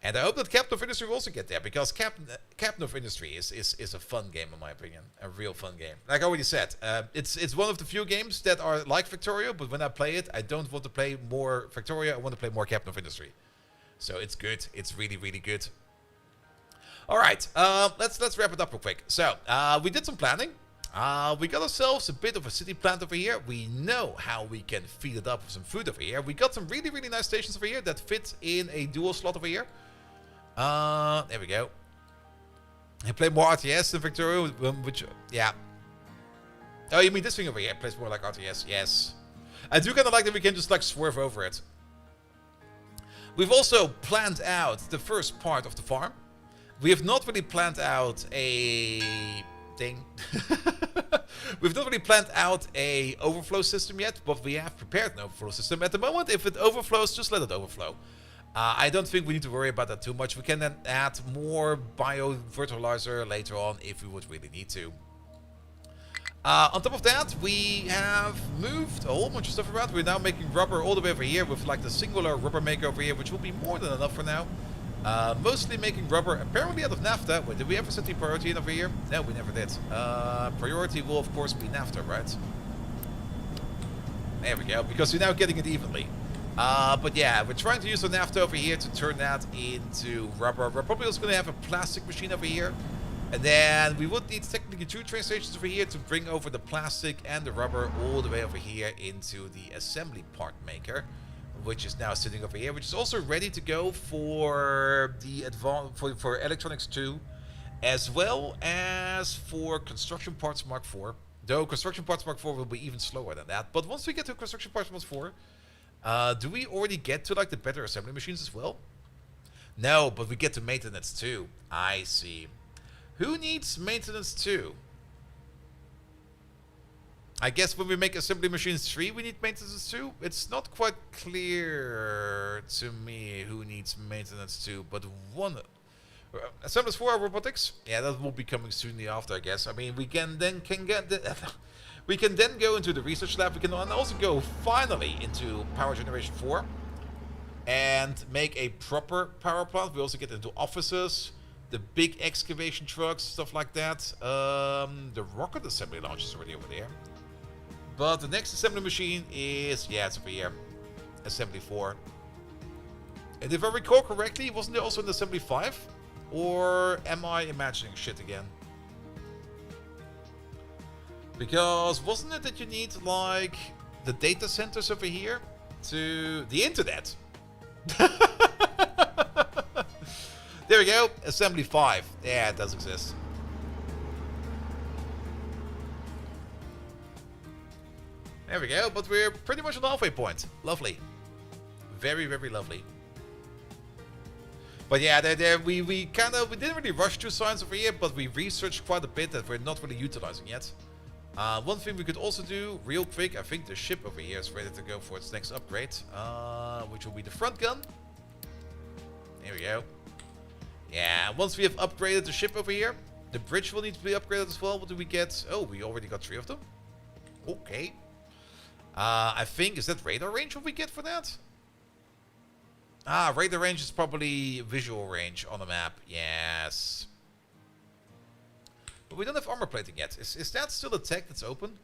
And I hope that Captain of Industry will also get there, because Captain of Industry is a fun game in my opinion. A real fun game. Like I already said, it's one of the few games that are like Factorio, but when I play it, I don't want to play more Factorio, I want to play more Captain of Industry. So it's good. It's really, really good. Alright, let's wrap it up real quick. So, we did some planning. We got ourselves a bit of a city plant over here. We know how we can feed it up with some food over here. We got some really, really nice stations over here that fit in a dual slot over here. There we go. I play more RTS than Victoria, which, yeah. Oh, you mean this thing over here plays more like RTS? Yes. I do kind of like that we can just like swerve over it. We've also planned out the first part of the farm. We have not really planned out a thing. We've not really planned out a overflow system yet, but we have prepared an overflow system. At the moment, if it overflows, just let it overflow. I don't think we need to worry about that too much. We can then add more bio-fertilizer later on if we would really need to. On top of that, we have moved a whole bunch of stuff around. We're now making rubber all the way over here with like the singular rubber maker over here, which will be more than enough for now. Mostly making rubber apparently out of naphtha. Wait, did we ever set the priority in over here? No, we never did. Priority will of course be naphtha, right? There we go, because we're now getting it evenly. But yeah, we're trying to use the naphtha over here to turn that into rubber. We're probably also going to have a plastic machine over here. And then we would need technically 2 train stations over here to bring over the plastic and the rubber all the way over here into the assembly part maker, which is now sitting over here, which is also ready to go for the for electronics 2, as well as for construction parts Mark 4. Though construction parts Mark 4 will be even slower than that. But once we get to construction parts Mark 4, do we already get to like the better assembly machines as well? No, but we get to maintenance 2. I see. Who needs maintenance 2? I guess when we make assembly machines 3, we need maintenance 2. It's not quite clear to me who needs maintenance 2, but one. Assemblers 4 are robotics. Yeah, that will be coming soon after, I guess. I mean, we can then we can then go into the research lab. We can also go finally into power generation 4 and make a proper power plant. We also get into offices, the big excavation trucks, stuff like that. The rocket assembly launch is already over there. But the next assembly machine is, yeah, it's over here. Assembly 4. And if I recall correctly, wasn't there also an assembly 5? Or am I imagining shit again? Because wasn't it that you need, like, the data centers over here to the internet? There we go. Assembly 5. Yeah, it does exist. There we go. But we're pretty much on the halfway point. Lovely. Very, very lovely. But yeah, we didn't really rush through science over here, but we researched quite a bit that we're not really utilizing yet. One thing we could also do real quick, I think the ship over here is ready to go for its next upgrade, which will be the front gun. There we go. Yeah, once we have upgraded the ship over here, the bridge will need to be upgraded as well. What do we get? Oh, we already got 3 of them. Okay. I think, is that radar range what we get for that? Ah, radar range is probably visual range on the map. Yes. But we don't have armor plating yet. Is that still a tech that's open?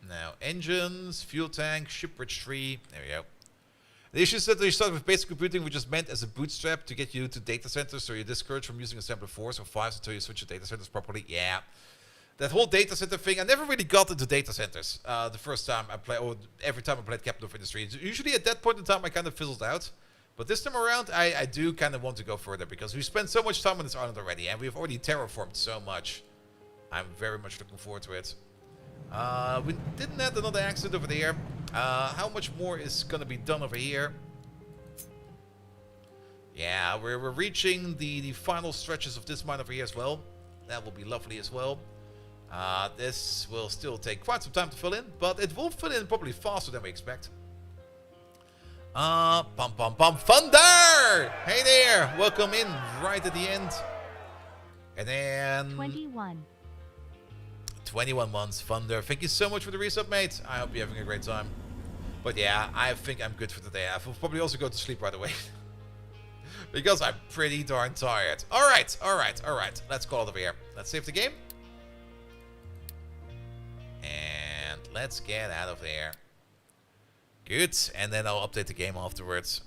No. Engines, fuel tank, ship bridge 3. There we go. The issue is that they start with basic computing, which is meant as a bootstrap to get you to data centers, so you're discouraged from using assembly 4s or 5s until you switch your data centers properly. Yeah. That whole data center thing, I never really got into data centers the first time I played, or every time I played Captain of Industry. Usually at that point in time I kind of fizzled out. But this time around, I do kind of want to go further, because we spent so much time on this island already, and we've already terraformed so much. I'm very much looking forward to it. We didn't have another accident over there. How much more is going to be done over here? Yeah, we're reaching the final stretches of this mine over here as well. That will be lovely as well. This will still take quite some time to fill in, but it will fill in probably faster than we expect. Thunder! Hey there! Welcome in right at the end. And then 21 months, Thunder. Thank you so much for the resub, mate. I hope you're having a great time. But yeah, I think I'm good for today. I will probably also go to sleep right away. Because I'm pretty darn tired. Alright. Let's call it over here. Let's save the game. And let's get out of there. Good. And then I'll update the game afterwards.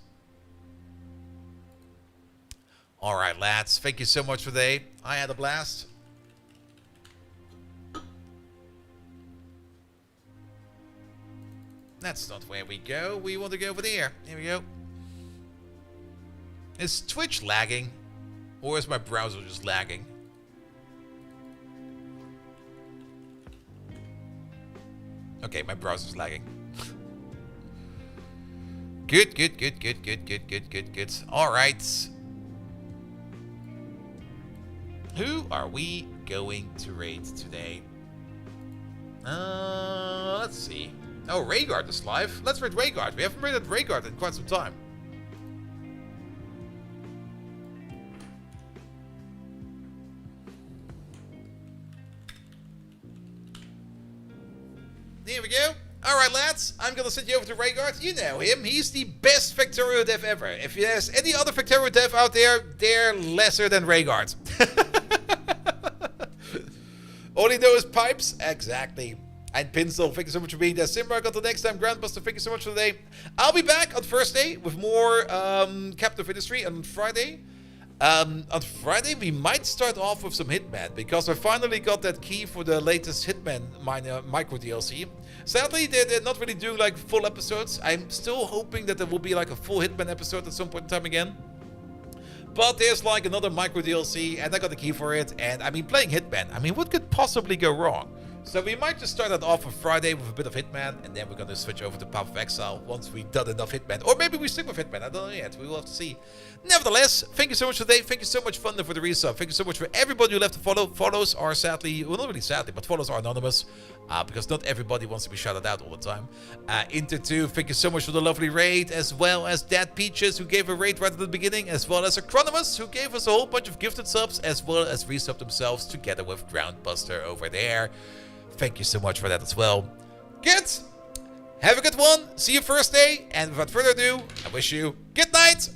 Alright, lads. Thank you so much for today. I had a blast. That's not where we go. We want to go over there. Here we go. Is Twitch lagging? Or is my browser just lagging? Okay, my browser's lagging. Good. Alright. Who are we going to raid today? Let's see. Oh, Rhaegar is live. Let's raid Rhaegar. We haven't raided Rhaegar in quite some time. Here we go. Alright, lads. I'm gonna send you over to Rhaegar. You know him. He's the best Factorio dev ever. If there's any other Factorio dev out there, they're lesser than Rhaegar. All he knows is pipes. Exactly. And Pinsel, thank you so much for being there. Simmark, until next time. Grandbuster, thank you so much for today. I'll be back on Thursday with more Captain of Industry. And on Friday, On Friday, we might start off with some Hitman, because I finally got that key for the latest Hitman micro DLC. Sadly, they're not really doing like full episodes. I'm still hoping that there will be like a full Hitman episode at some point in time again. But there's like another micro DLC, and I got the key for it. And I mean, playing Hitman, I mean, what could possibly go wrong? So we might just start that off on Friday with a bit of Hitman, and then we're gonna switch over to Path of Exile once we've done enough Hitman. Or maybe we stick with Hitman, I don't know yet, we will have to see. Nevertheless, thank you so much for today, thank you so much Thunder for the resub, thank you so much for everybody who left a follow. Follows are sadly, well not really sadly, but follows are anonymous, because not everybody wants to be shouted out all the time. Inter2, thank you so much for the lovely raid, as well as Dad Peaches, who gave a raid right at the beginning, as well as Acronymus, who gave us a whole bunch of gifted subs, as well as resubbed themselves together with Groundbuster over there. Thank you so much for that as well. Kids, have a good one. See you Thursday. And without further ado, I wish you good night.